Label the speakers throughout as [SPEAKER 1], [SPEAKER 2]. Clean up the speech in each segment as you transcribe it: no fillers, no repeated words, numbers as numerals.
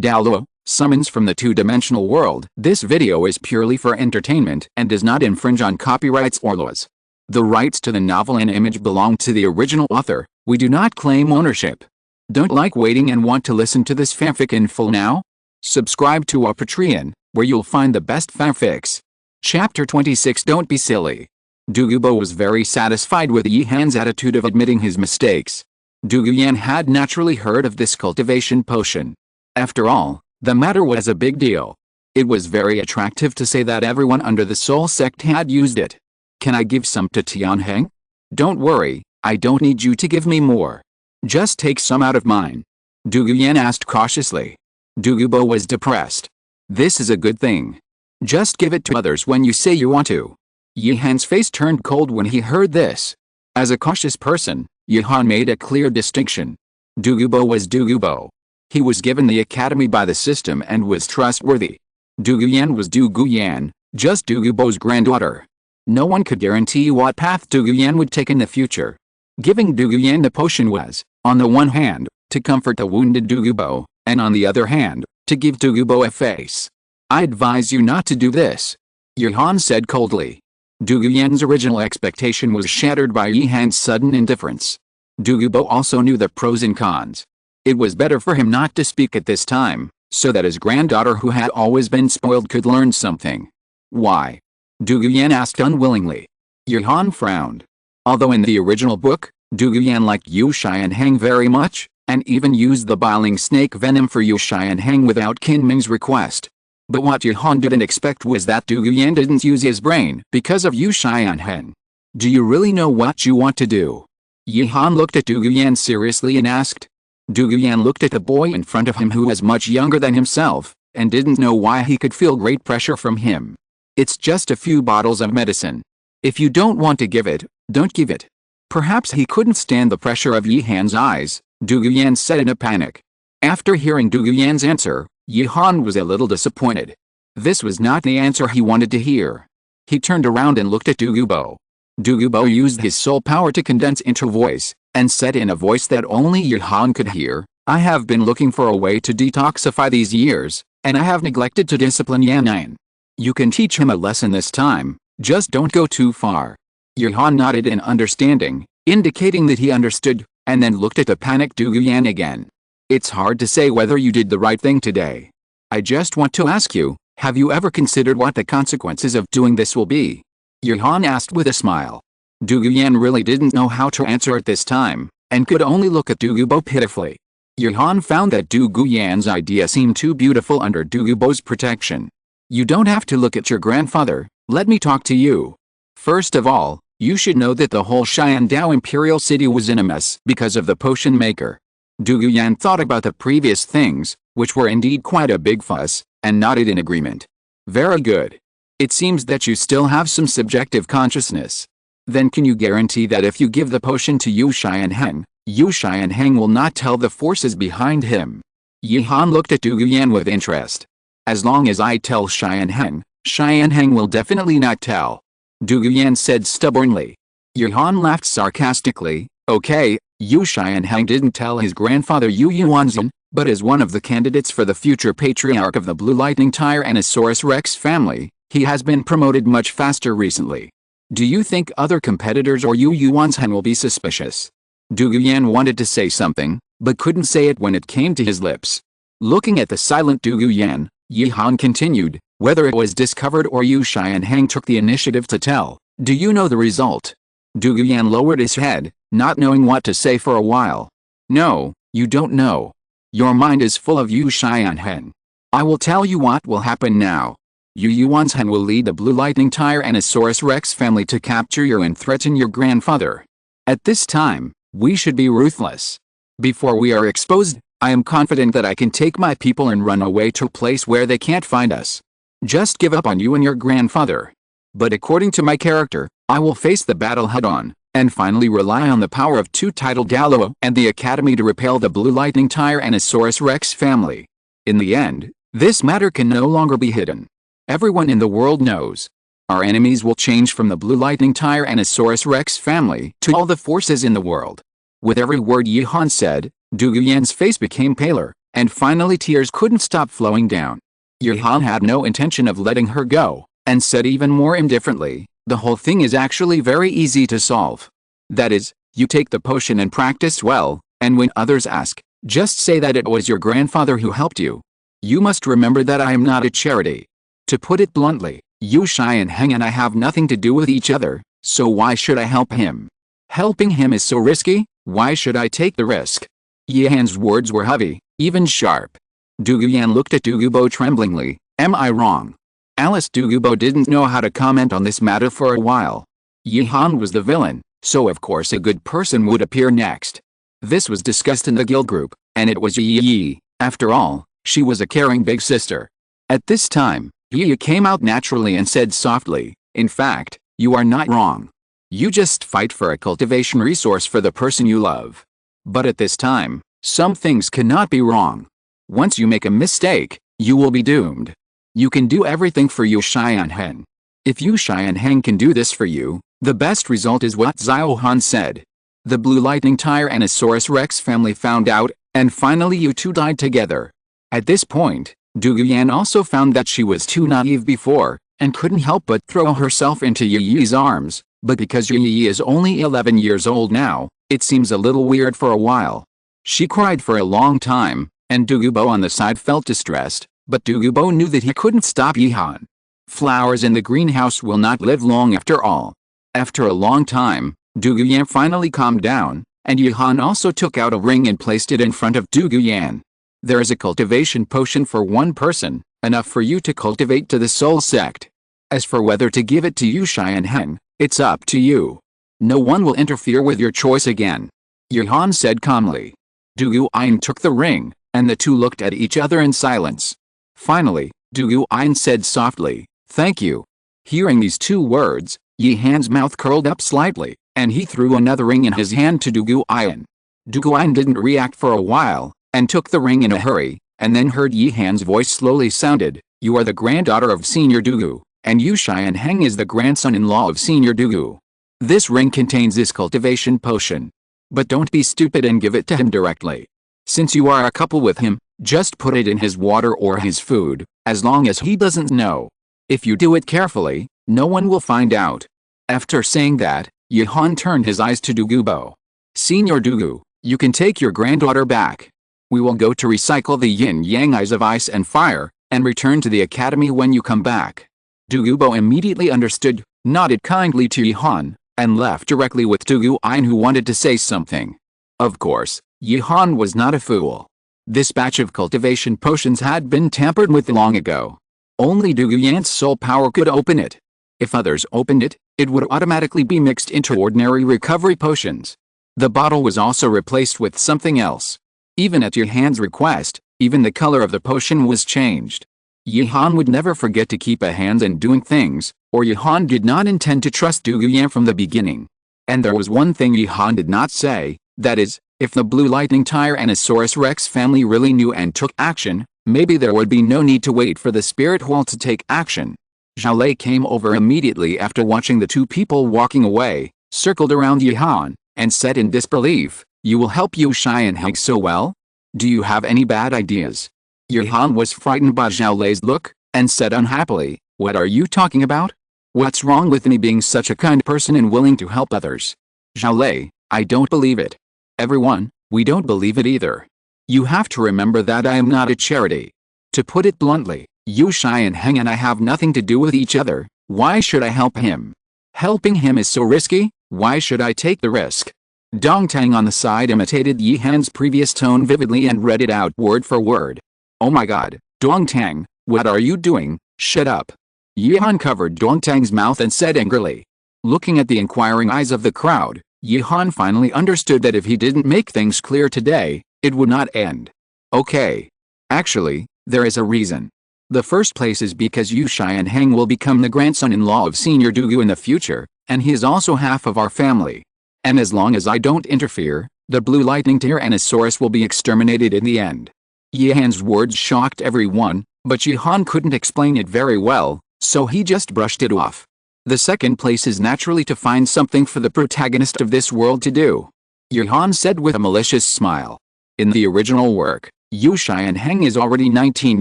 [SPEAKER 1] Douluo, summons from the two-dimensional world. This video is purely for entertainment and does not infringe on copyrights or laws. The rights to the novel and image belong to the original author. We do not claim ownership. Don't like waiting and want to listen to this fanfic in full now? Subscribe to our Patreon, where you'll find the best fanfics. Chapter 26. Don't be silly. Douluo was very satisfied with Yi Han's attitude of admitting his mistakes. Douluo had naturally heard of this cultivation potion. After all, the matter was a big deal. It was very attractive to say that everyone under the Soul Sect had used it. Can I give some to Tianheng? Don't worry, I don't need you to give me more. Just take some out of mine. Douluo asked cautiously. Douluo was depressed. This is a good thing. Just give it to others when you say you want to. Yi Han's face turned cold when he heard this. As a cautious person, Yi Han made a clear distinction. Douluo was Douluo. He was given the academy by the system and was trustworthy. Douluo was Douluo, just Douluo's granddaughter. No one could guarantee what path Douluo would take in the future. Giving Douluo the potion was, on the one hand, to comfort the wounded Douluo, and on the other hand, to give Douluo a face. I advise you not to do this, Yi Han said coldly. Douluo's original expectation was shattered by Yi Han's sudden indifference. Douluo also knew the pros and cons. It was better for him not to speak at this time, so that his granddaughter who had always been spoiled could learn something. Why? Douluo asked unwillingly. Yi Han frowned. Although in the original book, Douluo liked Yu Xianheng very much, and even used the biling snake venom for Yu Xianheng without Qinming's request. But what Yi Han didn't expect was that Douluo didn't use his brain because of Yu Xianheng. Do you really know what you want to do? Yi Han looked at Douluo seriously and asked. Douluo looked at the boy in front of him who was much younger than himself, and didn't know why he could feel great pressure from him. It's just a few bottles of medicine. If you don't want to give it, don't give it. Perhaps he couldn't stand the pressure of Yi Han's eyes, Douluo said in a panic. After hearing Douluo's answer, Yi Han was a little disappointed. This was not the answer he wanted to hear. He turned around and looked at Douluo. Douluo used his soul power to condense into voice, and said in a voice that only Yi Han could hear, I have been looking for a way to detoxify these years, and I have neglected to discipline Yan'an. You can teach him a lesson this time, just don't go too far. Yi Han nodded in understanding, indicating that he understood, and then looked at the panicked Douluo again. It's hard to say whether you did the right thing today. I just want to ask you, have you ever considered what the consequences of doing this will be? Yi Han asked with a smile. Douluo really didn't know how to answer at this time, and could only look at Douluo pitifully. Yi Han found that Douluo's idea seemed too beautiful under Douluo's protection. You don't have to look at your grandfather, let me talk to you. First of all, you should know that the whole Xiandao Imperial City was in a mess because of the potion maker. Douluo thought about the previous things, which were indeed quite a big fuss, and nodded in agreement. Very good. It seems that you still have some subjective consciousness. Then can you guarantee that if you give the potion to Yu Xianheng will not tell the forces behind him? Yi Han looked at Douluo with interest. As long as I tell Xianheng will definitely not tell, Douluo said stubbornly. Yi Han laughed sarcastically. Okay, Yu Xianheng didn't tell his grandfather Yu Yuanzhen, but as one of the candidates for the future patriarch of the Blue Lightning Tyrannosaurus Rex family, he has been promoted much faster recently. Do you think other competitors or Yu Yuanzhen will be suspicious? Douluo wanted to say something, but couldn't say it when it came to his lips. Looking at the silent Douluo, Yi Han continued, whether it was discovered or Yu Xianheng took the initiative to tell, do you know the result? Douluo lowered his head, not knowing what to say for a while. No, you don't know. Your mind is full of Yu Xianheng. I will tell you what will happen now. Yu Yuanzhen will lead the Blue Lightning Tyrannosaurus Rex family to capture you and threaten your grandfather. At this time, we should be ruthless. Before we are exposed, I am confident that I can take my people and run away to a place where they can't find us. Just give up on you and your grandfather. But according to my character, I will face the battle head-on, and finally rely on the power of two-titled Douluo and the Academy to repel the Blue Lightning Tyrannosaurus Rex family. In the end, this matter can no longer be hidden. Everyone in the world knows. Our enemies will change from the Blue Lightning Tyrannosaurus Rex family to all the forces in the world. With every word Yi Han said, Douluo's face became paler, and finally tears couldn't stop flowing down. Yihan had no intention of letting her go, and said even more indifferently, "The whole thing is actually very easy to solve. That is, you take the potion and practice well, and when others ask, just say that it was your grandfather who helped you. You must remember that I am not a charity. To put it bluntly, Yu Xianheng and I have nothing to do with each other, so why should I help him? Helping him is so risky, why should I take the risk?" Yihan's words were heavy, even sharp. Duguyan looked at Dugubo tremblingly. "Am I wrong?" Alice Dugubo didn't know how to comment on this matter for a while. Yihan was the villain, so of course a good person would appear next. This was discussed in the guild group, and it was Yi. After all, she was a caring big sister. At this time, Yi came out naturally and said softly, "In fact, you are not wrong. You just fight for a cultivation resource for the person you love. But at this time, some things cannot be wrong. Once you make a mistake, you will be doomed. You can do everything for Yu Xianheng. If Yu Xianheng can do this for you, the best result is what Xiaohan said. The Blue Lightning Tyrannosaurus Rex family found out, and finally you two died together." At this point, Duguyan also found that she was too naive before, and couldn't help but throw herself into Yi's arms, but because Yi is only 11 years old now, it seems a little weird for a while. She cried for a long time, and Dugubo on the side felt distressed, but Dugubo knew that he couldn't stop Yihan. Flowers in the greenhouse will not live long after all. After a long time, Duguyan finally calmed down, and Yihan also took out a ring and placed it in front of Duguyan. "There is a cultivation potion for one person, enough for you to cultivate to the soul sect. As for whether to give it to Yu Xianheng, it's up to you. No one will interfere with your choice again," Yihan said calmly. Duguyan took the ring, and the two looked at each other in silence. Finally, Duguyan said softly, "Thank you." Hearing these two words, Yihan's mouth curled up slightly, and he threw another ring in his hand to Duguyan. Duguyan didn't react for a while, and took the ring in a hurry, and then heard Yihan's voice slowly sounded, "You are the granddaughter of Senior Dugu, and Yu Xianheng is the grandson-in-law of Senior Dugu. This ring contains this cultivation potion. But don't be stupid and give it to him directly. Since you are a couple with him, just put it in his water or his food, as long as he doesn't know. If you do it carefully, no one will find out." After saying that, Yihan turned his eyes to Dugubo. "Senior Dugu, you can take your granddaughter back. We will go to recycle the yin-yang eyes of ice and fire, and return to the academy when you come back." Dugubo immediately understood, nodded kindly to Yihan, and left directly with Duguyan, who wanted to say something. Of course, Yihan was not a fool. This batch of cultivation potions had been tampered with long ago. Only Duguyan's soul power could open it. If others opened it, it would automatically be mixed into ordinary recovery potions. The bottle was also replaced with something else. Even at Yihan's request, even the color of the potion was changed. Yihan would never forget to keep a hand in doing things, or Yihan did not intend to trust Duguyan from the beginning. And there was one thing Yihan did not say, that is, if the Blue Lightning Tyrannosaurus Rex family really knew and took action, maybe there would be no need to wait for the spirit wall to take action. Zhao Lei came over immediately after watching the two people walking away, circled around Yihan, and said in disbelief, "You will help Yu Xianheng so well? Do you have any bad ideas?" Yihan was frightened by Zhao Lei's look, and said unhappily, "What are you talking about? What's wrong with me being such a kind person and willing to help others?" "Zhao Lei, I don't believe it. Everyone, we don't believe it either. You have to remember that I am not a charity. To put it bluntly, Yu Xianheng and I have nothing to do with each other. Why should I help him? Helping him is so risky, why should I take the risk?" Dongtang on the side imitated Yihan's previous tone vividly and read it out word for word. "Oh my god, Dongtang, what are you doing? Shut up." Yihan covered Dongtang's mouth and said angrily. Looking at the inquiring eyes of the crowd, Yihan finally understood that if he didn't make things clear today, it would not end. "Okay. Actually, there is a reason. The first place is because Yu Xianheng will become the grandson-in-law of Senior Dugu in the future, and he is also half of our family. And as long as I don't interfere, the Blue Lightning Tyrannosaurus will be exterminated in the end." Yihan's words shocked everyone, but Yihan couldn't explain it very well, so he just brushed it off. "The second place is naturally to find something for the protagonist of this world to do," Yihan said with a malicious smile. In the original work, Yu Xianheng is already 19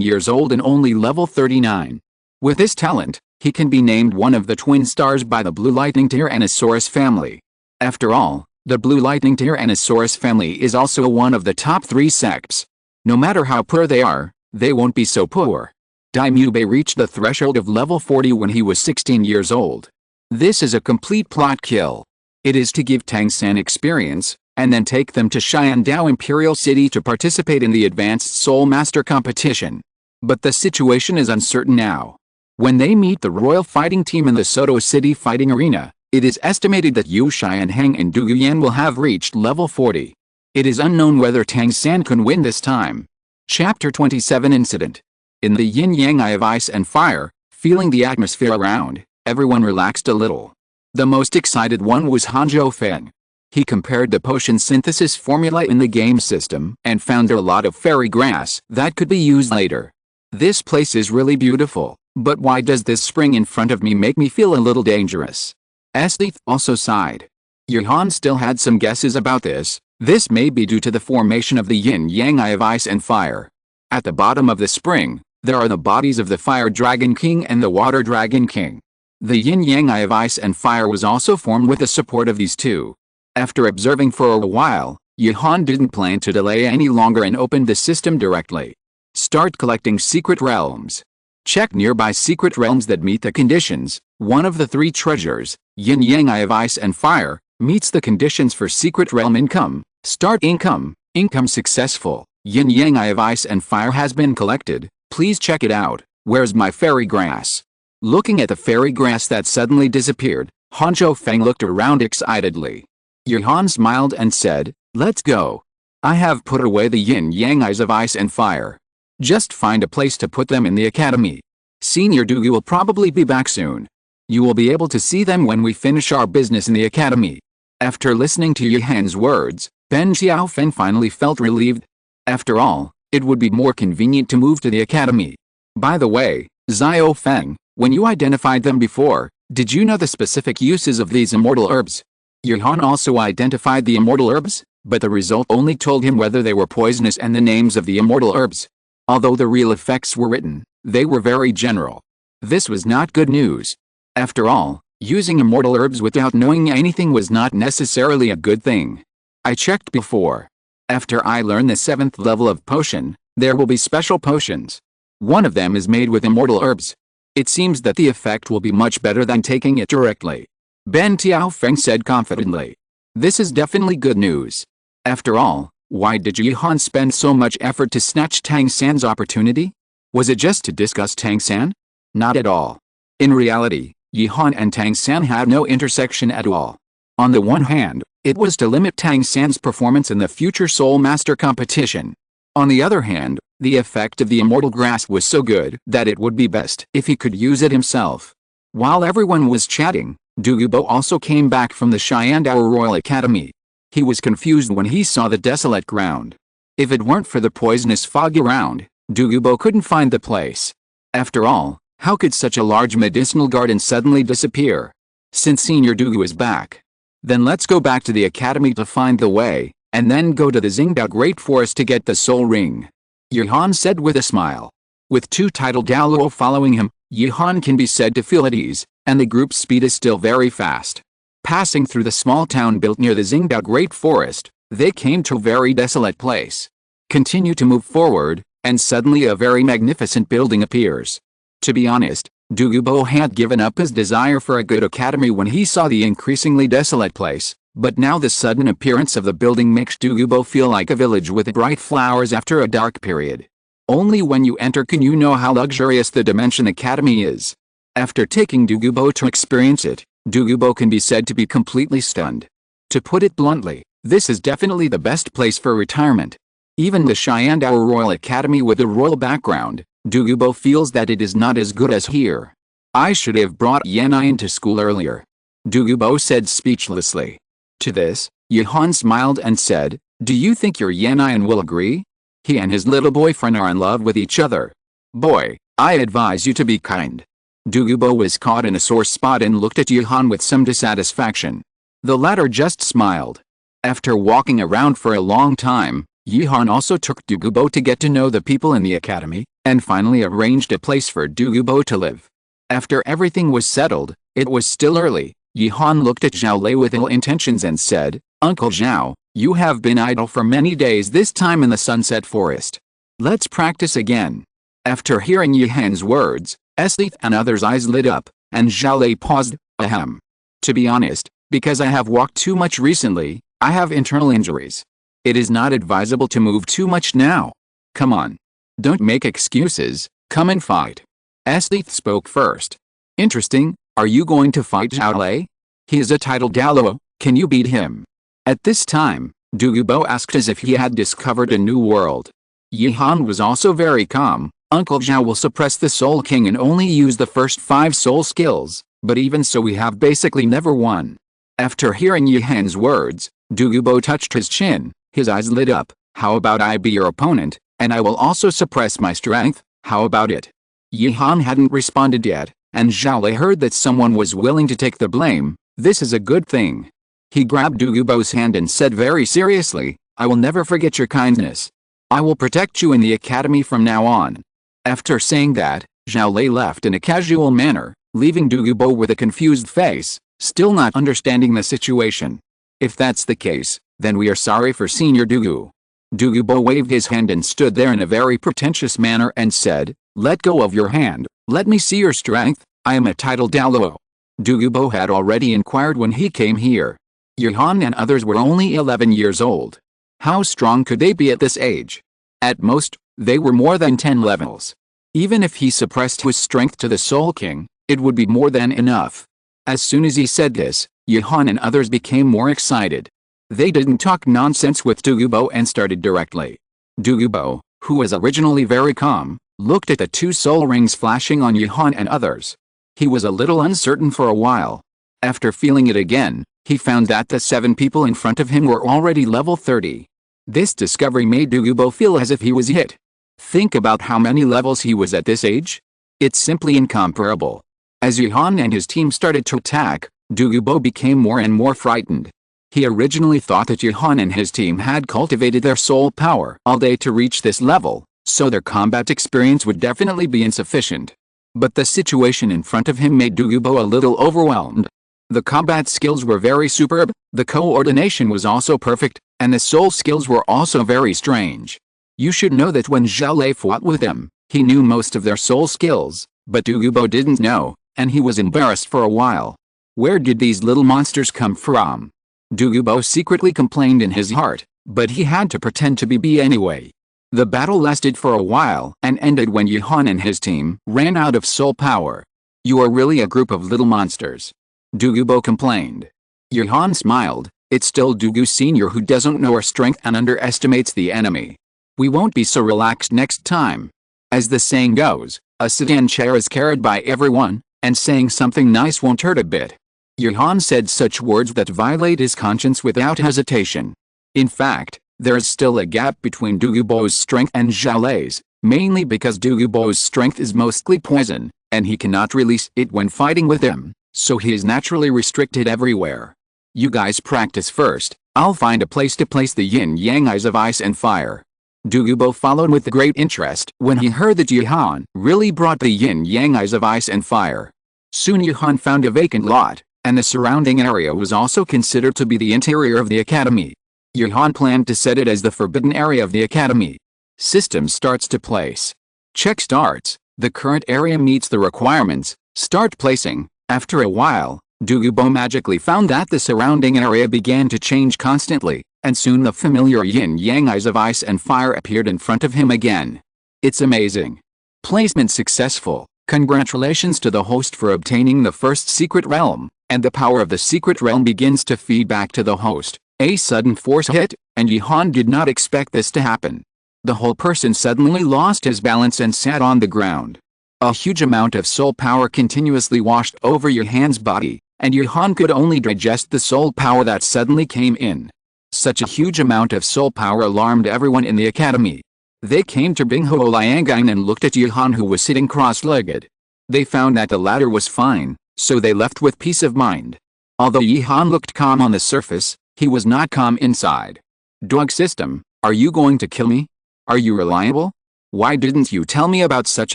[SPEAKER 1] years old and only level 39. With this talent, he can be named one of the twin stars by the Blue Lightning Tyrannosaurus family. After all, the Blue Lightning Tyrannosaurus family is also one of the top 3 sects. No matter how poor they are, they won't be so poor. Daimube reached the threshold of level 40 when he was 16 years old. This is a complete plot kill. It is to give Tang San experience, and then take them to Xiandao Imperial City to participate in the Advanced Soul Master competition. But the situation is uncertain now. When they meet the Royal Fighting Team in the Soto City Fighting Arena, it is estimated that Yu Xianheng and Du Yuyan will have reached level 40. It is unknown whether Tang San can win this time. Chapter 27 Incident. In the yin-yang eye of ice and fire, feeling the atmosphere around, everyone relaxed a little. The most excited one was Hanzhou Feng. He compared the potion synthesis formula in the game system and found there a lot of fairy grass that could be used later. This place is really beautiful, but why does this spring in front of me make me feel a little dangerous? Esdeath also sighed. Yuhan still had some guesses about this. This may be due to the formation of the yin-yang eye of ice and fire. At the bottom of the spring, there are the bodies of the Fire Dragon King and the Water Dragon King. The yin-yang eye of ice and fire was also formed with the support of these two. After observing for a while, Yuhan didn't plan to delay any longer and opened the system directly. Start collecting secret realms. Check nearby secret realms that meet the conditions. One of the 3 treasures, yin-yang eye of ice and fire, meets the conditions for secret realm income. Start income. Income successful. Yin-yang eye of ice and fire has been collected. Please check it out. Where's my fairy grass? Looking at the fairy grass that suddenly disappeared, Hanzhou Feng looked around excitedly. Yuhan smiled and said, "Let's go. I have put away the yin-yang eyes of ice and fire. Just find a place to put them in the academy. Senior Du will probably be back soon. You will be able to see them when we finish our business in the academy." After listening to Yuhan's words, Ben Xiaofeng finally felt relieved. After all, it would be more convenient to move to the academy. By the way, Xiao Feng, when you identified them before, did you know the specific uses of these immortal herbs? Yuhan also identified the immortal herbs, but the result only told him whether they were poisonous and the names of the immortal herbs. Although the real effects were written, they were very general. This was not good news. After all, using immortal herbs without knowing anything was not necessarily a good thing. I checked before. After I learn the 7th level of potion, there will be special potions. One of them is made with immortal herbs. It seems that the effect will be much better than taking it directly. Ben Xiaofeng said confidently. This is definitely good news. After all, why did Yuhan spend so much effort to snatch Tang San's opportunity? Was it just to discuss Tang San? Not at all. In reality, Yuhan and Tang San had no intersection at all. On the one hand, it was to limit Tang San's performance in the future Soul Master competition. On the other hand, the effect of the immortal grass was so good that it would be best if he could use it himself. While everyone was chatting, Douluo also came back from the Xiandao Royal Academy. He was confused when he saw the desolate ground. If it weren't for the poisonous fog around, Douluo couldn't find the place. After all, how could such a large medicinal garden suddenly disappear? Since Senior Du is back, then let's go back to the academy to find the way, and then go to the Xingdao Great Forest to get the soul ring. Yuhan said with a smile. With 2 titled Douluo following him, Yuhan can be said to feel at ease, and the group's speed is still very fast. Passing through the small town built near the Xingdao Great Forest, they came to a very desolate place. Continue to move forward, and suddenly a very magnificent building appears. To be honest, Douluo had given up his desire for a good academy when he saw the increasingly desolate place, but now the sudden appearance of the building makes Douluo feel like a village with bright flowers after a dark period. Only when you enter can you know how luxurious the Dimension Academy is. After taking Douluo to experience it, Douluo can be said to be completely stunned. To put it bluntly, this is definitely the best place for retirement. Even the Xiandao Royal Academy with a royal background, Douluo feels that it is not as good as here. I should have brought Yanai into school earlier. Douluo said speechlessly. To this, Yuhan smiled and said, "Do you think your Yanai will agree? He and his little boyfriend are in love with each other. Boy, I advise you to be kind." Douluo was caught in a sore spot and looked at Yuhan with some dissatisfaction. The latter just smiled. After walking around for a long time, Yihan also took Douluo to get to know the people in the academy, and finally arranged a place for Douluo to live. After everything was settled, it was still early. Yihan looked at Zhao Lei with ill intentions and said, "Uncle Zhao, you have been idle for many days, this time in the Sunset Forest. Let's practice again." After hearing Yihan's words, Esdeath and others' eyes lit up, and Zhao Lei paused. Ahem. To be honest, because I have walked too much recently, I have internal injuries. It is not advisable to move too much now. Come on. Don't make excuses, come and fight. Esdeath spoke first. Interesting, are you going to fight Zhao Lei? He is a titled Douluo, can you beat him? At this time, Douluo asked as if he had discovered a new world. Yihan was also very calm. Uncle Zhao will suppress the Soul King and only use the first 5 soul skills, but even so we have basically never won. After hearing Yihan's words, Douluo touched his chin, his eyes lit up. How about I be your opponent, and I will also suppress my strength, how about it? Yihan hadn't responded yet, and Zhao Lei heard that someone was willing to take the blame. This is a good thing. He grabbed Douluo's hand and said very seriously, I will never forget your kindness. I will protect you in the academy from now on. After saying that, Zhao Lei left in a casual manner, leaving Douluo with a confused face, still not understanding the situation. If that's the case, then we are sorry for Senior Douluo. Douluo waved his hand and stood there in a very pretentious manner and said, let go of your hand, let me see your strength, I am a titled Douluo. Douluo had already inquired when he came here. Yihan and others were only 11 years old. How strong could they be at this age? At most, they were more than 10 levels. Even if he suppressed his strength to the Soul King, it would be more than enough. As soon as he said this, Yihan and others became more excited. They didn't talk nonsense with Douluo and started directly. Douluo, who was originally very calm, looked at the 2 soul rings flashing on Yihan and others. He was a little uncertain for a while. After feeling it again, he found that the 7 people in front of him were already level 30. This discovery made Douluo feel as if he was hit. Think about how many levels he was at this age. It's simply incomparable. As Yihan and his team started to attack, Douluo became more and more frightened. He originally thought that Yihan and his team had cultivated their soul power all day to reach this level, so their combat experience would definitely be insufficient. But the situation in front of him made Douluo a little overwhelmed. The combat skills were very superb, the coordination was also perfect, and the soul skills were also very strange. You should know that when Zhao Lei fought with them, he knew most of their soul skills, but Douluo didn't know, and he was embarrassed for a while. Where did these little monsters come from? Douluo secretly complained in his heart, but he had to pretend to be B anyway. The battle lasted for a while and ended when Yihan and his team ran out of soul power. You are really a group of little monsters. Douluo complained. Yihan smiled, it's still Douluo Senior who doesn't know our strength and underestimates the enemy. We won't be so relaxed next time. As the saying goes, a sedan chair is carried by everyone, and saying something nice won't hurt a bit. Yihan said such words that violate his conscience without hesitation. In fact, there is still a gap between Douluo's strength and Zhao Lei's, mainly because Douluo's strength is mostly poison, and he cannot release it when fighting with him, so he is naturally restricted everywhere. You guys practice first, I'll find a place to place the yin-yang eyes of ice and fire. Douluo followed with great interest when he heard that Yihan really brought the yin-yang eyes of ice and fire. Soon Yihan found a vacant lot, and the surrounding area was also considered to be the interior of the academy. Yihan planned to set it as the forbidden area of the academy. System starts to place. Check starts, the current area meets the requirements, start placing. After a while, Douluo magically found that the surrounding area began to change constantly, and soon the familiar yin-yang eyes of ice and fire appeared in front of him again. It's amazing. Placement successful. Congratulations to the host for obtaining the first secret realm, and the power of the secret realm begins to feed back to the host. A sudden force hit, and Yihan did not expect this to happen. The whole person suddenly lost his balance and sat on the ground. A huge amount of soul power continuously washed over Yihan's body, and Yihan could only digest the soul power that suddenly came in. Such a huge amount of soul power alarmed everyone in the academy. They came to Binghuo Liangang and looked at Yihan, who was sitting cross-legged. They found that the latter was fine, so they left with peace of mind. Although Yihan looked calm on the surface, he was not calm inside. Dog system, Are you going to kill me? Are you reliable? Why didn't you tell me about such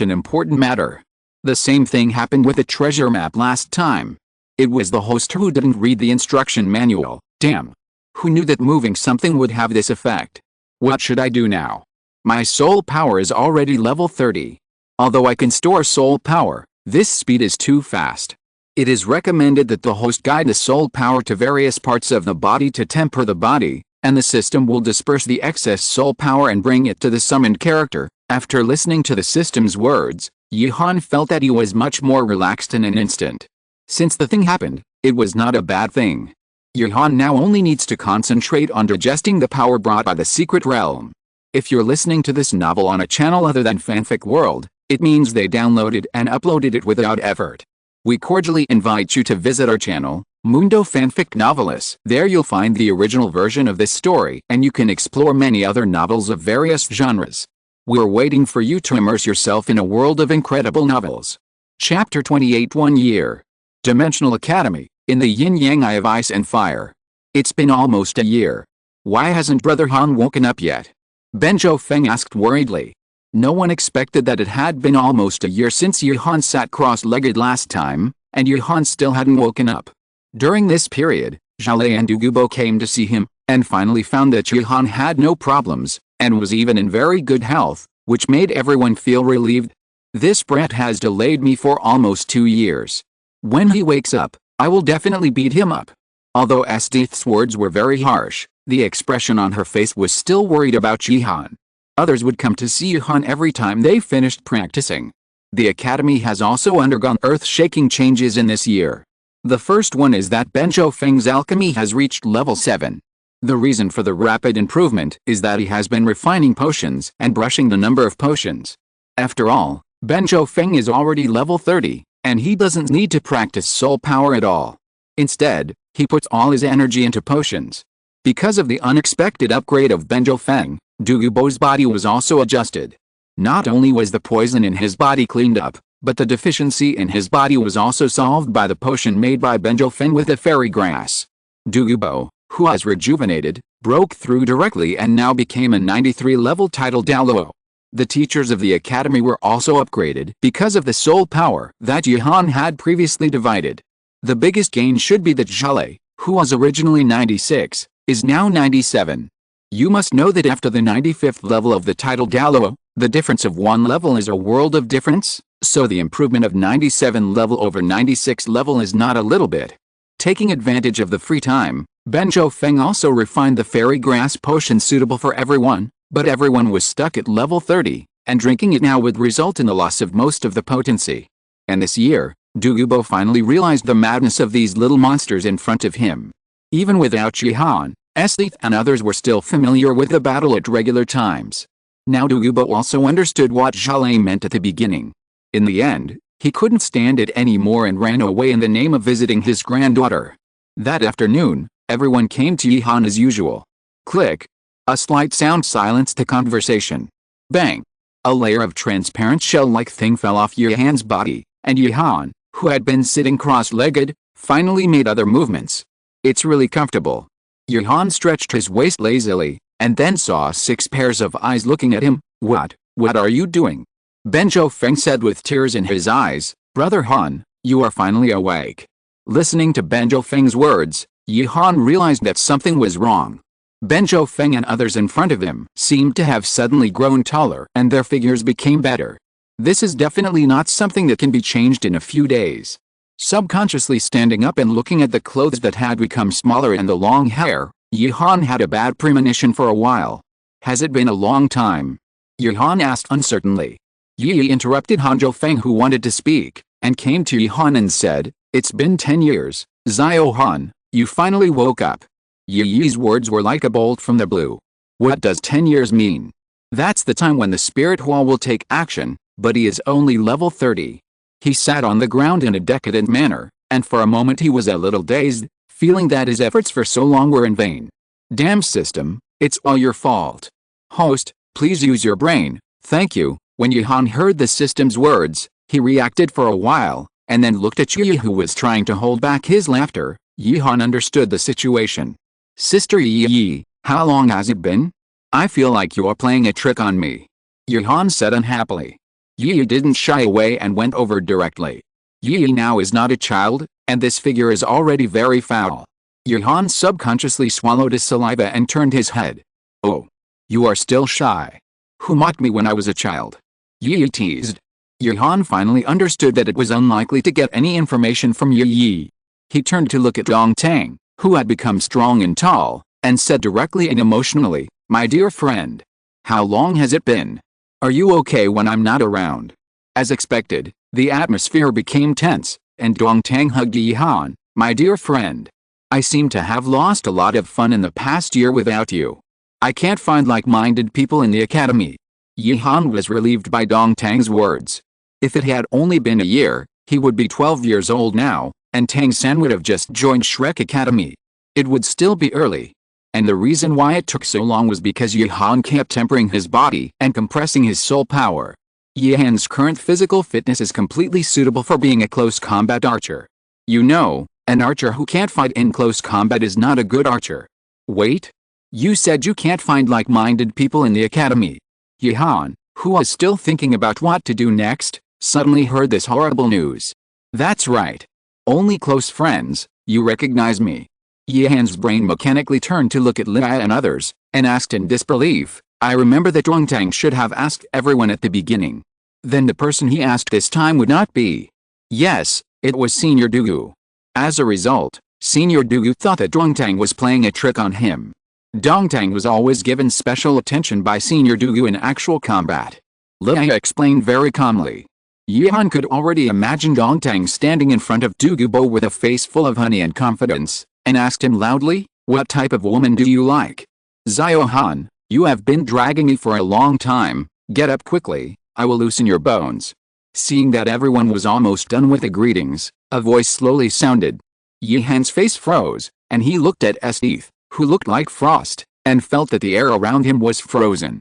[SPEAKER 1] an important matter? The same thing happened with the treasure map last time. It was the host who didn't read the instruction manual. Damn. Who knew that moving something would have this effect? What should I do now? My soul power is already level 30. Although I can store soul power, this speed is too fast. It is recommended that the host guide the soul power to various parts of the body to temper the body, and the system will disperse the excess soul power and bring it to the summoned character. After listening to the system's words, Yihan felt that he was much more relaxed in an instant. Since the thing happened, it was not a bad thing. Yihan now only needs to concentrate on digesting the power brought by the secret realm. If you're listening to this novel on a channel other than Fanfic World, it means they downloaded and uploaded it without effort. We cordially invite you to visit our channel, Mundo Fanfic Novelis. There you'll find the original version of this story, and you can explore many other novels of various genres. We're waiting for you to immerse yourself in a world of incredible novels. Chapter 28 1 Year. Dimensional Academy, in the yin-yang eye of ice and fire. It's been almost a year. Why hasn't Brother Han woken up yet? Benjo Feng asked worriedly. No one expected that it had been almost a year since Yihan sat cross-legged last time, and Yihan still hadn't woken up. During this period, Jalei and Dugubo came to see him, and finally found that Yihan had no problems, and was even in very good health, which made everyone feel relieved. This brat has delayed me for almost 2 years. When he wakes up, I will definitely beat him up. Although Esdeath's words were very harsh, the expression on her face was still worried about Yihan. Others would come to see Yihan every time they finished practicing. The academy has also undergone earth-shaking changes in this year. The first one is that Benjo Feng's alchemy has reached level 7. The reason for the rapid improvement is that he has been refining potions and brushing the number of potions. After all, Benjo Feng is already level 30, and he doesn't need to practice soul power at all. Instead, he puts all his energy into potions. Because of the unexpected upgrade of Benjo Feng, Dugubo's body was also adjusted. Not only was the poison in his body cleaned up, but the deficiency in his body was also solved by the potion made by Benjo Feng with the fairy grass. Dugubo, who was rejuvenated, broke through directly and now became a 93 level title Douluo. The teachers of the academy were also upgraded because of the soul power that Yihan had previously divided. The biggest gain should be that Jalei, who was originally 96, is now 97. You must know that after the 95th level of the title Douluo, the difference of 1 level is a world of difference, so the improvement of 97 level over 96 level is not a little bit. Taking advantage of the free time, Benjo Feng also refined the fairy grass potion suitable for everyone, but everyone was stuck at level 30, and drinking it now would result in the loss of most of the potency. And this year, Dugubo finally realized the madness of these little monsters in front of him. Even without Yihan, Esdeath and others were still familiar with the battle at regular times. Now Dugubo also understood what Jalei meant at the beginning. In the end, he couldn't stand it anymore and ran away in the name of visiting his granddaughter. That afternoon, everyone came to Yihan as usual. Click. A slight sound silenced the conversation. Bang. A layer of transparent shell-like thing fell off Yihan's body, and Yihan, who had been sitting cross-legged, finally made other movements. It's really comfortable. Yihan stretched his waist lazily, and then saw 6 pairs of eyes looking at him. What are you doing? Benjo Feng said with tears in his eyes. Brother Han, you are finally awake. Listening to Benjo Feng's words, Yihan realized that something was wrong. Benjo Feng and others in front of him seemed to have suddenly grown taller and their figures became better. This is definitely not something that can be changed in a few days. Subconsciously standing up and looking at the clothes that had become smaller and the long hair, Yihan had a bad premonition for a while. Has it been a long time? Yihan asked uncertainly. Yi interrupted Hanjo Feng, who wanted to speak, and came to Yihan and said, "It's been 10 years, Zio Han, you finally woke up." Yi's words were like a bolt from the blue. What does 10 years mean? That's the time when the spirit wall will take action, but he is only level 30. He sat on the ground in a decadent manner, and for a moment he was a little dazed, feeling that his efforts for so long were in vain. Damn system, it's all your fault. Host, please use your brain, thank you. When Yihan heard the system's words, he reacted for a while, and then looked at Yi, who was trying to hold back his laughter. Yihan understood the situation. Sister Yi, how long has it been? I feel like you're playing a trick on me, Yuhan said unhappily. Yi didn't shy away and went over directly. Yi now is not a child, and this figure is already very foul. Yuhan subconsciously swallowed his saliva and turned his head. Oh. You are still shy. Who mocked me when I was a child? Yi teased. Yuhan finally understood that it was unlikely to get any information from Yi. He turned to look at Dong Tang, who had become strong and tall, and said directly and emotionally, "My dear friend. How long has it been? Are you okay when I'm not around?" As expected, the atmosphere became tense, and Dong Tang hugged Yuhan. "My dear friend. I seem to have lost a lot of fun in the past year without you. I can't find like-minded people in the academy." Yuhan was relieved by Dong Tang's words. If it had only been a year, he would be 12 years old now, and Tang San would have just joined Shrek Academy. It would still be early. And the reason why it took so long was because Yuhan kept tempering his body and compressing his soul power. Yuhan's current physical fitness is completely suitable for being a close combat archer. You know, an archer who can't fight in close combat is not a good archer. Wait? You said you can't find like-minded people in the academy. Yuhan, who was still thinking about what to do next, suddenly heard this horrible news. That's right. Only close friends. You recognize me. Yuhan's brain mechanically turned to look at Lia and others, and asked in disbelief, "I remember that Dong Tang should have asked everyone at the beginning. Then the person he asked this time would not be." Yes, it was Senior Douluo. As a result, Senior Douluo thought that Dong Tang was playing a trick on him. Dong Tang was always given special attention by Senior Douluo in actual combat. Lia explained very calmly. Yuhan could already imagine Dong Tang standing in front of Douluo with a face full of honey and confidence, and asked him loudly, "What type of woman do you like? Ziohan, you have been dragging me for a long time, get up quickly, I will loosen your bones." Seeing that everyone was almost done with the greetings, a voice slowly sounded. Yuhan's face froze, and he looked at Esdeath, who looked like frost, and felt that the air around him was frozen.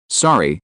[SPEAKER 1] Sorry.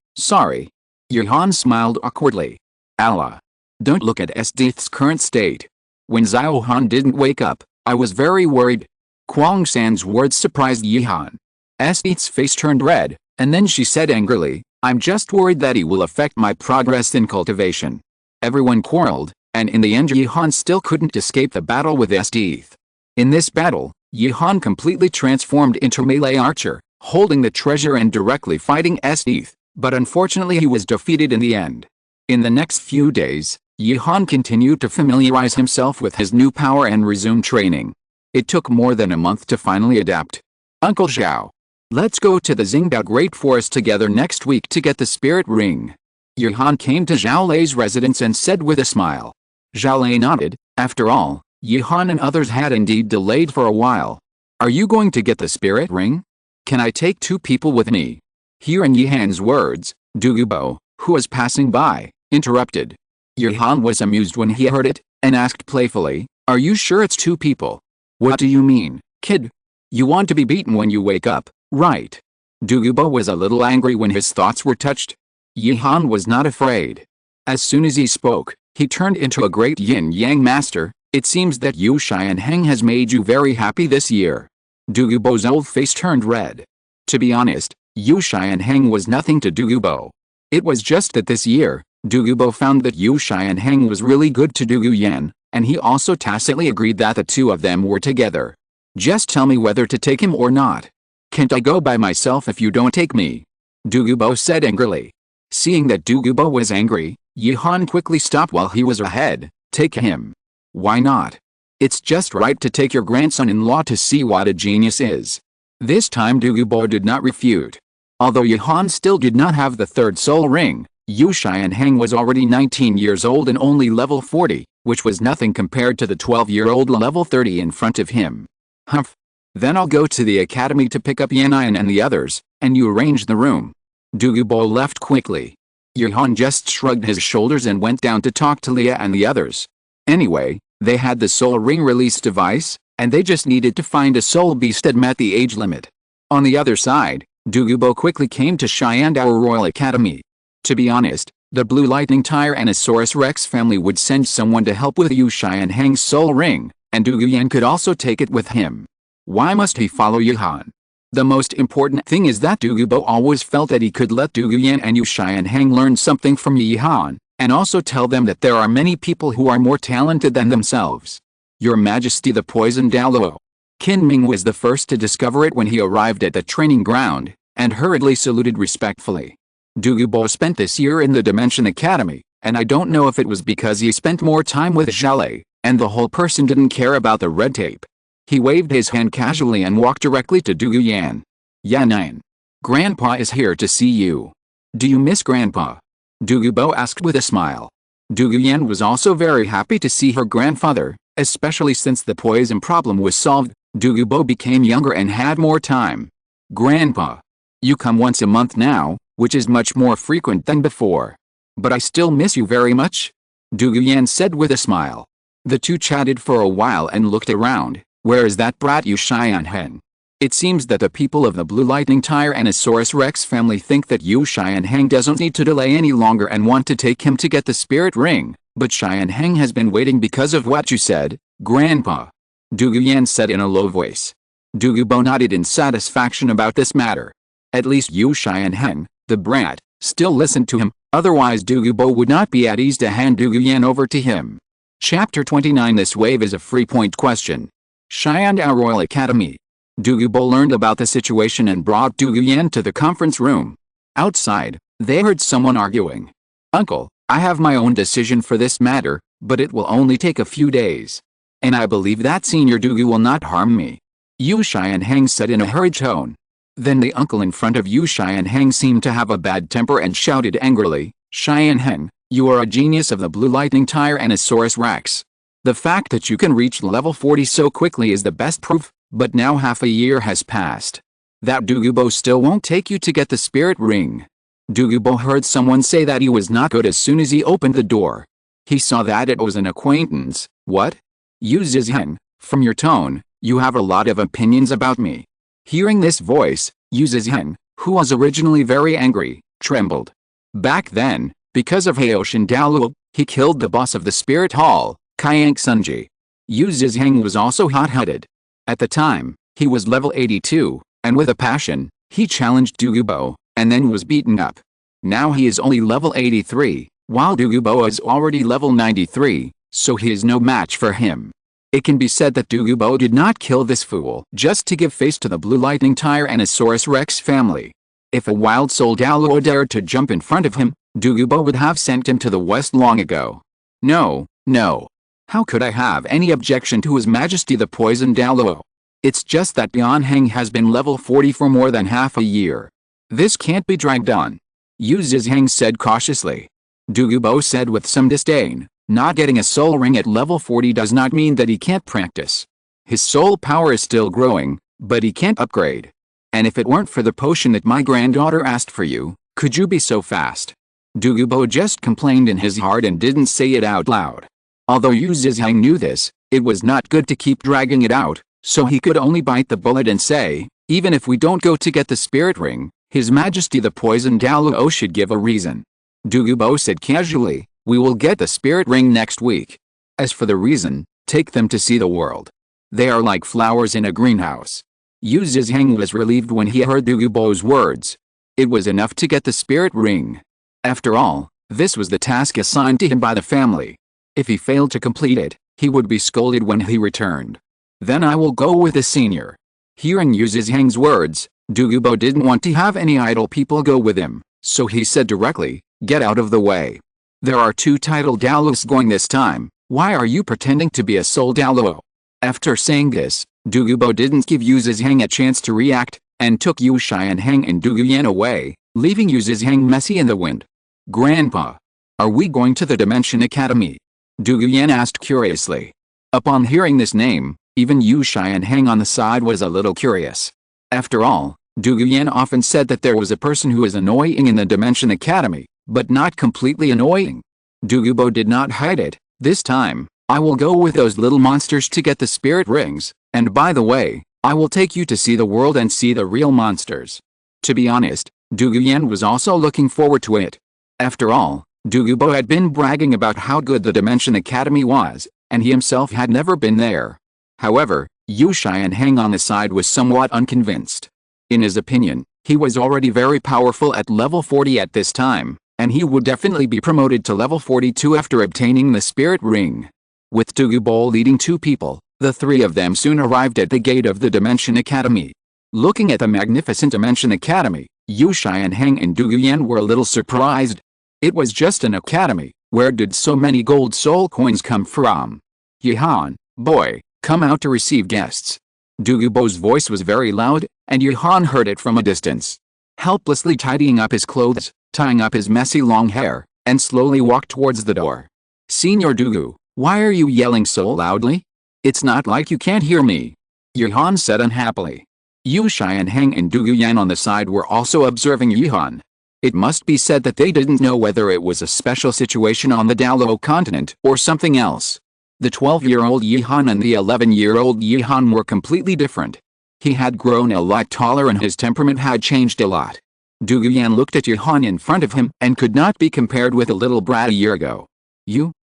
[SPEAKER 1] Yuhan smiled awkwardly. Allah. Don't look at Esdeath's current state. When Ziohan didn't wake up, I was very worried. Kwang San's words surprised Yuhan. Esdeath's face turned red, and then she said angrily, "I'm just worried that he will affect my progress in cultivation." Everyone quarreled, and in the end Yuhan still couldn't escape the battle with Esdeath. In this battle, Yuhan completely transformed into melee archer, holding the treasure and directly fighting Esdeath, but unfortunately he was defeated in the end. In the next few days, Yuhan continued to familiarize himself with his new power and resume training. It took more than a month to finally adapt. "Uncle Zhao. Let's go to the Xingdao Great Forest together next week to get the spirit ring." Yuhan came to Zhao Lei's residence and said with a smile. Zhao Lei nodded. After all, Yuhan and others had indeed delayed for a while. "Are you going to get the spirit ring? Can I take 2 people with me?" Hearing Yuhan's words, Douluo, who was passing by, interrupted. Yuhan was amused when he heard it, and asked playfully, "Are you sure it's 2 people? What do you mean, kid? You want to be beaten when you wake up, right?" Douluo was a little angry when his thoughts were touched. Yuhan was not afraid. As soon as he spoke, he turned into a great yin-yang master. "It seems that Yu Xianheng has made you very happy this year." Douluo's old face turned red. To be honest, Yu Xianheng was nothing to Douluo. It was just that this year, Douluo found that Yu Xianheng was really good to Douluo, and he also tacitly agreed that the 2 of them were together. "Just tell me whether to take him or not. Can't I go by myself if you don't take me?" Douluo said angrily. Seeing that Douluo was angry, Yuhan quickly stopped while he was ahead. "Take him. Why not? It's just right to take your grandson-in-law to see what a genius is." This time Douluo did not refute. Although Yuhan still did not have the 3rd soul ring, Yu Xianheng was already 19 years old and only level 40, which was nothing compared to the 12-year-old level 30 in front of him. "Humph. Then I'll go to the academy to pick up Yanayan and the others, and you arrange the room." Douluo left quickly. Yuhan just shrugged his shoulders and went down to talk to Lia and the others. Anyway, they had the soul ring release device, and they just needed to find a soul beast that met the age limit. On the other side, Douluo quickly came to Xiandao Royal Academy. To be honest, the Blue Lightning Tyrannosaurus Rex family would send someone to help with Yu Xianheng's soul ring, and Douluo could also take it with him. Why must he follow Yuhan? The most important thing is that Douluo always felt that he could let Douguyan and Yu Xianheng learn something from Yi Han, and also tell them that there are many people who are more talented than themselves. Your Majesty, the poison Douluo. Qin Ming was the first to discover it when he arrived at the training ground, and hurriedly saluted respectfully. Douluo spent this year in the Dimension Academy, and I don't know if it was because he spent more time with Xiaolei, and the whole person didn't care about the red tape. He waved his hand casually and walked directly to Douguyan. Yan'an. Grandpa is here to see you. Do you miss Grandpa? Douluo asked with a smile. Douguyan was also very happy to see her grandfather, especially since the poison problem was solved. Douluo became younger and had more time. Grandpa. You come once a month now, which is much more frequent than before. But I still miss you very much? Douguyan said with a smile. The two chatted for a while and looked around. Where is that brat Yu Xianheng? It seems that the people of the Blue Lightning Tyrannosaurus Rex family think that Yu Xianheng doesn't need to delay any longer and want to take him to get the spirit ring, but Xianheng has been waiting because of what you said, Grandpa. Douguyan said in a low voice. Douluo nodded in satisfaction about this matter. At least Yu Xianheng, the brat, still listened to him, otherwise Douluo would not be at ease to hand Douguyan over to him. Chapter 29. This wave is a free point question. Xiandao Royal Academy. Douluo learned about the situation and brought Douguyan to the conference room. Outside, they heard someone arguing. Uncle, I have my own decision for this matter, but it will only take a few days. And I believe that Senior Douluo will not harm me. Yu Xianheng said in a hurried tone. Then the uncle in front of Yu Xianheng seemed to have a bad temper and shouted angrily, Xianheng, you are a genius of the Blue Lightning Tyrannosaurus Rex. The fact that you can reach level 40 so quickly is the best proof, but now half a year has passed. That Douluo still won't take you to get the spirit ring. Douluo heard someone say that he was not good as soon as he opened the door. He saw that it was an acquaintance. What? Yu Zizheng, from your tone, you have a lot of opinions about me. Hearing this voice, Yu Zizheng, who was originally very angry, trembled. Back then, because of Haoshin Douluo, he killed the boss of the spirit hall, Kyank Sunji. Yu Zizheng was also hot-headed. At the time, he was level 82, and with a passion, he challenged Douluo, and then was beaten up. Now he is only level 83, while Douluo is already level 93, so he is no match for him. It can be said that Douluo did not kill this fool just to give face to the Blue Lightning Tyrannosaurus Rex family. If a wild soul Douluo dared to jump in front of him, Douluo would have sent him to the west long ago. No. How could I have any objection to His Majesty the Poison Douluo? It's just that Xianheng has been level 40 for more than half a year. This can't be dragged on. Yu Zizheng said cautiously. Douluo said with some disdain, not getting a soul ring at level 40 does not mean that he can't practice. His soul power is still growing, but he can't upgrade. And if it weren't for the potion that my granddaughter asked for you, could you be so fast? Douluo just complained in his heart and didn't say it out loud. Although Yu Zizheng knew this, it was not good to keep dragging it out, so he could only bite the bullet and say, even if we don't go to get the spirit ring, His Majesty the Poison Douluo should give a reason. Douluo said casually, we will get the spirit ring next week. As for the reason, take them to see the world. They are like flowers in a greenhouse. Yu Zizheng was relieved when he heard Douluo's words. It was enough to get the spirit ring. After all, this was the task assigned to him by the family. If he failed to complete it, he would be scolded when he returned. Then I will go with the senior. Hearing Yu Zizheng's words, Douluo didn't want to have any idle people go with him, so he said directly, get out of the way. There are 2 titled Douluos going this time, why are you pretending to be a soul Douluo? After saying this, Douluo didn't give Yu Zizheng a chance to react, and took Yu Xianheng and Douguyan away, leaving Yu Zizheng messy in the wind. Grandpa, are we going to the Dimension Academy? Douguyan asked curiously. Upon hearing this name, even Yu Xianheng on the side was a little curious. After all, Douguyan often said that there was a person who is annoying in the Dimension Academy, but not completely annoying. Douluo did not hide it. This time, I will go with those little monsters to get the spirit rings, and by the way, I will take you to see the world and see the real monsters. To be honest, Douguyan was also looking forward to it. After all, Douluo had been bragging about how good the Dimension Academy was, and he himself had never been there. However, Yu Xianheng on the side was somewhat unconvinced. In his opinion, he was already very powerful at level 40 at this time, and he would definitely be promoted to level 42 after obtaining the spirit ring. With Douluo leading 2 people, the 3 of them soon arrived at the gate of the Dimension Academy. Looking at the magnificent Dimension Academy, Yu Xianheng and Douluo were a little surprised. It was just an academy. Where did so many gold soul coins come from? Yihan, boy, come out to receive guests. Douluo's voice was very loud, and Yihan heard it from a distance. Helplessly tidying up his clothes, tying up his messy long hair, and slowly walked towards the door. Senior Douluo, why are you yelling so loudly? It's not like you can't hear me. Yihan said unhappily. Yu Xianheng and Douluo on the side were also observing Yihan. It must be said that they didn't know whether it was a special situation on the Douluo Continent or something else. The 12-year-old Yihan and the 11-year-old Yihan were completely different. He had grown a lot taller and his temperament had changed a lot. Douluo looked at Yihan in front of him and could not be compared with a little brat a year ago.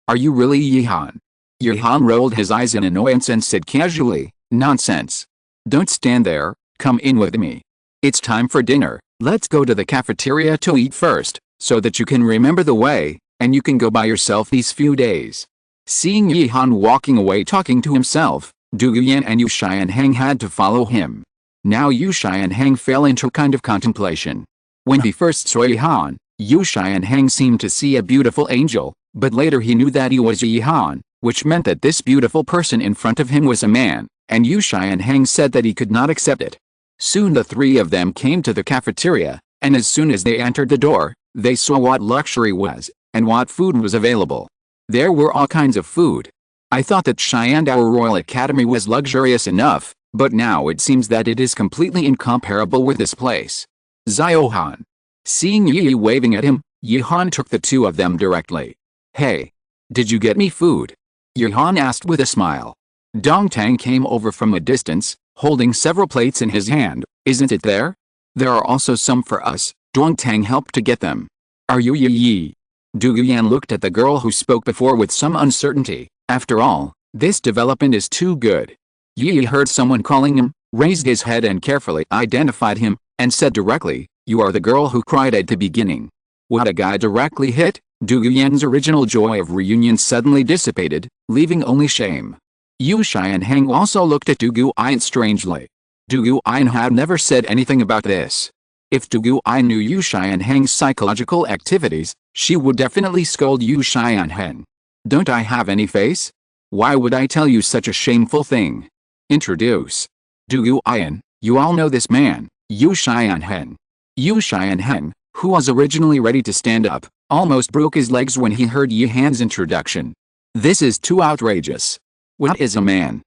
[SPEAKER 1] Are you really Yihan? Yihan rolled his eyes in annoyance and said casually, nonsense. Don't stand there, come in with me. It's time for dinner, let's go to the cafeteria to eat first, so that you can remember the way, and you can go by yourself these few days. Seeing Yihan walking away talking to himself, Douluo and Yu Xianheng had to follow him. Now Yu Xianheng fell into a kind of contemplation. When he first saw Yihan, Yu Xianheng seemed to see a beautiful angel, but later he knew that he was Yihan, which meant that this beautiful person in front of him was a man, and Yu Xianheng said that he could not accept it. Soon the 3 of them came to the cafeteria, and as soon as they entered the door, they saw what luxury was, and what food was available. There were all kinds of food. I thought that Xiandao Royal Academy was luxurious enough, but now it seems that it is completely incomparable with this place. Ziohan. Seeing Yi waving at him, Yihan took the 2 of them directly. Hey. Did you get me food? Yihan asked with a smile. Dongtang came over from a distance, holding several plates in his hand. Isn't it there? There are also some for us. Dongtang helped to get them. Are you Yi? Douluo looked at the girl who spoke before with some uncertainty. After all, this development is too good. Yi heard someone calling him, raised his head and carefully identified him, and said directly, you are the girl who cried at the beginning. What a guy directly hit. Douluo's original joy of reunion suddenly dissipated, leaving only shame. Yu Xianheng also looked at Douluo strangely. Douluo had never said anything about this. If Douluo knew Yu Xianheng's psychological activities, she would definitely scold Yu Xianheng. Don't I have any face? Why would I tell you such a shameful thing? Introduce. Douluo, you all know this man, Yu Xianheng. Yu Xianheng, who was originally ready to stand up, almost broke his legs when he heard Yihan's introduction. This is too outrageous. What is a man?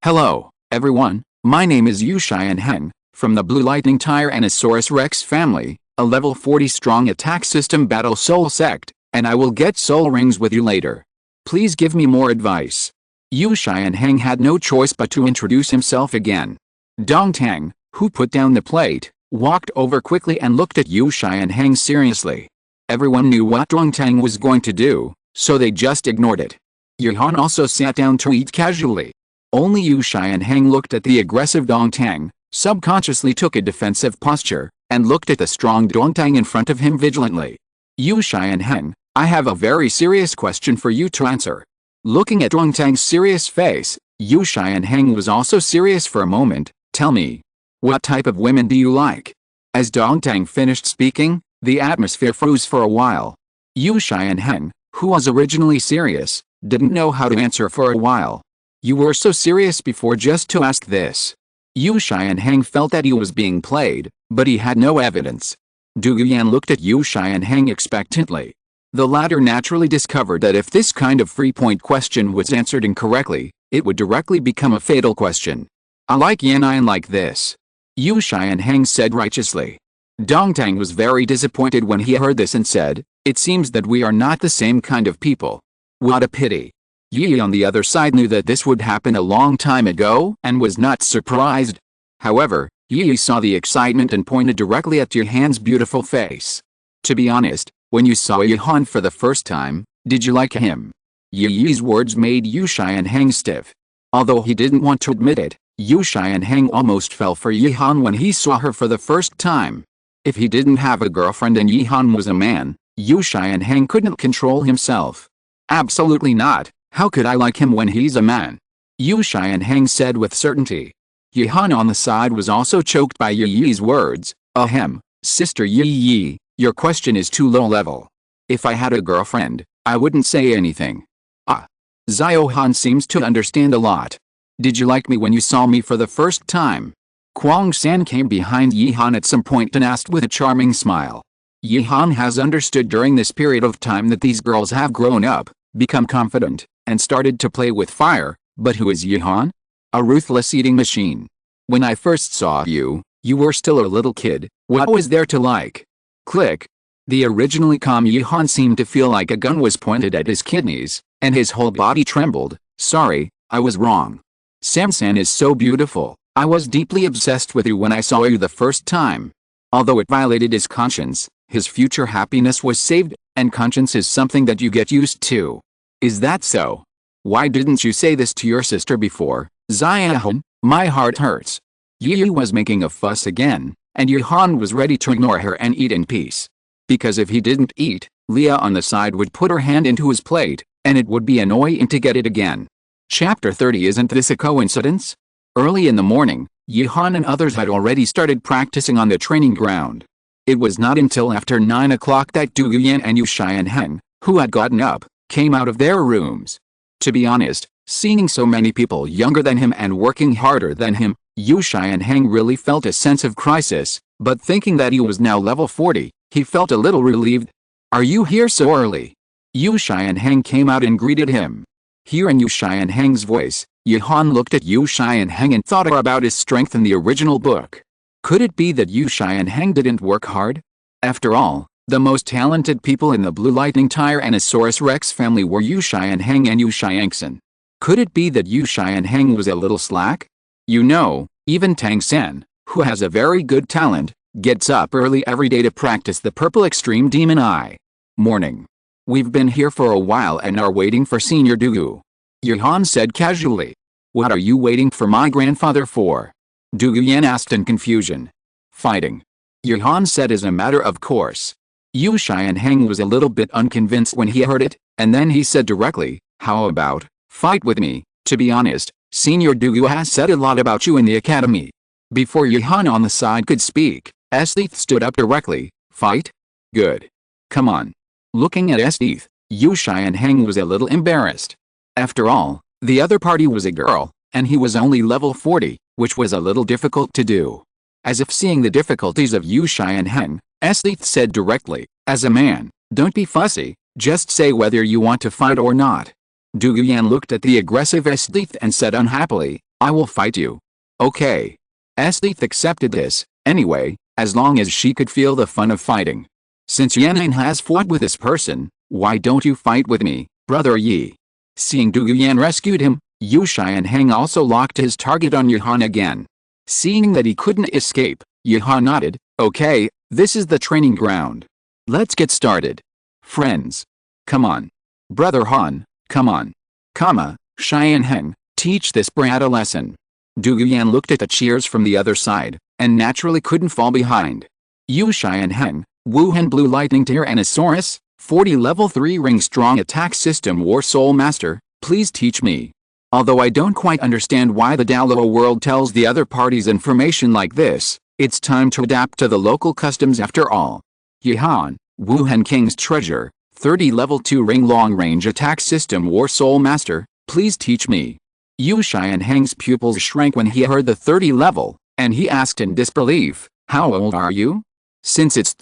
[SPEAKER 1] Hello, everyone, my name is Yu Xianheng, from the Blue Lightning Tyrannosaurus Rex family, a level 40 strong attack system battle soul sect, and I will get soul rings with you later. Please give me more advice. Yu Xianheng had no choice but to introduce himself again. Dongtang, who put down the plate, walked over quickly and looked at Yu Xianheng seriously. Everyone knew what Dongtang was going to do, so they just ignored it. Yihan also sat down to eat casually. Only Yu Xianheng looked at the aggressive Dongtang, subconsciously took a defensive posture, and looked at the strong Dongtang in front of him vigilantly. Yu Xianheng, I have a very serious question for you to answer. Looking at Dongtang's serious face, Yu Xianheng was also serious for a moment. Tell me, what type of women do you like? As Dongtang finished speaking, the atmosphere froze for a while. Yu Xianheng, who was originally serious, didn't know how to answer for a while. You were so serious before just to ask this. Yu Xianheng felt that he was being played, but he had no evidence. Douluo looked at Yu Xianheng expectantly. The latter naturally discovered that if this kind of 3-point question was answered incorrectly, it would directly become a fatal question. I like Yan'an like this. Yu Xianheng said righteously. Dongtang was very disappointed when he heard this and said, it seems that we are not the same kind of people. What a pity. Yi on the other side knew that this would happen a long time ago and was not surprised. However, Yi saw the excitement and pointed directly at Yihan's beautiful face. To be honest, when you saw Yihan for the first time, did you like him? Yi's words made Yu Xianheng stiff. Although he didn't want to admit it, Yu Xianheng almost fell for Yihan when he saw her for the first time. If he didn't have a girlfriend and Yihan was a man, Yu Xianheng couldn't control himself. Absolutely not, how could I like him when he's a man? Yu Xianheng said with certainty. Yihan on the side was also choked by Yi Yi's words. Ahem, Sister Yi Yi, your question is too low level. If I had a girlfriend, I wouldn't say anything. Ah. Xiao Han seems to understand a lot. Did you like me when you saw me for the first time? Tang San came behind Yihan at some point and asked with a charming smile. Yihan has understood during this period of time that these girls have grown up, become confident, and started to play with fire, but who is Yihan? A ruthless eating machine. When I first saw you, you were still a little kid, what was there to like? Click. The originally calm Yihan seemed to feel like a gun was pointed at his kidneys, and his whole body trembled. Sorry, I was wrong. Tang San is so beautiful. I was deeply obsessed with you when I saw you the first time. Although it violated his conscience, his future happiness was saved, and conscience is something that you get used to. Is that so? Why didn't you say this to your sister before, Xiaohan? My heart hurts. Yi was making a fuss again, and Yihan was ready to ignore her and eat in peace. Because if he didn't eat, Leah on the side would put her hand into his plate, and it would be annoying to get it again. Chapter 30. Isn't this a coincidence? Early in the morning, Yihan and others had already started practicing on the training ground. It was not until after 9 o'clock that Douluo and Yu Xianheng, who had gotten up, came out of their rooms. To be honest, seeing so many people younger than him and working harder than him, Yu Xianheng really felt a sense of crisis, but thinking that he was now level 40, he felt a little relieved. Are you here so early? Yu Xianheng came out and greeted him. Hearing Yu Xianheng's voice, Yihan looked at Yu Xianheng and thought about his strength in the original book. Could it be that Yu Xianheng didn't work hard? After all, the most talented people in the Blue Lightning Tyrannosaurus Rex family were Yu Xianheng and Yu Xiangxin. Could it be that Yu Xianheng was a little slack? You know, even Tang San, who has a very good talent, gets up early every day to practice the Purple Extreme Demon Eye. Morning. We've been here for a while and are waiting for Senior Douluo. Yihan said casually. What are you waiting for my grandfather for? Douluo asked in confusion. Fighting. Yihan said as a matter of course. Yu Xianheng was a little bit unconvinced when he heard it, and then he said directly, how about, fight with me? To be honest, Senior Douluo has said a lot about you in the academy. Before Yihan on the side could speak, Esdeath stood up directly. Fight? Good. Come on. Looking at Esdeath, Yu Xianheng was a little embarrassed. After all, the other party was a girl, and he was only level 40, which was a little difficult to do. As if seeing the difficulties of Yu Xianheng, Esdeath said directly, as a man, don't be fussy, just say whether you want to fight or not. Douluo looked at the aggressive Esdeath and said unhappily, I will fight you. Okay. Esdeath accepted this, anyway, as long as she could feel the fun of fighting. Since Yan'an has fought with this person, why don't you fight with me, Brother Yi? Seeing Douluo rescued him, Yu Xianheng also locked his target on Yihan again. Seeing that he couldn't escape, Yihan nodded, okay, this is the training ground. Let's get started. Friends. Come on. Brother Han, come on. Xianheng, teach this brat a lesson. Douluo looked at the cheers from the other side, and naturally couldn't fall behind. Yu Xianheng, Wuhan Blue Lightning Tyrannosaurus, 40 level 3 ring strong attack system War Soul Master, please teach me. Although I don't quite understand why the Douluo world tells the other parties information like this, it's time to adapt to the local customs after all. Yihan, Wuhan King's treasure, 30 level 2 ring long range attack system War Soul Master, please teach me. Yu Xianheng's pupils shrank when he heard the 30 level, and he asked in disbelief, how old are you? Since it's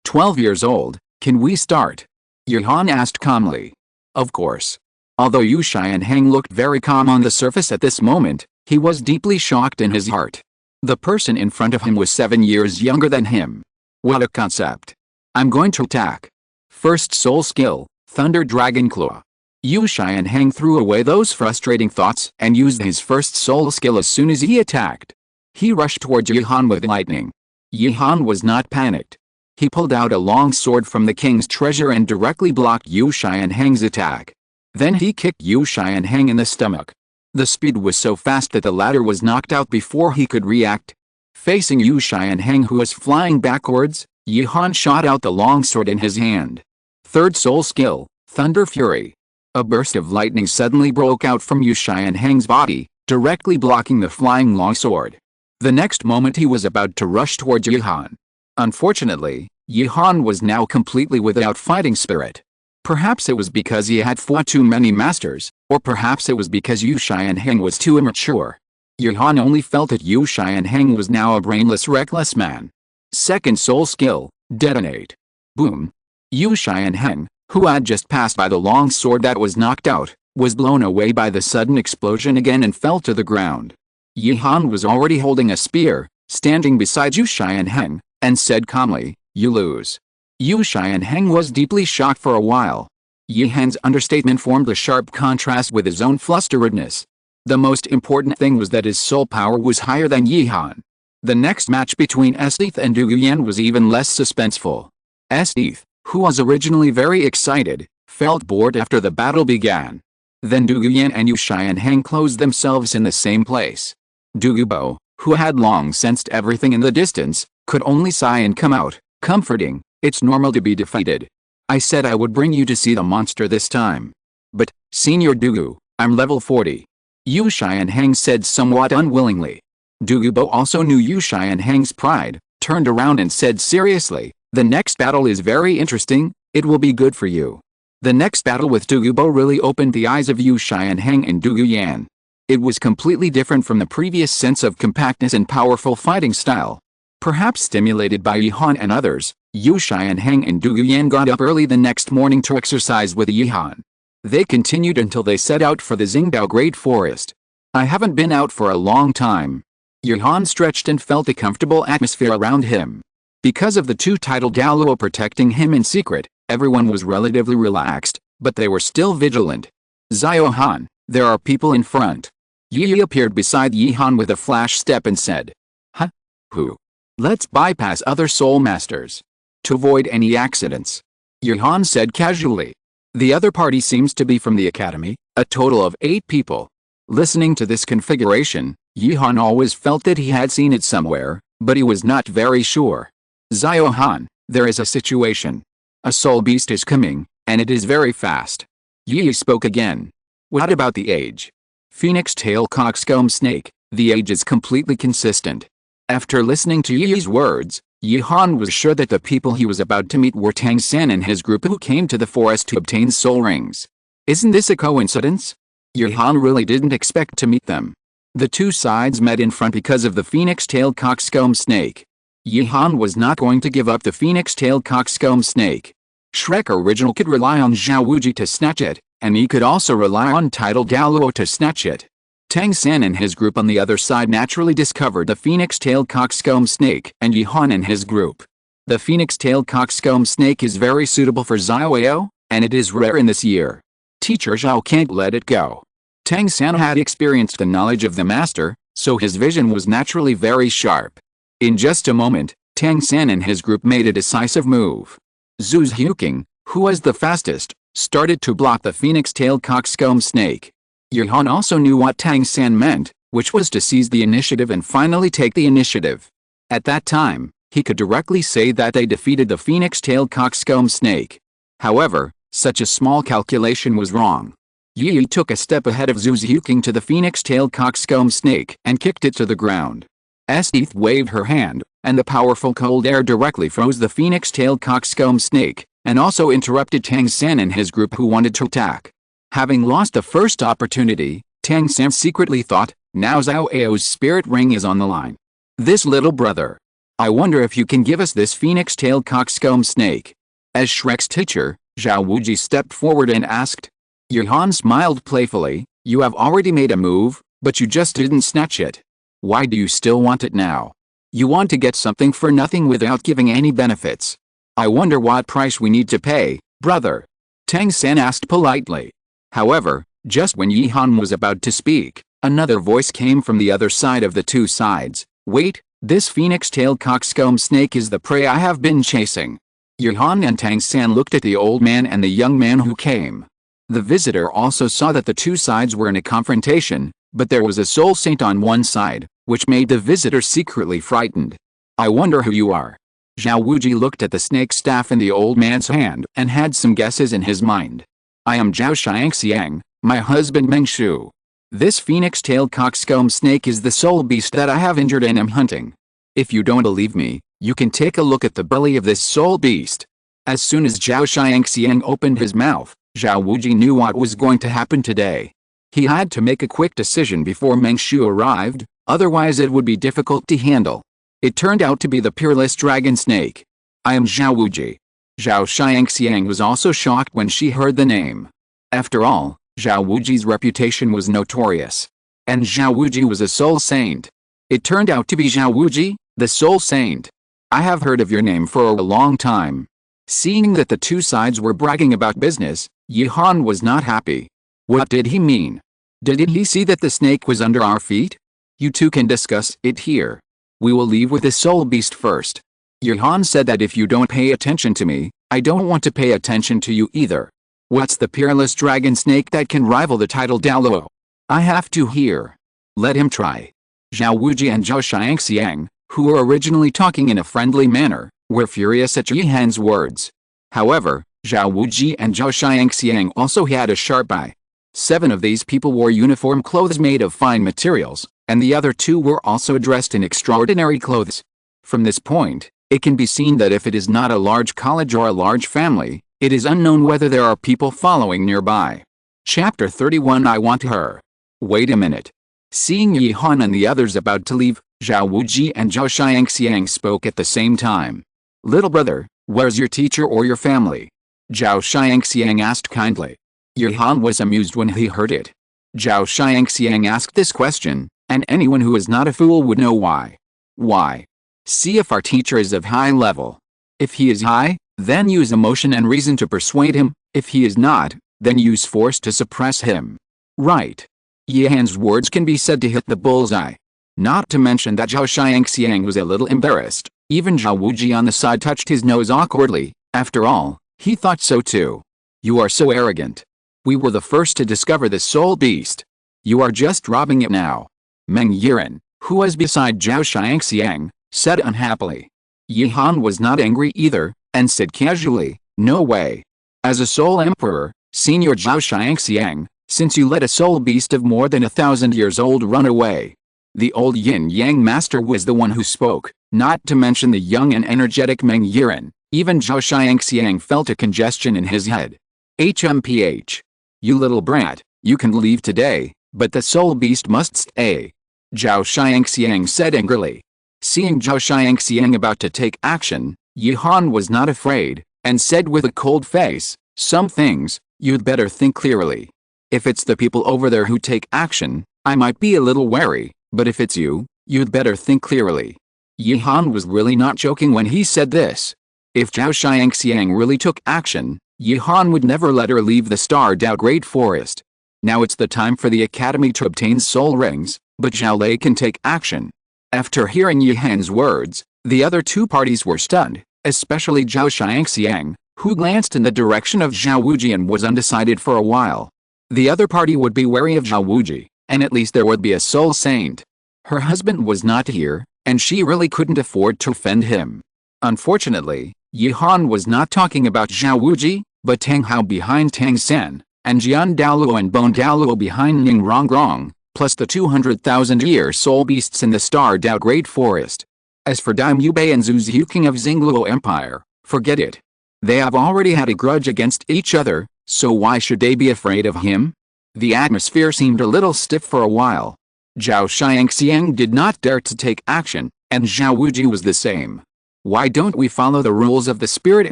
[SPEAKER 1] 12 years old, can we start? Yihan asked calmly. Of course. Although Yu Xianheng looked very calm on the surface at this moment, he was deeply shocked in his heart. The person in front of him was 7 years younger than him. What a concept. I'm going to attack. First soul skill, Thunder Dragon Claw. Yu Xianheng threw away those frustrating thoughts and used his first soul skill as soon as he attacked. He rushed towards Yihan with lightning. Yihan was not panicked. He pulled out a long sword from the king's treasure and directly blocked Yu Xianheng's attack. Then he kicked Yu Xianheng in the stomach. The speed was so fast that the latter was knocked out before he could react. Facing Yu Xianheng, who was flying backwards, Yi Han shot out the longsword in his hand. Third soul skill, Thunder Fury. A burst of lightning suddenly broke out from Yu Xianheng's body, directly blocking the flying longsword. The next moment he was about to rush towards Yi Han. Unfortunately, Yi Han was now completely without fighting spirit. Perhaps it was because he had fought too many masters, or perhaps it was because Yu Xianheng was too immature. Yi Han only felt that Yu Xianheng was now a brainless, reckless man. Second soul skill, Detonate. Boom. Yu Xianheng, who had just passed by the long sword that was knocked out, was blown away by the sudden explosion again and fell to the ground. Yi Han was already holding a spear, standing beside Yu Xianheng, and said calmly, "You lose." Yu Xianheng was deeply shocked for a while. Yi Han's understatement formed a sharp contrast with his own flusteredness. The most important thing was that his soul power was higher than Yi Han. The next match between Esdeath and Du Guyan was even less suspenseful. Esdeath, who was originally very excited, felt bored after the battle began. Then Du Guyan and Yu Xianheng closed themselves in the same place. Du Gubo, who had long sensed everything in the distance, could only sigh and come out, comforting. "It's normal to be defeated. I said I would bring you to see the monster this time. But, Senior Dugu, I'm level 40. Yu Xianheng said somewhat unwillingly. Du Gubo also knew Yu Xianheng's pride, turned around and said seriously, "The next battle is very interesting, it will be good for you." The next battle with Du Gubo really opened the eyes of Yu Xianheng and Du Guyan. It was completely different from the previous sense of compactness and powerful fighting style. Perhaps stimulated by Yi Han and others, Yu Xianheng and Du Guyan got up early the next morning to exercise with Yi Han. They continued until they set out for the Xingdao Great Forest. "I haven't been out for a long time." Yi Han stretched and felt a comfortable atmosphere around him. Because of the two titled Douluo protecting him in secret, everyone was relatively relaxed, but they were still vigilant. "Xiao Han, there are people in front." Yi appeared beside Yi Han with a flash step and said, "Huh? Who? Let's bypass other soul masters. To avoid any accidents." Yi Han said casually. "The other party seems to be from the academy, a total of 8 people." Listening to this configuration, Yi Han always felt that he had seen it somewhere, but he was not very sure. "Xiao Han, there is a situation. A soul beast is coming, and it is very fast." Yi spoke again. "What about the age?" "Phoenix tail coxcomb snake, the age is completely consistent." After listening to Yi's words, Yi Han was sure that the people he was about to meet were Tang San and his group who came to the forest to obtain soul rings. Isn't this a coincidence? Yi Han really didn't expect to meet them. The two sides met in front because of the phoenix-tailed coxcomb snake. Yi Han was not going to give up the phoenix-tailed coxcomb snake. Shrek Original could rely on Zhao Wuji to snatch it, and he could also rely on titled Douluo to snatch it. Tang San and his group on the other side naturally discovered the phoenix-tailed coxcomb snake and Yi Han and his group. The phoenix-tailed coxcomb snake is very suitable for Xiao, and it is rare in this year. Teacher Zhao can't let it go. Tang San had experienced the knowledge of the master, so his vision was naturally very sharp. In just a moment, Tang San and his group made a decisive move. Zhu Huqing, who was the fastest, started to block the phoenix-tailed coxcomb snake. Yi Han also knew what Tang San meant, which was to seize the initiative and finally take the initiative. At that time, he could directly say that they defeated the phoenix-tailed coxcomb snake. However, such a small calculation was wrong. Yi took a step ahead of Zhu Huqing to the phoenix-tailed coxcomb snake and kicked it to the ground. Esdeath waved her hand, and the powerful cold air directly froze the phoenix-tailed coxcomb snake, and also interrupted Tang San and his group who wanted to attack. Having lost the first opportunity, Tang San secretly thought, now Zhao Ao's spirit ring is on the line. "This little brother. I wonder if you can give us this phoenix-tailed coxcomb snake." As Shrek's teacher, Zhao Wuji stepped forward and asked. Yi Han smiled playfully, "You have already made a move, but you just didn't snatch it. Why do you still want it now? You want to get something for nothing without giving any benefits. I wonder what price we need to pay, brother." Tang San asked politely. However, just when Yi Han was about to speak, another voice came from the other side of the two sides. "Wait, this phoenix-tailed coxcomb snake is the prey I have been chasing." Yi Han and Tang San looked at the old man and the young man who came. The visitor also saw that the two sides were in a confrontation, But there was a soul saint on one side, which made the visitor secretly frightened. I wonder who you are. Zhao Wuji looked at the snake staff in the old man's hand and had some guesses in his mind. I am Zhao Xiangxiang, my husband Meng Shu. This phoenix-tailed coxcomb snake is the soul beast that I have injured and am hunting. If you don't believe me, you can take a look at the belly of this soul beast. As soon as Zhao Xiangxiang opened his mouth, Zhao Wuji knew what was going to happen today. He had to make a quick decision before Meng Shu arrived, otherwise it would be difficult to handle. It turned out to be the peerless dragon snake. I am Zhao Wuji. Zhao Xiangxiang was also shocked when she heard the name. After all, Zhao Wuji's reputation was notorious. And Zhao Wuji was a soul saint. It turned out to be Zhao Wuji, the soul saint. I have heard of your name for a long time. Seeing that the two sides were bragging about business, Yi Han was not happy. What did he mean? Did he see that the snake was under our feet? You two can discuss it here. We will leave with the soul beast first. Yi Han said that if you don't pay attention to me, I don't want to pay attention to you either. What's the peerless dragon snake that can rival the title Douluo? I have to hear. Let him try. Zhao Wuji and Zhao Xiangxiang, who were originally talking in a friendly manner, were furious at Yi Han's words. However, Zhao Wuji and Zhao Xiangxiang also had a sharp eye. 7 of these people wore uniform clothes made of fine materials, and the other 2 were also dressed in extraordinary clothes. From this point, it can be seen that if it is not a large college or a large family, it is unknown whether there are people following nearby. Chapter 31 I want her. Wait a minute. Seeing Yi Han and the others about to leave, Zhao Wuji and Zhao Xiangxiang spoke at the same time. Little brother, where's your teacher or your family? Zhao Xiangxiang asked kindly. Yi Han was amused when he heard it. Zhao Xiangxiang asked this question, and anyone who is not a fool would know why. Why? See if our teacher is of high level. If he is high, then use emotion and reason to persuade him. If he is not, then use force to suppress him. Right. Yi Han's words can be said to hit the bullseye. Not to mention that Zhao Xiangxiang was a little embarrassed. Even Zhao Wuji on the side touched his nose awkwardly. After all, he thought so too. You are so arrogant. We were the first to discover the soul beast. You are just robbing it now. Meng Yiren, who was beside Zhao Xiangxiang, said unhappily. Yi Han was not angry either, and said casually, no way. As a soul emperor, Senior Zhao Xiangxiang, since you let a soul beast of more than 1,000 years old run away. The old yin-yang master was the one who spoke, not to mention the young and energetic Meng Yiren. Even Zhao Xiangxiang felt a congestion in his head. HMPH. You little brat, you can leave today, but the soul beast must stay. Zhao Xiangxiang said angrily. Seeing Zhao Xiangxiang about to take action, Yi Han was not afraid, and said with a cold face, some things, you'd better think clearly. If it's the people over there who take action, I might be a little wary, but if it's you, you'd better think clearly. Yi Han was really not joking when he said this. If Zhao Xiangxiang really took action, Yi Han would never let her leave the starred-out Great Forest. Now it's the time for the Academy to obtain soul rings, but Zhao Lei can take action. After hearing Yi Han's words, the other 2 parties were stunned, especially Zhao Xiangxiang, who glanced in the direction of Zhao Wuji and was undecided for a while. The other party would be wary of Zhao Wuji, and at least there would be a soul saint. Her husband was not here, and she really couldn't afford to offend him. Unfortunately, Yi Han was not talking about Zhao Wuji, but Tang Hao behind Tang San, and Jian Douluo and Bone Douluo behind Ning Rongrong, plus the 200,000-year soul beasts in the starred-out Great Forest. As for Daimyo Bei and Zhu Xiu, king of Xingluo Empire, forget it. They have already had a grudge against each other, so why should they be afraid of him? The atmosphere seemed a little stiff for a while. Zhao Xiangxiang did not dare to take action, and Zhao Wuji was the same. Why don't we follow the rules of the Spirit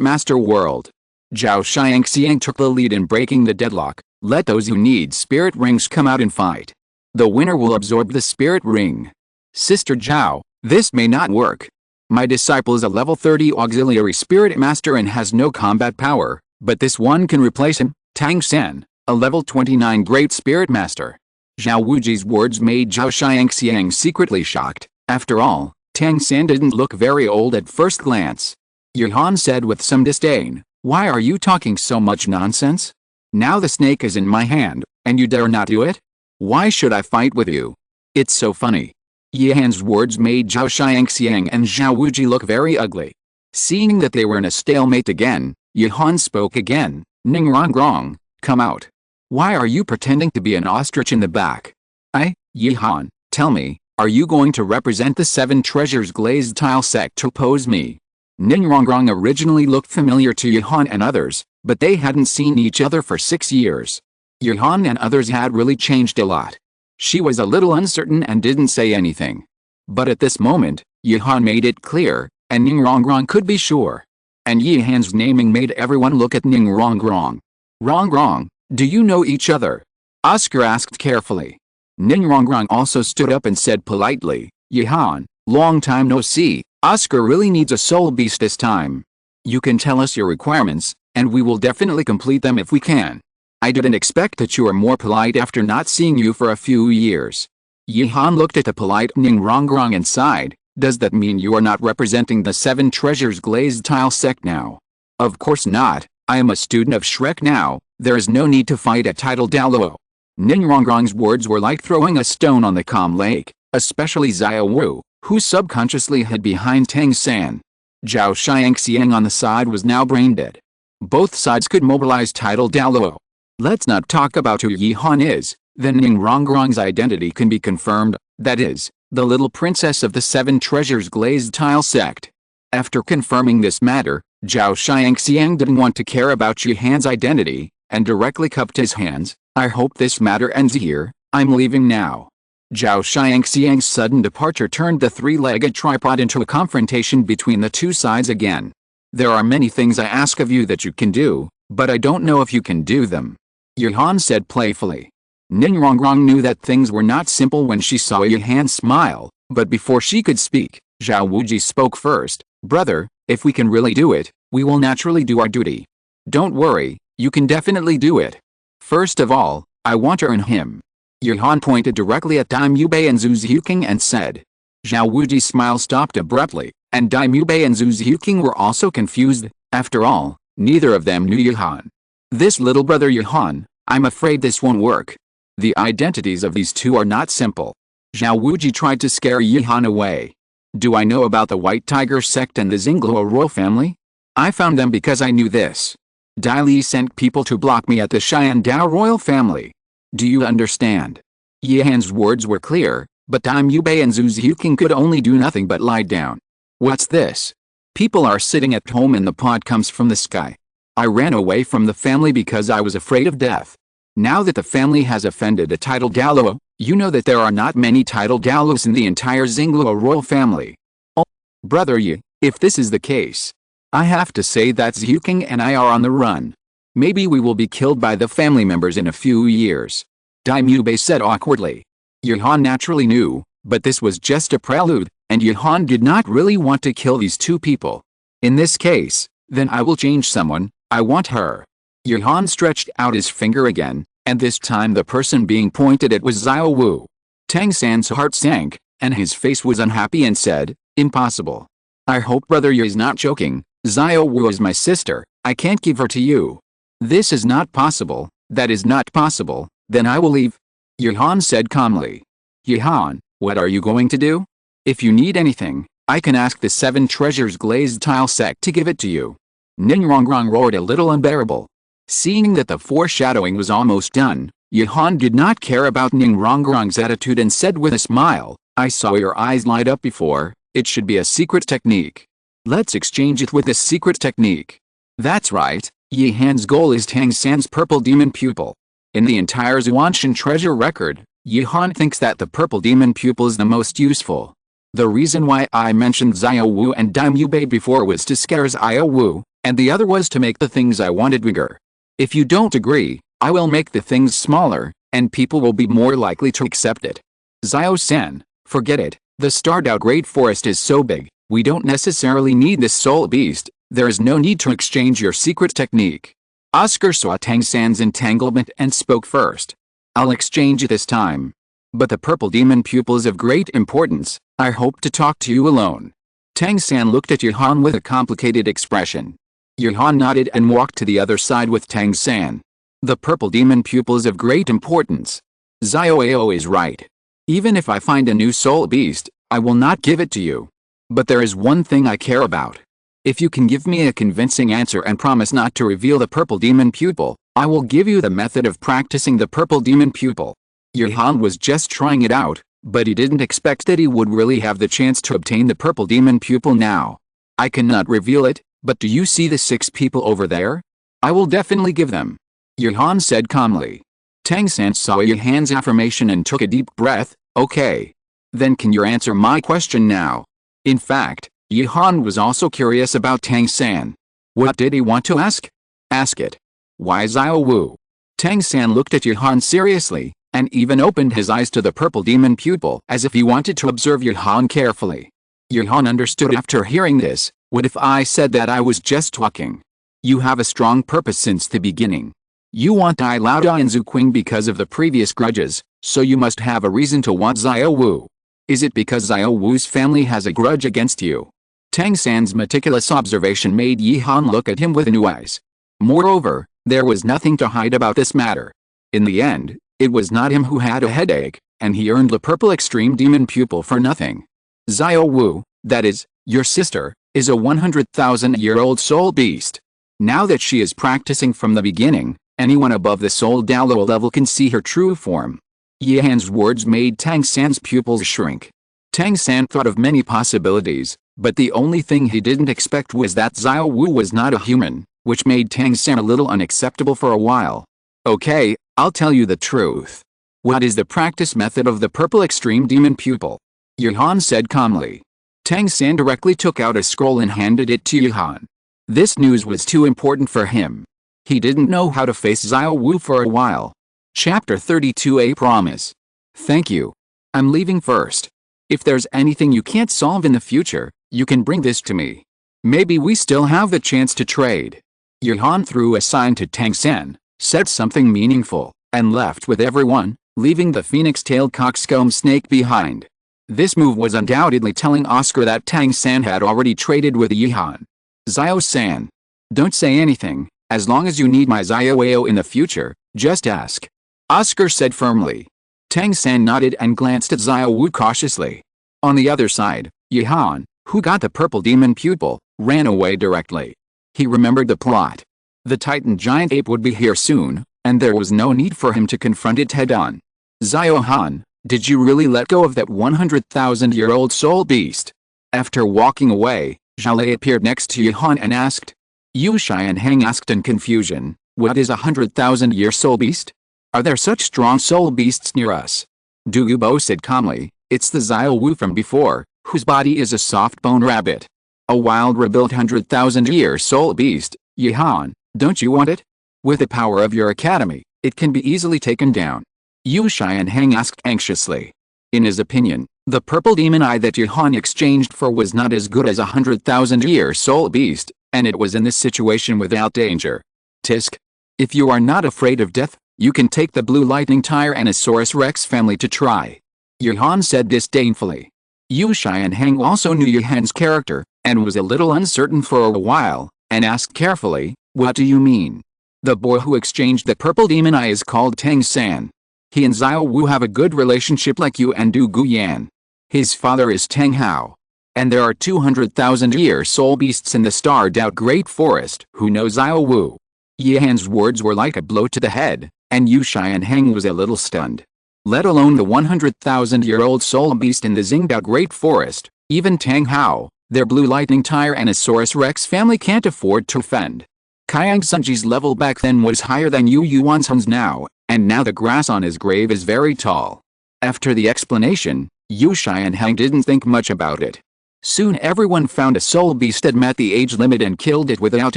[SPEAKER 1] Master world? Zhao Xiangxiang took the lead in breaking the deadlock. Let those who need spirit rings come out and fight. The winner will absorb the spirit ring. Sister Zhao, this may not work. My disciple is a level 30 auxiliary spirit master and has no combat power, but this one can replace him, Tang San, a level 29 great spirit master. Zhao Wuji's words made Zhao Xiangxiang secretly shocked. After all, Tang San didn't look very old at first glance. Yi Han said with some disdain, why are you talking so much nonsense? Now the snake is in my hand, and you dare not do it? Why should I fight with you? It's so funny. Yihan's words made Zhao Xiangxiang and Zhao Wuji look very ugly. Seeing that they were in a stalemate again, Yihan spoke again. Ningrongrong, come out. Why are you pretending to be an ostrich in the back? Yihan, tell me, are you going to represent the 7 treasures glazed tile sect to oppose me? Ningrongrong originally looked familiar to Yihan and others, but they hadn't seen each other for 6 years. Yihan and others had really changed a lot. She was a little uncertain and didn't say anything. But at this moment, Yihan made it clear, and Ningrongrong could be sure. And Yihan's naming made everyone look at Ningrongrong. Rongrong, do you know each other? Oscar asked carefully. Ningrongrong also stood up and said politely, Yihan, long time no see, Oscar really needs a soul beast this time. You can tell us your requirements, and we will definitely complete them if we can. I didn't expect that you are more polite after not seeing you for a few years. Yihan looked at the polite Ningrongrong and sighed. Does that mean you are not representing the 7 treasures glazed tile sect now? Of course not, I am a student of Shrek now, there is no need to fight at Tidal Douluo. Ningrongrong's words were like throwing a stone on the calm lake, especially Xiao Wu, who subconsciously hid behind Tang San. Zhao Xiangxiang on the side was now brain dead. Both sides could mobilize Tidal Douluo. Let's not talk about who Yihan is, then Ningrongrong's identity can be confirmed, that is, the little princess of the 7 treasures glazed tile sect. After confirming this matter, Zhao Xiangxiang didn't want to care about Yihan's identity, and directly cupped his hands. I hope this matter ends here, I'm leaving now. Zhao Xiangxiang's sudden departure turned the 3-legged tripod into a confrontation between the two sides again. There are many things I ask of you that you can do, but I don't know if you can do them. Yihan said playfully. Ningrongrong knew that things were not simple when she saw Yihan smile, but before she could speak, Zhao Wuji spoke first. Brother, if we can really do it, we will naturally do our duty. Don't worry, you can definitely do it. First of all, I want to earn him. Yihan pointed directly at Daimubei and Zhu Ziuqing and said. Zhao Wuji's smile stopped abruptly, and Daimubei and Zhu Ziuqing were also confused. After all, neither of them knew Yihan. This little brother Yihan, I'm afraid this won't work. The identities of these two are not simple. Zhao Wuji tried to scare Yihan away. Do I know about the White Tiger sect and the Xingluo royal family? I found them because I knew this. Dai Li sent people to block me at the Xiandao royal family. Do you understand? Yihan's words were clear, but Daimubei and Zhu Ziuqing could only do nothing but lie down. What's this? People are sitting at home and the pod comes from the sky. I ran away from the family because I was afraid of death. Now that the family has offended a Tidal Douluo, you know that there are not many Tidal Douluos in the entire Xingluo royal family. Oh, brother Yi, if this is the case, I have to say that Ziuqing and I are on the run. Maybe we will be killed by the family members in a few years. Daimubei said awkwardly. Yihan naturally knew, but this was just a prelude, and Yihan did not really want to kill these two people. In this case, then I will change someone, I want her. Yihan stretched out his finger again, and this time the person being pointed at was Xiao Wu. Tang San's heart sank, and his face was unhappy and said, impossible. I hope brother Yi is not joking, Xiao Wu is my sister, I can't give her to you. This is not possible, that is not possible, then I will leave. Yihan said calmly. Yihan, what are you going to do? If you need anything, I can ask the 7 treasures glazed tile sect to give it to you. Ningrongrong roared a little unbearable. Seeing that the foreshadowing was almost done, Yihan did not care about Ningrongrong's attitude and said with a smile, I saw your eyes light up before, it should be a secret technique. Let's exchange it with this secret technique. That's right, Yihan's goal is Tang San's purple demon pupil. In the entire Zhuanshan treasure record, Yihan thinks that the purple demon pupil is the most useful. The reason why I mentioned Xiao Wu and Daimubei before was to scare Xiao Wu, and the other was to make the things I wanted bigger. If you don't agree, I will make the things smaller, and people will be more likely to accept it. Xiao San, forget it, the Stardout Great Forest is so big, we don't necessarily need this soul beast, there is no need to exchange your secret technique. Oscar saw Tang San's entanglement and spoke first. I'll exchange it this time. But the purple demon pupil is of great importance, I hope to talk to you alone. Tang San looked at Yihan with a complicated expression. Yihan nodded and walked to the other side with Tang San. The purple demon pupil is of great importance. Xiao is right. Even if I find a new soul beast, I will not give it to you. But there is one thing I care about. If you can give me a convincing answer and promise not to reveal the purple demon pupil, I will give you the method of practicing the purple demon pupil. Yuhan was just trying it out, but he didn't expect that he would really have the chance to obtain the purple demon pupil now. I cannot reveal it, but do you see the 6 people over there? I will definitely give them. Yuhan said calmly. Tang San saw Yuhan's affirmation and took a deep breath. Okay. Then can you answer my question now? In fact, Yuhan was also curious about Tang San. What did he want to ask? Ask it. Why Xiao Wu? Tang San looked at Yuhan seriously, and even opened his eyes to the purple demon pupil as if he wanted to observe Yuhan carefully. Yuhan understood after hearing this. What if I said that I was just talking? You have a strong purpose since the beginning. You want Ai Laoda and Zhu Qing because of the previous grudges, so you must have a reason to want Xiao Wu. Is it because Xiao Wu's family has a grudge against you? Tang San's meticulous observation made Yuhan look at him with new eyes. Moreover, there was nothing to hide about this matter. In the end, it was not him who had a headache, and he earned the purple extreme demon pupil for nothing. Xiao Wu, that is, your sister, is a 100,000-year-old soul beast. Now that she is practicing from the beginning, anyone above the soul Douluo level can see her true form. Yuhan's words made Tang San's pupils shrink. Tang San thought of many possibilities, but the only thing he didn't expect was that Xiao Wu was not a human, which made Tang San a little unacceptable for a while. Okay, I'll tell you the truth. What is the practice method of the purple extreme demon pupil? Yuhan said calmly. Tang San directly took out a scroll and handed it to Yuhan. This news was too important for him. He didn't know how to face Xiao Wu for a while. Chapter 32 A Promise. Thank you. I'm leaving first. If there's anything you can't solve in the future, you can bring this to me. Maybe we still have the chance to trade. Yuhan threw a sign to Tang San, said something meaningful, and left with everyone, leaving the phoenix-tailed coxcomb snake behind. This move was undoubtedly telling Oscar that Tang San had already traded with Yuhan. Xiao San. Don't say anything. As long as you need my Xiao in the future, just ask. Oscar said firmly. Tang San nodded and glanced at Xiao Wu cautiously. On the other side, Yuhan, who got the purple demon pupil, ran away directly. He remembered the plot. The Titan giant ape would be here soon, and there was no need for him to confront it head-on. Xiao Han, did you really let go of that 100,000-year-old soul beast? After walking away, Zhale appeared next to Yuhan and asked. Yu Shai and Hang asked in confusion, what is a 100,000-year soul beast? Are there such strong soul beasts near us? Du Yubo said calmly, it's the Xiao Wu from before, whose body is a soft-bone rabbit. A wild rebuilt 100,000-year soul beast, Yuhan, don't you want it? With the power of your academy, it can be easily taken down. Yu Shai and Hang asked anxiously. In his opinion, the purple demon eye that Yuhan exchanged for was not as good as a 100,000-year soul beast, and it was in this situation without danger. Tisk. If you are not afraid of death, you can take the blue lightning Tyrannosaurus Rex family to try. Yuhan said disdainfully. Yu Shai and Hang also knew Yuhan's character, and was a little uncertain for a while, and asked carefully, what do you mean? The boy who exchanged the purple demon eye is called Tang San. He and Xiao Wu have a good relationship like you and Du Guyan. His father is Tang Hao. And there are 200,000-year soul beasts in the starred-out Great Forest who know Xiao Wu. Yuhan's words were like a blow to the head, and Yu Shai and Hang was a little stunned. Let alone the 100,000-year-old soul beast in the zinged-out Great Forest, even Tang Hao, their blue lightning Tyrannosaurus Rex family can't afford to offend. Kaiang Sunji's level back then was higher than Yu Yuan's now, and now the grass on his grave is very tall. After the explanation, Yu Shai and Hang didn't think much about it. Soon everyone found a soul beast that met the age limit and killed it without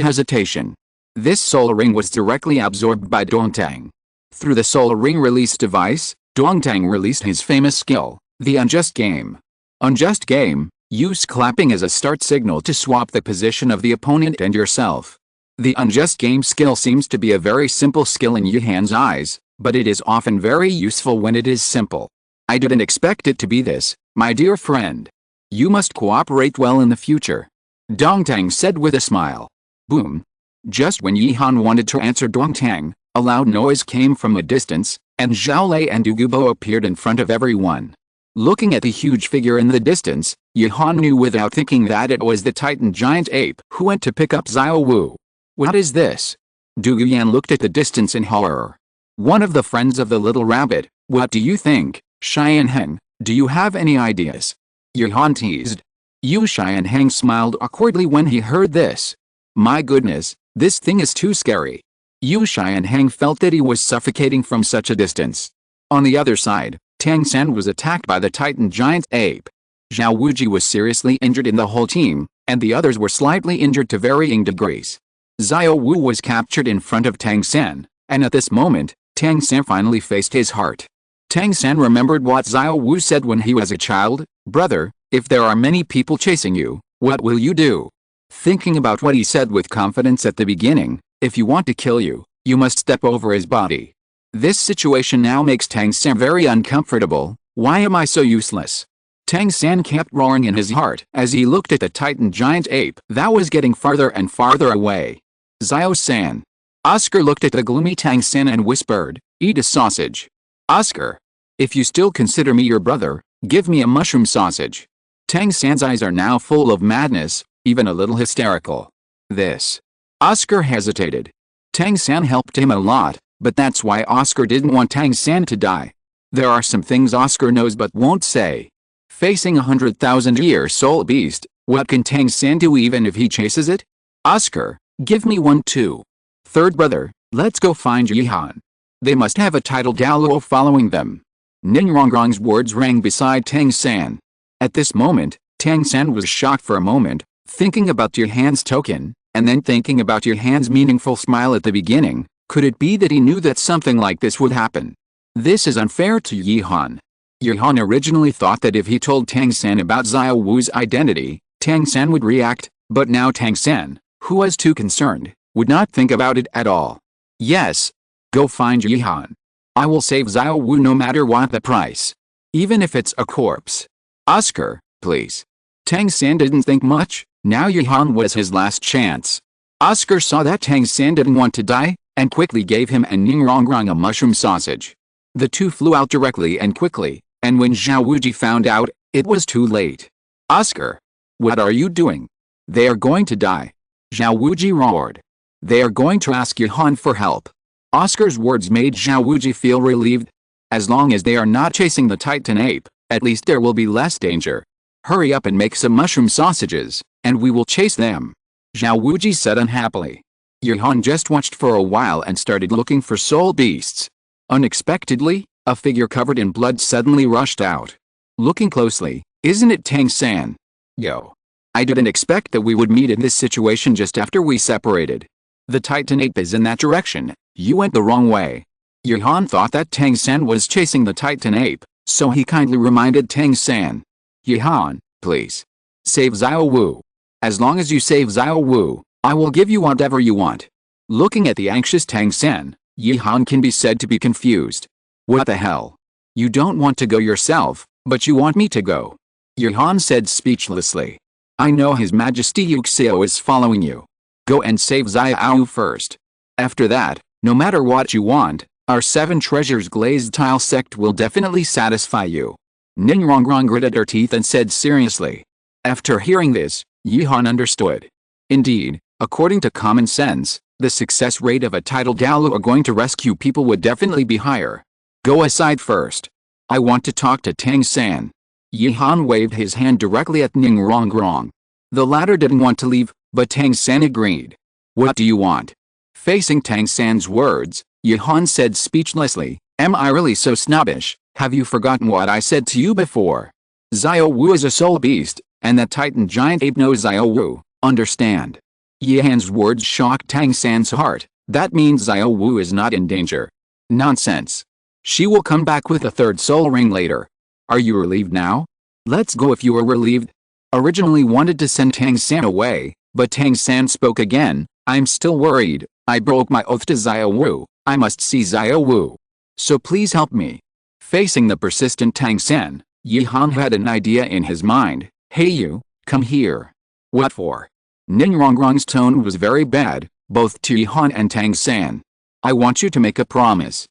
[SPEAKER 1] hesitation. This soul ring was directly absorbed by Dongtang. Through the soul ring release device, Dongtang released his famous skill, the Unjust Game. Unjust Game, use clapping as a start signal to swap the position of the opponent and yourself. The Unjust Game skill seems to be a very simple skill in Yuhan's eyes, but it is often very useful when it is simple. I didn't expect it to be this, my dear friend. You must cooperate well in the future. Dongtang said with a smile. Boom. Just when Yuhan wanted to answer Dongtang, a loud noise came from a distance, and Zhao Lei and Dugubo appeared in front of everyone. Looking at the huge figure in the distance, Yihan knew without thinking that it was the Titan giant ape who went to pick up Xiao Wu. What is this? Du Guyan looked at the distance in horror. One of the friends of the little rabbit, what do you think, Xianheng, do you have any ideas? Yihan teased. Yu Xianheng smiled awkwardly when he heard this. My goodness, this thing is too scary. Yu Xianheng felt that he was suffocating from such a distance. On the other side, Tang San was attacked by the Titan giant ape. Zhao Wuji was seriously injured in the whole team, and the others were slightly injured to varying degrees. Xiao Wu was captured in front of Tang San, and at this moment, Tang San finally faced his heart. Tang San remembered what Xiao Wu said when he was a child, brother, if there are many people chasing you, what will you do? Thinking about what he said with confidence at the beginning, if you want to kill you, you must step over his body. This situation now makes Tang San very uncomfortable. Why am I so useless? Tang San kept roaring in his heart as he looked at the Titan giant ape that was getting farther and farther away. Xiao San. Oscar looked at the gloomy Tang San and whispered, eat a sausage. Oscar. If you still consider me your brother, give me a mushroom sausage. Tang San's eyes are now full of madness, even a little hysterical. This. Oscar hesitated. Tang San helped him a lot, but that's why Oscar didn't want Tang San to die. There are some things Oscar knows but won't say. Facing 100,000-year soul beast, what can Tang San do even if he chases it? Oscar, give me one too. Third brother, let's go find Yihan. They must have a tidal Douluo following them. Ningrongrong's words rang beside Tang San. At this moment, Tang San was shocked for a moment, thinking about Yihan's token, and then thinking about Yihan's meaningful smile at the beginning. Could it be that he knew that something like this would happen? This is unfair to Yihan. Yihan originally thought that if he told Tang San about Xiao Wu's identity, Tang San would react, but now Tang San, who was too concerned, would not think about it at all. Yes. Go find Yihan. I will save Xiao Wu no matter what the price. Even if it's a corpse. Oscar, please. Tang San didn't think much, now Yihan was his last chance. Oscar saw that Tang San didn't want to die, and quickly gave him and Ningrongrong a mushroom sausage. The two flew out directly and quickly, and when Zhao Wuji found out, it was too late. Oscar. What are you doing? They are going to die. Zhao Wuji roared. They are going to ask Yihan for help. Oscar's words made Zhao Wuji feel relieved. As long as they are not chasing the Titan ape, at least there will be less danger. Hurry up and make some mushroom sausages, and we will chase them. Zhao Wuji said unhappily. Yihan just watched for a while and started looking for soul beasts. Unexpectedly, a figure covered in blood suddenly rushed out. Looking closely, isn't it Tang San? Yo. I didn't expect that we would meet in this situation just after we separated. The Titan ape is in that direction. You went the wrong way. Yihan thought that Tang San was chasing the Titan ape, so he kindly reminded Tang San. Yihan, please. Save Xiao Wu. As long as you save Xiao Wu, I will give you whatever you want. Looking at the anxious Tang San, Yihan can be said to be confused. What the hell? You don't want to go yourself, but you want me to go. Yihan said speechlessly. I know His Majesty Yuxiao is following you. Go and save Xiao Wu first. After that, no matter what you want, our 7 treasures glazed tile sect will definitely satisfy you. Ningrongrong gritted her teeth and said seriously. After hearing this, Yihan understood. Indeed, according to common sense, the success rate of a tidal Douluo going to rescue people would definitely be higher. Go aside first. I want to talk to Tang San. Yihan waved his hand directly at Ningrongrong. The latter didn't want to leave, but Tang San agreed. What do you want? Facing Tang San's words, Yihan said speechlessly, am I really so snobbish? Have you forgotten what I said to you before? Xiao Wu is a soul beast, and that Titan giant ape knows Xiao Wu, understand? Yihan's words shocked Tang San's heart. That means Xiao Wu is not in danger. Nonsense. She will come back with a 3rd soul ring later. Are you relieved now? Let's go if you are relieved. Originally wanted to send Tang San away, but Tang San spoke again. I'm still worried. I broke my oath to Xiao Wu. I must see Xiao Wu. So please help me. Facing the persistent Tang San, Yihan had an idea in his mind. Hey you, come here. What for? Ningrongrong's tone was very bad, both to Yihan and Tang San. I want you to make a promise.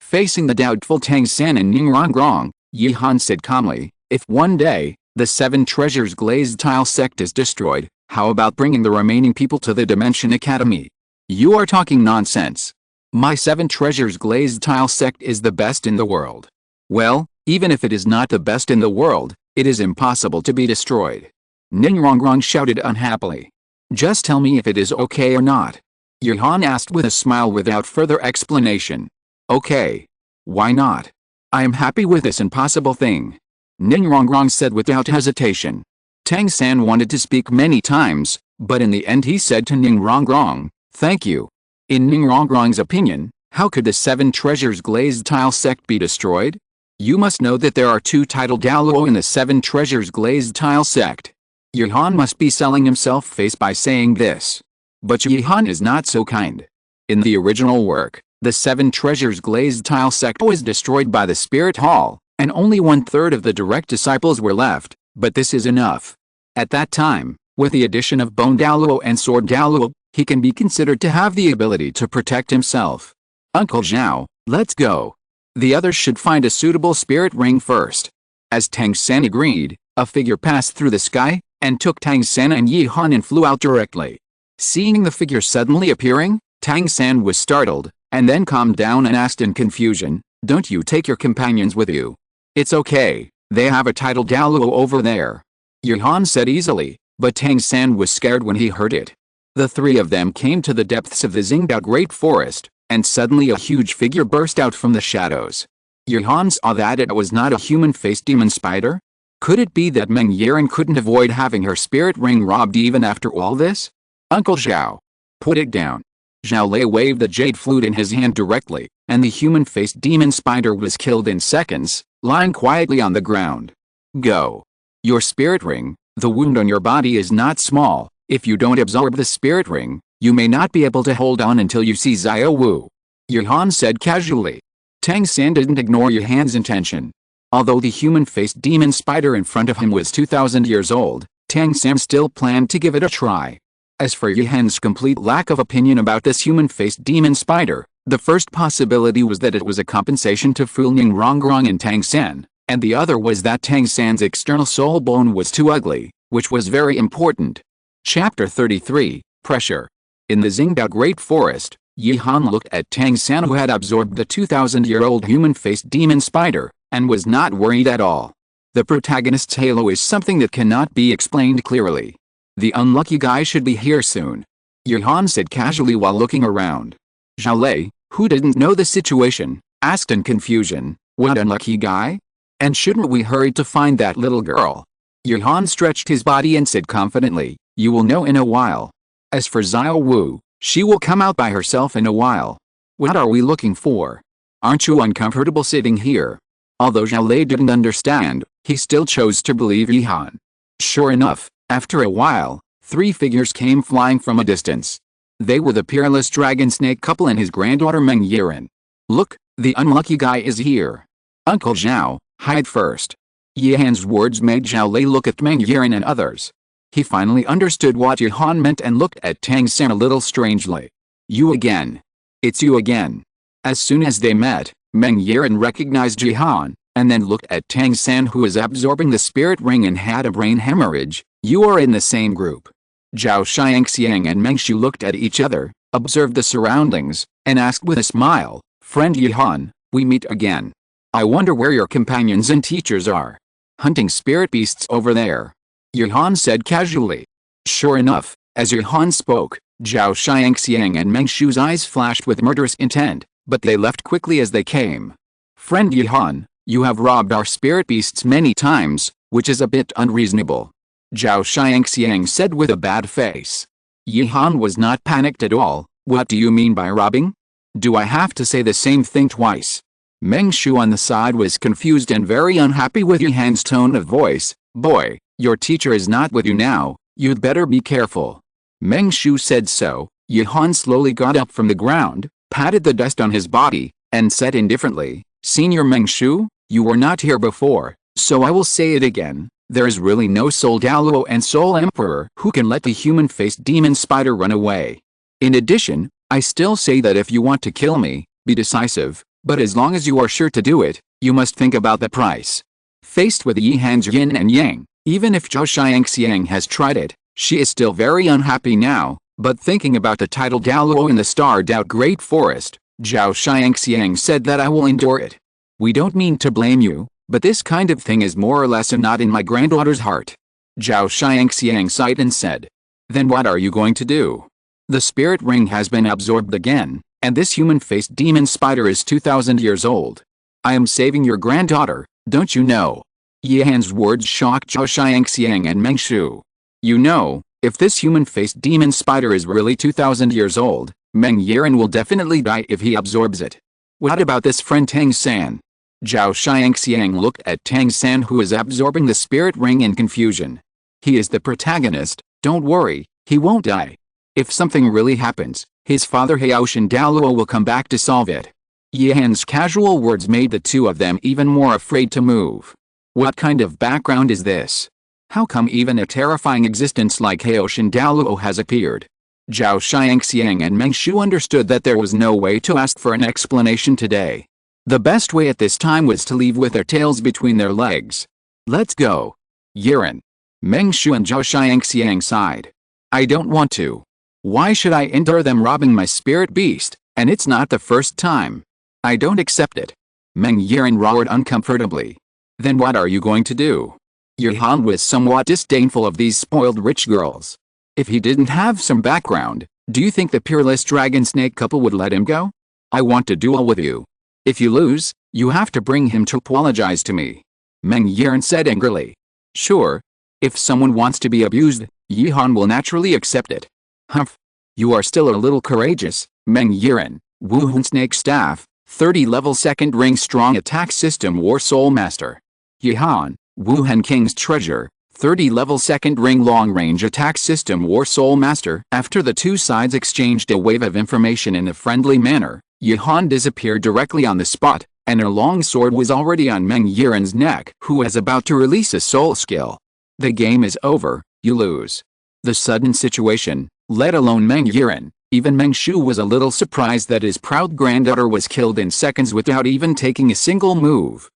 [SPEAKER 1] Facing the doubtful Tang San and Ningrongrong, Yi Han said calmly, if one day, the 7 treasures glazed tile sect is destroyed, how about bringing the remaining people to the Dimension Academy? You are talking nonsense. My 7 treasures glazed tile sect is the best in the world. Well, even if it is not the best in the world, it is impossible to be destroyed. Ningrongrong shouted unhappily. Just tell me if it is okay or not. Yi Han asked with a smile without further explanation. Okay. Why not? I am happy with this impossible thing. Ningrongrong said without hesitation. Tang San wanted to speak many times, but in the end he said to Ningrongrong, thank you. In Ningrongrong's opinion, how could the 7 treasures glazed tile sect be destroyed? You must know that there are 2 titled Douluo in the 7 treasures glazed tile sect. Yi Han must be selling himself face by saying this. But Yi Han is not so kind. In the original work, the 7 treasures glazed tile sect was destroyed by the Spirit Hall, and only 1/3 of the direct disciples were left, but this is enough. At that time, with the addition of Bone Douluo and Sword Douluo, he can be considered to have the ability to protect himself. Uncle Zhao, let's go. The others should find a suitable spirit ring first. As Tang San agreed, a figure passed through the sky, and took Tang San and Yi Han and flew out directly. Seeing the figure suddenly appearing, Tang San was startled, and then calmed down and asked in confusion, don't you take your companions with you? It's okay, they have a title Douluo over there. Yi Han said easily, but Tang San was scared when he heard it. The 3 of them came to the depths of the Xingdao Great Forest, and suddenly a huge figure burst out from the shadows. Yi Han saw that it was not a human-faced demon spider. Could it be that Meng Yiren couldn't avoid having her spirit ring robbed even after all this? Uncle Zhao. Put it down. Zhao Lei waved the jade flute in his hand directly, and the human-faced demon spider was killed in seconds, lying quietly on the ground. Go. Your spirit ring, the wound on your body is not small. If you don't absorb the spirit ring, you may not be able to hold on until you see Xiao Wu. Yi Han said casually. Tang San didn't ignore Yi Han's intention. Although the human-faced demon spider in front of him was 2,000 years old, Tang San still planned to give it a try. As for Yi Han's complete lack of opinion about this human-faced demon spider, the first possibility was that it was a compensation to fool Ningrongrong and Tang San, and the other was that Tang San's external soul bone was too ugly, which was very important. Chapter 33, Pressure. In the Xingdao Great Forest, Yi Han looked at Tang San who had absorbed the 2,000-year-old human-faced demon spider, and was not worried at all. The protagonist's halo is something that cannot be explained clearly. The unlucky guy should be here soon. Yi Han said casually while looking around. Zhao Lei, who didn't know the situation, asked in confusion, what unlucky guy? And shouldn't we hurry to find that little girl? Yi Han stretched his body and said confidently, you will know in a while. As for Xiao Wu, she will come out by herself in a while. What are we looking for? Aren't you uncomfortable sitting here? Although Zhao Lei didn't understand, he still chose to believe Yi Han. Sure enough, after a while, 3 figures came flying from a distance. They were the peerless dragon snake couple and his granddaughter Meng Yiren. Look, the unlucky guy is here. Uncle Zhao, hide first. Yi Han's words made Zhao Lei look at Meng Yiren and others. He finally understood what Yi Han meant and looked at Tang San a little strangely. You again. It's you again. As soon as they met, Meng Yiren recognized Yi Han, and then looked at Tang San who was absorbing the spirit ring and had a brain hemorrhage. You are in the same group. Zhao Xiangxiang and Meng Shu looked at each other, observed the surroundings, and asked with a smile, Friend Yi Han, we meet again. I wonder where your companions and teachers are. Hunting spirit beasts over there. Yi Han said casually. Sure enough, as Yi Han spoke, Zhao Xiangxiang and Meng Shu's eyes flashed with murderous intent, but they left quickly as they came. Friend Yi Han, you have robbed our spirit beasts many times, which is a bit unreasonable. Zhao Xiangxiang said with a bad face. Yi Han was not panicked at all. What do you mean by robbing? Do I have to say the same thing twice? Meng Shu on the side was confused and very unhappy with Yi Han's tone of voice. Boy, your teacher is not with you now, you'd better be careful. Meng Shu said so. Yi Han slowly got up from the ground, patted the dust on his body, and said indifferently, Senior Meng Shu, you were not here before, so I will say it again. There is really no Soul Douluo and Soul Emperor who can let the human-faced demon spider run away. In addition, I still say that if you want to kill me, be decisive, But as long as you are sure to do it, you must think about the price. Faced with Yi Han's yin and yang, even if Zhao Xiangxiang has tried it, she is still very unhappy now, but thinking about the title Douluo in the starred-out Great Forest, Zhao Xiangxiang said that I will endure it. We don't mean to blame you, but this kind of thing is more or less a knot in my granddaughter's heart. Zhao Xiangxiang sighed and said. Then what are you going to do? The spirit ring has been absorbed again, and this human-faced demon spider is 2,000 years old. I am saving your granddaughter, don't you know? Yi Han's words shocked Zhao Xiangxiang and Meng Shu. You know, if this human-faced demon spider is really 2,000 years old, Meng Yiren will definitely die if he absorbs it. What about this friend Tang San? Zhao Xiangxiang looked at Tang San, who is absorbing the spirit ring in confusion. He is the protagonist, don't worry, he won't die. If something really happens, his father Haoshan Douluo will come back to solve it. Yi Han's casual words made the two of them even more afraid to move. What kind of background is this? How come even a terrifying existence like Haoshan Douluo has appeared? Zhao Xiangxiang and Meng Shu understood that there was no way to ask for an explanation today. The best way at this time was to leave with their tails between their legs. Let's go. Yiren. Meng Shu and Zhao Xiangxiang sighed. I don't want to. Why should I endure them robbing my spirit beast, and it's not the first time. I don't accept it. Meng Yiren roared uncomfortably. Then what are you going to do? Yihan was somewhat disdainful of these spoiled rich girls. If he didn't have some background, do you think the peerless dragon snake couple would let him go? I want to duel with you. If you lose, you have to bring him to apologize to me. Meng Yiren said angrily. Sure. If someone wants to be abused, Yihan will naturally accept it. Humph. You are still a little courageous, Meng Yiren. Wuhan Snake Staff, 30 level 2nd ring strong attack system War Soul Master. Yihan, Wuhan King's Treasure, 30 level 2nd ring long range attack system War Soul Master. After the two sides exchanged a wave of information in a friendly manner, Yihan disappeared directly on the spot, and her long sword was already on Meng Yiren's neck, who was about to release a soul skill. The game is over, you lose. The sudden situation, let alone Meng Yiren, even Meng Shu was a little surprised that his proud granddaughter was killed in seconds without even taking a single move.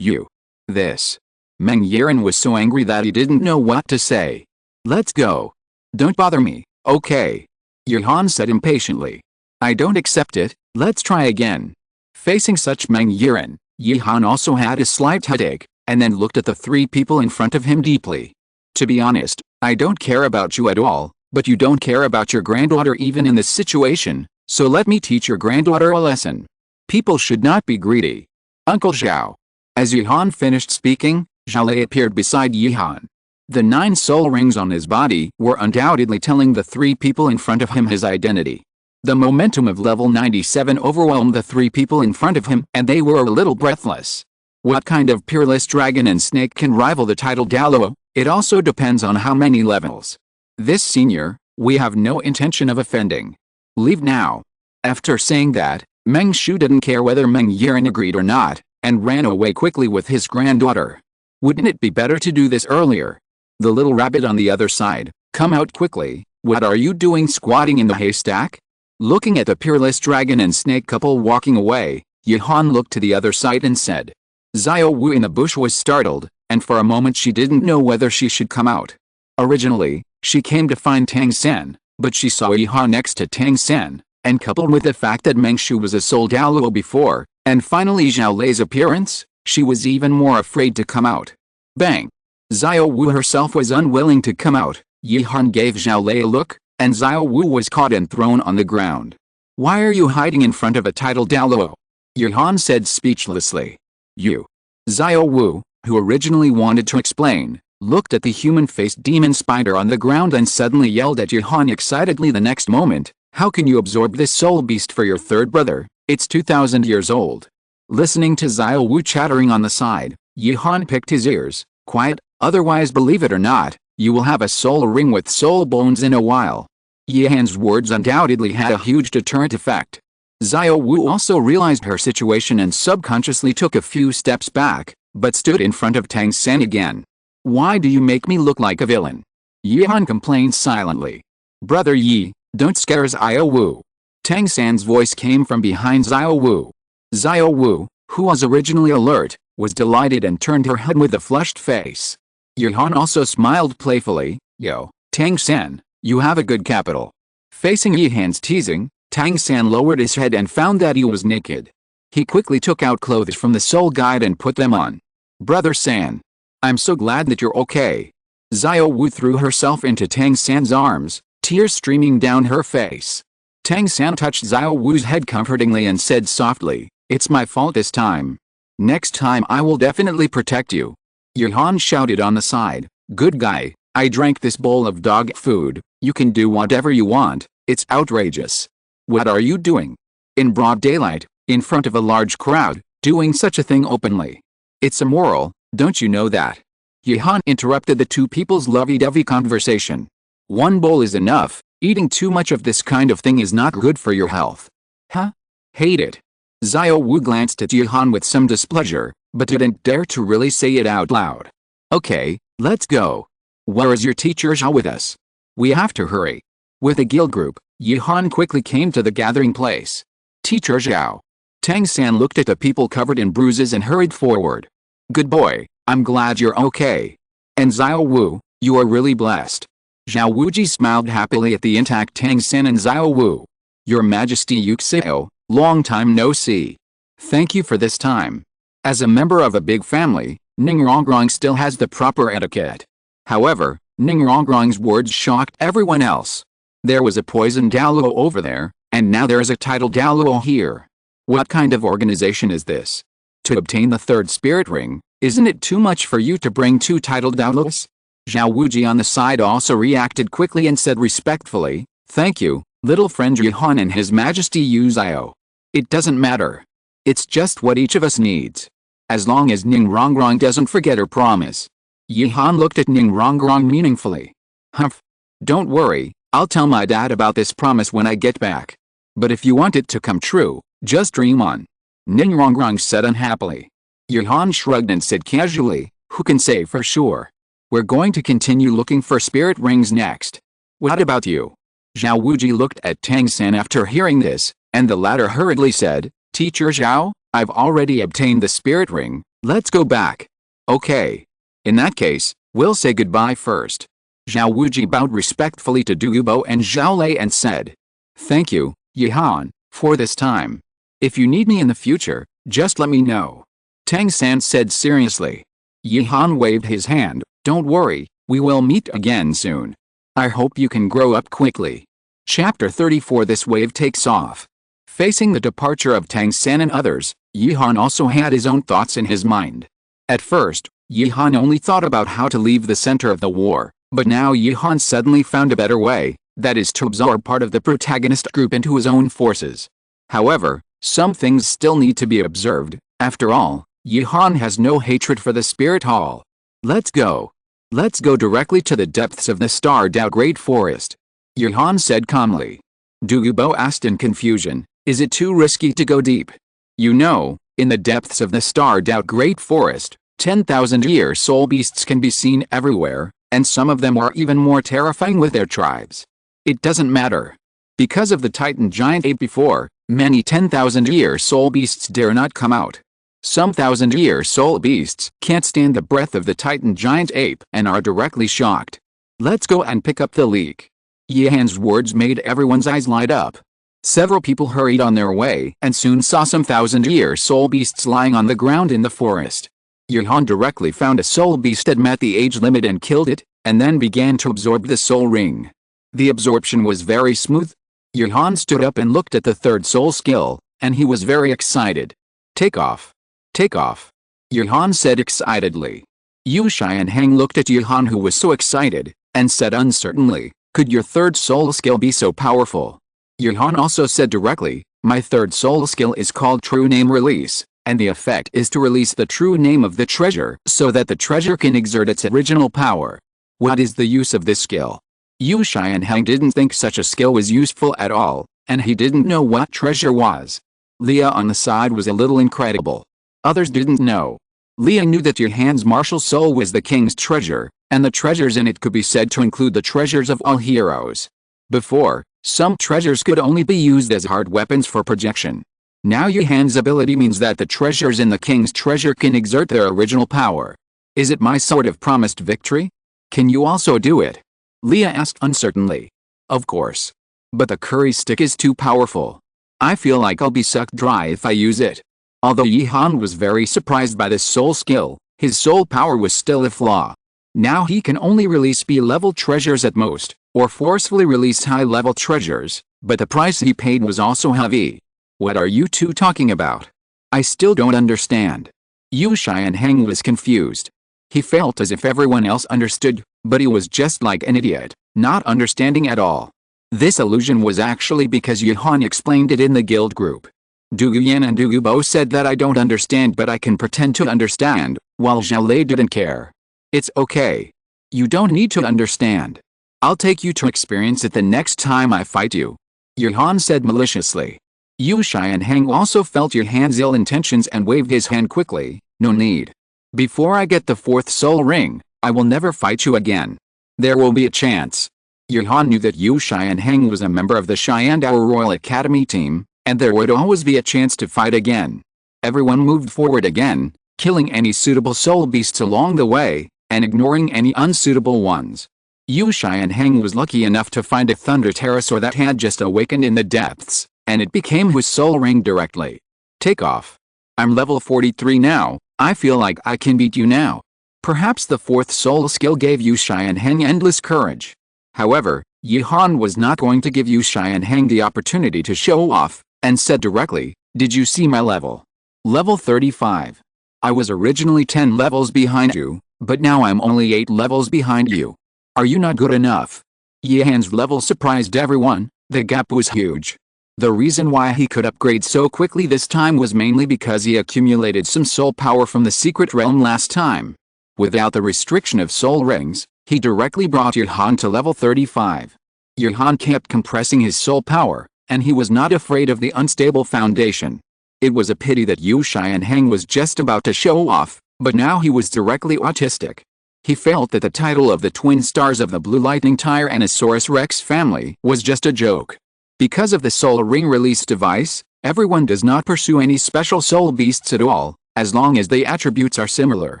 [SPEAKER 1] This. Meng Yiren was so angry that he didn't know what to say. Let's go. Don't bother me, okay? Yihan said impatiently. I don't accept it, let's try again. Facing such Meng Yiren, Yihan also had a slight headache, and then looked at the three people in front of him deeply. To be honest, I don't care about you at all, but you don't care about your granddaughter even in this situation, so let me teach your granddaughter a lesson. People should not be greedy. Uncle Zhao. As Yihan finished speaking, Zhao Lei appeared beside Yihan. The 9 soul rings on his body were undoubtedly telling the three people in front of him his identity. The momentum of level 97 overwhelmed the three people in front of him, and they were a little breathless. What kind of peerless dragon and snake can rival the title Douluo? It also depends on how many levels. This senior, we have no intention of offending. Leave now. After saying that, Meng Shu didn't care whether Meng Yiren agreed or not, and ran away quickly with his granddaughter. Wouldn't it be better to do this earlier? The little rabbit on the other side, come out quickly, what are you doing squatting in the haystack? Looking at the peerless dragon and snake couple walking away, Yihan looked to the other side and said. Xiao Wu in the bush was startled, and for a moment she didn't know whether she should come out. Originally, she came to find Tang San, but she saw Yihan next to Tang San, and coupled with the fact that Meng Shu was a soul Douluo before, and finally Zhao Lei's appearance, she was even more afraid to come out. Bang! Xiao Wu herself was unwilling to come out. Yihan gave Zhao Lei a look, and Xiao Wu was caught and thrown on the ground. Why are you hiding in front of a title Douluo? Yihan said speechlessly. Xiao Wu, who originally wanted to explain, looked at the human-faced demon spider on the ground and suddenly yelled at Yihan excitedly the next moment, how can you absorb this soul beast for your third brother? It's 2,000 years old. Listening to Xiao Wu chattering on the side, Yihan picked his ears, quiet, otherwise believe it or not, you will have a soul ring with soul bones in a while. Yihan's words undoubtedly had a huge deterrent effect. Xiao Wu also realized her situation and subconsciously took a few steps back, but stood in front of Tang San again. Why do you make me look like a villain? Yihan complained silently. Brother Yi, don't scare Xiao Wu. Tang San's voice came from behind Xiao Wu. Xiao Wu, who was originally alert, was delighted and turned her head with a flushed face. Yihan also smiled playfully. Yo, Tang San, you have a good capital. Facing Yihan's teasing, Tang San lowered his head and found that he was naked. He quickly took out clothes from the soul guide and put them on. Brother San, I'm so glad that you're okay. Xiao Wu threw herself into Tang San's arms, tears streaming down her face. Tang San touched Xiao Wu's head comfortingly and said softly, "It's my fault this time. Next time I will definitely protect you." Yihan shouted on the side, "Good guy, I drank this bowl of dog food, you can do whatever you want, it's outrageous. What are you doing? In broad daylight, in front of a large crowd, doing such a thing openly. It's immoral, don't you know that?" Yihan interrupted the two people's lovey-dovey conversation. "One bowl is enough, eating too much of this kind of thing is not good for your health." "Huh? Hate it." Xiao Wu glanced at Yihan with some displeasure, but didn't dare to really say it out loud. "Okay, let's go. Where is your teacher Zhao with us? We have to hurry." With a guild group, Yihan quickly came to the gathering place. "Teacher Zhao." Tang San looked at the people covered in bruises and hurried forward. "Good boy, I'm glad you're okay. And Xiao Wu, you are really blessed." Zhao Wuji smiled happily at the intact Tang San and Xiao Wu. "Your Majesty Yuxio, long time no see. Thank you for this time." As a member of a big family, Ning Rongrong still has the proper etiquette. However, Ning Rongrong's words shocked everyone else. There was a poisoned Douluo over there, and now there is a titled Douluo here. What kind of organization is this? To obtain the third spirit ring, isn't it too much for you to bring two titled Douluos? Zhao Wuji on the side also reacted quickly and said respectfully, "Thank you, little friend Yihan and His Majesty Yu Xiao. It doesn't matter. It's just what each of us needs. As long as Ning Rongrong doesn't forget her promise." Yihan looked at Ning Rongrong meaningfully. "Humph. Don't worry, I'll tell my dad about this promise when I get back. But if you want it to come true, just dream on." Ning Rongrong said unhappily. Yihan shrugged and said casually, "Who can say for sure? We're going to continue looking for spirit rings next. What about you?" Zhao Wuji looked at Tang San after hearing this, and the latter hurriedly said, "Teacher Zhao, I've already obtained the spirit ring, let's go back." "Okay. In that case, we'll say goodbye first." Zhao Wuji bowed respectfully to Douluo and Zhao Lei and said, "Thank you, Yihan, for this time. If you need me in the future, just let me know." Tang San said seriously. Yihan waved his hand, "Don't worry, we will meet again soon. I hope you can grow up quickly." Chapter 34. This wave takes off. Facing the departure of Tang San and others, Yihan also had his own thoughts in his mind. At first, Yihan only thought about how to leave the center of the war, but now Yihan suddenly found a better way, that is to absorb part of the protagonist group into his own forces. However, some things still need to be observed. After all, Yihan has no hatred for the Spirit Hall. Let's go. Let's go directly to the depths of the starred-out Great Forest. Yihan said calmly. Douluo asked in confusion, "Is it too risky to go deep?" "You know, in the depths of the starred-out Great Forest, 10,000-year soul beasts can be seen everywhere, and some of them are even more terrifying with their tribes. It doesn't matter. Because of the Titan giant ape before, many 10,000-year soul beasts dare not come out. Some 1,000-year soul beasts can't stand the breath of the Titan giant ape and are directly shocked. Let's go and pick up the leak." Yihan's words made everyone's eyes light up. Several people hurried on their way and soon saw some 1,000-year soul beasts lying on the ground in the forest. Yihan directly found a soul beast that met the age limit and killed it, and then began to absorb the soul ring. The absorption was very smooth. Yihan stood up and looked at the third soul skill, and he was very excited. "Take off. Take off," Yihan said excitedly. Yu Shai and Heng looked at Yihan, who was so excited, and said uncertainly, "Could your third soul skill be so powerful?" Yihan also said directly, "My third soul skill is called True Name Release, and the effect is to release the true name of the treasure so that the treasure can exert its original power." "What is the use of this skill?" Yu Shai and Heng didn't think such a skill was useful at all, and he didn't know what treasure was. Leah on the side was a little incredible. Others didn't know. Leah knew that Yihan's martial soul was the king's treasure, and the treasures in it could be said to include the treasures of all heroes. Before, some treasures could only be used as hard weapons for projection. Now Yihan's ability means that the treasures in the king's treasure can exert their original power. Is it my sort of promised victory? Can you also do it? Leah asked uncertainly. Of course. But the curry stick is too powerful. I feel like I'll be sucked dry if I use it. Although Yihan was very surprised by this soul skill, his soul power was still a flaw. Now he can only release B-level treasures at most, or forcefully release high-level treasures, but the price he paid was also heavy. What are you two talking about? I still don't understand. Yu Xianheng was confused. He felt as if everyone else understood, but he was just like an idiot, not understanding at all. This illusion was actually because Yihan explained it in the guild group. Duguyan and Dugubo said that I don't understand but I can pretend to understand, while Xiaolei didn't care. It's okay. You don't need to understand. I'll take you to experience it the next time I fight you. Yihan said maliciously. Yu Xianheng also felt Yihan's ill intentions and waved his hand quickly. No need. Before I get the 4th soul ring, I will never fight you again. There will be a chance. Yihan knew that Yu Xianheng was a member of the Xiandao Royal Academy team, and there would always be a chance to fight again. Everyone moved forward again, killing any suitable soul beasts along the way, and ignoring any unsuitable ones. Yu Xianheng was lucky enough to find a thunder pterosaur that had just awakened in the depths, and it became his soul ring directly. Take off. I'm level 43 now, I feel like I can beat you now. Perhaps the 4th soul skill gave Yu Xianheng endless courage. However, Yihan was not going to give Yu Xianheng the opportunity to show off, and said directly, did you see my level? Level 35. I was originally 10 levels behind you, but now I'm only 8 levels behind you. Are you not good enough? Yihan's level surprised everyone, the gap was huge. The reason why he could upgrade so quickly this time was mainly because he accumulated some soul power from the secret realm last time. Without the restriction of soul rings, he directly brought Yihan to level 35. Yihan kept compressing his soul power, and he was not afraid of the unstable foundation. It was a pity that Yu Xianheng was just about to show off, but now he was directly autistic. He felt that the title of the twin stars of the Blue Lightning Tyrannosaurus Rex family was just a joke. Because of the soul ring release device, everyone does not pursue any special soul beasts at all, as long as the attributes are similar.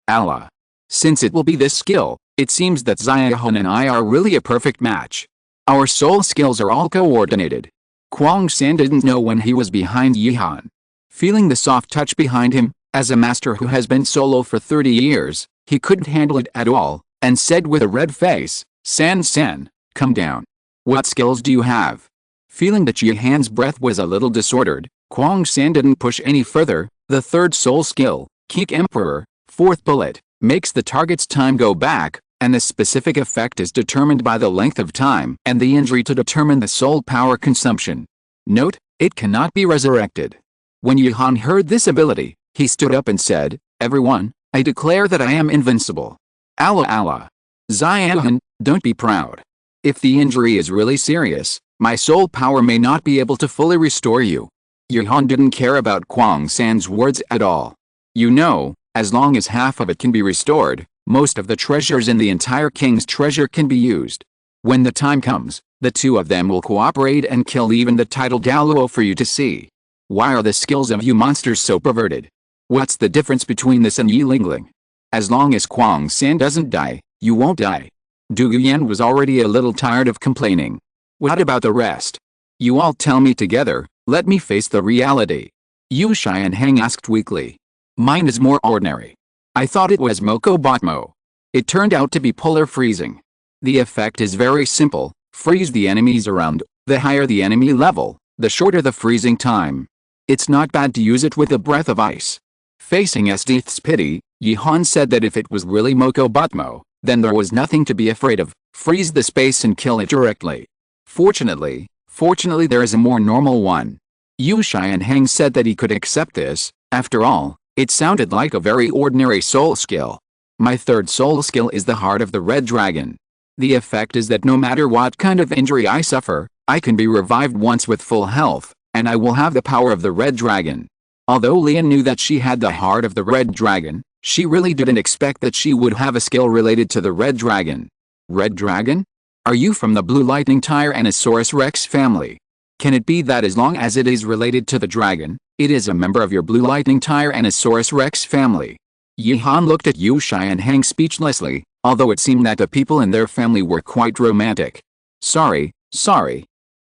[SPEAKER 1] Allah. Since it will be this skill, it seems that Xiaohan and I are really a perfect match. Our soul skills are all coordinated. Tang San didn't know when he was behind Yihan. Feeling the soft touch behind him, as a master who has been solo for 30 years, he couldn't handle it at all, and said with a red face, San, come down. What skills do you have? Feeling that Yihan's breath was a little disordered, Tang San didn't push any further. The 3rd soul skill, Kick Emperor, 4th bullet, makes the target's time go back, and the specific effect is determined by the length of time and the injury to determine the soul power consumption. Note, it cannot be resurrected. When Yihan heard this ability, he stood up and said, everyone, I declare that I am invincible. Allah. Xiaohan, don't be proud. If the injury is really serious, my soul power may not be able to fully restore you. Yihan didn't care about Tang San's words at all. You know, as long as half of it can be restored, most of the treasures in the entire king's treasure can be used. When the time comes, the two of them will cooperate and kill even the title Douluo for you to see. Why are the skills of you monsters so perverted? What's the difference between this and Yi Lingling? As long as Tang San doesn't die, you won't die. Duguyan was already a little tired of complaining. What about the rest? You all tell me together, let me face the reality. Yu Xianheng asked weakly. Mine is more ordinary. I thought it was Moko Botmo. It turned out to be polar freezing. The effect is very simple, freeze the enemies around. The higher the enemy level, the shorter the freezing time. It's not bad to use it with a breath of ice. Facing Esdeath's pity, Yihan said that if it was really Moko Botmo, then there was nothing to be afraid of. Freeze the space and kill it directly. Fortunately there is a more normal one. Yu Xianheng said that he could accept this. After all, it sounded like a very ordinary soul skill. My 3rd soul skill is the Heart of the Red Dragon. The effect is that no matter what kind of injury I suffer, I can be revived once with full health, and I will have the power of the Red Dragon. Although Lian knew that she had the Heart of the Red Dragon, she really didn't expect that she would have a skill related to the Red Dragon. Red Dragon? Are you from the Blue Lightning Tyrannosaurus Rex family? Can it be that as long as it is related to the dragon, It is a member of your blue lightning Tyrannosaurus Rex family. Yihan looked at Yu Shai and Hang speechlessly, although it seemed that the people in their family were quite romantic. Sorry.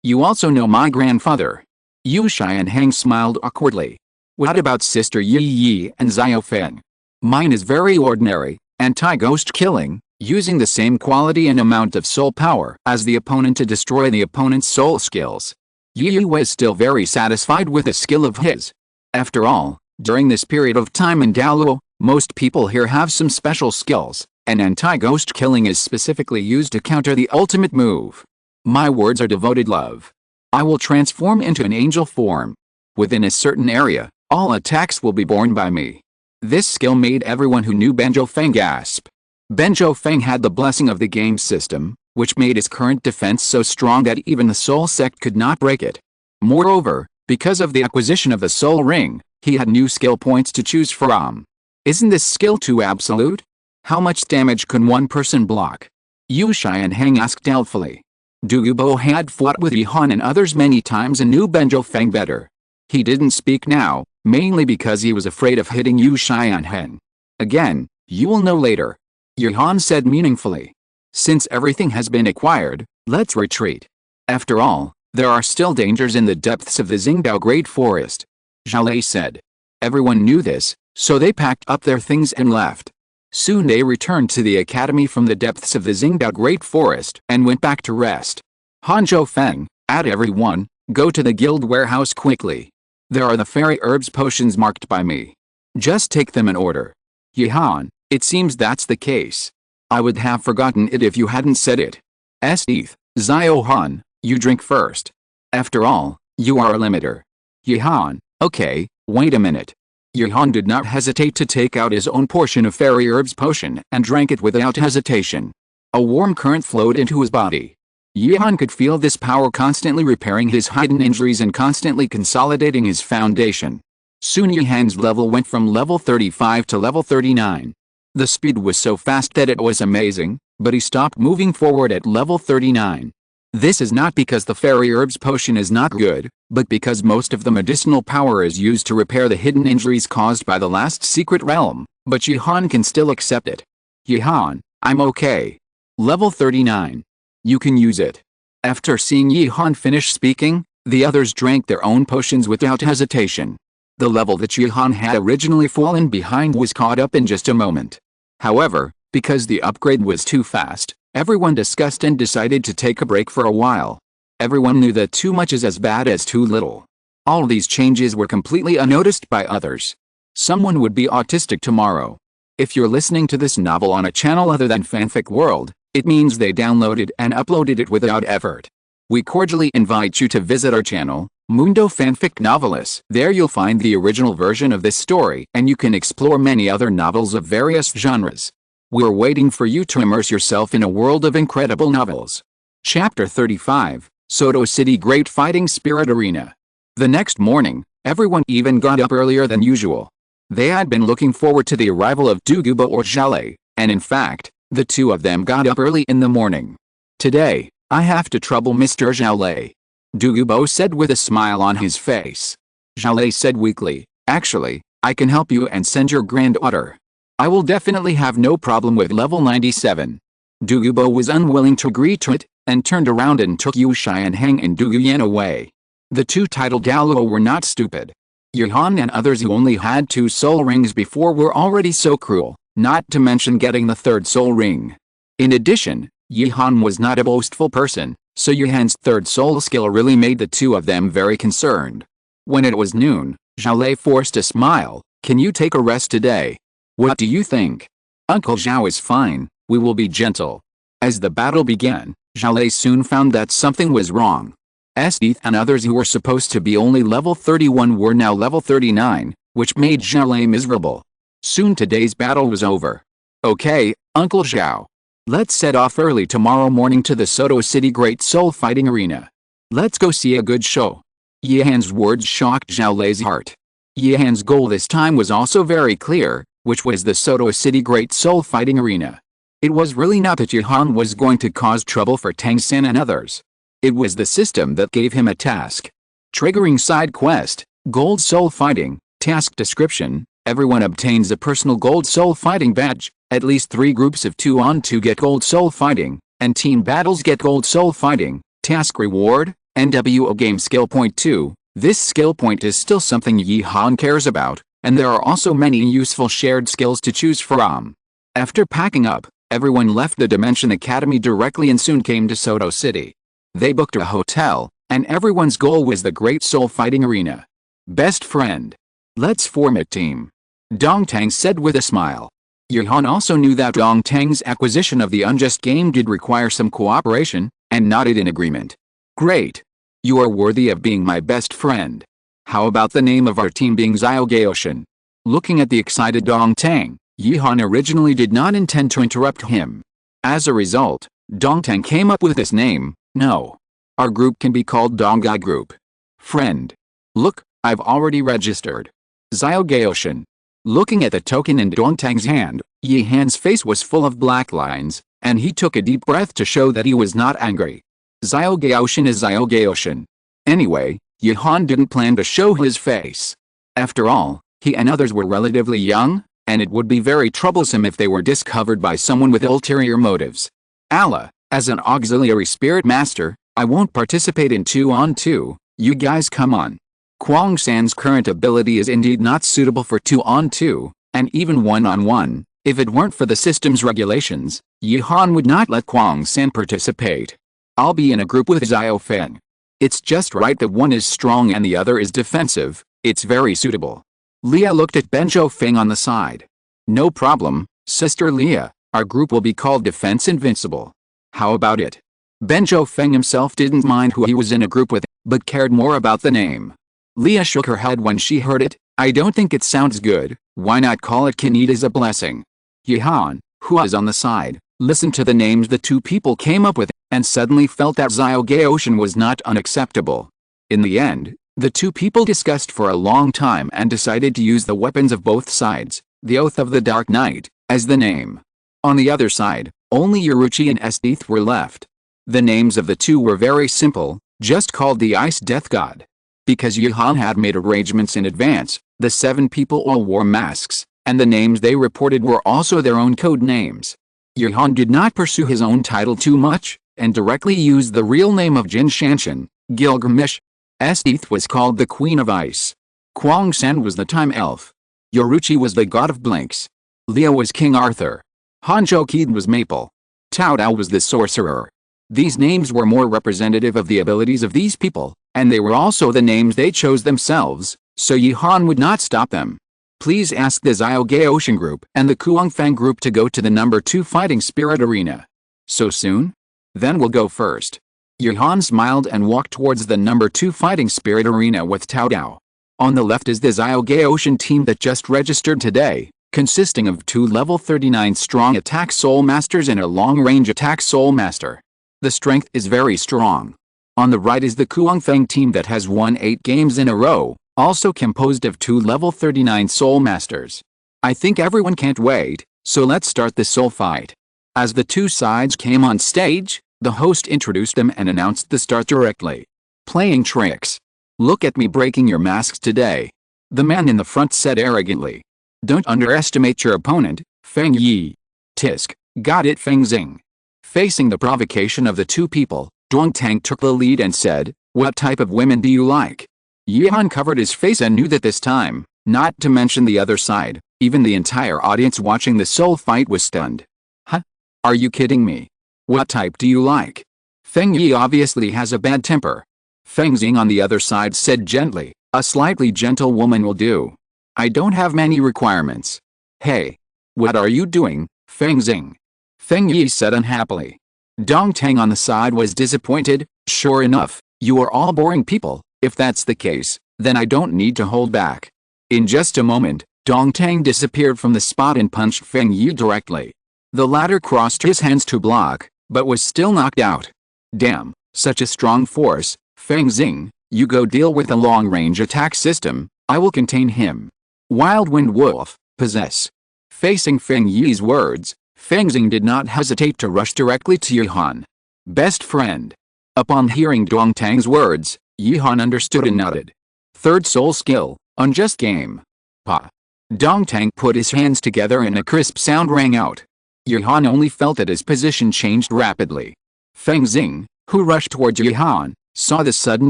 [SPEAKER 1] You also know my grandfather. Yu Shai and Hang smiled awkwardly. What about Sister Yi and Xiao Feng? Mine is very ordinary, anti-ghost killing, using the same quality and amount of soul power as the opponent to destroy the opponent's soul skills. Yi was still very satisfied with the skill of his. After all, during this period of time in Douluo, most people here have some special skills, and anti-ghost killing is specifically used to counter the ultimate move. My words are devoted love. I will transform into an angel form. Within a certain area, all attacks will be borne by me. This skill made everyone who knew Benjo Feng gasp. Benjo Feng had the blessing of the game system, which made his current defense so strong that even the Soul Sect could not break it. Moreover, because of the acquisition of the Soul Ring, he had new skill points to choose from. Isn't this skill too absolute? How much damage can one person block? Yu Shai and Hang asked doubtfully. Douluo had fought with Yihan and others many times and knew Benjo Feng better. He didn't speak now, mainly because he was afraid of hitting Yu Shai and Hang. Again, you will know later. Yihan said meaningfully. Since everything has been acquired, let's retreat. After all, there are still dangers in the depths of the Xingdao Great Forest. Zhao said. Everyone knew this, so they packed up their things and left. Soon they returned to the academy from the depths of the Xingdao Great Forest and went back to rest. Hanzhou Feng, at everyone, go to the guild warehouse quickly. There are the fairy herbs potions marked by me. Just take them in order. Yihan, it seems that's the case. I would have forgotten it if you hadn't said it. Esdeath, Xiao Han, you drink first. After all, you are a limiter. Yihan, okay, wait a minute. Yihan did not hesitate to take out his own portion of fairy herbs potion and drank it without hesitation. A warm current flowed into his body. Yihan could feel this power constantly repairing his hidden injuries and constantly consolidating his foundation. Soon Yihan's level went from level 35 to level 39. The speed was so fast that it was amazing, but he stopped moving forward at level 39. This is not because the fairy herbs potion is not good, but because most of the medicinal power is used to repair the hidden injuries caused by the last secret realm, but Yihan can still accept it. Yihan, I'm okay. Level 39. You can use it. After seeing Yihan finish speaking, the others drank their own potions without hesitation. The level that Yihan had originally fallen behind was caught up in just a moment. However, because the upgrade was too fast, everyone discussed and decided to take a break for a while. Everyone knew that too much is as bad as too little. All these changes were completely unnoticed by others. Someone would be autistic tomorrow. If you're listening to this novel on a channel other than Fanfic World, it means they downloaded and uploaded it without effort. We cordially invite you to visit our channel, Mundo Fanfic Novelis. There you'll find the original version of this story and you can explore many other novels of various genres. We're waiting for you to immerse yourself in a world of incredible novels. Chapter 35, Soto City Great Fighting Spirit Arena. The next morning, everyone even got up earlier than usual. They had been looking forward to the arrival of Douluo or Zhale, and in fact, the two of them got up early in the morning. Today, I have to trouble Mr. Zhale. Douluo said with a smile on his face. Zhale said weakly, actually, I can help you and send your granddaughter. I will definitely have no problem with level 97. Douluo was unwilling to agree to it, and turned around and took Yu Shai and Hang and Douluo away. The two titled Douluo were not stupid. Yihan and others who only had 2 soul rings before were already so cruel, not to mention getting the 3rd soul ring. In addition, Yihan was not a boastful person, so Yihan's 3rd soul skill really made the two of them very concerned. When it was noon, Zhale forced a smile. Can you take a rest today? What do you think? Uncle Zhao is fine, we will be gentle. As the battle began, Zhale soon found that something was wrong. Esdeath and others who were supposed to be only level 31 were now level 39, which made Zhale miserable. Soon today's battle was over. Okay, Uncle Zhao. Let's set off early tomorrow morning to the Soto City Great Soul Fighting Arena. Let's go see a good show. Yihan's words shocked Zhale's heart. Yihan's goal this time was also very clear, which was the Soto City Great Soul Fighting Arena. It was really not that Yihan was going to cause trouble for Tang San and others. It was the system that gave him a task. Triggering side quest, Gold Soul Fighting. Task description. Everyone obtains a personal Gold Soul Fighting badge. At least 3 groups of 2-on-2 get Gold Soul Fighting, and team battles get Gold Soul Fighting. Task reward. NWO game skill point 2. This skill point is still something Yi-Han cares about, and there are also many useful shared skills to choose from. After packing up, everyone left the Dimension Academy directly and soon came to Soto City. They booked a hotel, and everyone's goal was the Great Soul Fighting Arena. Best friend. Let's form a team. Dong Tang said with a smile. Yi-Han also knew that Dong Tang's acquisition of the Unjust game did require some cooperation, and nodded in agreement. Great. You are worthy of being my best friend. How about the name of our team being Zyogaoshin? Looking at the excited Dong Tang, Yi-Han originally did not intend to interrupt him. As a result, Dong Tang came up with this name. No. Our group can be called Dongai Group. Friend. Look, I've already registered. Zyogaoshin. Looking at the token in Dong Tang's hand, Yi-Han's face was full of black lines, and he took a deep breath to show that he was not angry. Zyogaoshin is Zyogaoshin. Anyway, Yi-Han didn't plan to show his face. After all, he and others were relatively young, and it would be very troublesome if they were discovered by someone with ulterior motives. Allah, as an auxiliary spirit master, I won't participate in 2-on-2, you guys come on. Tang San's current ability is indeed not suitable for 2-on-2, and even 1-on-1. If it weren't for the system's regulations, Yi-Han would not let Tang San participate. I'll be in a group with Zio Feng. It's just right that one is strong and the other is defensive. It's very suitable. Leah looked at Benjo Feng on the side. No problem, Sister Leah, our group will be called Defense Invincible. How about it? Benjo Feng himself didn't mind who he was in a group with, but cared more about the name. Leah shook her head when she heard it. I don't think it sounds good. Why not call it Kanita's a blessing? Yi-Han, who was on the side, listened to the names the two people came up with, and suddenly felt that Zyogaoshin was not unacceptable. In the end, the two people discussed for a long time and decided to use the weapons of both sides, the Oath of the Dark Knight, as the name. On the other side, only Yoruichi and Esdeath were left. The names of the two were very simple, just called the Ice Death God. Because Yi-Han had made arrangements in advance, the 7 people all wore masks, and the names they reported were also their own code names. Yi-Han did not pursue his own title too much, and directly used the real name of Jin Shanshan, Gilgamesh. Esdeath was called the Queen of Ice. Tang San was the Time Elf. Yoruichi was the God of Blinks. Leah was King Arthur. Hanjo Kid was Maple. Tao Dao was the Sorcerer. These names were more representative of the abilities of these people, and they were also the names they chose themselves, so Yi-Han would not stop them. Please ask the Zyogaoshin group and the Kuangfang group to go to the number 2 Fighting Spirit Arena. So soon? Then we'll go first. Yi-Han smiled and walked towards the number 2 Fighting Spirit Arena with Tao Dao. On the left is the Zyogaoshin team that just registered today, consisting of 2 level 39 strong attack soul masters and a long-range attack soul master. The strength is very strong. On the right is the Kuangfang team that has won 8 games in a row, also composed of 2 level 39 soul masters. I think everyone can't wait, so let's start the soul fight. As the two sides came on stage, the host introduced them and announced the start directly. Playing tricks. Look at me breaking your masks today. The man in the front said arrogantly. Don't underestimate your opponent, Feng Yi. Tisk, got it Feng Xing. Facing the provocation of the two people, Dong Tang took the lead and said, what type of women do you like? Yi-Han covered his face and knew that this time, not to mention the other side, even the entire audience watching the soul fight was stunned. Huh? Are you kidding me? What type do you like? Feng Yi obviously has a bad temper. Feng Xing on the other side said gently, a slightly gentle woman will do. I don't have many requirements. Hey. What are you doing, Feng Xing? Feng Yi said unhappily. Dong Tang on the side was disappointed. Sure enough, you are all boring people. If that's the case, then I don't need to hold back. In just a moment, Dong Tang disappeared from the spot and punched Feng Yi directly. The latter crossed his hands to block, but was still knocked out. Damn, such a strong force. Feng Xing, you go deal with the long-range attack system, I will contain him. Wild Wind Wolf, possess. Facing Feng Yi's words, Feng Xing did not hesitate to rush directly to Yi-Han. Best friend. Upon hearing Dong Tang's words, Yi-Han understood and nodded. Third soul skill, unjust game. Pa. Dong Tang put his hands together and a crisp sound rang out. Yihan only felt that his position changed rapidly. Feng Xing, who rushed towards Yihan, saw the sudden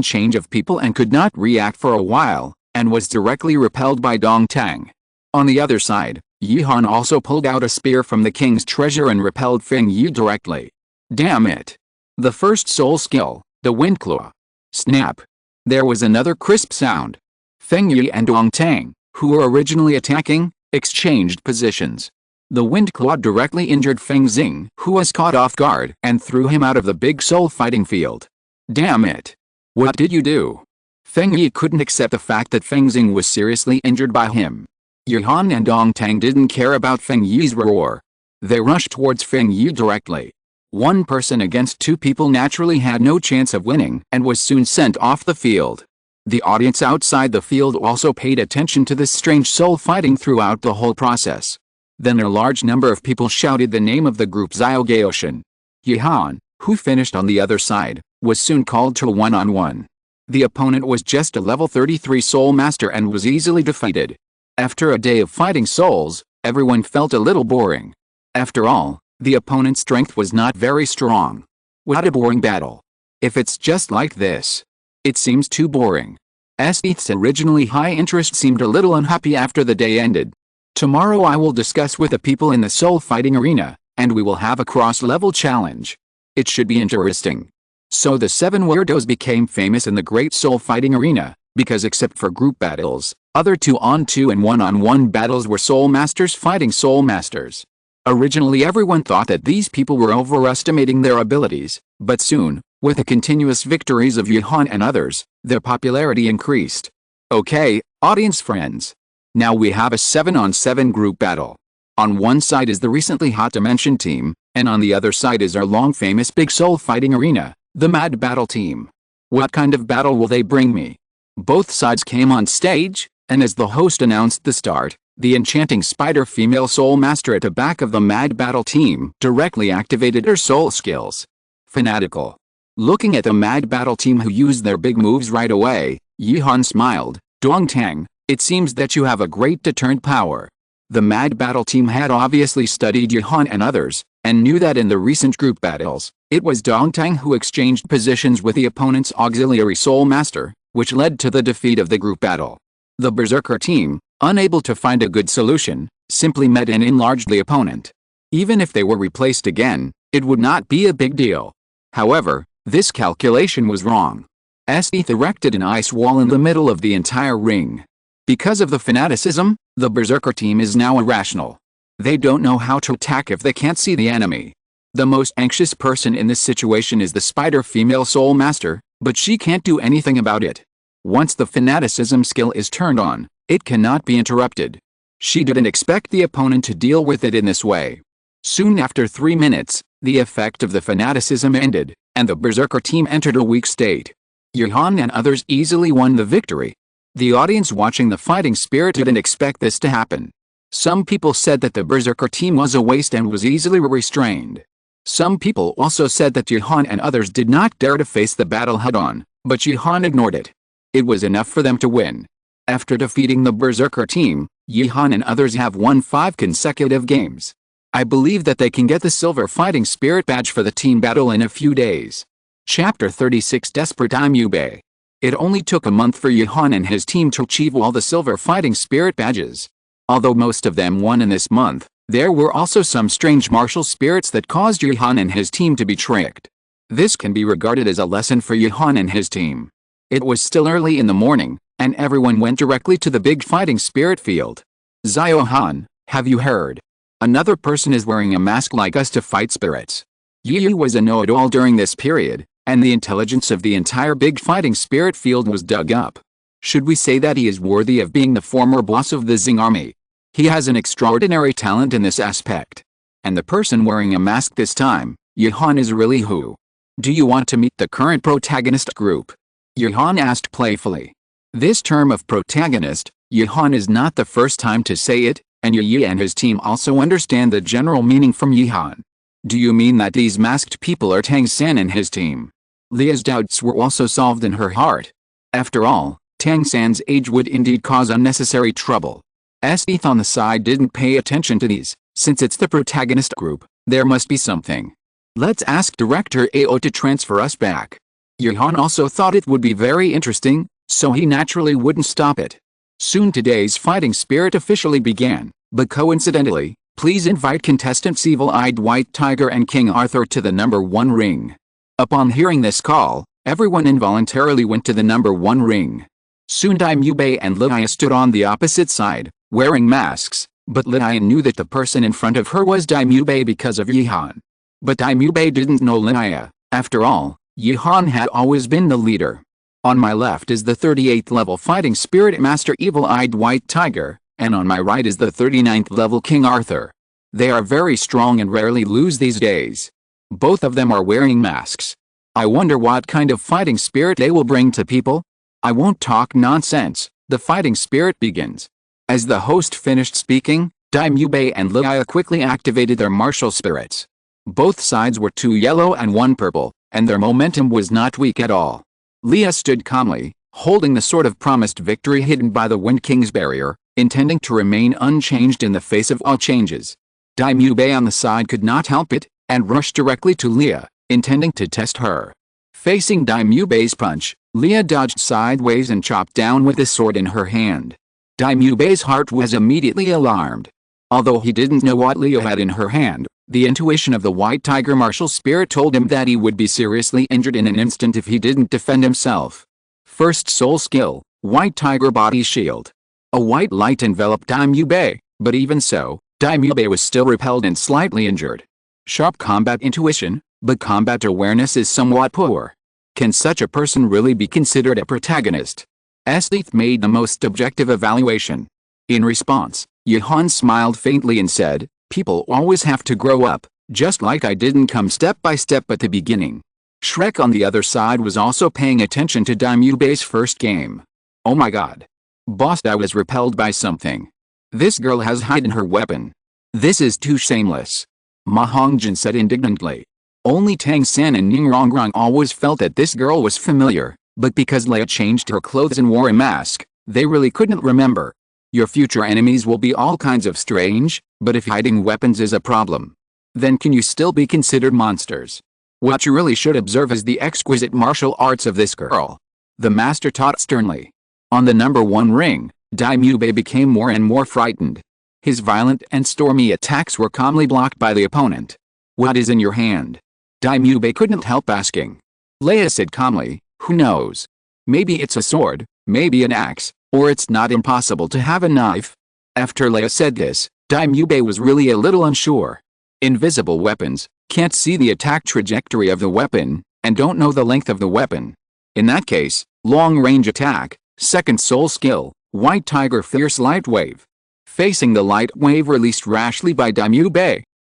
[SPEAKER 1] change of people and could not react for a while, and was directly repelled by Dong Tang. On the other side, Yihan also pulled out a spear from the king's treasure and repelled Feng Yi directly. Damn it! The first soul skill, the wind claw. Snap! There was another crisp sound. Feng Yi and Dong Tang, who were originally attacking, exchanged positions. The wind claw directly injured Feng Xing, who was caught off guard, and threw him out of the big soul fighting field. Damn it! What did you do? Feng Yi couldn't accept the fact that Feng Xing was seriously injured by him. Yihan and Dong Tang didn't care about Feng Yi's roar. They rushed towards Feng Yi directly. One person against two people naturally had no chance of winning and was soon sent off the field. The audience outside the field also paid attention to this strange soul fighting throughout the whole process. Then a large number of people shouted the name of the group Zyogaoshin. Yihan, who finished on the other side, was soon called to a one-on-one. The opponent was just a level 33 soul master and was easily defeated. After a day of fighting souls, everyone felt a little boring. After all, the opponent's strength was not very strong. What a boring battle. If it's just like this. It seems too boring. Esdeath's originally high interest seemed a little unhappy after the day ended. Tomorrow I will discuss with the people in the soul fighting arena, and we will have a cross-level challenge. It should be interesting. So the 7 weirdos became famous in the great soul fighting arena, because except for group battles, other 2-on-2 and 1-on-1 battles were soul masters fighting soul masters. Originally everyone thought that these people were overestimating their abilities, but soon, with the continuous victories of Yihan and others, their popularity increased. Okay, audience friends. Now we have a 7-on-7 group battle. On one side is the recently hot Dimension team, and on the other side is our long-famous big soul fighting arena, the Mad Battle team. What kind of battle will they bring me? Both sides came on stage, and as the host announced the start, the enchanting spider female soul master at the back of the Mad Battle team directly activated her soul skills. Fanatical. Looking at the Mad Battle team who used their big moves right away, Yihan smiled. Dong Tang, it seems that you have a great deterrent power. The Mad Battle team had obviously studied Yihan and others, and knew that in the recent group battles, it was Dong Tang who exchanged positions with the opponent's auxiliary soul master, which led to the defeat of the group battle. The Berserker team, unable to find a good solution, simply met and enlarged the opponent. Even if they were replaced again, it would not be a big deal. However, this calculation was wrong. Esdeath erected an ice wall in the middle of the entire ring. Because of the fanaticism, the Berserker team is now irrational. They don't know how to attack if they can't see the enemy. The most anxious person in this situation is the spider female soul master, but she can't do anything about it. Once the fanaticism skill is turned on, it cannot be interrupted. She didn't expect the opponent to deal with it in this way. Soon after 3 minutes, the effect of the fanaticism ended, and the Berserker team entered a weak state. Yihan and others easily won the victory. The audience watching the fighting spirit didn't expect this to happen. Some people said that the Berserker team was a waste and was easily restrained. Some people also said that Yihan and others did not dare to face the battle head-on, but Yihan ignored it. It was enough for them to win. After defeating the Berserker team, Yihan and others have won 5 consecutive games. I believe that they can get the Silver Fighting Spirit badge for the team battle in a few days. Chapter 36 Desperate Imube. It only took a month for Yihan and his team to achieve all the Silver Fighting Spirit badges. Although most of them won in this month, there were also some strange martial spirits that caused Yihan and his team to be tricked. This can be regarded as a lesson for Yihan and his team. It was still early in the morning, and everyone went directly to the big fighting spirit field. Ziohan, have you heard? Another person is wearing a mask like us to fight spirits. Yu was a know-it-all during this period, and the intelligence of the entire big fighting spirit field was dug up. Should we say that he is worthy of being the former boss of the Xing army? He has an extraordinary talent in this aspect. And the person wearing a mask this time, Yihan, is really who? Do you want to meet the current protagonist group? Yihan asked playfully. This term of protagonist, Yihan, is not the first time to say it, and Yi and his team also understand the general meaning from Yihan. Do you mean that these masked people are Tang San and his team? Leah's doubts were also solved in her heart. After all, Tang San's age would indeed cause unnecessary trouble. Esdeath on the side didn't pay attention to these. Since it's the protagonist group, there must be something. Let's ask Director AO to transfer us back. Johan also thought it would be very interesting, so he naturally wouldn't stop it. Soon today's fighting spirit officially began, but coincidentally, please invite contestants Evil-Eyed White Tiger and King Arthur to the number 1 ring. Upon hearing this call, everyone involuntarily went to the number 1 ring. Soon Daimyo and Lilia stood on the opposite side, wearing masks, but Lilia knew that the person in front of her was Daimyo because of Johan. But Daimyo didn't know Lilia. After all, Johan had always been the leader. On my left is the 38th level fighting spirit master Evil-Eyed White Tiger, and on my right is the 39th level King Arthur. They are very strong and rarely lose these days. Both of them are wearing masks. I wonder what kind of fighting spirit they will bring to people. I won't talk nonsense. The fighting spirit begins. As the host finished speaking, Daimyo and Lilia quickly activated their martial spirits. Both sides were 2 yellow and 1 purple, and their momentum was not weak at all. Leah stood calmly, holding the sword of promised victory hidden by the Wind King's barrier, intending to remain unchanged in the face of all changes. Daimyo on the side could not help it, and rushed directly to Leah, intending to test her. Facing Daimyo's punch, Leah dodged sideways and chopped down with the sword in her hand. Daimyo's heart was immediately alarmed. Although he didn't know what Leah had in her hand, the intuition of the White Tiger martial spirit told him that he would be seriously injured in an instant if he didn't defend himself. First soul skill, White Tiger body shield. A white light enveloped Daimyo, but even so, Daimyo was still repelled and slightly injured. Sharp combat intuition, but combat awareness is somewhat poor. Can such a person really be considered a protagonist? Esdeath made the most objective evaluation. In response, Johan smiled faintly and said, "People always have to grow up, just like I didn't come step by step at the beginning." Shrek on the other side was also paying attention to Daimyo's first game. "Oh my god. Boss, I was repelled by something. This girl has hidden her weapon. This is too shameless," Ma Hongjin said indignantly. Only Tang San and Ningrongrong always felt that this girl was familiar, but because Leia changed her clothes and wore a mask, they really couldn't remember. Your future enemies will be all kinds of strange, but if hiding weapons is a problem, then can you still be considered monsters? What you really should observe is the exquisite martial arts of this girl. The master taught sternly. On the number 1 ring, Daimyo became more and more frightened. His violent and stormy attacks were calmly blocked by the opponent. "What is in your hand?" Daimyo couldn't help asking. Leia said calmly, "Who knows? Maybe it's a sword, maybe an axe, or it's not impossible to have a knife." After Leia said this, Daimyo was really a little unsure. Invisible weapons, can't see the attack trajectory of the weapon, and don't know the length of the weapon. In that case, long-range attack, second soul skill, White Tiger Fierce Light Wave. Facing the light wave released rashly by Daimyo,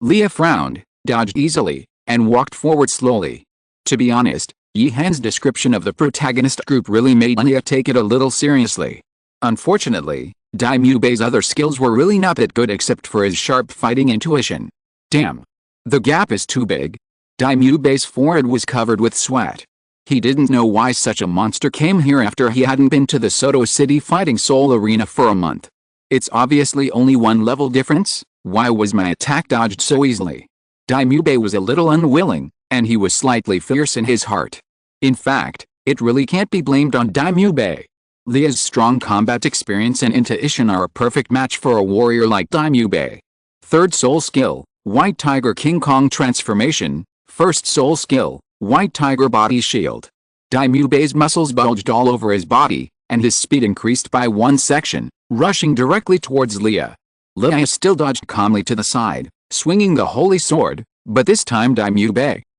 [SPEAKER 1] Leia frowned, dodged easily, and walked forward slowly. To be honest, Yihan's description of the protagonist group really made Leia take it a little seriously. Unfortunately, Daimyo's other skills were really not that good except for his sharp fighting intuition. Damn. The gap is too big. Daimyo's forehead was covered with sweat. He didn't know why such a monster came here after he hadn't been to the Soto City Fighting Soul Arena for a month. It's obviously only 1 level difference. Why was my attack dodged so easily? Daimyo was a little unwilling, and he was slightly fierce in his heart. In fact, it really can't be blamed on Daimyo. Leia's strong combat experience and intuition are a perfect match for a warrior like Daimyo. Third soul skill, White Tiger King Kong Transformation. First soul skill, White Tiger Body Shield. Daimyo's muscles bulged all over his body, and his speed increased by 1 section, rushing directly towards Leia. Leia still dodged calmly to the side, swinging the holy sword, but this time Daimyo,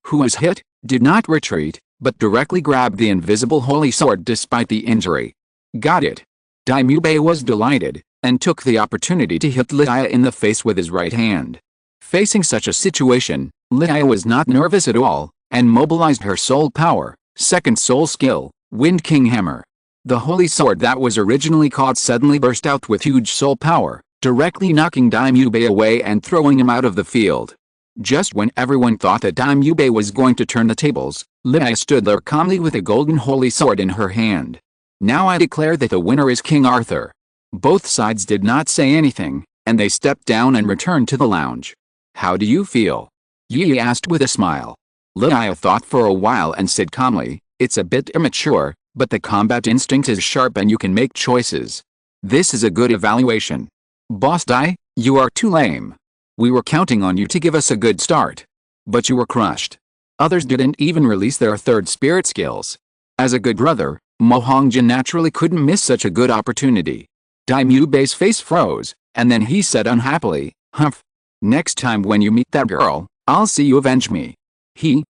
[SPEAKER 1] who was hit, did not retreat, but directly grabbed the invisible holy sword despite the injury. Got it. Daimyo was delighted, and took the opportunity to hit Leia in the face with his right hand. Facing such a situation, Leia was not nervous at all, and mobilized her soul power, second soul skill, Wind King Hammer. The holy sword that was originally caught suddenly burst out with huge soul power, directly knocking Daimyo away and throwing him out of the field. Just when everyone thought that Daimyo was going to turn the tables, Leia stood there calmly with a golden holy sword in her hand. Now I declare that the winner is King Arthur." Both sides did not say anything, and they stepped down and returned to the lounge. "How do you feel?" Yi asked with a smile. Liao thought for a while and said calmly, "It's a bit immature, but the combat instinct is sharp and you can make choices. This is a good evaluation." "Boss Dai, you are too lame. We were counting on you to give us a good start. But you were crushed. Others didn't even release their third spirit skills." As a good brother, Mo Hongjin naturally couldn't miss such a good opportunity. Daimyo Bei's face froze, and then he said unhappily, "Humph. Next time when you meet that girl, I'll see you avenge me."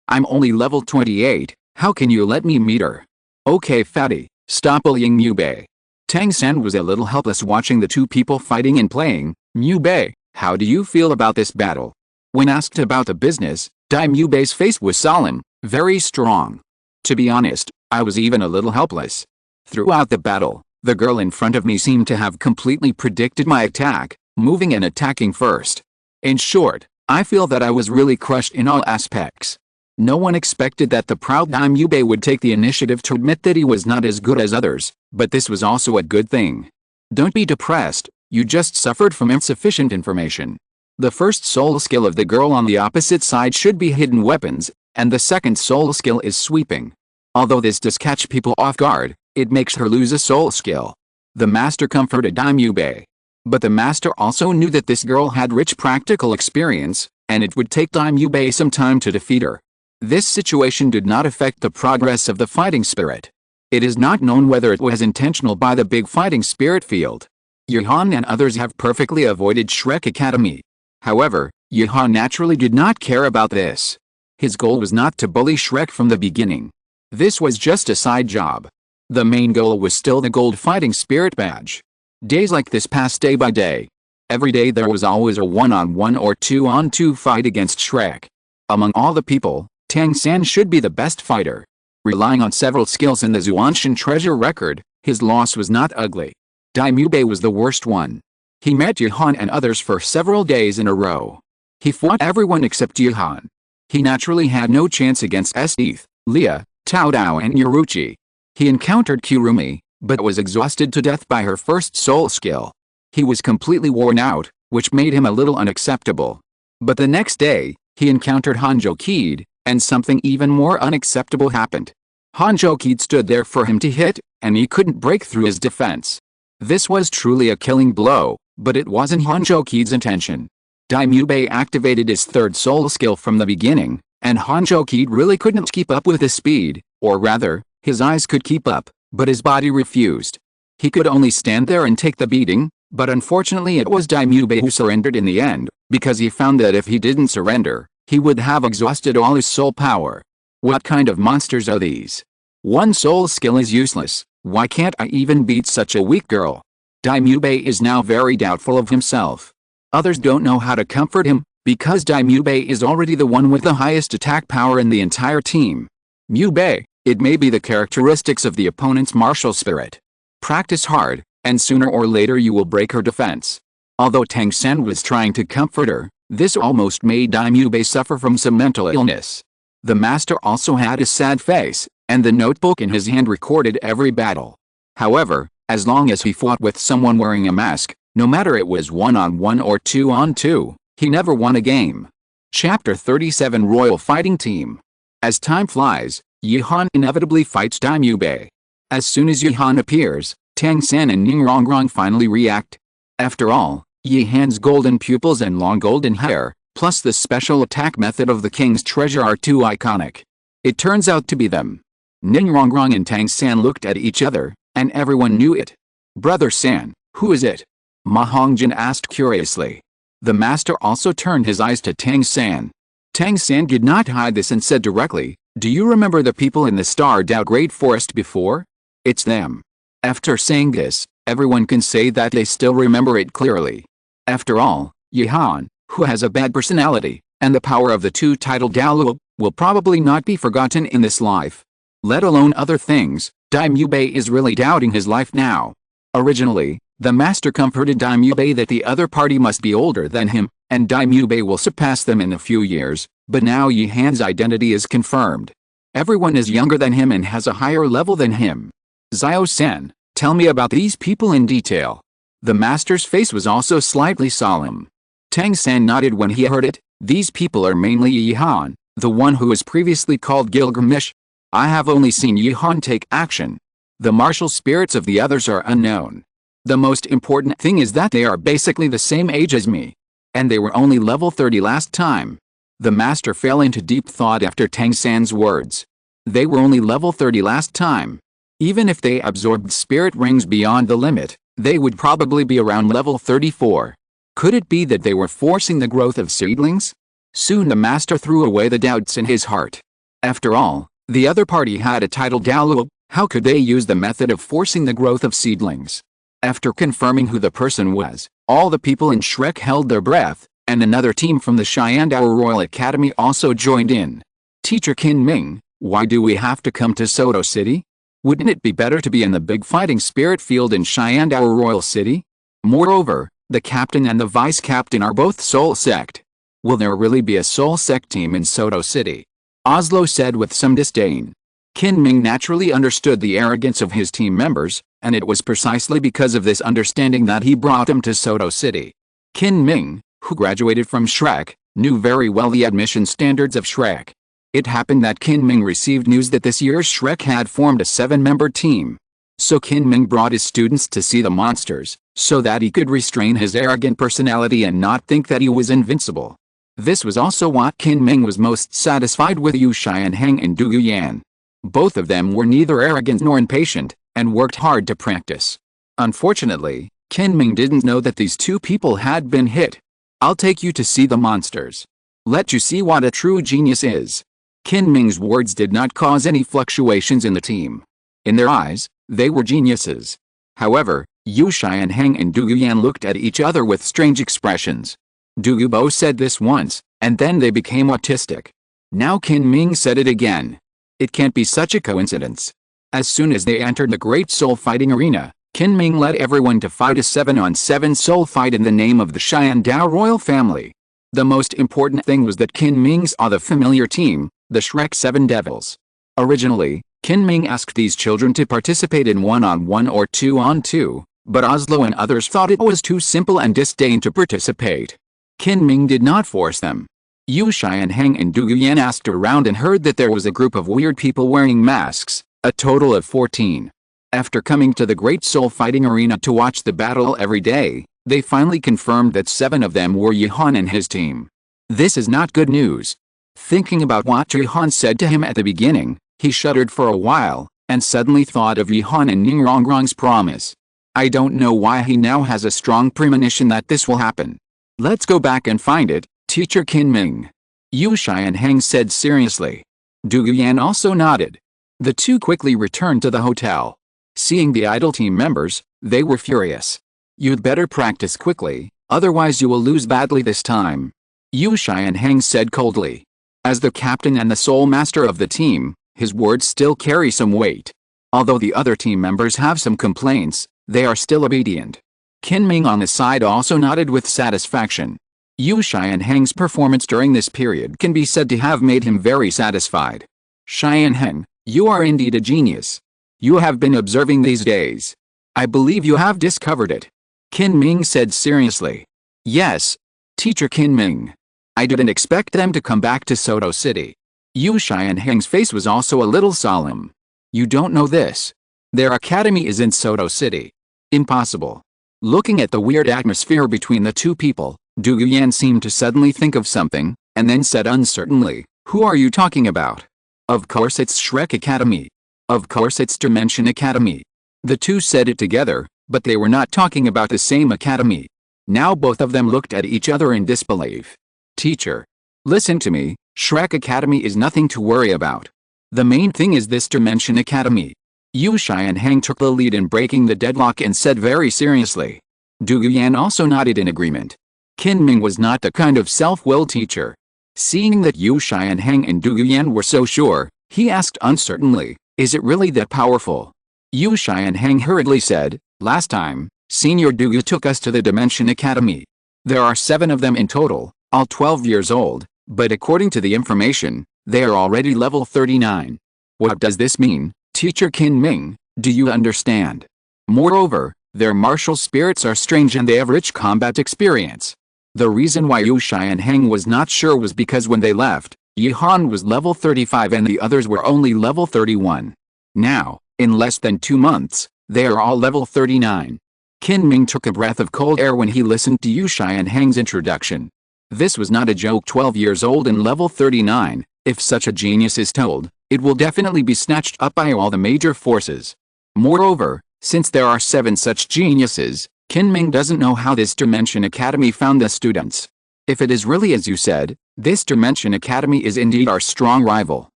[SPEAKER 1] "I'm only level 28, how can you let me meet her?" "Okay fatty, stop bullying Mu Bei." Tang San was a little helpless watching the two people fighting and playing. "Mu Bei, how do you feel about this battle?" When asked about the business, Daimyo Bei's face was solemn, very strong. "To be honest, I was even a little helpless. Throughout the battle, the girl in front of me seemed to have completely predicted my attack, moving and attacking first. In short, I feel that I was really crushed in all aspects. No one expected that the proud Daimyo Bei would take the initiative to admit that he was not as good as others, but this was also a good thing. Don't be depressed, you just suffered from insufficient information. The first soul skill of the girl on the opposite side should be hidden weapons, and the second soul skill is sweeping. Although this does catch people off guard, it makes her lose a soul skill." The master comforted Daimyo Bei. But the master also knew that this girl had rich practical experience, and it would take Daimyo Bei some time to defeat her. This situation did not affect the progress of the fighting spirit. It is not known whether it was intentional by the big fighting spirit field. Yuhan and others have perfectly avoided Shrek Academy. However, Yuhan naturally did not care about this. His goal was not to bully Shrek from the beginning. This was just a side job. The main goal was still the gold fighting spirit badge. Days like this passed day by day. Every day there was always a one-on-one or two-on-two fight against Shrek. Among all the people, Tang San should be the best fighter. Relying on several skills in the Zuanshan treasure record, his loss was not ugly. Daimyo Bei was the worst one. He met Yuhan and others for several days in a row. He fought everyone except Yuhan. He naturally had no chance against Esdeath, Leah, Tao Dao and Yoruichi. He encountered Kurumi, but was exhausted to death by her first soul skill. He was completely worn out, which made him a little unacceptable. But the next day, he encountered Hanjo Keed, and something even more unacceptable happened. Hanjo Keed stood there for him to hit, and he couldn't break through his defense. This was truly a killing blow, but it wasn't Hanjo Keed's intention. Daimyo Bei activated his third soul skill from the beginning, and Hanjo Keed really couldn't keep up with his speed, or rather, his eyes could keep up, but his body refused. He could only stand there and take the beating, but unfortunately it was Daimyo Bei who surrendered in the end, because he found that if he didn't surrender, he would have exhausted all his soul power. What kind of monsters are these? One soul skill is useless, why can't I even beat such a weak girl? Daimyo Bei is now very doubtful of himself. Others don't know how to comfort him, because Daimyo Bei is already the one with the highest attack power in the entire team. Mu Bei, it may be the characteristics of the opponent's martial spirit. Practice hard, and sooner or later you will break her defense. Although Tang San was trying to comfort her, this almost made Daimyo Bei suffer from some mental illness. The master also had a sad face, and the notebook in his hand recorded every battle. However, as long as he fought with someone wearing a mask, no matter it was one-on-one or two-on-two, he never won a game. Chapter 37 Royal Fighting Team. As time flies, Yuhan inevitably fights Daimyo Bei. As soon as Yuhan appears, Tang San and Ningrongrong finally react. After all, Yuhan's golden pupils and long golden hair, plus the special attack method of the king's treasure are too iconic. It turns out to be them. Ningrongrong and Tang San looked at each other, and everyone knew it. "Brother San, who is it?" Ma Hongjin asked curiously. The master also turned his eyes to Tang San. Tang San did not hide this and said directly, "Do you remember the people in the starred out Great Forest before? It's them." After saying this, everyone can say that they still remember it clearly. After all, Yuhan, who has a bad personality, and the power of the two-titled Douluo, will probably not be forgotten in this life. Let alone other things, Daimyo Bei is really doubting his life now. Originally, the master comforted Daimyo Bei that the other party must be older than him, and Daimyo Bei will surpass them in a few years, but now Yuhan's identity is confirmed. Everyone is younger than him and has a higher level than him. Zio-san, tell me about these people in detail. The master's face was also slightly solemn. Tang San nodded when he heard it. These people are mainly Yihan, the one who was previously called Gilgamesh. I have only seen Yihan take action. The martial spirits of the others are unknown. The most important thing is that they are basically the same age as me. And they were only level 30 last time. The master fell into deep thought after Tang San's words. They were only level 30 last time. Even if they absorbed spirit rings beyond the limit, they would probably be around level 34. Could it be that they were forcing the growth of seedlings? Soon the master threw away the doubts in his heart. After all, the other party had a title Douluo. How could they use the method of forcing the growth of seedlings? After confirming who the person was, all the people in Shrek held their breath, and another team from the Shyandao Royal Academy also joined in. Teacher Qin Ming, why do we have to come to Soto City? Wouldn't it be better to be in the big fighting spirit field in Shyandao Royal City? Moreover, the captain and the vice captain are both Soul Sect. Will there really be a Soul Sect team in Soto City? Oslo said with some disdain. Qin Ming naturally understood the arrogance of his team members, and it was precisely because of this understanding that he brought them to Soto City. Qin Ming, who graduated from Shrek, knew very well the admission standards of Shrek. It happened that Qin Ming received news that this year's Shrek had formed a 7-member team. So Qin Ming brought his students to see the monsters, so that he could restrain his arrogant personality and not think that he was invincible. This was also what Qin Ming was most satisfied with Yu Xianheng and Du Yuyan. Both of them were neither arrogant nor impatient, and worked hard to practice. Unfortunately, Qin Ming didn't know that these two people had been hit. I'll take you to see the monsters. Let you see what a true genius is. Qin Ming's words did not cause any fluctuations in the team. In their eyes, they were geniuses. However, Yu Xianheng and Du Yuyan looked at each other with strange expressions. Du Yubo said this once, and then they became autistic. Now Qin Ming said it again. It can't be such a coincidence. As soon as they entered the Great Soul Fighting Arena, Qin Ming led everyone to fight a 7-on-7 soul fight in the name of the Shyandao royal family. The most important thing was that Qin Ming saw the familiar team, the Shrek 7 Devils. Originally, Qin Ming asked these children to participate in 1-on-1 or 2-on-2, but Oslo and others thought it was too simple and disdained to participate. Qin Ming did not force them. Yu Xianheng and Du Yuyan asked around and heard that there was a group of weird people wearing masks, a total of 14. After coming to the Great Soul Fighting Arena to watch the battle every day, they finally confirmed that 7 of them were Yihan and his team. This is not good news. Thinking about what Yihan said to him at the beginning, he shuddered for a while, and suddenly thought of Yihan and Ningrongrong's promise. I don't know why he now has a strong premonition that this will happen. Let's go back and find it, Teacher Qin Ming. Yu Xianheng said seriously. Du Yuyan also nodded. The two quickly returned to the hotel. Seeing the idle team members, they were furious. You'd better practice quickly, otherwise you will lose badly this time. Yu Xianheng said coldly. As the captain and the sole master of the team, his words still carry some weight. Although the other team members have some complaints, they are still obedient. Qin Ming on the side also nodded with satisfaction. Yu Xianheng's performance during this period can be said to have made him very satisfied. Xianheng, you are indeed a genius. You have been observing these days. I believe you have discovered it. Qin Ming said seriously. Yes, Teacher Qin Ming. I didn't expect them to come back to Soto City. Yu Xianheng's face was also a little solemn. You don't know this. Their academy is in Soto City. Impossible. Looking at the weird atmosphere between the two people, Du Yuyan seemed to suddenly think of something, and then said uncertainly, Who are you talking about? Of course it's Shrek Academy. Of course it's Dimension Academy. The two said it together, but they were not talking about the same academy. Now both of them looked at each other in disbelief. Teacher. Listen to me, Shrek Academy is nothing to worry about. The main thing is this Dimension Academy. Yu Xianheng took the lead in breaking the deadlock and said very seriously. Du Yuyan also nodded in agreement. Qin Ming was not the kind of self-willed teacher. Seeing that Yu Xianheng and Du Yuyan were so sure, he asked uncertainly, Is it really that powerful? Yu Xianheng hurriedly said, Last time, Senior Du Yu took us to the Dimension Academy. There are 7 of them in total, all 12 years old, but according to the information, they are already level 39. What does this mean, Teacher Qin Ming? Do you understand? Moreover, their martial spirits are strange and they have rich combat experience. The reason why Yu Shai and Heng was not sure was because when they left, Yi Han was level 35 and the others were only level 31. Now, in less than 2 months, they are all level 39. Qin Ming took a breath of cold air when he listened to Yu Shai and Heng's introduction. This was not a joke. 12 years old and level 39, if such a genius is told, it will definitely be snatched up by all the major forces. Moreover, since there are 7 such geniuses, Qin Ming doesn't know how this Dimension Academy found the students. If it is really as you said, this Dimension Academy is indeed our strong rival.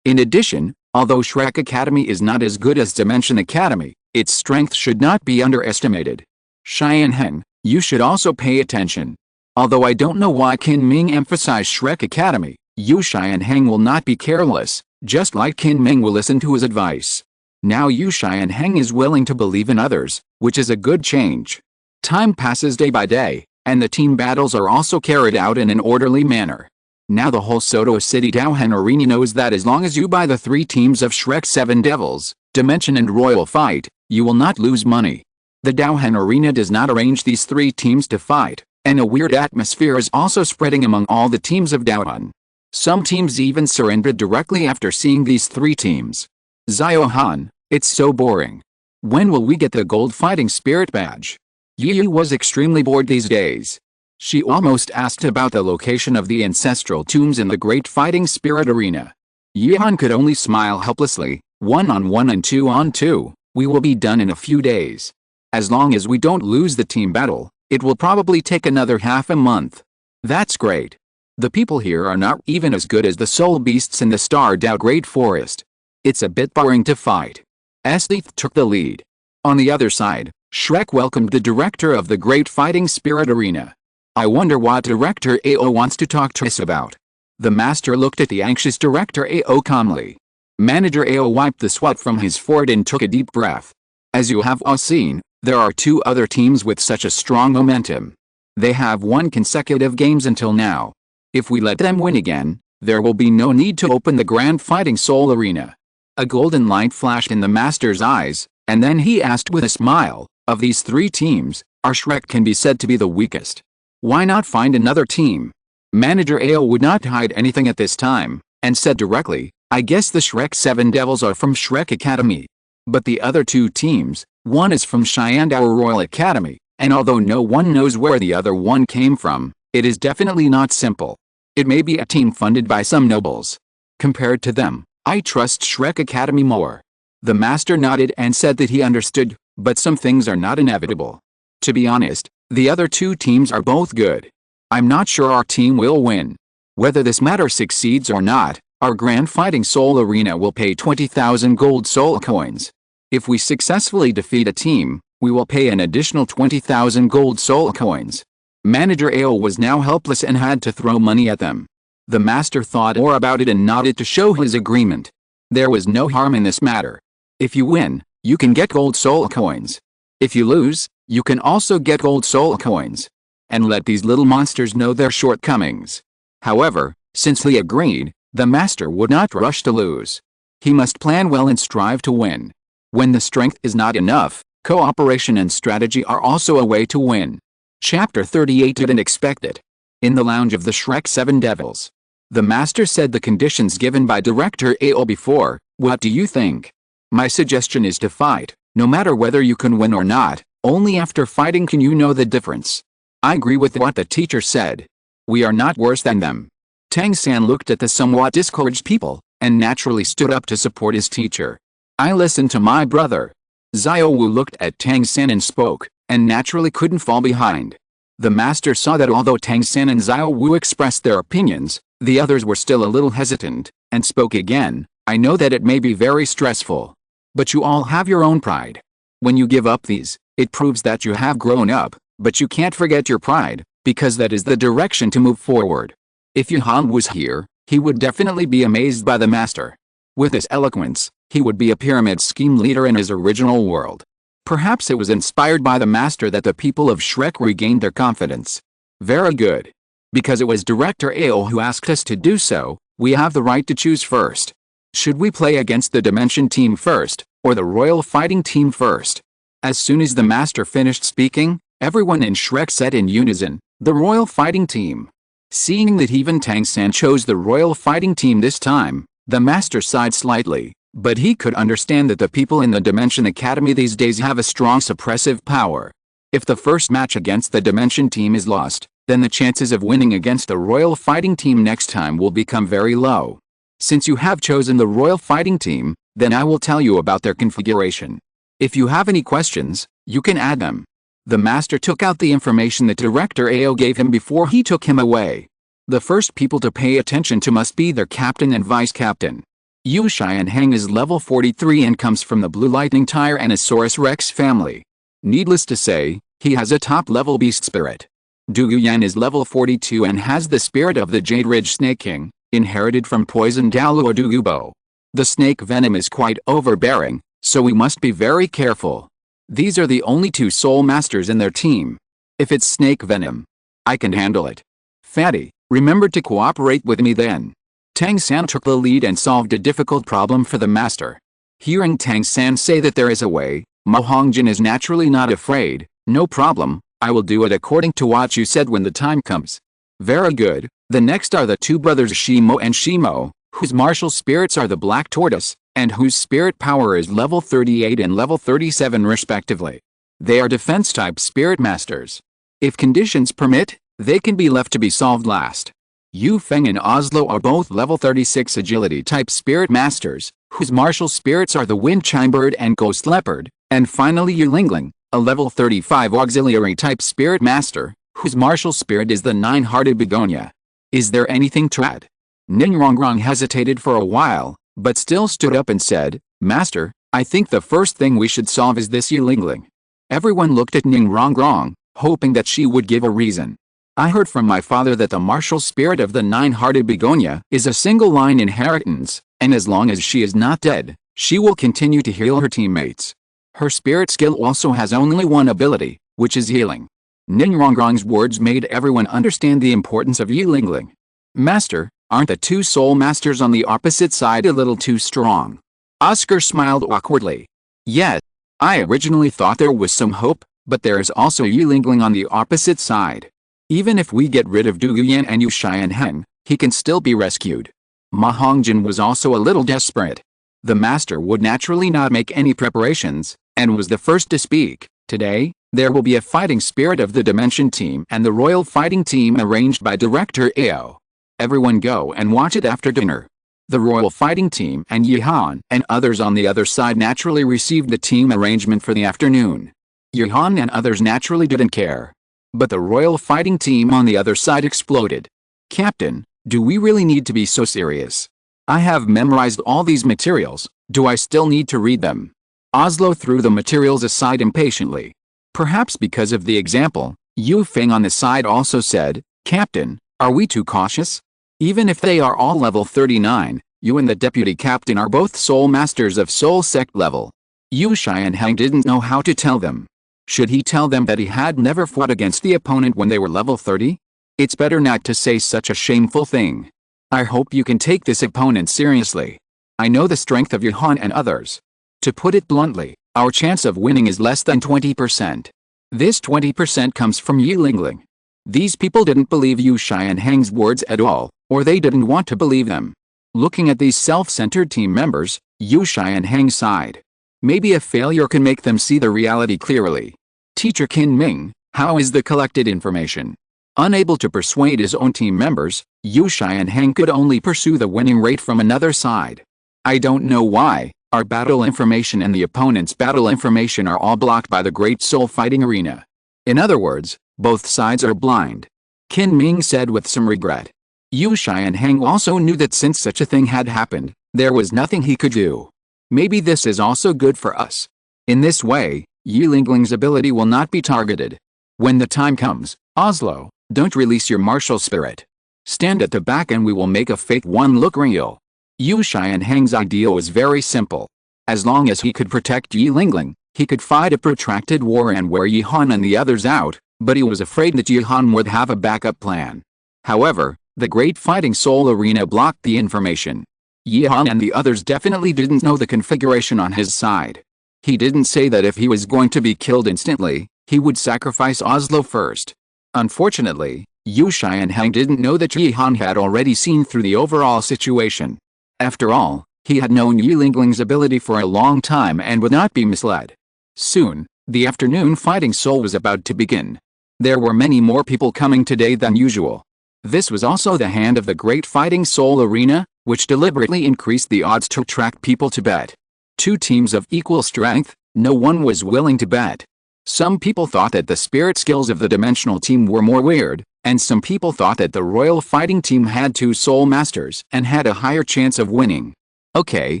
[SPEAKER 1] In addition, although Shrek Academy is not as good as Dimension Academy, its strength should not be underestimated. Shai and Heng, you should also pay attention. Although I don't know why Qin Ming emphasized Shrek Academy, Yu Shai and Heng will not be careless, just like Qin Ming will listen to his advice. Now Yu Shai and Heng is willing to believe in others, which is a good change. Time passes day by day, and the team battles are also carried out in an orderly manner. Now the whole Soto City Daohan Arena knows that as long as you buy the 3 teams of Shrek 7 Devils, Dimension and Royal fight, you will not lose money. The Daohan Arena does not arrange these 3 teams to fight, and a weird atmosphere is also spreading among all the teams of Daohan. Some teams even surrendered directly after seeing these 3 teams. Xiao Han, it's so boring. When will we get the gold fighting spirit badge? Yu was extremely bored these days. She almost asked about the location of the ancestral tombs in the Great Fighting Spirit Arena. Yihan could only smile helplessly. 1-on-1 and 2-on-2, we will be done in a few days. As long as we don't lose the team battle, it will probably take another half a month. That's great. The people here are not even as good as the soul beasts in the starred out Great Forest. It's a bit boring to fight. Esdeath took the lead. On the other side, Shrek welcomed the director of the Great Fighting Spirit Arena. I wonder what Director AO wants to talk to us about. The master looked at the anxious Director AO calmly. Manager AO wiped the sweat from his forehead and took a deep breath. As you have all seen, there are 2 other teams with such a strong momentum. They have won consecutive games until now. If we let them win again, there will be no need to open the Grand Fighting Soul Arena. A golden light flashed in the master's eyes, and then he asked with a smile, of these 3 teams, our Shrek can be said to be the weakest. Why not find another team? Manager AO would not hide anything at this time, and said directly, I guess the Shrek 7 Devils are from Shrek Academy. But the other 2 teams, one is from Shyandao Royal Academy, and although no one knows where the other one came from, it is definitely not simple. It may be a team funded by some nobles. Compared to them, I trust Shrek Academy more. The master nodded and said that he understood, but some things are not inevitable. To be honest, the other 2 teams are both good. I'm not sure our team will win. Whether this matter succeeds or not, our Grand Fighting Soul Arena will pay 20,000 gold soul coins. If we successfully defeat a team, we will pay an additional 20,000 gold soul coins. Manager AO was now helpless and had to throw money at them. The master thought more about it and nodded to show his agreement. There was no harm in this matter. If you win, you can get gold soul coins. If you lose, you can also get gold soul coins. And let these little monsters know their shortcomings. However, since he agreed, the master would not rush to lose. He must plan well and strive to win. When the strength is not enough, cooperation and strategy are also a way to win. Chapter 38 Didn't expect it. In the lounge of the Shrek 7 Devils. The master said the conditions given by Director AO before, what do you think? My suggestion is to fight, no matter whether you can win or not, only after fighting can you know the difference. I agree with what the teacher said. We are not worse than them. Tang San looked at the somewhat discouraged people, and naturally stood up to support his teacher. I listened to my brother. Xiao Wu looked at Tang San and spoke, and naturally couldn't fall behind. The master saw that although Tang San and Xiao Wu expressed their opinions, the others were still a little hesitant, and spoke again. I know that it may be very stressful. But you all have your own pride. When you give up these, it proves that you have grown up, but you can't forget your pride, because that is the direction to move forward. If Yuhan was here, he would definitely be amazed by the master. With his eloquence, he would be a pyramid scheme leader in his original world. Perhaps it was inspired by the master that the people of Shrek regained their confidence. Very good. Because it was Director AO who asked us to do so, we have the right to choose first. Should we play against the Dimension team first, or the Royal Fighting team first? As soon as the master finished speaking, everyone in Shrek said in unison, the Royal Fighting team. Seeing that even Tang San chose the Royal Fighting team this time, the master sighed slightly, but he could understand that the people in the Dimension Academy these days have a strong suppressive power. If the first match against the Dimension team is lost, then the chances of winning against the Royal Fighting team next time will become very low. Since you have chosen the Royal Fighting team, then I will tell you about their configuration. If you have any questions, you can add them. The master took out the information that Director Ao gave him before he took him away. The first people to pay attention to must be their captain and vice-captain. Yu Xianheng is level 43 and comes from the Blue Lightning Tyrannosaurus Rex family. Needless to say, he has a top-level beast spirit. Du Yuyan is level 42 and has the spirit of the Jade Ridge Snake King, inherited from poison Douluo Dugubo. The snake venom is quite overbearing, so we must be very careful. These are the only two soul masters in their team. If it's snake venom, I can handle it. Fatty, remember to cooperate with me then. Tang San took the lead and solved a difficult problem for the master. Hearing Tang San say that there is a way, Ma Hongjin is naturally not afraid. No problem, I will do it according to what you said when the time comes. Very good. The next are the two brothers Shimo and Shimo, whose martial spirits are the Black Tortoise, and whose spirit power is level 38 and level 37 respectively. They are defense-type spirit masters. If conditions permit, they can be left to be solved last. Yu Feng and Oslo are both level 36 agility-type spirit masters, whose martial spirits are the Wind Chimebird and Ghost Leopard, and finally Yu Lingling, a level 35 auxiliary-type spirit master, whose martial spirit is the Nine-Hearted Begonia. Is there anything to add? Ningrongrong hesitated for a while, but still stood up and said, Master, I think the first thing we should solve is this Yu Lingling. Everyone looked at Ningrongrong, hoping that she would give a reason. I heard from my father that the martial spirit of the Nine-Hearted Begonia is a single-line inheritance, and as long as she is not dead, she will continue to heal her teammates. Her spirit skill also has only one ability, which is healing. Ningrongrong's words made everyone understand the importance of Yu Lingling. Master, aren't the two soul masters on the opposite side a little too strong? Oscar smiled awkwardly. Yes, I originally thought there was some hope, but there is also Yu Lingling on the opposite side. Even if we get rid of Du Yuyan and Yu Xianheng, he can still be rescued. Ma Hongjin was also a little desperate. The master would naturally not make any preparations, and was the first to speak. Today, there will be a fighting spirit of the Dimension team and the Royal Fighting team arranged by Director Ao. Everyone go and watch it after dinner. The Royal Fighting team and Yihan and others on the other side naturally received the team arrangement for the afternoon. Yihan and others naturally didn't care. But the Royal Fighting team on the other side exploded. Captain, do we really need to be so serious? I have memorized all these materials, do I still need to read them? Oslo threw the materials aside impatiently. Perhaps because of the example, Yu Feng on the side also said, Captain, are we too cautious? Even if they are all level 39, you and the deputy captain are both soul masters of soul sect level. Yu Xianheng didn't know how to tell them. Should he tell them that he had never fought against the opponent when they were level 30? It's better not to say such a shameful thing. I hope you can take this opponent seriously. I know the strength of Yihan and others. To put it bluntly, our chance of winning is less than 20%. This 20% comes from Yu Lingling. These people didn't believe Yu Xianheng's words at all, or they didn't want to believe them. Looking at these self-centered team members, Yu Xianheng sighed. Maybe a failure can make them see the reality clearly. Teacher Qin Ming, how is the collected information? Unable to persuade his own team members, Yu Xianheng could only pursue the winning rate from another side. I don't know why, our battle information and the opponent's battle information are all blocked by the Great Soul Fighting Arena. In other words, both sides are blind. Qin Ming said with some regret. Yu Xianheng also knew that since such a thing had happened, there was nothing he could do. Maybe this is also good for us. In this way, Yu Lingling's ability will not be targeted. When the time comes, Oslo, don't release your martial spirit. Stand at the back and we will make a fake one look real. Yu Xianheng's idea was very simple. As long as he could protect Yu Lingling, he could fight a protracted war and wear Yihan and the others out, but he was afraid that Yihan would have a backup plan. However, the Great Fighting Soul Arena blocked the information. Yihan and the others definitely didn't know the configuration on his side. He didn't say that if he was going to be killed instantly, he would sacrifice Oslo first. Unfortunately, Yushai and Hang didn't know that Yihan had already seen through the overall situation. After all, he had known Yilingling's ability for a long time and would not be misled. Soon, the afternoon fighting soul was about to begin. There were many more people coming today than usual. This was also the hand of the Great Fighting Soul Arena, which deliberately increased the odds to attract people to bet. Two teams of equal strength, no one was willing to bet. Some people thought that the spirit skills of the dimensional team were more weird, and some people thought that the royal fighting team had two soul masters and had a higher chance of winning. Okay,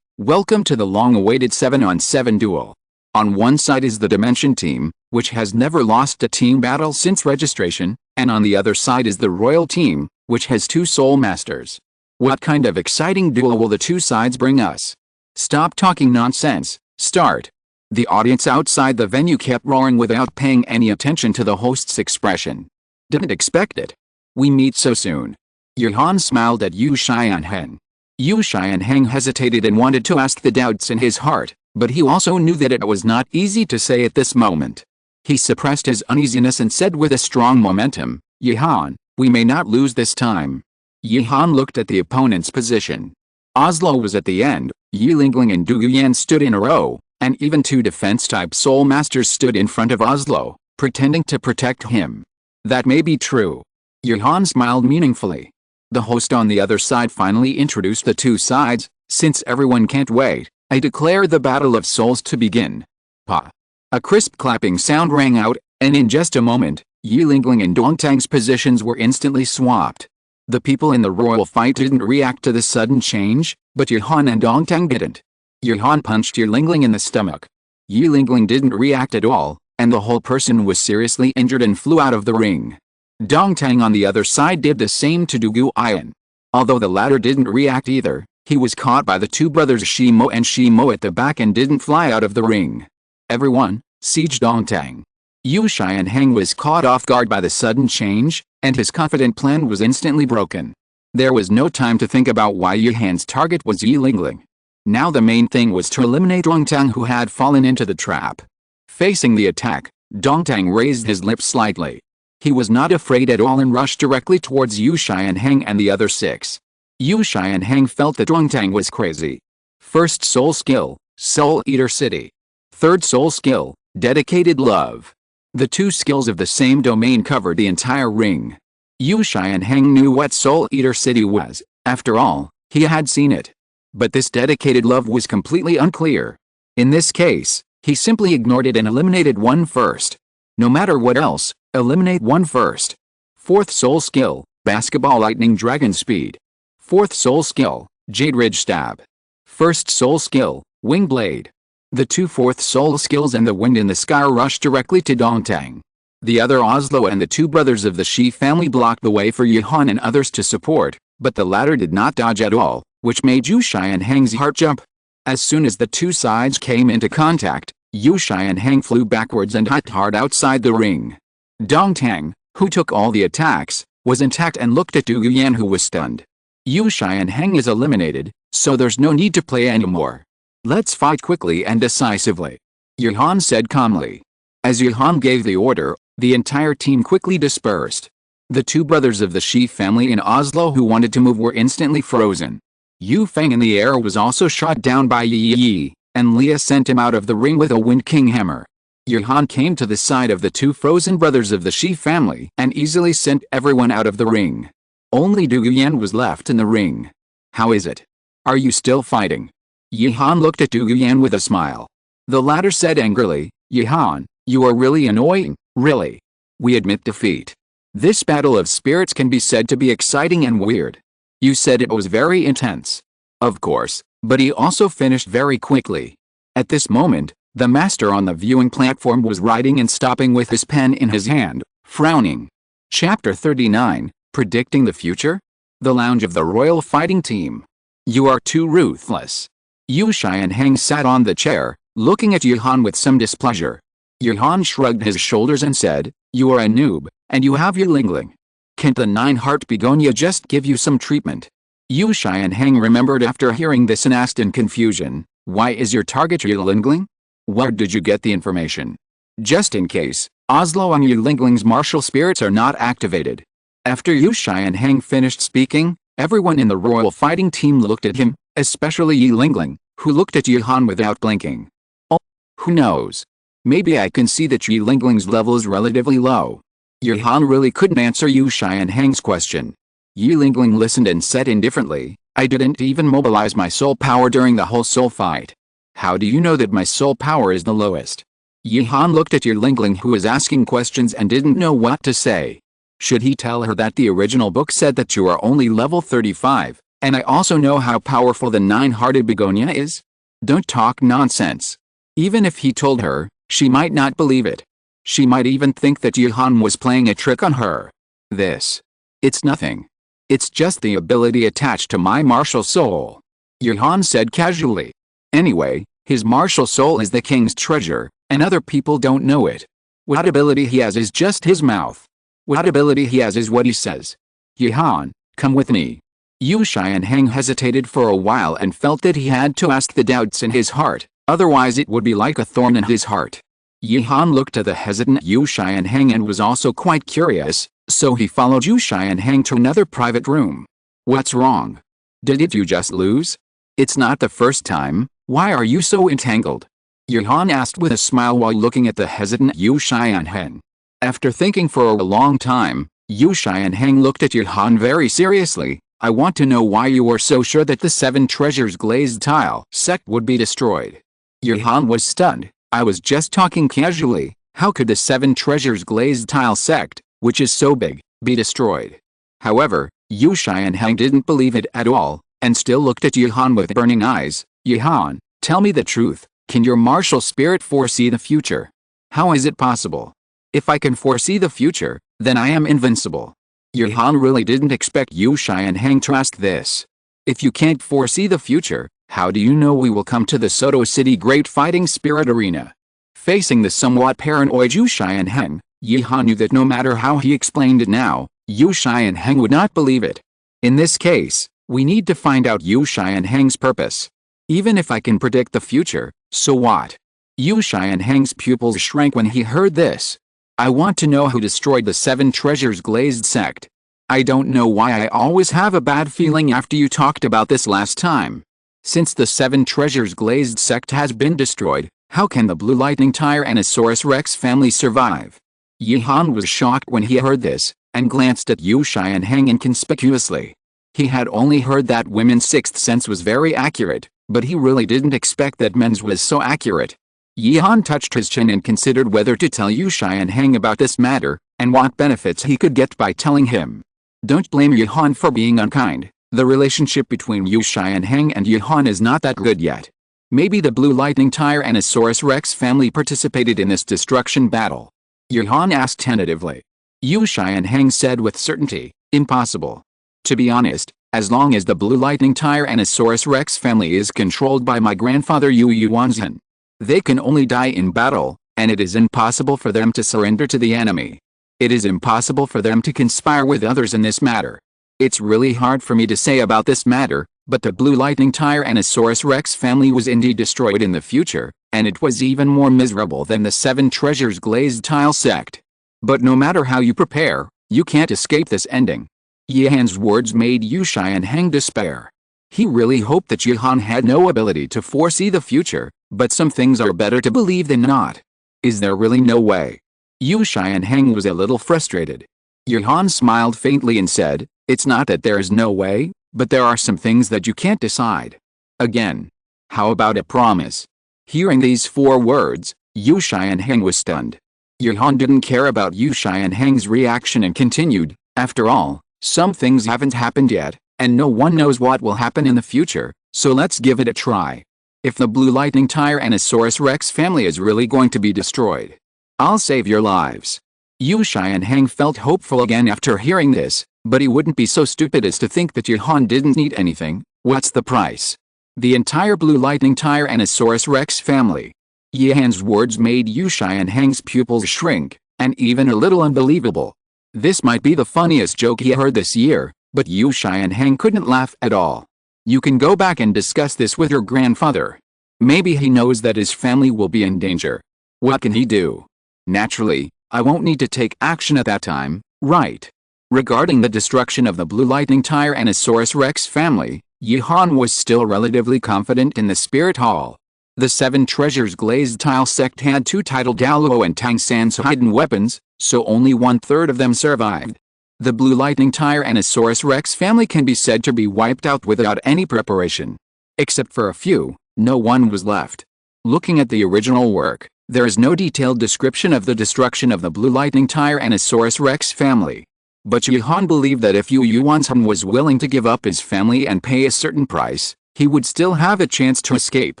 [SPEAKER 1] welcome to the long-awaited 7-on-7 duel. On one side is the Dimension team, which has never lost a team battle since registration, and on the other side is the Royal team, which has two Soul Masters. What kind of exciting duel will the two sides bring us? Stop talking nonsense, start. The audience outside the venue kept roaring without paying any attention to the host's expression. Didn't expect it. We meet so soon. Yihan smiled at Yu Shai and Heng. Yu Shai and Heng hesitated and wanted to ask the doubts in his heart, but he also knew that it was not easy to say at this moment. He suppressed his uneasiness and said with a strong momentum, Yihan, we may not lose this time. Yihan looked at the opponent's position. Oslo was at the end, Yilingling and Duguyan stood in a row, and even two defense-type soul masters stood in front of Oslo, pretending to protect him. That may be true. Yihan smiled meaningfully. The host on the other side finally introduced the two sides. Since everyone can't wait, I declare the Battle of Souls to begin. Pa. A crisp clapping sound rang out, and in just a moment, Yilingling and Dongtang's positions were instantly swapped. The people in the royal fight didn't react to the sudden change, but Yihan and Dongtang didn't. Yihan punched Yilingling in the stomach. Yilingling didn't react at all, and the whole person was seriously injured and flew out of the ring. Dongtang on the other side did the same to Duguyan. Although the latter didn't react either, he was caught by the two brothers Shimo and Shimo at the back and didn't fly out of the ring. Everyone, siege Dongtang. Yu Shai and Heng was caught off guard by the sudden change, and his confident plan was instantly broken. There was no time to think about why Yihan's target was Yilingling. Now the main thing was to eliminate Dongtang, who had fallen into the trap. Facing the attack, Dongtang raised his lips slightly. He was not afraid at all and rushed directly towards Yu Shai and Heng and the other six. Yu Shai and Heng felt that Dongtang was crazy. First soul skill, Soul Eater City. Third soul skill, Dedicated Love. The two skills of the same domain covered the entire ring. Yu Shai and Heng knew what Soul Eater City was. After all, he had seen it. But this Dedicated Love was completely unclear. In this case, he simply ignored it and eliminated one first. No matter what else, eliminate one first. Fourth soul skill, Basketball Lightning Dragon Speed. Fourth soul skill, Jade Ridge Stab. First soul skill, Wing Blade. The two fourth soul skills and the wind in the sky rushed directly to Dongtang. The other Oslo and the two brothers of the Shi family blocked the way for Yihan and others to support, but the latter did not dodge at all, which made Yu Shai and Heng's heart jump. As soon as the two sides came into contact, Yu Shai and Heng flew backwards and hit hard outside the ring. Dongtang, who took all the attacks, was intact and looked at Duguyan, who was stunned. Yu Shai and Heng is eliminated, so there's no need to play anymore. Let's fight quickly and decisively. Yihan said calmly. As Yihan gave the order, the entire team quickly dispersed. The two brothers of the Shi family in Oslo who wanted to move were instantly frozen. Yu Feng in the air was also shot down by Yi, and Leah sent him out of the ring with a Wind King hammer. Yihan came to the side of the two frozen brothers of the Shi family and easily sent everyone out of the ring. Only Duguyan was left in the ring. How is it? Are you still fighting? Yihan looked at Duguyan with a smile. The latter said angrily, Yihan, you are really annoying, really. We admit defeat. This battle of spirits can be said to be exciting and weird. You said it was very intense. Of course, but he also finished very quickly. At this moment, the master on the viewing platform was writing and stopping with his pen in his hand, frowning. Chapter 39, Predicting the Future? The Lounge of the Royal Fighting Team. You are too ruthless. Yu Shai and Heng sat on the chair, looking at Yihan with some displeasure. Yihan shrugged his shoulders and said, you are a noob, and you have your Yilingling. Can't the 9-heart begonia just give you some treatment? Yu Xianheng remembered after hearing this and asked in confusion, "Why is your target Yulingling? Where did you get the information?" Just in case, Oslo and Yulingling's martial spirits are not activated. After Yu Xianheng finished speaking, everyone in the royal fighting team looked at him, especially Yulingling, who looked at Yuhan without blinking. "Oh, who knows? Maybe I can see that Yulingling's level is relatively low." Yuhan really couldn't answer Yu Xianheng's question. Yulingling listened and said indifferently, "I didn't even mobilize my soul power during the whole soul fight. How do you know that my soul power is the lowest?" Yuhan looked at Yulingling, who was asking questions and didn't know what to say. Should he tell her that the original book said that you are only level 35, and I also know how powerful the nine-hearted begonia is? Don't talk nonsense. Even if he told her, she might not believe it. She might even think that Yuhan was playing a trick on her. It's nothing. It's just the ability attached to my martial soul," Yuhan said casually. "Anyway, his martial soul is the king's treasure, and other people don't know it. What ability he has is just his mouth. What ability he has is what he says. Yuhan, come with me." Yu Xianheng hesitated for a while and felt that he had to ask the doubts in his heart, otherwise it would be like a thorn in his heart. Yuhan looked at the hesitant Yu Xianheng and was also quite curious, so he followed Yu Xianheng to another private room. "What's wrong? Did you just lose? It's not the first time. Why are you so entangled?" Yuhan asked with a smile while looking at the hesitant Yu Xianheng. After thinking for a long time, Yu Xianheng looked at Yuhan very seriously. "I want to know why you were so sure that the 7 treasures glazed tile sect would be destroyed." Yuhan was stunned. "I was just talking casually. How could the 7 treasures glazed tile sect, which is so big, be destroyed?" However, Yu Xianheng didn't believe it at all, and still looked at Yuhan with burning eyes. "Yuhan, tell me the truth. Can your martial spirit foresee the future? How is it possible? If I can foresee the future, then I am invincible." Yuhan really didn't expect Yu Xianheng to ask this. "If you can't foresee the future, how do you know we will come to the Soto City Great Fighting Spirit Arena?" Facing the somewhat paranoid Yu Xianheng, Yuhan knew that no matter how he explained it now, Yu Xianheng would not believe it. In this case, we need to find out Yu Xianheng's purpose. Even if I can predict the future, so what? Yu Xianheng's pupils shrank when he heard this. "I want to know who destroyed the 7 treasures glazed sect. I don't know why I always have a bad feeling after you talked about this last time. Since the 7 treasures glazed sect has been destroyed, how can the Blue Lightning Tyrannosaurus Rex family survive?" Yuhan was shocked when he heard this, and glanced at Yu Xianheng inconspicuously. He had only heard that women's 6th sense was very accurate, but he really didn't expect that men's was so accurate. Yuhan touched his chin and considered whether to tell Yu Xianheng about this matter, and what benefits he could get by telling him. Don't blame Yuhan for being unkind. The relationship between Yu Xianheng and Yuhan is not that good yet. Maybe the Blue Lightning Tyrannosaurus Rex family participated in this destruction battle. Yuhan asked tentatively. Yu Xianheng said with certainty, "Impossible. To be honest, as long as the Blue Lightning Tyrannosaurus Rex family is controlled by my grandfather Yu Yuanzhen, they can only die in battle, and it is impossible for them to surrender to the enemy. It is impossible for them to conspire with others in this matter. It's really hard for me to say about this matter, but the Blue Lightning Tyrannosaurus Rex family was indeed destroyed in the future, and it was even more miserable than the 7 treasures glazed tile sect. But no matter how you prepare, you can't escape this ending." Yuhan's words made Yu Xianheng despair. He really hoped that Yuhan had no ability to foresee the future, but some things are better to believe than not. Is there really no way? Yu Xianheng was a little frustrated. Yuhan smiled faintly and said, "It's not that there is no way, but there are some things that you can't decide." Again. "How about a promise?" Hearing these 4 words, Yu Xianheng was stunned. Yuhan didn't care about Yu Xianheng's reaction and continued, "After all, some things haven't happened yet, and no one knows what will happen in the future, so let's give it a try. If the Blue Lightning Tyrannosaurus Rex family is really going to be destroyed, I'll save your lives." Yu Xianheng felt hopeful again after hearing this, but he wouldn't be so stupid as to think that Yuhan didn't need anything. What's the price? The entire Blue Lightning Tyrannosaurus Rex family. Yuhan's words made Yu Xianheng's pupils shrink, and even a little unbelievable. This might be the funniest joke he heard this year, But Yu Shai and Hang couldn't laugh at all. You can go back and discuss this with your grandfather. Maybe he knows that his family will be in danger. What can he do? Naturally, I won't need to take action at that time, right? Regarding the destruction of the Blue Lightning Tyrannosaurus Rex family, Yihan was still relatively confident in the Spirit Hall. The Seven Treasures Glazed Tile sect had two titled Douluo and Tang San's hidden weapons, so only 1/3 of them survived. The Blue Lightning Tyrannosaurus Rex family can be said to be wiped out without any preparation. Except for a few, no one was left. Looking at the original work, there is no detailed description of the destruction of the Blue Lightning Tyrannosaurus Rex family. But Yihan believed that if Yu Yuanzhan was willing to give up his family and pay a certain price, he would still have a chance to escape,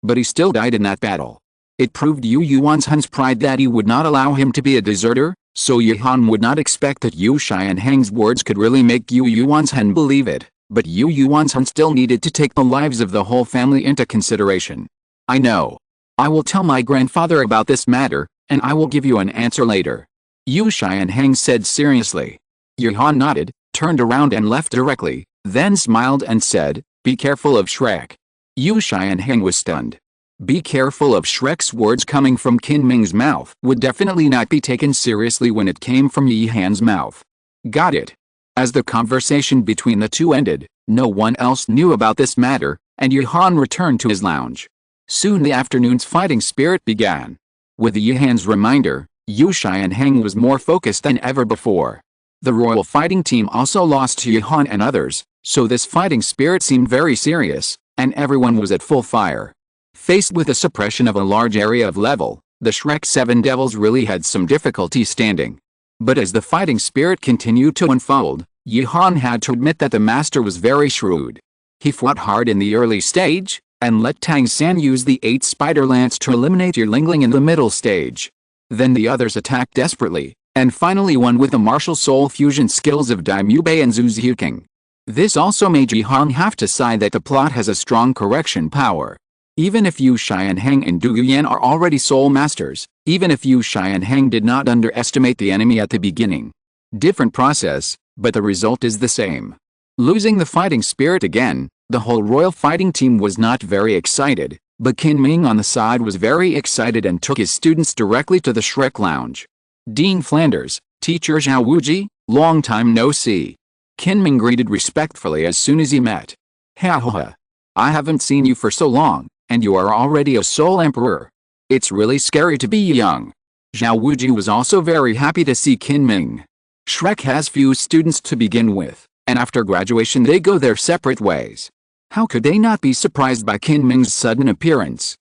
[SPEAKER 1] but he still died in that battle. It proved Yu Yuanzhan's pride that he would not allow him to be a deserter, so Yihan would not expect that Yu Shai and Hang's words could really make Yu Yuanzhan believe it, but Yu Yuanzhan still needed to take the lives of the whole family into consideration. I know. I will tell my grandfather about this matter, and I will give you an answer later. Yu Shai and Hang said seriously. Yihan nodded, turned around and left directly, then smiled and said, "Be careful of Shrek." Yu Shai and Hang was stunned. Be careful of Shrek's words coming from Qin Ming's mouth would definitely not be taken seriously when it came from Yihan's mouth. Got it. As the conversation between the two ended, no one else knew about this matter, and Yihan returned to his lounge. Soon the afternoon's fighting spirit began. With Yihan's reminder, Yu Shai and Hang was more focused than ever before. The royal fighting team also lost to Yihan and others, so this fighting spirit seemed very serious, and everyone was at full fire. Faced with the suppression of a large area of level, the Shrek 7 Devils really had some difficulty standing. But as the fighting spirit continued to unfold, Yihan had to admit that the master was very shrewd. He fought hard in the early stage, and let Tang San use the 8 Spider Lance to eliminate Yerlingling in the middle stage. Then the others attacked desperately, and finally won with the martial soul fusion skills of Daimubei and Zhu Xiuqing. This also made Yihan have to sigh that the plot has a strong correction power. Even if Yu Shai and Hang and Du Yuan are already soul masters, even if Yu Shai and Hang did not underestimate the enemy at the beginning. Different process, but the result is the same. Losing the fighting spirit again, the whole royal fighting team was not very excited, but Qin Ming on the side was very excited and took his students directly to the Shrek Lounge. Dean Flanders, Teacher Zhao Wuji, long time no see. Qin Ming greeted respectfully as soon as he met. Ha ha ha. I haven't seen you for so long, and you are already a soul emperor. It's really scary to be young. Zhao Wuji was also very happy to see Qin Ming. Shrek has few students to begin with, and after graduation they go their separate ways. How could they not be surprised by Qin Ming's sudden appearance?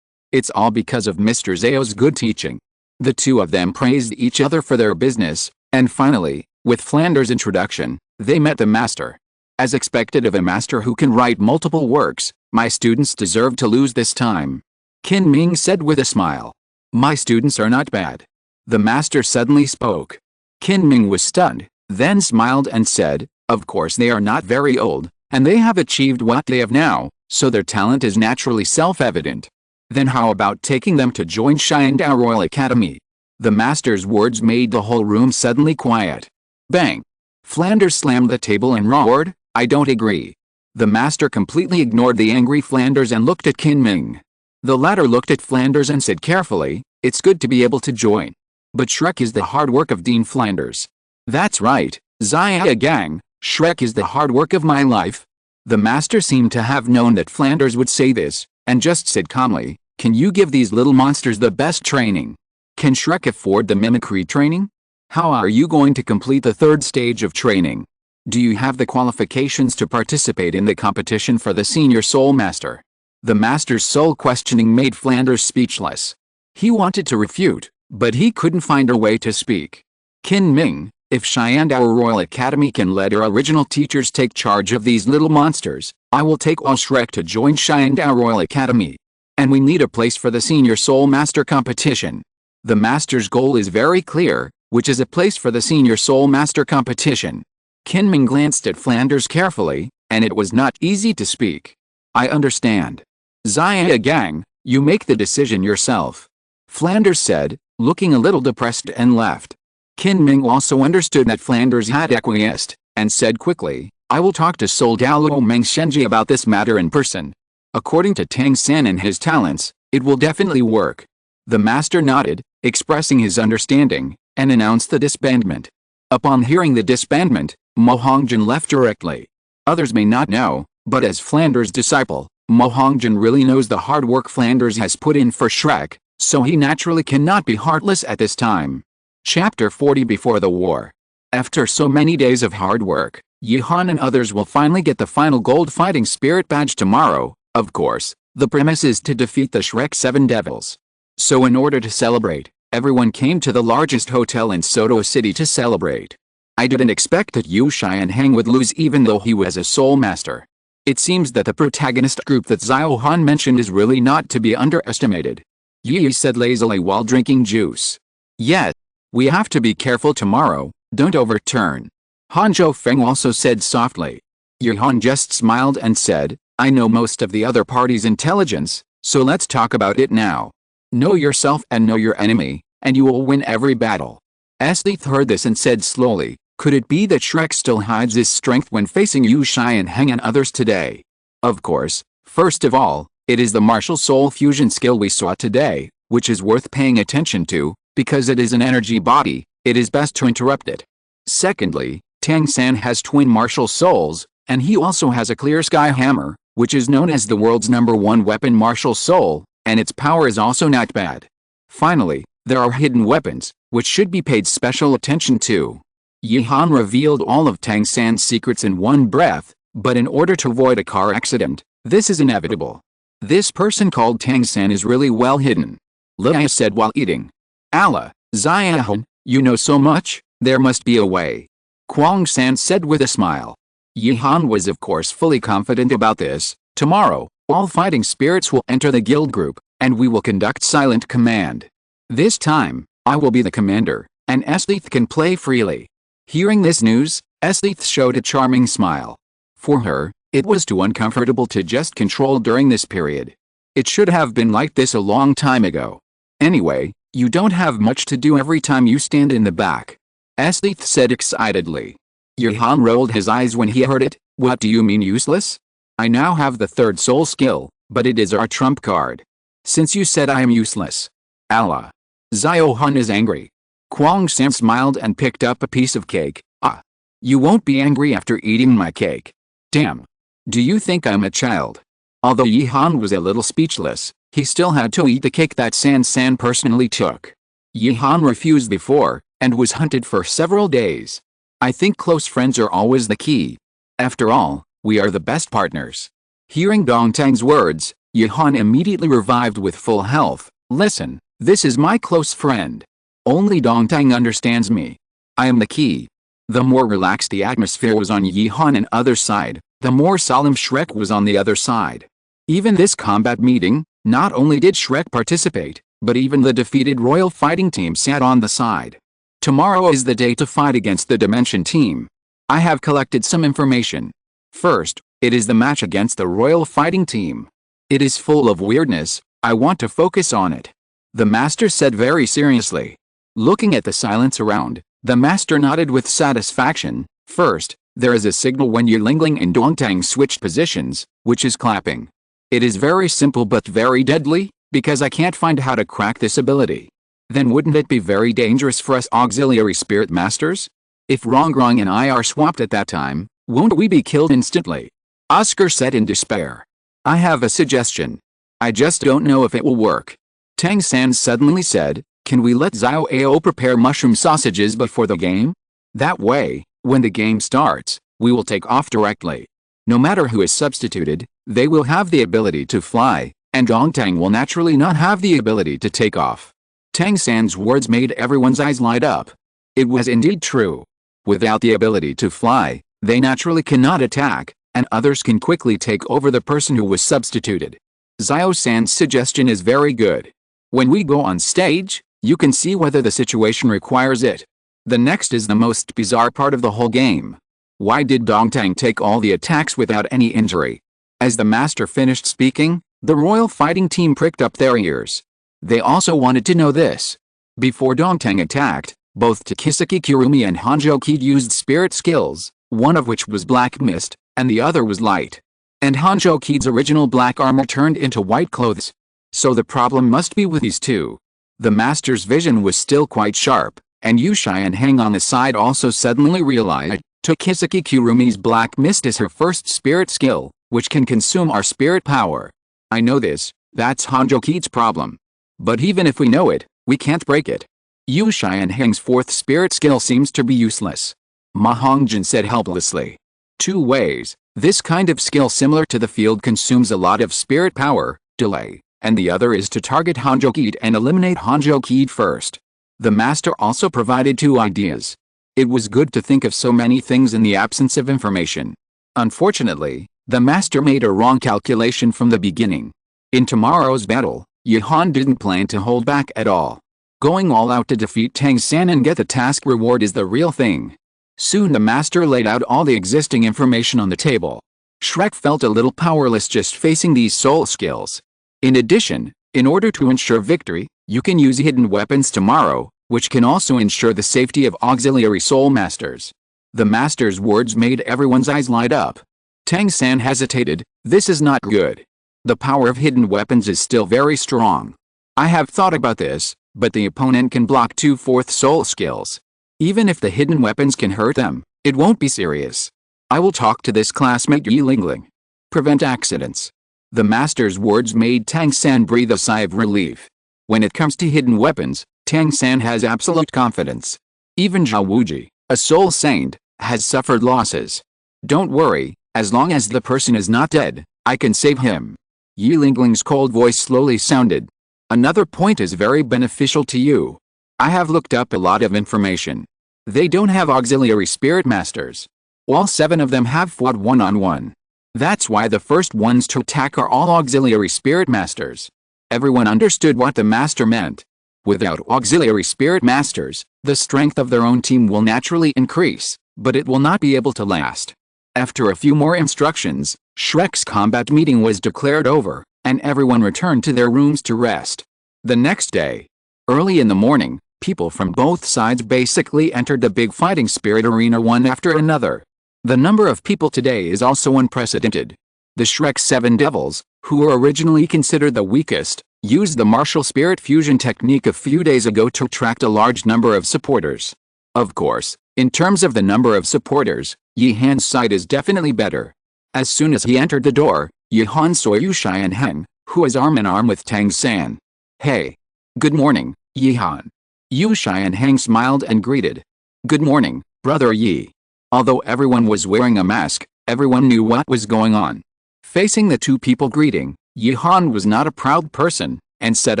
[SPEAKER 1] It's all because of Mr. Zhao's good teaching. The two of them praised each other for their business, and finally, with Flanders' introduction, they met the master. As expected of a master who can write multiple works, my students deserve to lose this time. Qin Ming said with a smile. My students are not bad. The master suddenly spoke. Qin Ming was stunned, then smiled and said, of course they are not very old, and they have achieved what they have now, so their talent is naturally self-evident. Then how about taking them to join Xiandao Royal Academy? The master's words made the whole room suddenly quiet. Bang! Flanders slammed the table and roared, I don't agree. The master completely ignored the angry Flanders and looked at Qin Ming. The latter looked at Flanders and said carefully, it's good to be able to join. But Shrek is the hard work of Dean Flanders. That's right, Xia Gang, Shrek is the hard work of my life. The master seemed to have known that Flanders would say this, and just said calmly, can you give these little monsters the best training? Can Shrek afford the mimicry training? How are you going to complete the 3rd stage of training? Do you have the qualifications to participate in the competition for the senior soul master? The master's soul questioning made Flanders speechless. He wanted to refute, but he couldn't find a way to speak. Qin Ming, if Xiandao Royal Academy can let our original teachers take charge of these little monsters, I will take all Shrek to join Xiandao Royal Academy. And we need a place for the senior soul master competition. The master's goal is very clear, which is a place for the senior soul master competition. Qin Ming glanced at Flanders carefully, and it was not easy to speak. I understand. Xia Gang, you make the decision yourself. Flanders said, looking a little depressed and left. Qin Ming also understood that Flanders had acquiesced, and said quickly, I will talk to Sol Douluo Mengshenji about this matter in person. According to Tang San and his talents, it will definitely work. The master nodded, expressing his understanding, and announced the disbandment. Upon hearing the disbandment, Mo Hongjin left directly. Others may not know, but as Flanders' disciple, Mo Hongjin really knows the hard work Flanders has put in for Shrek, so he naturally cannot be heartless at this time. Chapter 40 Before the War. After so many days of hard work, Yihan and others will finally get the final gold fighting spirit badge tomorrow. Of course, the premise is to defeat the Shrek 7 devils. So in order to celebrate, everyone came to the largest hotel in Soto City to celebrate. I didn't expect that Yu Xianheng would lose even though he was a soul master. It seems that the protagonist group that Xiao Han mentioned is really not to be underestimated. Yi said lazily while drinking juice. Yet, we have to be careful tomorrow, don't overturn. Han Zhou-Feng also said softly. Yihan just smiled and said, I know most of the other party's intelligence, so let's talk about it now. Know yourself and know your enemy, and you will win every battle. Esdeath heard this and said slowly, could it be that Shrek still hides his strength when facing Yu Xianheng and others today? Of course, first of all, it is the martial soul fusion skill we saw today, which is worth paying attention to, because it is an energy body, it is best to interrupt it. Secondly, Tang San has twin martial souls, and he also has a clear sky hammer, which is known as the world's #1 weapon martial soul, and its power is also not bad. Finally, there are hidden weapons, which should be paid special attention to. Yihan revealed all of Tang San's secrets in one breath, but in order to avoid a car accident, this is inevitable. This person called Tang San is really well hidden. Leia said while eating. Allah, Xiaohan, you know so much, there must be a way. Kuang San said with a smile. Yihan was of course fully confident about this. Tomorrow, all fighting spirits will enter the guild group, and we will conduct silent command. This time, I will be the commander, and Esdeath can play freely. Hearing this news, Esdeath showed a charming smile. For her, it was too uncomfortable to just control during this period. It should have been like this a long time ago. Anyway, you don't have much to do every time you stand in the back. Esdeath said excitedly. Yihan rolled his eyes when he heard it. What do you mean useless? I now have the third soul skill, but it is our trump card. Since you said I am useless. Allah. Xiaohan is angry. Kuang San smiled and picked up a piece of cake. Ah. You won't be angry after eating my cake. Damn. Do you think I'm a child? Although Yihan was a little speechless, he still had to eat the cake that San personally took. Yihan refused before, and was hunted for several days. I think close friends are always the key. After all, we are the best partners. Hearing Dongtang's words, Yihan immediately revived with full health. Listen, this is my close friend. Only Dongtang understands me. I am the key. The more relaxed the atmosphere was on Yihan and other side, the more solemn Shrek was on the other side. Even this combat meeting, not only did Shrek participate, but even the defeated royal fighting team sat on the side. Tomorrow is the day to fight against the Dimension team. I have collected some information. First, it is the match against the royal fighting team. It is full of weirdness, I want to focus on it. The master said very seriously. Looking at the silence around, the master nodded with satisfaction. First, there is a signal when Yilingling and Dongtang switched positions, which is clapping. It is very simple but very deadly, because I can't find how to crack this ability. Then wouldn't it be very dangerous for us auxiliary spirit masters? If Rongrong and I are swapped at that time, won't we be killed instantly? Oscar said in despair. I have a suggestion. I just don't know if it will work. Tang San suddenly said, can we let Xiao Ao prepare mushroom sausages before the game? That way, when the game starts, we will take off directly. No matter who is substituted, they will have the ability to fly, and Dongtang will naturally not have the ability to take off. Tang San's words made everyone's eyes light up. It was indeed true. Without the ability to fly, they naturally cannot attack, and others can quickly take over the person who was substituted. Xiao San's suggestion is very good. When we go on stage, you can see whether the situation requires it. The next is the most bizarre part of the whole game. Why did Dongtang take all the attacks without any injury? As the master finished speaking, the royal fighting team pricked up their ears. They also wanted to know this. Before Dongtang attacked, both Takisaki Kirumi and Hanjo Kid used spirit skills. one of which was black mist, and the other was light. And Hanjo Ki's original black armor turned into white clothes. So the problem must be with these two. The master's vision was still quite sharp, and Yushai and Heng on the side also suddenly realized Tokisaki Kurumi's black mist is her first spirit skill, which can consume our spirit power. I know this, that's Hanjo Ki's problem. But even if we know it, we can't break it. Yushai and Heng's fourth spirit skill seems to be useless. Ma Hongjin said helplessly. Two ways, this kind of skill similar to the field consumes a lot of spirit power, delay, and the other is to target Hanjo Ki and eliminate Hanjo Ki first. The master also provided two ideas. It was good to think of so many things in the absence of information. Unfortunately, the master made a wrong calculation from the beginning. In tomorrow's battle, Yuhan didn't plan to hold back at all. Going all out to defeat Tang San and get the task reward is the real thing. Soon the master laid out all the existing information on the table. Shrek felt a little powerless just facing these soul skills. In addition, in order to ensure victory, you can use hidden weapons tomorrow, which can also ensure the safety of auxiliary soul masters. The master's words made everyone's eyes light up. Tang San hesitated. This is not good. The power of hidden weapons is still very strong. I have thought about this, but the opponent can block 2 fourth soul skills. Even if the hidden weapons can hurt them, it won't be serious. I will talk to this classmate Yi Lingling. Prevent accidents. The master's words made Tang San breathe a sigh of relief. When it comes to hidden weapons, Tang San has absolute confidence. Even Zhao Wuji, a soul saint, has suffered losses. Don't worry, as long as the person is not dead, I can save him. Yi Lingling's cold voice slowly sounded. Another point is very beneficial to you. I have looked up a lot of information. They don't have auxiliary spirit masters. All 7 of them have fought one-on-one. That's why the first ones to attack are all auxiliary spirit masters. Everyone understood what the master meant. Without auxiliary spirit masters, the strength of their own team will naturally increase, but it will not be able to last. After a few more instructions, Shrek's combat meeting was declared over, and everyone returned to their rooms to rest. The next day, early in the morning, people from both sides basically entered the big fighting spirit arena one after another. The number of people today is also unprecedented. The Shrek 7 Devils, who were originally considered the weakest, used the martial spirit fusion technique a few days ago to attract a large number of supporters. Of course, in terms of the number of supporters, Yi Han's side is definitely better. As soon as he entered the door, Yi Han saw Yushai and Heng, who was arm in arm with Tang San. Hey. Good morning, Yi Han. Yushai and Heng smiled and greeted. Good morning, brother Yi. Although everyone was wearing a mask, everyone knew what was going on. Facing the two people greeting, Yi Han was not a proud person, and said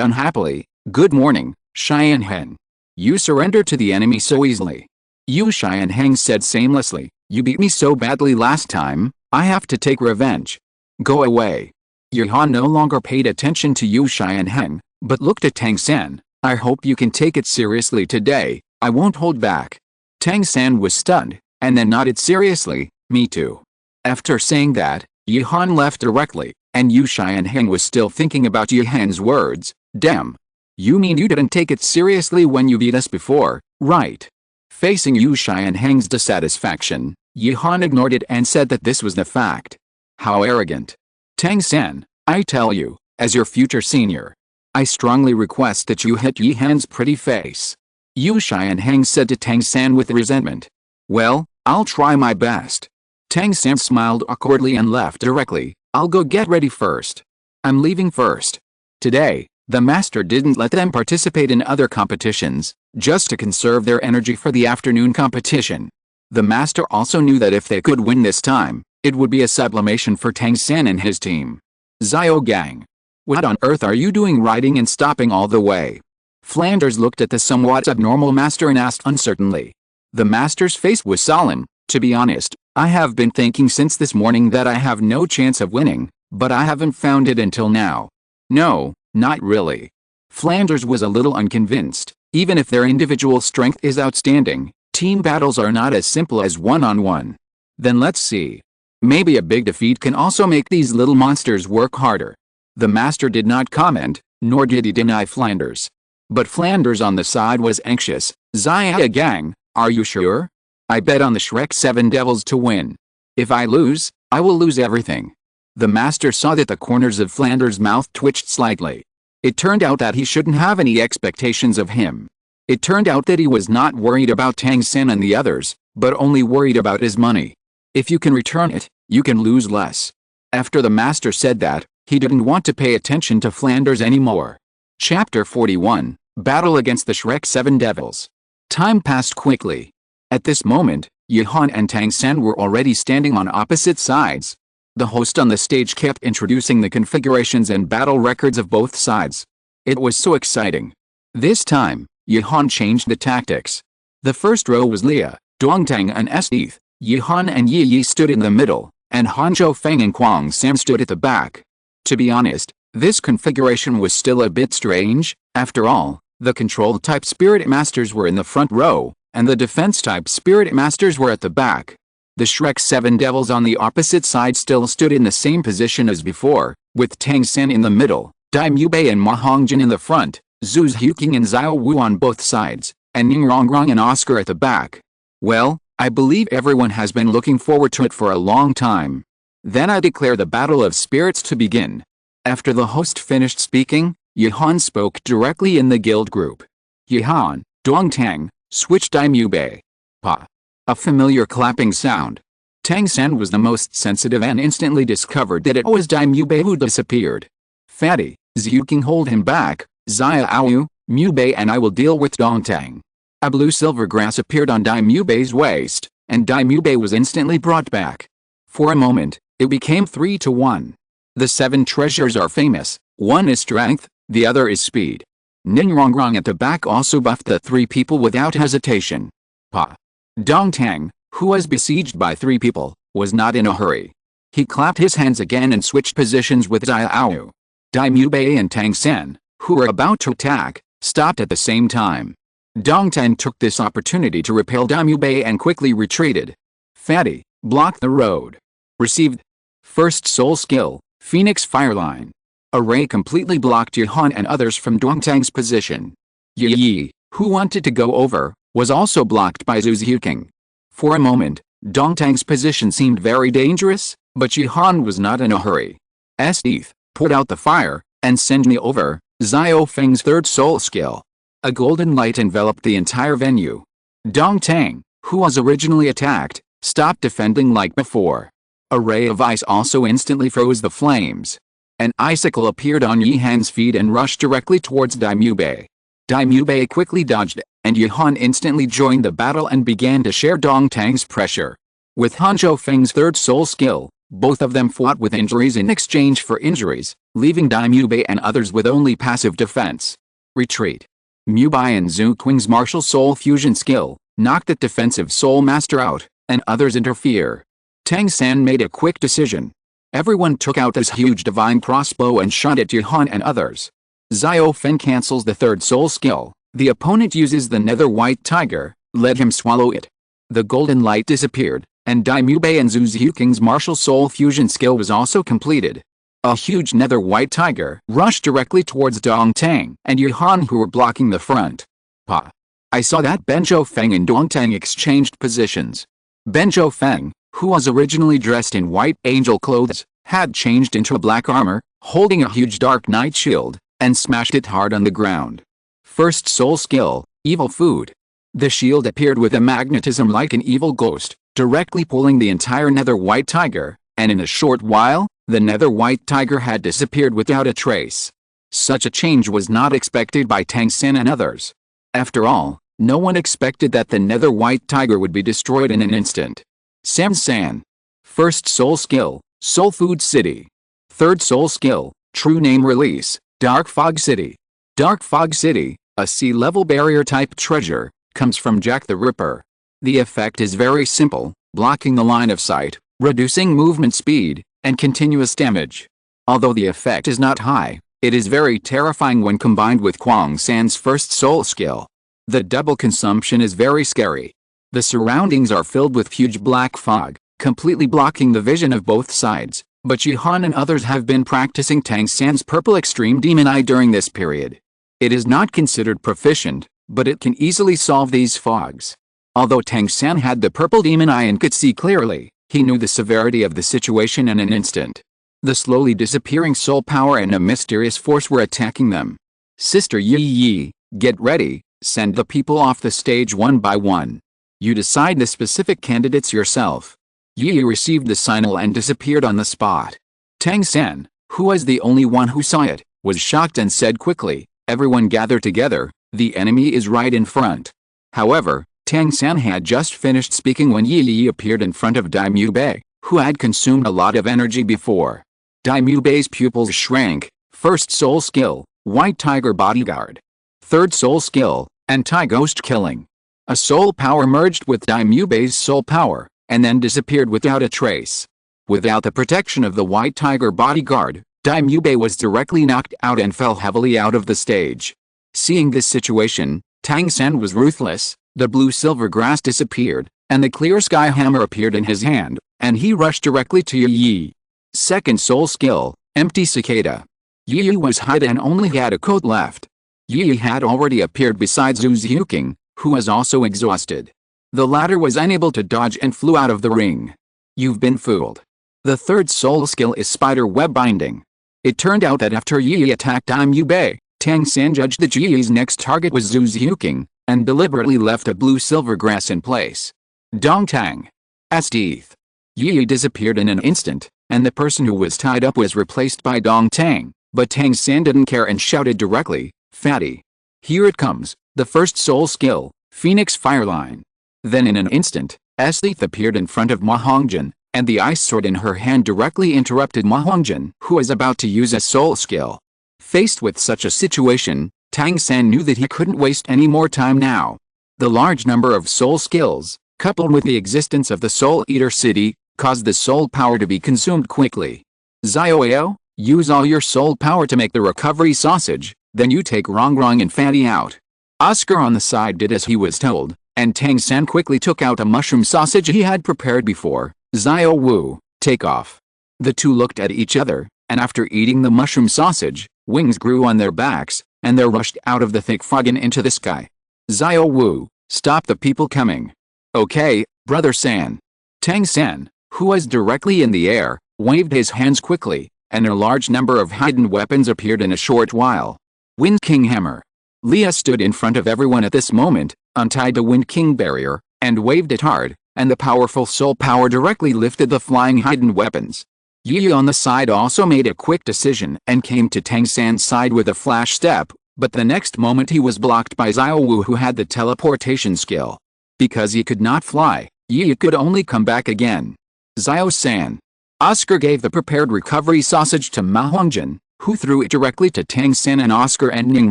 [SPEAKER 1] unhappily, Good morning, Shai and Heng. You surrendered to the enemy so easily. Yushai and Heng said shamelessly, You beat me so badly last time, I have to take revenge. Go away. Yi Han no longer paid attention to Yushai and Heng, but looked at Tang San. I hope you can take it seriously today, I won't hold back. Tang San was stunned, and then nodded seriously, Me too. After saying that, Yi Han left directly, and Yushai and Heng was still thinking about Yi Han's words. Damn. You mean you didn't take it seriously when you beat us before, right? Facing Yushai and Heng's dissatisfaction, Yi Han ignored it and said that this was the fact. How arrogant. Tang San, I tell you, as your future senior, I strongly request that you hit Yi Han's pretty face. Yushai and Heng said to Tang San with resentment. Well, I'll try my best. Tang San smiled awkwardly and left directly. I'll go get ready first. I'm leaving first. Today, the master didn't let them participate in other competitions, just to conserve their energy for the afternoon competition. The master also knew that if they could win this time, it would be a sublimation for Tang San and his team. Zio Gang. What on earth are you doing riding and stopping all the way? Flanders looked at the somewhat abnormal master and asked uncertainly. The master's face was solemn. To be honest, I have been thinking since this morning that I have no chance of winning, but I haven't found it until now. No, not really. Flanders was a little unconvinced. Even if their individual strength is outstanding, team battles are not as simple as one-on-one. Then let's see. Maybe a big defeat can also make these little monsters work harder. The master did not comment, nor did he deny Flanders. But Flanders on the side was anxious. Zia Gang, are you sure? I bet on the Shrek 7 Devils to win. If I lose, I will lose everything. The master saw that the corners of Flanders' mouth twitched slightly. It turned out that he shouldn't have any expectations of him. It turned out that he was not worried about Tang San and the others, but only worried about his money. If you can return it, you can lose less. After the master said that, he didn't want to pay attention to Flanders anymore. Chapter 41, Battle against the Shrek 7 Devils. Time passed quickly. At this moment, Yihan and Tang San were already standing on opposite sides. The host on the stage kept introducing the configurations and battle records of both sides. It was so exciting. This time, Yihan changed the tactics. The first row was Leah, Dongtang and Esdeath. Yihan and Yi stood in the middle, and Hanzhou Feng and Kwang Sam stood at the back. To be honest, this configuration was still a bit strange. After all, the control-type Spirit Masters were in the front row, and the defense-type Spirit Masters were at the back. The Shrek 7 Devils on the opposite side still stood in the same position as before, with Tang San in the middle, Dai Mubei and Ma Hongjin in the front, Zhu Huqing and Xiao Wu on both sides, and Ning Rongrong and Oscar at the back. Well, I believe everyone has been looking forward to it for a long time. Then I declare the Battle of Spirits to begin. After the host finished speaking, Yihan spoke directly in the guild group. Yihan, Dongtang, switch Dai Mubei. Pa. A familiar clapping sound. Tang San was the most sensitive and instantly discovered that it was Dai Mubei who disappeared. Fatty, Zhuqing hold him back, Xiao, Mubei and I will deal with Dongtang. A blue silver grass appeared on Dai Mubei's waist, and Dai Mubei was instantly brought back. For a moment, it became 3-1. The 7 treasures are famous, one is strength, the other is speed. Ning Rongrong at the back also buffed the 3 people without hesitation. Pa. Dongtang, who was besieged by 3 people, was not in a hurry. He clapped his hands again and switched positions with Xiao. Dai Mubei and Tang San, who were about to attack, stopped at the same time. Dongtang took this opportunity to repel Dai Mubei and quickly retreated. Fatty, blocked the road. Received. First soul skill, Phoenix Fireline. A ray completely blocked Yihan and others from Dongtang's position. Yi, who wanted to go over, was also blocked by Zhu Huqing. For a moment, Dongtang's position seemed very dangerous, but Yihan was not in a hurry. Esdeath, put out the fire, and send me over, Xiao Feng's third soul skill. A golden light enveloped the entire venue. Dongtang, who was originally attacked, stopped defending like before. A ray of ice also instantly froze the flames. An icicle appeared on Yihan's feet and rushed directly towards Dai Mubei. Dai Mubei quickly dodged, and Yihan instantly joined the battle and began to share Dongtang's pressure. With Hanzhou Feng's third soul skill, both of them fought with injuries in exchange for injuries, leaving Dai Mubei and others with only passive defense. Retreat. Mubei and Zhu Qing's martial soul fusion skill knocked the defensive soul master out, and others interfere. Tang San made a quick decision. Everyone took out this huge divine crossbow and shot at Yihan and others. Xiao Feng cancels the third soul skill. The opponent uses the nether white tiger, let him swallow it. The golden light disappeared, and Dai Mubei and Zhu Huqing's martial soul fusion skill was also completed. A huge nether white tiger rushed directly towards Dongtang and Yihan who were blocking the front. Pa. I saw that Benjo Feng and Dongtang exchanged positions. Benjo Feng, who was originally dressed in white angel clothes, had changed into black armor, holding a huge dark knight shield, and smashed it hard on the ground. First soul skill, evil food. The shield appeared with a magnetism like an evil ghost, directly pulling the entire nether white tiger, and in a short while, the nether white tiger had disappeared without a trace. Such a change was not expected by Tang San and others. After all, no one expected that the nether white tiger would be destroyed in an instant. Tang San. First soul skill, Soul Food City. Third soul skill, True Name Release, Dark Fog City. Dark Fog City, a sea-level barrier-type treasure, comes from Jack the Ripper. The effect is very simple, blocking the line of sight, reducing movement speed, and continuous damage. Although the effect is not high, it is very terrifying when combined with Kwang San's first soul skill. The double consumption is very scary. The surroundings are filled with huge black fog, completely blocking the vision of both sides, but Yihan and others have been practicing Tang San's Purple Extreme Demon Eye during this period. It is not considered proficient, but it can easily solve these fogs. Although Tang San had the purple demon eye and could see clearly, he knew the severity of the situation in an instant. The slowly disappearing soul power and a mysterious force were attacking them. Sister Yi, get ready, send the people off the stage one by one. You decide the specific candidates yourself. Yi received the signal and disappeared on the spot. Tang San, who was the only one who saw it, was shocked and said quickly, everyone gather together, the enemy is right in front. However, Tang San had just finished speaking when Yi appeared in front of Daimyo Bei, who had consumed a lot of energy before. Daimyo Bei's pupils shrank. First soul skill, White Tiger Bodyguard. Third soul skill, Anti-Ghost Killing. A soul power merged with Daimyo Bei's soul power, and then disappeared without a trace. Without the protection of the White Tiger Bodyguard, Daimyo Bei was directly knocked out and fell heavily out of the stage. Seeing this situation, Tang San was ruthless. The blue-silver grass disappeared, and the clear sky hammer appeared in his hand, and he rushed directly to Yi. Second soul skill, Empty Cicada. Yi was hidden and only had a coat left. Yi had already appeared beside Zhu Xiuqing, who was also exhausted. The latter was unable to dodge and flew out of the ring. You've been fooled. The third soul skill is Spider Web Binding. It turned out that after Yi attacked Daimyo Bei, Tang San judged that Yi's next target was Zhu Xiuqing, and deliberately left a blue-silver grass in place. Dong Tang. Esdeath. Yi disappeared in an instant, and the person who was tied up was replaced by Dong Tang, but Tang San didn't care and shouted directly, Fatty. Here it comes, the first soul skill, Phoenix Fireline. Then in an instant, Esdeath appeared in front of Ma Hongjin, and the ice sword in her hand directly interrupted Ma Hongjin, who was about to use a soul skill. Faced with such a situation, Tang San knew that he couldn't waste any more time now. The large number of soul skills, coupled with the existence of the Soul Eater City, caused the soul power to be consumed quickly. Xiaoyao, use all your soul power to make the recovery sausage, then you take Rongrong and Fatty out. Oscar on the side did as he was told, and Tang San quickly took out a mushroom sausage he had prepared before. Xiao Wu, take off. The two looked at each other, and after eating the mushroom sausage, wings grew on their backs, and they rushed out of the thick fog and into the sky. Xiao Wu, stop the people coming. Okay, Brother San. Tang San, who was directly in the air, waved his hands quickly, and a large number of hidden weapons appeared in a short while. Wind King Hammer. Leah stood in front of everyone at this moment, untied the Wind King barrier, and waved it hard, and the powerful soul power directly lifted the flying hidden weapons. Yi on the side also made a quick decision and came to Tang San's side with a flash step, but the next moment he was blocked by Xiao Wu, who had the teleportation skill. Because he could not fly, Yi could only come back again. Xiao San. Oscar gave the prepared recovery sausage to Ma Hongjin, who threw it directly to Tang San, and Oscar and Ning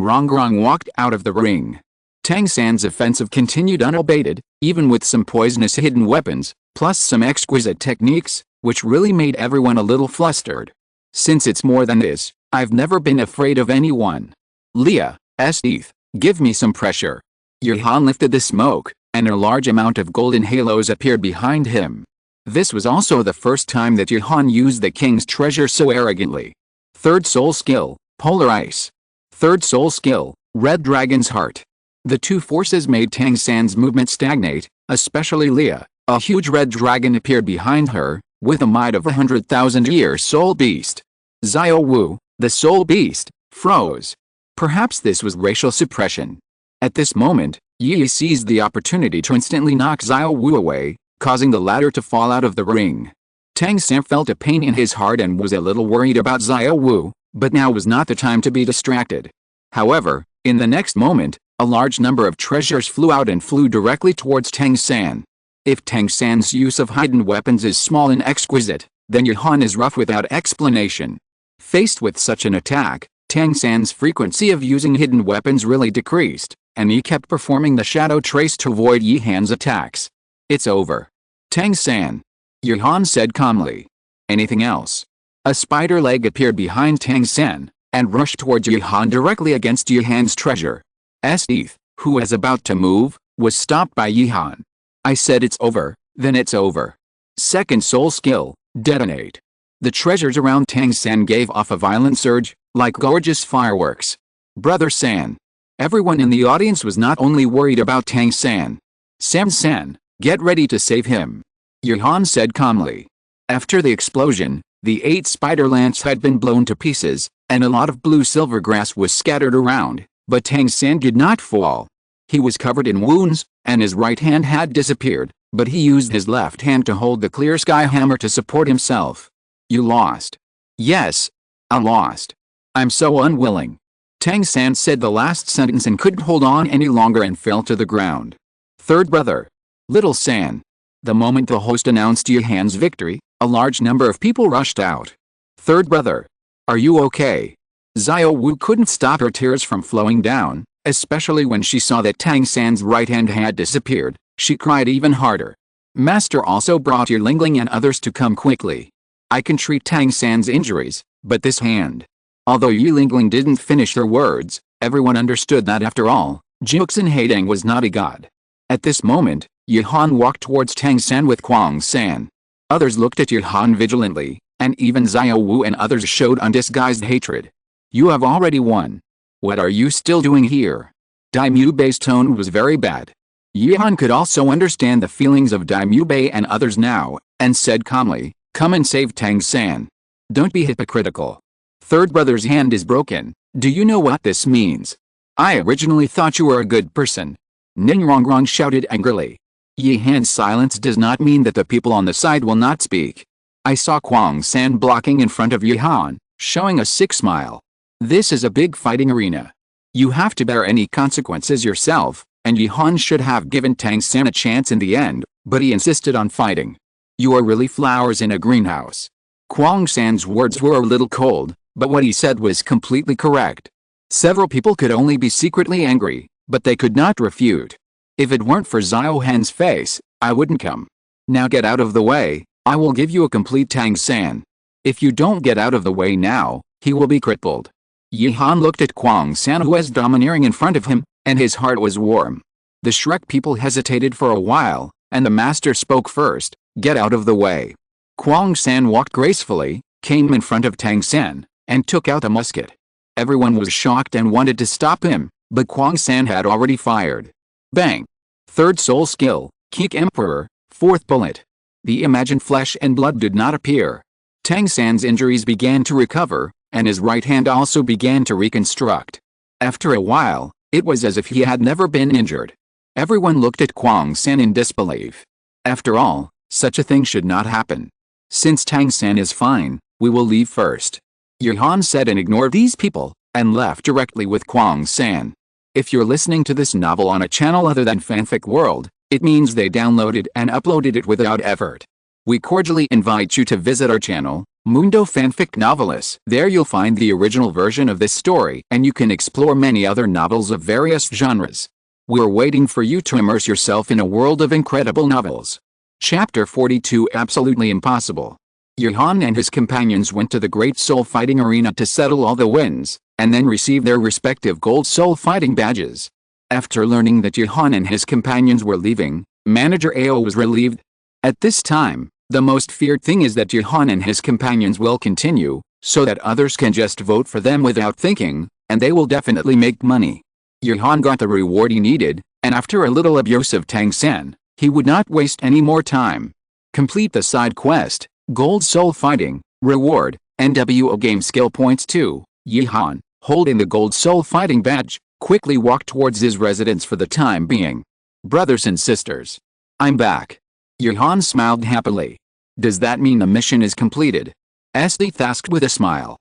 [SPEAKER 1] Rongrong walked out of the ring. Tang San's offensive continued unabated, even with some poisonous hidden weapons, plus some exquisite techniques, which really made everyone a little flustered. Since it's more than this, I've never been afraid of anyone. Leah, Esdeath, give me some pressure. Yuhan lifted the smoke, and a large amount of golden halos appeared behind him. This was also the first time that Yuhan used the king's treasure so arrogantly. Third soul skill, Polar Ice. Third soul skill, Red Dragon's Heart. The two forces made Tang San's movement stagnate, especially Leah. A huge red dragon appeared behind her, with a might of 100,000-year soul beast. Xiao Wu, the soul beast, froze. Perhaps this was racial suppression. At this moment, Yi seized the opportunity to instantly knock Xiao Wu away, causing the latter to fall out of the ring. Tang San felt a pain in his heart and was a little worried about Xiao Wu, but now was not the time to be distracted. However, in the next moment, a large number of treasures flew out and flew directly towards Tang San. If Tang San's use of hidden weapons is small and exquisite, then Yuhan is rough without explanation. Faced with such an attack, Tang San's frequency of using hidden weapons really decreased, and he kept performing the shadow trace to avoid Yihan's attacks. It's over. Tang San. Yuhan said calmly. Anything else? A spider leg appeared behind Tang San, and rushed towards Yuhan directly against Yihan's treasure. Esdeath, who was about to move, was stopped by Yihan. I said it's over, then it's over. Second soul skill, Detonate. The treasures around Tang San gave off a violent surge, like gorgeous fireworks. Brother San. Everyone in the audience was not only worried about Tang San. Tang San, get ready to save him. Yuhan said calmly. After the explosion, the 8 spider lance had been blown to pieces, and a lot of blue-silver grass was scattered around, but Tang San did not fall. He was covered in wounds, and his right hand had disappeared, but he used his left hand to hold the clear sky hammer to support himself. You lost. Yes. I lost. I'm so unwilling. Tang San said the last sentence and couldn't hold on any longer and fell to the ground. Third brother. Little San. The moment the host announced Yuhan's victory, a large number of people rushed out. Third brother. Are you okay? Xiao Wu couldn't stop her tears from flowing down, especially when she saw that Tang San's right hand had disappeared. She cried even harder. Master also brought your Lingling and others to come quickly. I can treat Tang San's injuries, but this hand. Although Yi Lingling didn't finish their words, everyone understood that after all, Juxin Haidang was not a god. At this moment, Yuhan walked towards Tang San with Kwang San. Others looked at Yuhan vigilantly, and even Xiao Wu and others showed undisguised hatred. You have already won. What are you still doing here? Daimyo Bei's tone was very bad. Yuhan could also understand the feelings of Daimyo Bei and others now, and said calmly, come and save Tang San. Don't be hypocritical. Third brother's hand is broken. Do you know what this means? I originally thought you were a good person. Ningrongrong shouted angrily. Yuhan's silence does not mean that the people on the side will not speak. I saw Kwang San blocking in front of Yuhan, showing a sick smile. This is a big fighting arena. You have to bear any consequences yourself, and Yuhan should have given Tang San a chance in the end, but he insisted on fighting. You are really flowers in a greenhouse. Kwang San's words were a little cold, but what he said was completely correct. Several people could only be secretly angry, but they could not refute. If it weren't for Xiao Han's face, I wouldn't come. Now get out of the way, I will give you a complete Tang San. If you don't get out of the way now, he will be crippled. Yuhan looked at Kwang San who was domineering in front of him, and his heart was warm. The Shrek people hesitated for a while, and the master spoke first, get out of the way. Kwang San walked gracefully, came in front of Tang San, and took out a musket. Everyone was shocked and wanted to stop him, but Kwang San had already fired. Bang! Third soul skill, Kick Emperor, fourth bullet. The imagined flesh and blood did not appear. Tang San's injuries began to recover, and his right hand also began to reconstruct. After a while, it was as if he had never been injured. Everyone looked at Kwang San in disbelief. After all, such a thing should not happen. Since Tang San is fine, we will leave first. Yuhan said and ignored these people, and left directly with Kwang San. If you're listening to this novel on a channel other than Fanfic World, it means they downloaded and uploaded it without effort. We cordially invite you to visit our channel, Mundo Fanfic Novelists. There you'll find the original version of this story and you can explore many other novels of various genres. We're waiting for you to immerse yourself in a world of incredible novels. Chapter 42 Absolutely Impossible. Yuhan and his companions went to the Great Soul Fighting Arena to settle all the wins, and then receive their respective Gold Soul Fighting badges. After learning that Yuhan and his companions were leaving, Manager Ao was relieved. At this time, the most feared thing is that Yuhan and his companions will continue, so that others can just vote for them without thinking, and they will definitely make money. Yuhan got the reward he needed, and after a little abuse of Tang San, he would not waste any more time. Complete the side quest, Gold Soul Fighting, Reward, NWO Game Skill Points 2. Yuhan, holding the Gold Soul Fighting badge, quickly walked towards his residence for the time being. Brothers and sisters. I'm back. Yuhan smiled happily. Does that mean the mission is completed? Esdeath asked with a smile.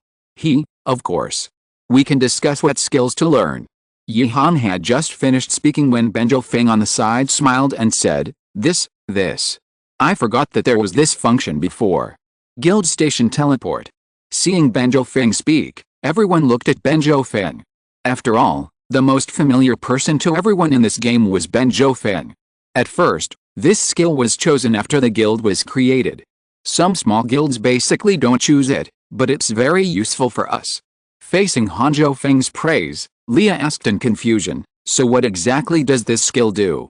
[SPEAKER 1] Of course. We can discuss what skills to learn. Yuhan had just finished speaking when Benjo Feng on the side smiled and said, This. I forgot that there was this function before. Guild Station Teleport. Seeing Benjo Feng speak, everyone looked at Benjo Feng. After all, the most familiar person to everyone in this game was Benjo Feng. At first, this skill was chosen after the guild was created. Some small guilds basically don't choose it, but it's very useful for us. Facing Hanzhou Feng's praise, Leah asked in confusion, so what exactly does this skill do?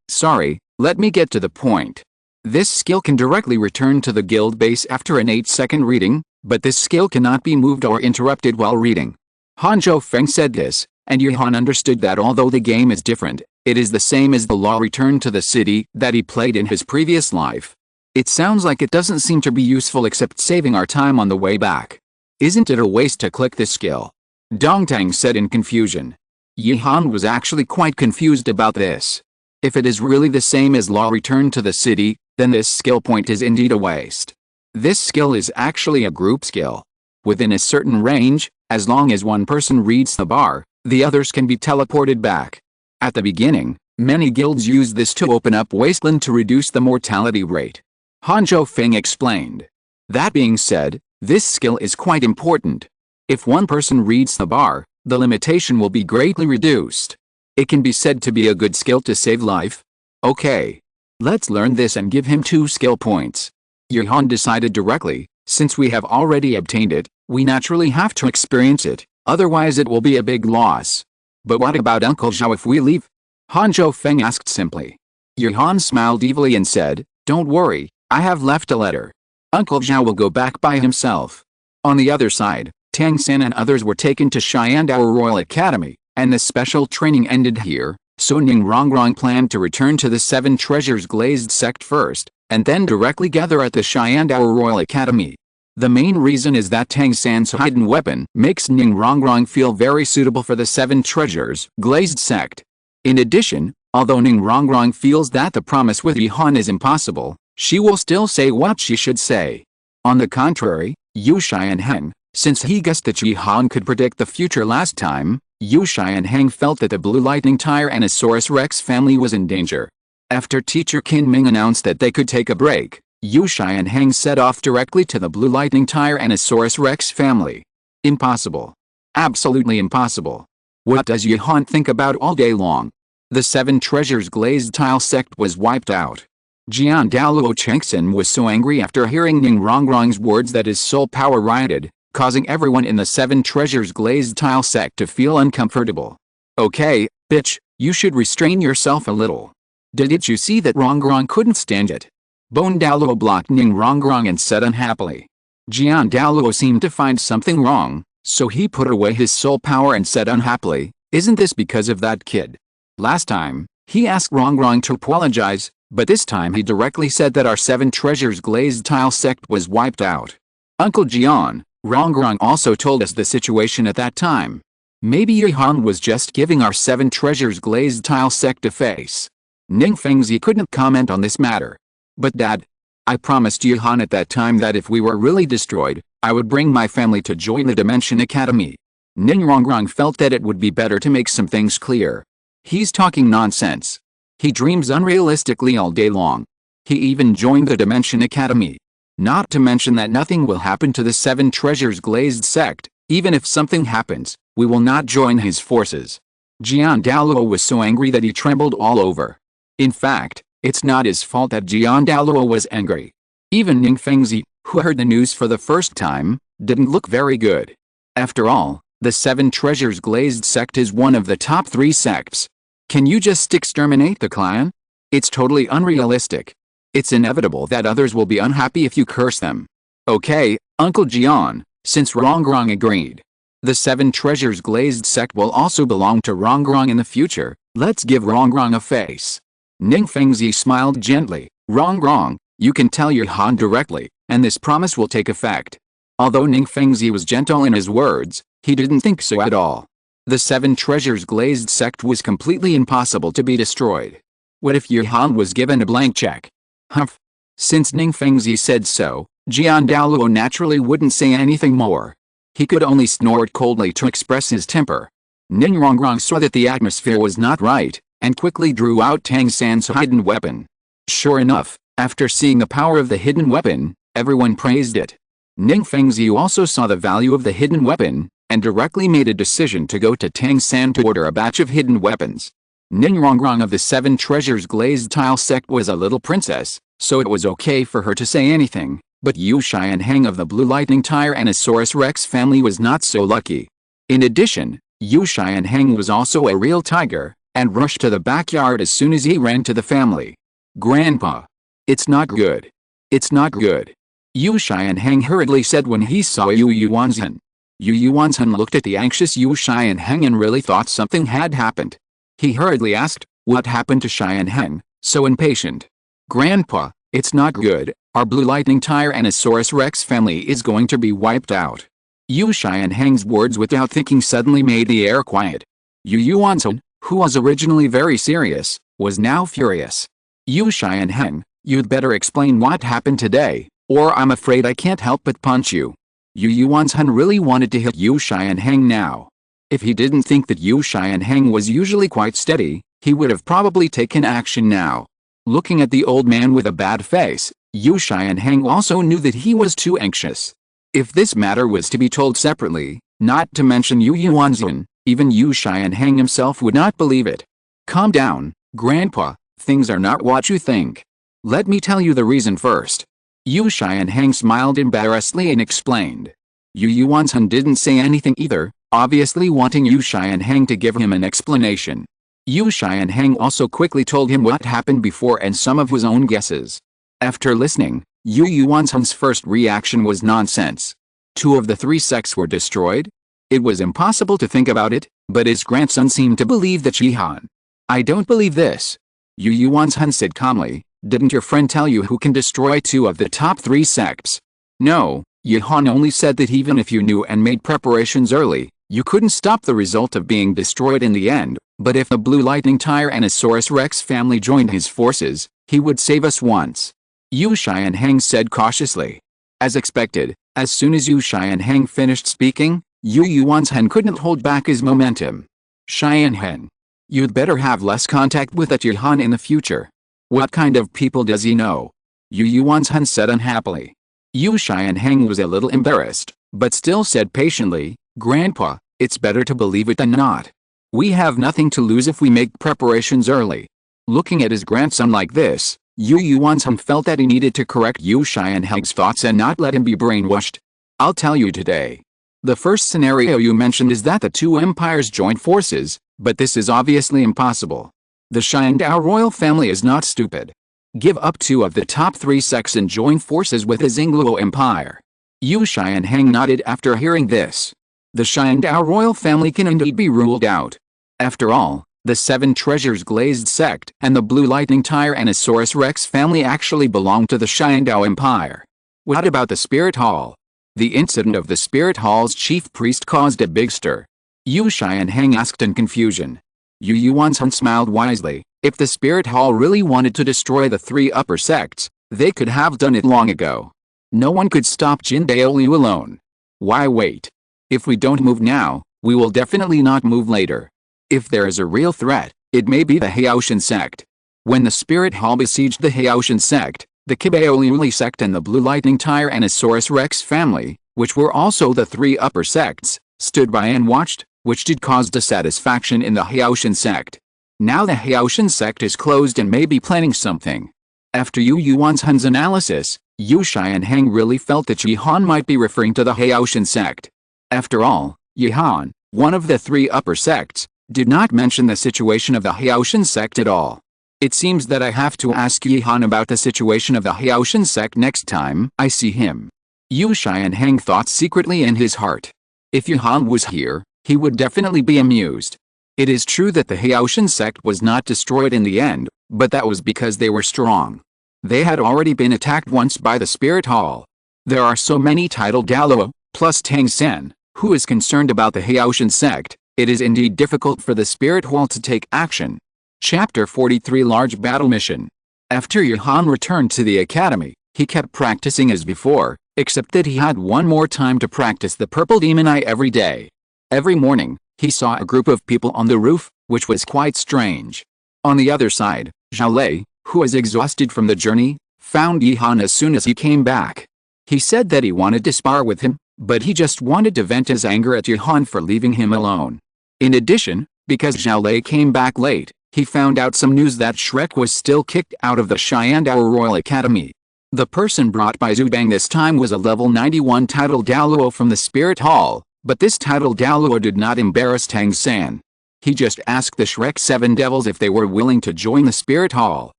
[SPEAKER 1] Sorry, let me get to the point. This skill can directly return to the guild base after an 8-second reading, but this skill cannot be moved or interrupted while reading. Hanzhou Feng said this, and Yuhan understood that although the game is different, It is the same as the law return to the city that he played in his previous life. It sounds like it doesn't seem to be useful except saving our time on the way back. Isn't it a waste to click this skill? Dongtang said in confusion. Yihan was actually quite confused about this. If it is really the same as law return to the city, then this skill point is indeed a waste. This skill is actually a group skill. Within a certain range, as long as one person reads the bar, the others can be teleported back. At the beginning, many guilds used this to open up Wasteland to reduce the mortality rate. Hanzhou Feng explained. That being said, this skill is quite important. If one person reads the bar, the limitation will be greatly reduced. It can be said to be a good skill to save life. Okay. Let's learn this and give him 2 skill points. Yihan decided directly, since we have already obtained it, we naturally have to experience it, otherwise it will be a big loss. But what about Uncle Zhao if we leave? Hanzhou Feng asked simply. Yihan smiled evilly and said, don't worry, I have left a letter. Uncle Zhao will go back by himself. On the other side, Tang San and others were taken to Xiandao Royal Academy, and the special training ended here, so Ning Rongrong planned to return to the 7 Treasures Glazed sect first, and then directly gather at the Xiandao Royal Academy. The main reason is that Tang San's hidden weapon makes Ning Rongrong feel very suitable for the 7 Treasures Glazed sect. In addition, although Ning Rongrong feels that the promise with Yihan is impossible, she will still say what she should say. On the contrary, Yu Xianheng, since he guessed that Yihan could predict the future last time, Yu Xianheng felt that the Blue Lightning Tyrannosaurus Rex family was in danger. After Teacher Qin Ming announced that they could take a break, Yu Xianheng set off directly to the Blue Lightning Tyrannosaurus Rex family. Impossible. Absolutely impossible. What does Yihan think about all day long? The 7 Treasures Glazed Tile sect was wiped out. Jian Douluo Chengxin was so angry after hearing Ning Rongrong's words that his soul power rioted, causing everyone in the 7 Treasures Glazed Tile sect to feel uncomfortable. Okay, bitch, you should restrain yourself a little. Didn't you see that Rongrong couldn't stand it? Bone Douluo blocked Ning Rongrong and said unhappily. Jian Douluo seemed to find something wrong, so he put away his soul power and said unhappily, isn't this because of that kid? Last time, he asked Rongrong to apologize, but this time he directly said that our 7 Treasures Glazed Tile sect was wiped out. Uncle Jian, Rongrong also told us the situation at that time. Maybe Yihan was just giving our 7 Treasures Glazed Tile sect a face. Ning Fengzi couldn't comment on this matter. But Dad, I promised Yihan at that time that if we were really destroyed, I would bring my family to join the Dimension Academy. Ning Rongrong felt that it would be better to make some things clear. He's talking nonsense. He dreams unrealistically all day long. He even joined the Dimension Academy. Not to mention that nothing will happen to the 7 Treasures Glazed sect. Even if something happens, we will not join his forces. Jian Douluo was so angry that he trembled all over. In fact, it's not his fault that Jian Douluo was angry. Even Ning Fengzi, who heard the news for the first time, didn't look very good. After all, the 7 Treasures Glazed sect is one of the top 3 sects. Can you just exterminate the clan? It's totally unrealistic. It's inevitable that others will be unhappy if you curse them. Okay, Uncle Jian, since Rongrong agreed. The 7 Treasures Glazed sect will also belong to Rongrong in the future. Let's give Rongrong a face. Ning Fengzi smiled gently. Rongrong, you can tell Yihan directly, and this promise will take effect. Although Ning Fengzi was gentle in his words, he didn't think so at all. The 7 Treasures Glazed sect was completely impossible to be destroyed. What if Yihan was given a blank check? Humph. Since Ning Fengzi said so, Jian Douluo naturally wouldn't say anything more. He could only snort coldly to express his temper. Ning Rongrong saw that the atmosphere was not right, and quickly drew out Tang San's hidden weapon. Sure enough, after seeing the power of the hidden weapon, everyone praised it. Ning Fengzi also saw the value of the hidden weapon, and directly made a decision to go to Tang San to order a batch of hidden weapons. Ning Rongrong of the 7 Treasures Glazed Tile sect was a little princess, so it was okay for her to say anything, but Yu Xianheng of the Blue Lightning Tyrannosaurus Rex family was not so lucky. In addition, Yu Xianheng was also a real tiger, and rushed to the backyard as soon as he ran to the family. Grandpa. It's not good. It's not good. Yu Xianheng hurriedly said when he saw Yu Yuanzhen. Yu Yuanzhen looked at the anxious Yu Xianheng and really thought something had happened. He hurriedly asked, What happened to Cheyenne, so impatient? Grandpa, it's not good. Our blue lightning Tyrannosaurus Rex family is going to be wiped out. Yu Cheyenne words without thinking suddenly made the air quiet. Yu Yuanzhen, who was originally very serious, was now furious. Yu Cheyenne, you'd better explain what happened today, or I'm afraid I can't help but punch you. Yu Yuanzhen really wanted to hit Yu Cheyenne now. If he didn't think that Yu Cheyenne was usually quite steady, he would have probably taken action now. Looking at the old man with a bad face, Yu Cheyenne also knew that he was too anxious. If this matter was to be told separately, not to mention Yu Yuanzhen, even Yu Cheyenne himself would not believe it. Calm down, Grandpa, things are not what you think. Let me tell you the reason first. Yu Cheyenne smiled embarrassedly and explained. Yu Yuanzhen didn't say anything either, obviously wanting Yu Cheyenne to give him an explanation. Yu Cheyenne also quickly told him what happened before and some of his own guesses. After listening, Yu Yuanzhen's first reaction was nonsense. 2 of the 3 sects were destroyed? It was impossible to think about it, but his grandson seemed to believe that Jihan. I don't believe this. Yu Yuanzhen said calmly, didn't your friend tell you who can destroy 2 of the top 3 sects? No, Jihan only said that even if you knew and made preparations early, you couldn't stop the result of being destroyed in the end, but if the Blue Lightning Tyrannosaurus Rex family joined his forces, he would save us once. Yu Cheyenne said cautiously. As expected, as soon as Yu Cheyenne finished speaking, Yu Yuanzhen couldn't hold back his momentum. Cheyenne, you'd better have less contact with that Jihan in the future. What kind of people does he know? Yu Yuanzhen said unhappily. Yu Cheyenne was a little embarrassed, but still said patiently, Grandpa, it's better to believe it than not. We have nothing to lose if we make preparations early. Looking at his grandson like this, Yu Yuanzhen felt that he needed to correct Yu Cheyenne's thoughts and not let him be brainwashed. I'll tell you today. The first scenario you mentioned is that the 2 empires join forces, but this is obviously impossible. The Xiandao royal family is not stupid. Give up 2 of the top 3 sects and join forces with the Xingluo Empire. Yu Cheyenne nodded after hearing this. The Xiandao royal family can indeed be ruled out. After all, the 7 treasures Glazed sect and the Blue Lightning Tyrannosaurus Rex family actually belong to the Xiandao Empire. What about the Spirit Hall? The incident of the Spirit Hall's chief priest caused a big stir. Yu Cheyenne asked in confusion. Yu Yuanzhen smiled wisely. If the Spirit Hall really wanted to destroy the 3 upper sects, they could have done it long ago. No one could stop Jin Daoliu alone. Why wait? If we don't move now, we will definitely not move later. If there is a real threat, it may be the Haoshan sect. When the Spirit Hall besieged the Haoshan sect, the Kibaoliuli sect and the Blue Lightning Tyrannosaurus Rex family, which were also the 3 upper sects, stood by and watched, which did cause dissatisfaction in the Haoshan sect. Now the Haoshan sect is closed and may be planning something. After Yu Yuanzhen's analysis, Yu Cheyenne really felt that Jihan might be referring to the Haoshan sect. After all, Jihan, one of the 3 upper sects, did not mention the situation of the Haoshan sect at all. It seems that I have to ask Jihan about the situation of the Haoshan sect next time I see him. Yu Cheyenne thought secretly in his heart. If Jihan was here, he would definitely be amused. It is true that the Haoshan sect was not destroyed in the end, but that was because they were strong. They had already been attacked once by the Spirit Hall. There are so many titled Douluo, plus Tang San, who is concerned about the Haoshan sect. It is indeed difficult for the Spirit Hall to take action. Chapter 43 Large Battle Mission. After Jihan returned to the academy, he kept practicing as before, except that he had one more time to practice the Purple Demon Eye every day. Every morning, he saw a group of people on the roof, which was quite strange. On the other side, Zhao Lei, who was exhausted from the journey, found Jihan as soon as he came back. He said that he wanted to spar with him, but he just wanted to vent his anger at Jihan for leaving him alone. In addition, because Zhao Lei came back late, he found out some news that Shrek was still kicked out of the Xiandao Royal Academy. The person brought by Zubang this time was a level 91 titled Douluo from the Spirit Hall, but this titled Douluo did not embarrass Tang San. He just asked the Shrek 7 Devils if they were willing to join the Spirit Hall.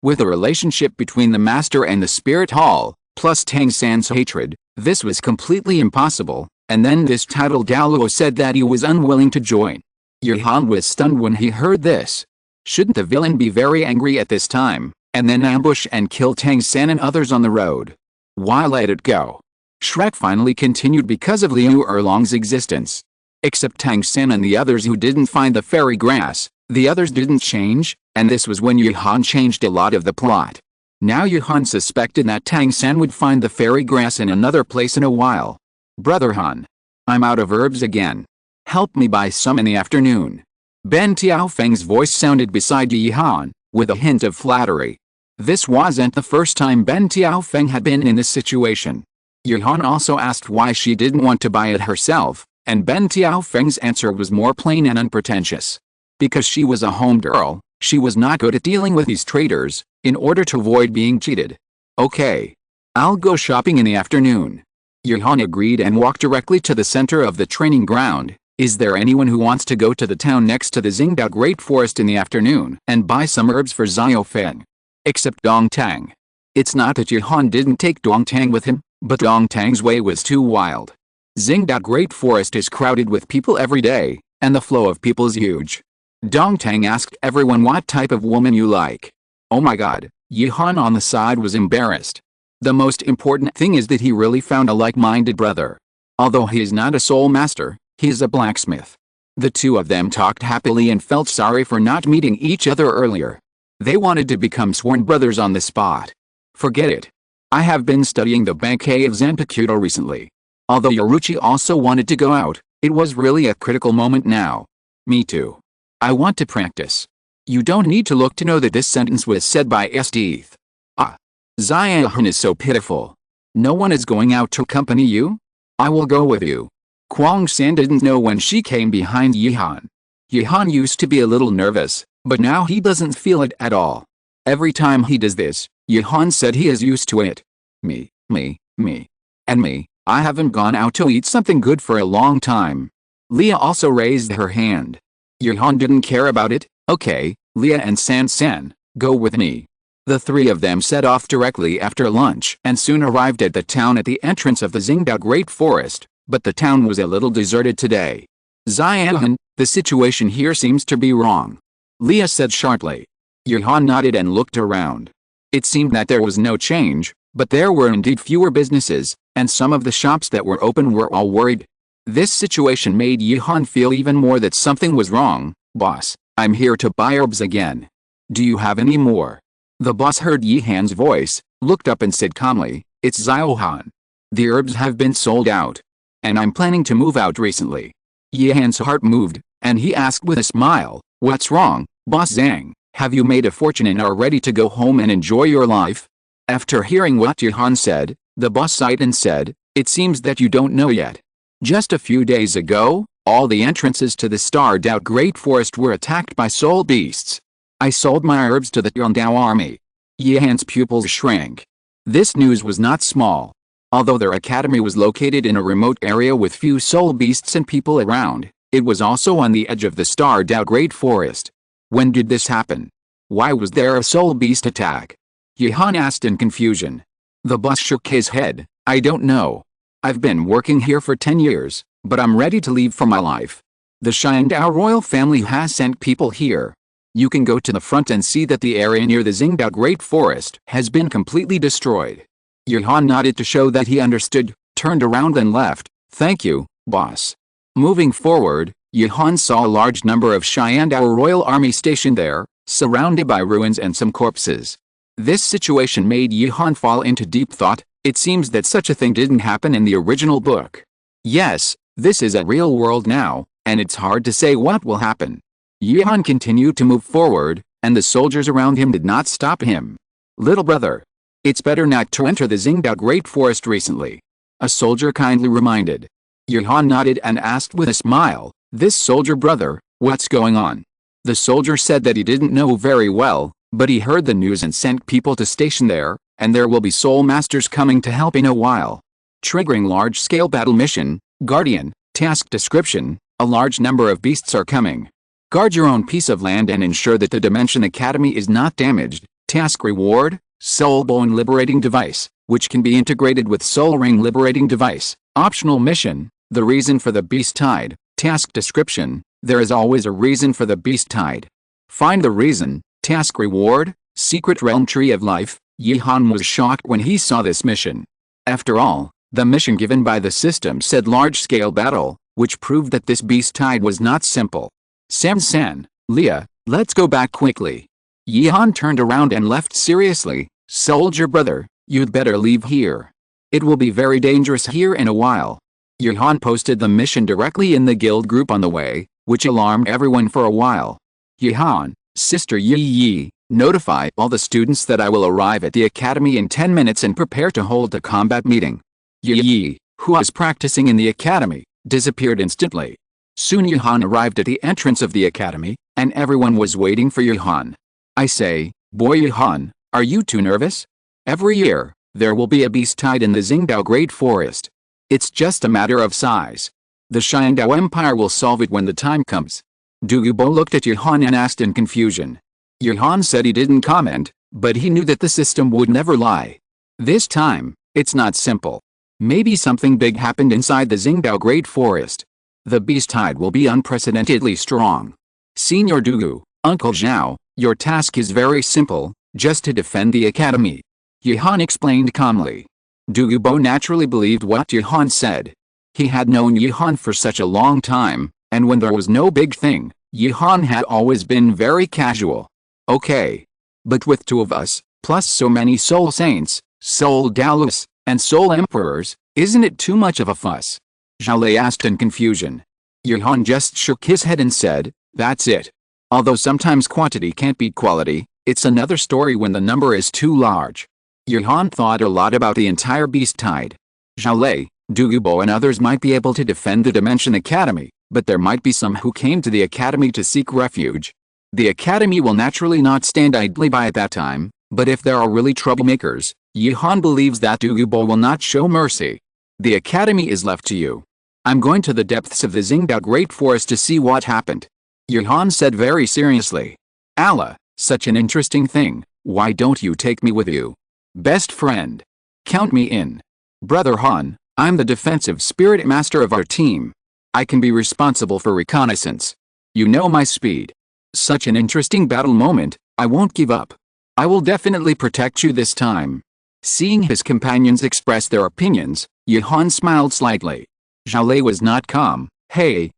[SPEAKER 1] With a relationship between the Master and the Spirit Hall, plus Tang San's hatred, this was completely impossible, and then this titled Douluo said that he was unwilling to join. Jihan was stunned when he heard this. Shouldn't the villain be very angry at this time, and then ambush and kill Tang San and others on the road? Why let it go? Shrek finally continued because of Liu Erlong's existence. Except Tang San and the others who didn't find the fairy grass, the others didn't change, and this was when Yuhan changed a lot of the plot. Now Yuhan suspected that Tang San would find the fairy grass in another place in a while. Brother Han. I'm out of herbs again. Help me buy some in the afternoon. Ben Tiaofeng's voice sounded beside Yuhan, with a hint of flattery. This wasn't the first time Ben Tiaofeng had been in this situation. Yuhan also asked why she didn't want to buy it herself, and Ben Tiaofeng's answer was more plain and unpretentious. Because she was a home girl, she was not good at dealing with these traders, in order to avoid being cheated. Okay. I'll go shopping in the afternoon. Yuhan agreed and walked directly to the center of the training ground. Is there anyone who wants to go to the town next to the Xingdao Great Forest in the afternoon and buy some herbs for Xiaofeng? Except Dongtang. It's not that Yuhan didn't take Dongtang with him, but Dongtang's way was too wild. Xingdao Great Forest is crowded with people every day, and the flow of people is huge. Dongtang asked everyone what type of woman you like. Oh my god, Yuhan on the side was embarrassed. The most important thing is that he really found a like-minded brother. Although he is not a soul master, he is a blacksmith. The two of them talked happily and felt sorry for not meeting each other earlier. They wanted to become sworn brothers on the spot. Forget it. I have been studying the Bankai of Zanpakuto recently. Although Yoruichi also wanted to go out, it was really a critical moment now. Me too. I want to practice. You don't need to look to know that this sentence was said by Esdeath. Ah. Xiaohan is so pitiful. No one is going out to accompany you? I will go with you. Kwang San didn't know when she came behind Yuhan. Yuhan used to be a little nervous, but now he doesn't feel it at all. Every time he does this, Yuhan said he is used to it. Me, and me. I haven't gone out to eat something good for a long time. Leah also raised her hand. Yuhan didn't care about it. Okay, Leah and San, go with me. The three of them set off directly after lunch and soon arrived at the town at the entrance of the Xingdao Great Forest, but the town was a little deserted today. Xiaohan, the situation here seems to be wrong. Leah said sharply. Yuhan nodded and looked around. It seemed that there was no change, but there were indeed fewer businesses, and some of the shops that were open were all worried. This situation made Yuhan feel even more that something was wrong. Boss, I'm here to buy herbs again. Do you have any more? The boss heard Yuhan's voice, looked up and said calmly, it's Xiaohan. The herbs have been sold out. And I'm planning to move out recently. Yuhan's heart moved, and he asked with a smile, what's wrong, Boss Zhang? Have you made a fortune and are ready to go home and enjoy your life? After hearing what Yuhan said, the boss sighed and said, it seems that you don't know yet. Just a few days ago, all the entrances to the starred out Great Forest were attacked by soul beasts. I sold my herbs to the Yondao army. Yuhan's pupils shrank. This news was not small. Although their academy was located in a remote area with few soul beasts and people around, it was also on the edge of the starred out Great Forest. When did this happen? Why was there a soul beast attack? Yuhan asked in confusion. The boss shook his head. I don't know. I've been working here for 10 years, but I'm ready to leave for my life. The Xingdao royal family has sent people here. You can go to the front and see that the area near the Xingdao Great Forest has been completely destroyed. Yuhan nodded to show that he understood, turned around and left. Thank you, boss. Moving forward, Yuhan saw a large number of Xingdao royal army stationed there, surrounded by ruins and some corpses. This situation made Yuhan fall into deep thought. It seems that such a thing didn't happen in the original book. Yes, this is a real world now, and it's hard to say what will happen. Yuhan continued to move forward, and the soldiers around him did not stop him. Little brother. It's better not to enter the Xingdao Great Forest recently. A soldier kindly reminded. Yuhan nodded and asked with a smile, this soldier brother, what's going on? The soldier said that he didn't know very well, but he heard the news and sent people to station there, and there will be soul masters coming to help in a while. Triggering large-scale battle mission, Guardian, task description, a large number of beasts are coming. Guard your own piece of land and ensure that the Dimension Academy is not damaged. Task reward, Soul Bone Liberating Device, which can be integrated with Soul Ring Liberating Device. Optional mission, the reason for the beast tide. Task description, there is always a reason for the beast tide. Find the reason, task reward, secret realm tree of life. Yihan was shocked when he saw this mission. After all, the mission given by the system said large-scale battle, which proved that this beast tide was not simple. Tang San, Leah, let's go back quickly. Yihan turned around and left seriously. Soldier brother, you'd better leave here. It will be very dangerous here in a while. Yihan posted the mission directly in the guild group on the way, which alarmed everyone for a while. Yihan, Sister Yi, notify all the students that I will arrive at the academy in 10 minutes and prepare to hold a combat meeting. Yi, who was practicing in the academy, disappeared instantly. Soon Yihan arrived at the entrance of the academy, and everyone was waiting for Yihan. I say, boy Yihan, are you too nervous? Every year, there will be a beast tide in the Xingdao Great Forest. It's just a matter of size. The Xiangdao Empire will solve it when the time comes. Douluo looked at Yihan and asked in confusion. Yihan said he didn't comment, but he knew that the system would never lie. This time, it's not simple. Maybe something big happened inside the Xingdao Great Forest. The beast tide will be unprecedentedly strong. Senior Douluo, Uncle Zhao, your task is very simple, just to defend the academy. Yihan explained calmly. Douluo naturally believed what Yihan said. He had known Yihan for such a long time, and when there was no big thing, Yihan had always been very casual. Okay. But with two of us, plus so many soul saints, soul Dalos, and soul emperors, isn't it too much of a fuss? Zhao asked in confusion. Yihan just shook his head and said, that's it. Although sometimes quantity can't beat quality, it's another story when the number is too large. Yihan thought a lot about the entire beast tide. Zhao, Douluo and others might be able to defend the Dimension Academy, but there might be some who came to the academy to seek refuge. The academy will naturally not stand idly by at that time, but if there are really troublemakers, Yihan believes that Douluo will not show mercy. The academy is left to you. I'm going to the depths of the Xingdao Great Forest to see what happened. Yihan said very seriously. Allah, such an interesting thing, why don't you take me with you? Best friend. Count me in. Brother Han, I'm the defensive spirit master of our team. I can be responsible for reconnaissance. You know my speed. Such an interesting battle moment, I won't give up. I will definitely protect you this time. Seeing his companions express their opinions, Yihan smiled slightly. Zhao was not calm. Hey.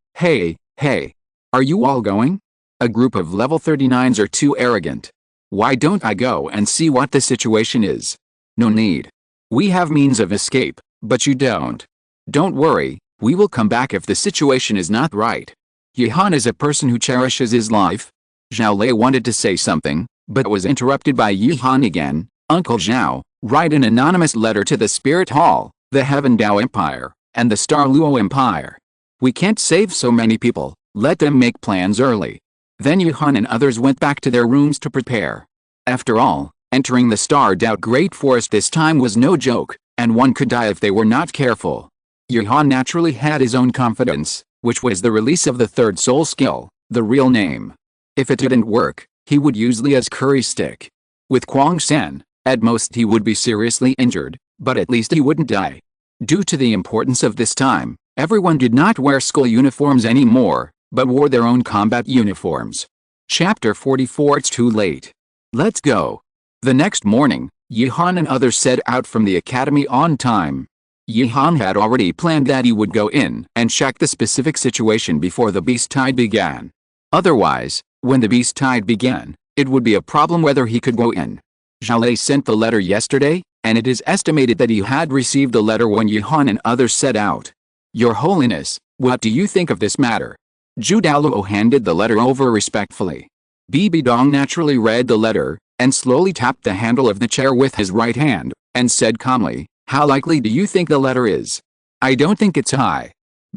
[SPEAKER 1] Are you all going? A group of level 39s are too arrogant. Why don't I go and see what the situation is? No need. We have means of escape, but you don't. Don't worry, we will come back if the situation is not right. Yihan is a person who cherishes his life. Zhao wanted to say something, but was interrupted by Yihan again. Uncle Zhao, write an anonymous letter to the Spirit Hall, the Heaven Dao Empire, and the Star Luo Empire. We can't save so many people, let them make plans early. Then Yihan and others went back to their rooms to prepare. After all, entering the Star Dao Great Forest this time was no joke, and one could die if they were not careful. Yihan naturally had his own confidence, which was the release of the third soul skill, the real name. If it didn't work, he would use Lia's curry stick. With Tang San, at most he would be seriously injured, but at least he wouldn't die. Due to the importance of this time, everyone did not wear school uniforms anymore, but wore their own combat uniforms. Chapter 44. It's too late. Let's go. The next morning, Yihan and others set out from the academy on time. Yihan had already planned that he would go in and check the specific situation before the beast tide began. Otherwise, when the beast tide began, it would be a problem whether he could go in. Zhao sent the letter yesterday, and it is estimated that he had received the letter when Yihan and others set out. Your Holiness, what do you think of this matter? Zhu Daoluo handed the letter over respectfully. Bibi Dong naturally read the letter, and slowly tapped the handle of the chair with his right hand, and said calmly, how likely do you think the letter is? I don't think it's high.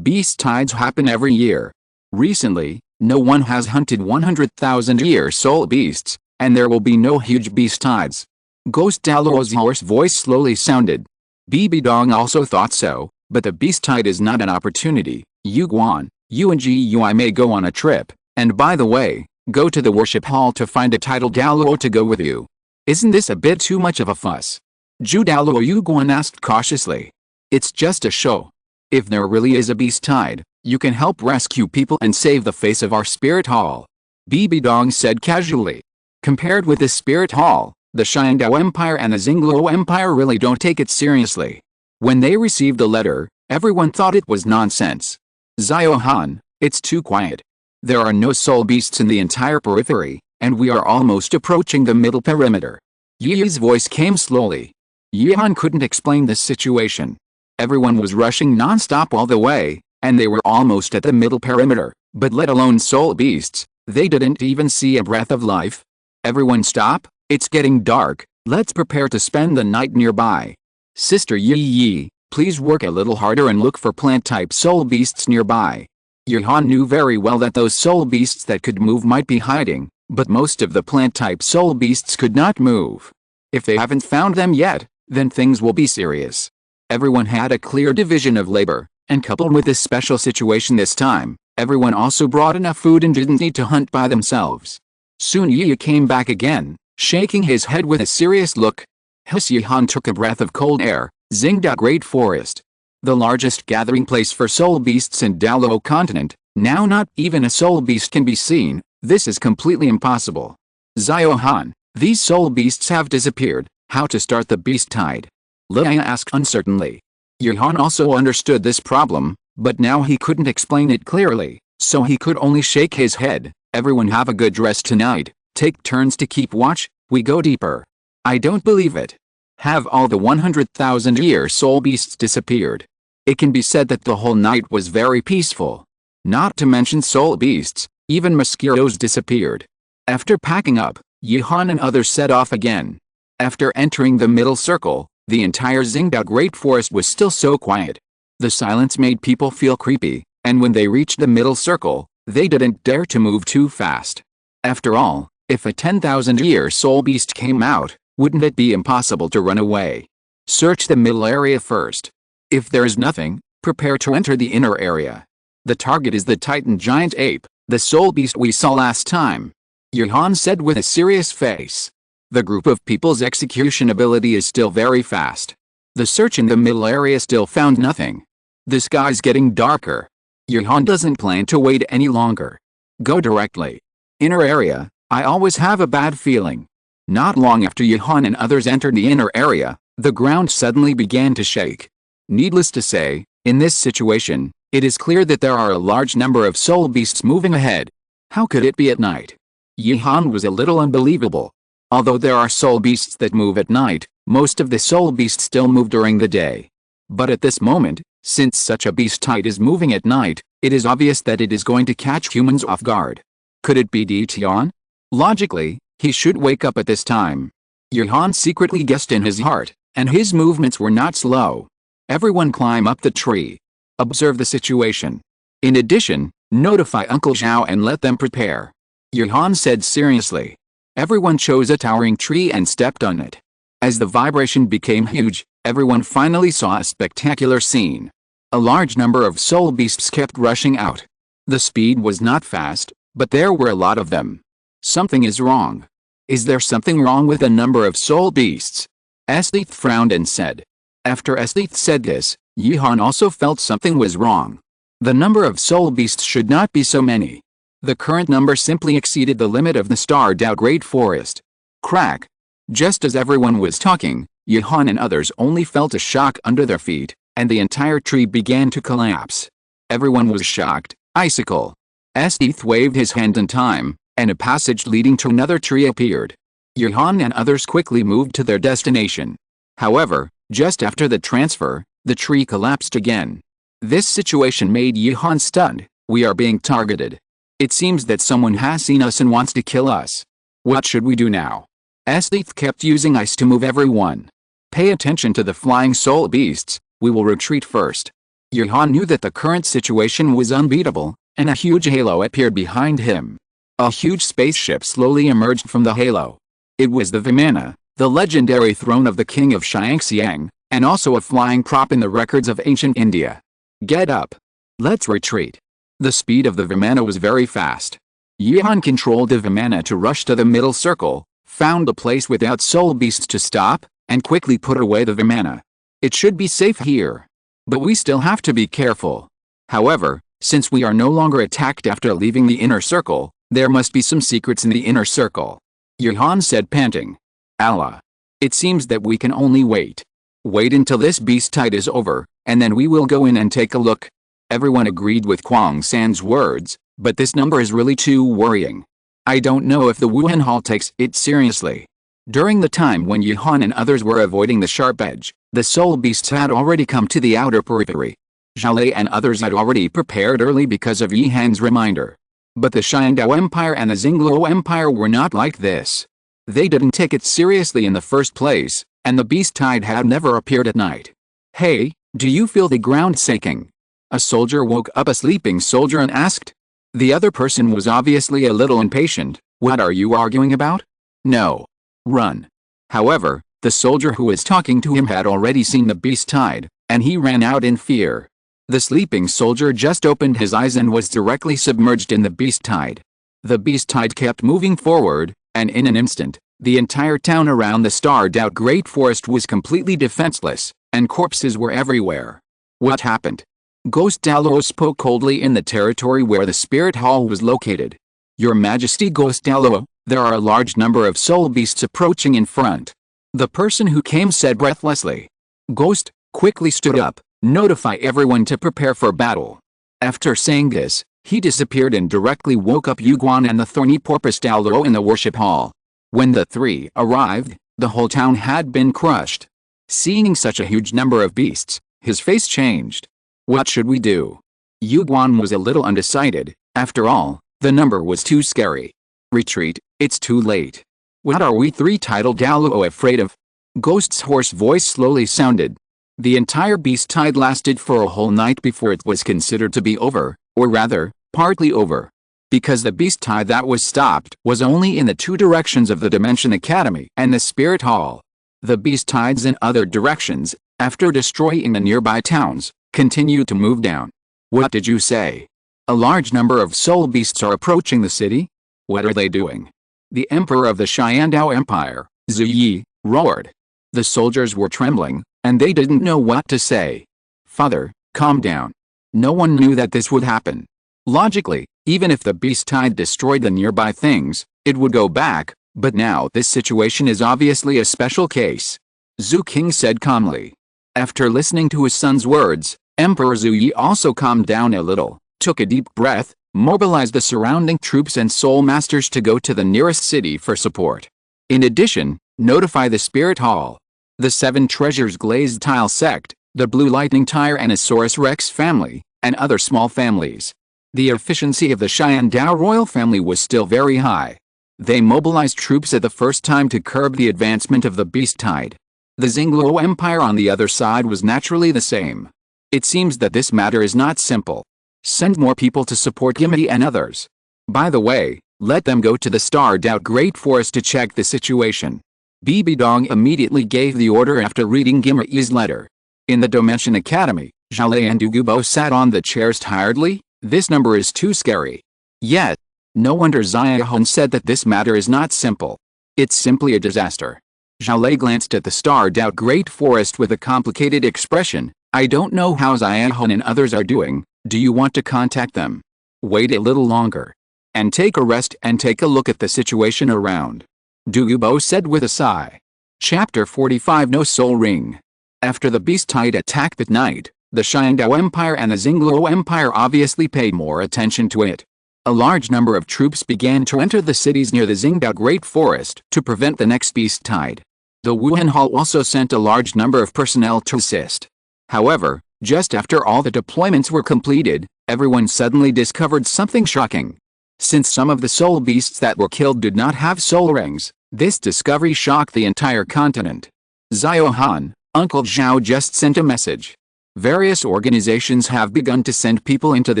[SPEAKER 1] Beast tides happen every year. Recently, no one has hunted 100,000-year soul beasts, and there will be no huge beast tides. Ghost Daluo's hoarse voice slowly sounded. Bibi Dong also thought so, but the beast tide is not an opportunity. Yu Guan, you and Gui may go on a trip, and by the way, go to the worship hall to find a titled Daluo to go with you. Isn't this a bit too much of a fuss? Zhu Daoluo Yu Guan asked cautiously. It's just a show. If there really is a beast tide, you can help rescue people and save the face of our spirit hall. Bibi Dong said casually. Compared with the Spirit Hall, the Xiangdao Empire and the Xingluo Empire really don't take it seriously. When they received the letter, everyone thought it was nonsense. Xiao Han, it's too quiet. There are no soul beasts in the entire periphery, and we are almost approaching the middle perimeter. Yi's voice came slowly. Yihan couldn't explain this situation. Everyone was rushing non-stop all the way, and they were almost at the middle perimeter, but let alone soul beasts, they didn't even see a breath of life. Everyone stop, it's getting dark, let's prepare to spend the night nearby. Sister Yi, please work a little harder and look for plant-type soul beasts nearby. Yihan knew very well that those soul beasts that could move might be hiding, but most of the plant-type soul beasts could not move. If they haven't found them yet, then things will be serious. Everyone had a clear division of labor, and coupled with this special situation this time, everyone also brought enough food and didn't need to hunt by themselves. Soon Yi came back again, shaking his head with a serious look. Yihan took a breath of cold air. Xingdao Great Forest, the largest gathering place for soul beasts in Douluo Continent, now not even a soul beast can be seen. This is completely impossible. Xiao Han, these soul beasts have disappeared. How to start the beast tide? Liang asked uncertainly. Yihan also understood this problem, but now he couldn't explain it clearly, so he could only shake his head. Everyone have a good rest tonight, take turns to keep watch, we go deeper. I don't believe it. Have all the 100,000-year soul beasts disappeared? It can be said that the whole night was very peaceful. Not to mention soul beasts, even mosquitoes disappeared. After packing up, Yihan and others set off again. After entering the middle circle, the entire Xingdao Great Forest was still so quiet. The silence made people feel creepy, and when they reached the middle circle, they didn't dare to move too fast. After all, if a 10,000-year soul beast came out, wouldn't it be impossible to run away? Search the middle area first. If there is nothing, prepare to enter the inner area. The target is the Titan giant ape, the soul beast we saw last time. Yihan said with a serious face. The group of people's execution ability is still very fast. The search in the middle area still found nothing. The sky's getting darker. Yihan doesn't plan to wait any longer. Go directly. Inner area, I always have a bad feeling. Not long after Yihan and others entered the inner area, the ground suddenly began to shake. Needless to say, in this situation, it is clear that there are a large number of soul beasts moving ahead. How could it be at night? Yihan was a little unbelievable. Although there are soul beasts that move at night, most of the soul beasts still move during the day. But at this moment, since such a beast tide is moving at night, it is obvious that it is going to catch humans off guard. Could it be Tian? Logically, he should wake up at this time. Yihan secretly guessed in his heart, and his movements were not slow. Everyone climb up the tree. Observe the situation. In addition, notify Uncle Zhao and let them prepare. Yihan said seriously. Everyone chose a towering tree and stepped on it. As the vibration became huge, everyone finally saw a spectacular scene. A large number of soul beasts kept rushing out. The speed was not fast, but there were a lot of them. Something is wrong. Is there something wrong with the number of soul beasts? Esdeath frowned and said. After Esdeath said this, Yihan also felt something was wrong. The number of soul beasts should not be so many. The current number simply exceeded the limit of the Stardao Great Forest. Crack. Just as everyone was talking, Yihan and others only felt a shock under their feet, and the entire tree began to collapse. Everyone was shocked. Icicle. Esdeath waved his hand in time, and a passage leading to another tree appeared. Yihan and others quickly moved to their destination. However, just after the transfer, the tree collapsed again. This situation made Yihan stunned. We are being targeted. It seems that someone has seen us and wants to kill us. What should we do now? Esdeath kept using ice to move everyone. Pay attention to the flying soul beasts, we will retreat first. Yihan knew that the current situation was unbeatable, and a huge halo appeared behind him. A huge spaceship slowly emerged from the halo. It was the Vimana, the legendary throne of the king of Xiangxiang, and also a flying prop in the records of ancient India. Get up. Let's retreat. The speed of the Vimana was very fast. Yihan controlled the Vimana to rush to the middle circle, found a place without soul beasts to stop, and quickly put away the Vimana. It should be safe here. But we still have to be careful. However, since we are no longer attacked after leaving the inner circle, There must be some secrets in the inner circle. Yuhan said, panting. Allah. It seems that we can only wait. Wait until this beast tide is over, and then we will go in and take a look. Everyone agreed with Tang San's words, but this number is really too worrying. I don't know if the Wuhan Hall takes it seriously. During the time when Yuhan and others were avoiding the sharp edge, the soul beasts had already come to the outer periphery. Zhale and others had already prepared early because of Yihan's reminder. But the Xiandao Empire and the Xingluo Empire were not like this. They didn't take it seriously in the first place, and the beast tide had never appeared at night. Hey, do you feel the ground shaking? A soldier woke up a sleeping soldier and asked. The other person was obviously a little impatient. What are you arguing about? No. Run. However, the soldier who was talking to him had already seen the beast tide, and he ran out in fear. The sleeping soldier just opened his eyes and was directly submerged in the beast tide. The beast tide kept moving forward, and in an instant, the entire town around the starred-out Great Forest was completely defenseless, and corpses were everywhere. What happened? Ghost Douluo spoke coldly in the territory where the spirit hall was located. Your Majesty, Ghost Douluo, there are a large number of soul beasts approaching in front. The person who came said breathlessly. Ghost quickly stood up. Notify everyone to prepare for battle. After saying this, he disappeared and directly woke up Yuguan and the thorny porpoise Douluo in the worship hall. When the three arrived, the whole town had been crushed. Seeing such a huge number of beasts, his face changed. What should we do? Yuguan was a little undecided. After all, the number was too scary. Retreat, it's too late. What are we three titled Douluo afraid of? Ghost's hoarse voice slowly sounded. The entire beast tide lasted for a whole night before it was considered to be over, or rather, partly over. Because the beast tide that was stopped was only in the two directions of the Dimension Academy and the Spirit Hall. The beast tides in other directions, after destroying the nearby towns, continued to move down. What did you say? A large number of soul beasts are approaching the city? What are they doing? The Emperor of the Xiandao Empire, Zhu Yi, roared. The soldiers were trembling, and they didn't know what to say. Father, calm down. No one knew that this would happen. Logically, even if the beast tide destroyed the nearby things, it would go back, but now this situation is obviously a special case. Zhu King said calmly. After listening to his son's words, Emperor Zhu Yi also calmed down a little, took a deep breath, mobilized the surrounding troops and soul masters to go to the nearest city for support. In addition, notify the Spirit Hall. The Seven Treasures Glazed Tile Sect, the Blue Lightning Tire and Asaurus Rex family, and other small families. The efficiency of the Xiandao royal family was still very high. They mobilized troops at the first time to curb the advancement of the beast tide. The Xingluo Empire on the other side was naturally the same. It seems that this matter is not simple. Send more people to support Gimli and others. By the way, let them go to the starred-out Great Forest to check the situation. Bibi Dong immediately gave the order after reading Gimli's letter. In the Dimension Academy, Zhale and Dugubo sat on the chairs tiredly. This number is too scary. Yet, no wonder Xiahun said that this matter is not simple. It's simply a disaster. Zhale glanced at the starred-out Great Forest with a complicated expression. I don't know how Xiahun and others are doing. Do you want to contact them? Wait a little longer. And take a rest and take a look at the situation around. Dugubo said with a sigh. Chapter 45 No Soul Ring. After the beast tide attack that night, the Xiandao Empire and the Xingluo Empire obviously paid more attention to it. A large number of troops began to enter the cities near the Xingdao Great Forest to prevent the next beast tide. The Wuhan Hall also sent a large number of personnel to assist. However, just after all the deployments were completed, everyone suddenly discovered something shocking. Since some of the soul beasts that were killed did not have soul rings, this discovery shocked the entire continent. Xiaohan, Uncle Zhao just sent a message. Various organizations have begun to send people into the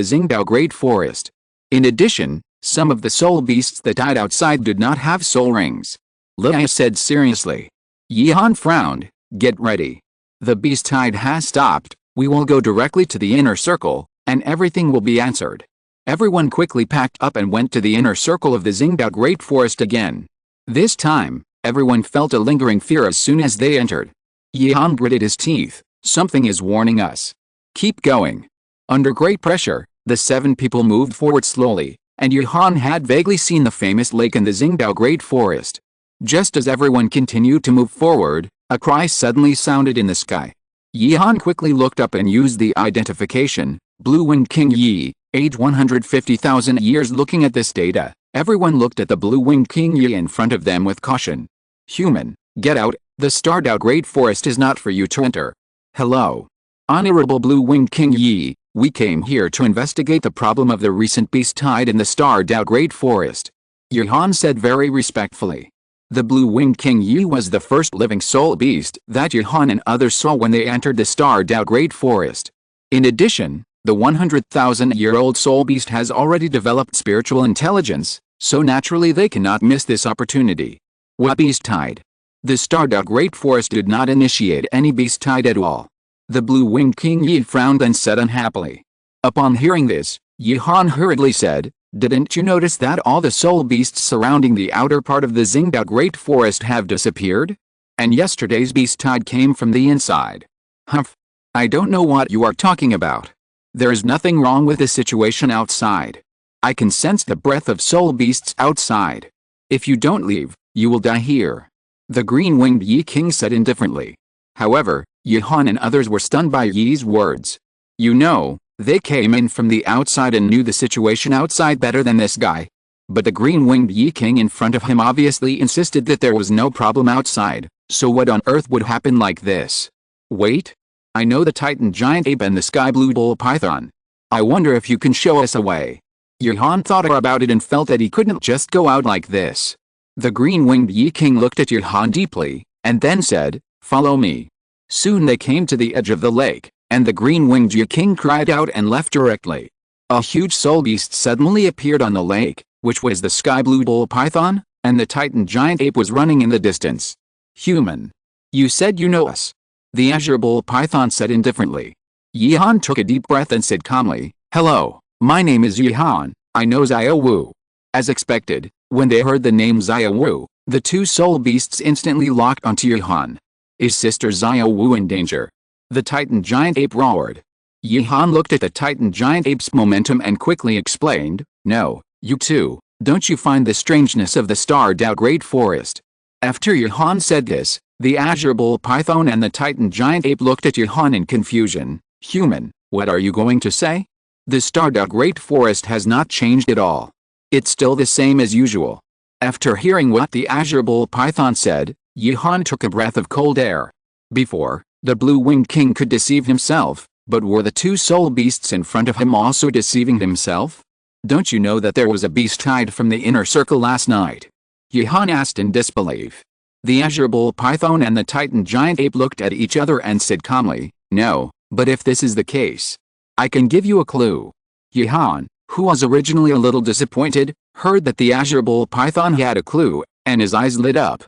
[SPEAKER 1] Xingdao Great Forest. In addition, some of the soul beasts that died outside did not have soul rings. Liai said seriously. Yihan frowned. Get ready. The beast tide has stopped. We will go directly to the inner circle, and everything will be answered. Everyone quickly packed up and went to the inner circle of the Xingdao Great Forest again. This time, everyone felt a lingering fear as soon as they entered. Yihan gritted his teeth. Something is warning us. Keep going. Under great pressure, the 7 people moved forward slowly, and Yuhan had vaguely seen the famous lake in the Xingdao Great Forest. Just as everyone continued to move forward, a cry suddenly sounded in the sky. Yuhan quickly looked up and used the identification, Blue-Winged King Yi, age 150,000 years. Looking at this data, everyone looked at the Blue-Winged King Yi in front of them with caution. Human, get out, the Stardao Great Forest is not for you to enter. Hello. Honorable Blue-Winged King Yi, we came here to investigate the problem of the recent beast tide in the Stardao Great Forest. Yuhan said very respectfully. The Blue-Winged King Yi was the first living soul beast that Yuhan and others saw when they entered the Stardao Great Forest. In addition, the 100,000-year-old soul beast has already developed spiritual intelligence, so naturally they cannot miss this opportunity. What beast tide? The Stardao Great Forest did not initiate any beast tide at all. The Blue-Winged King Yi frowned and said unhappily. Upon hearing this, Yuhan hurriedly said, didn't you notice that all the soul beasts surrounding the outer part of the Xingdao Great Forest have disappeared? And yesterday's beast tide came from the inside. Humph. I don't know what you are talking about. There is nothing wrong with the situation outside. I can sense the breath of soul beasts outside. If you don't leave, you will die here. The Green-Winged Yi King said indifferently. However, Yuhan and others were stunned by Yi's words. You know, they came in from the outside and knew the situation outside better than this guy. But the Green-Winged Yi King in front of him obviously insisted that there was no problem outside, so what on earth would happen like this? Wait. I know the Titan Giant Ape and the Sky Blue Bull Python. I wonder if you can show us a way. Yuhan thought about it and felt that he couldn't just go out like this. The Green-Winged Yi King looked at Yuhan deeply, and then said, follow me. Soon they came to the edge of the lake, and the Green-Winged Yi King cried out and left directly. A huge soul beast suddenly appeared on the lake, which was the Sky Blue Bull Python, and the Titan Giant Ape was running in the distance. Human. You said you know us. The Azure Bull Python said indifferently. Yuhan took a deep breath and said calmly, hello, my name is Yuhan, I know Xiao Wu. As expected, when they heard the name Xiao Wu, the two soul beasts instantly locked onto Yuhan. Is Sister Xiao Wu in danger? The Titan Giant Ape roared. Yuhan looked at the Titan Giant Ape's momentum and quickly explained, no, you too, don't you find the strangeness of the Stardao Great Forest? After Yuhan said this, the Azure Bull Python and the Titan Giant Ape looked at Yuhan in confusion. Human, what are you going to say? The Stardao Great Forest has not changed at all. It's still the same as usual. After hearing what the Azure Bull Python said, Yuhan took a breath of cold air. Before, the Blue-Winged King could deceive himself, but were the two soul beasts in front of him also deceiving himself? Don't you know that there was a beast tide from the inner circle last night? Yuhan asked in disbelief. The Azure Bull Python and the Titan Giant Ape looked at each other and said calmly, no, but if this is the case, I can give you a clue. Yuhan, who was originally a little disappointed, heard that the Azure Bull Python had a clue, and his eyes lit up.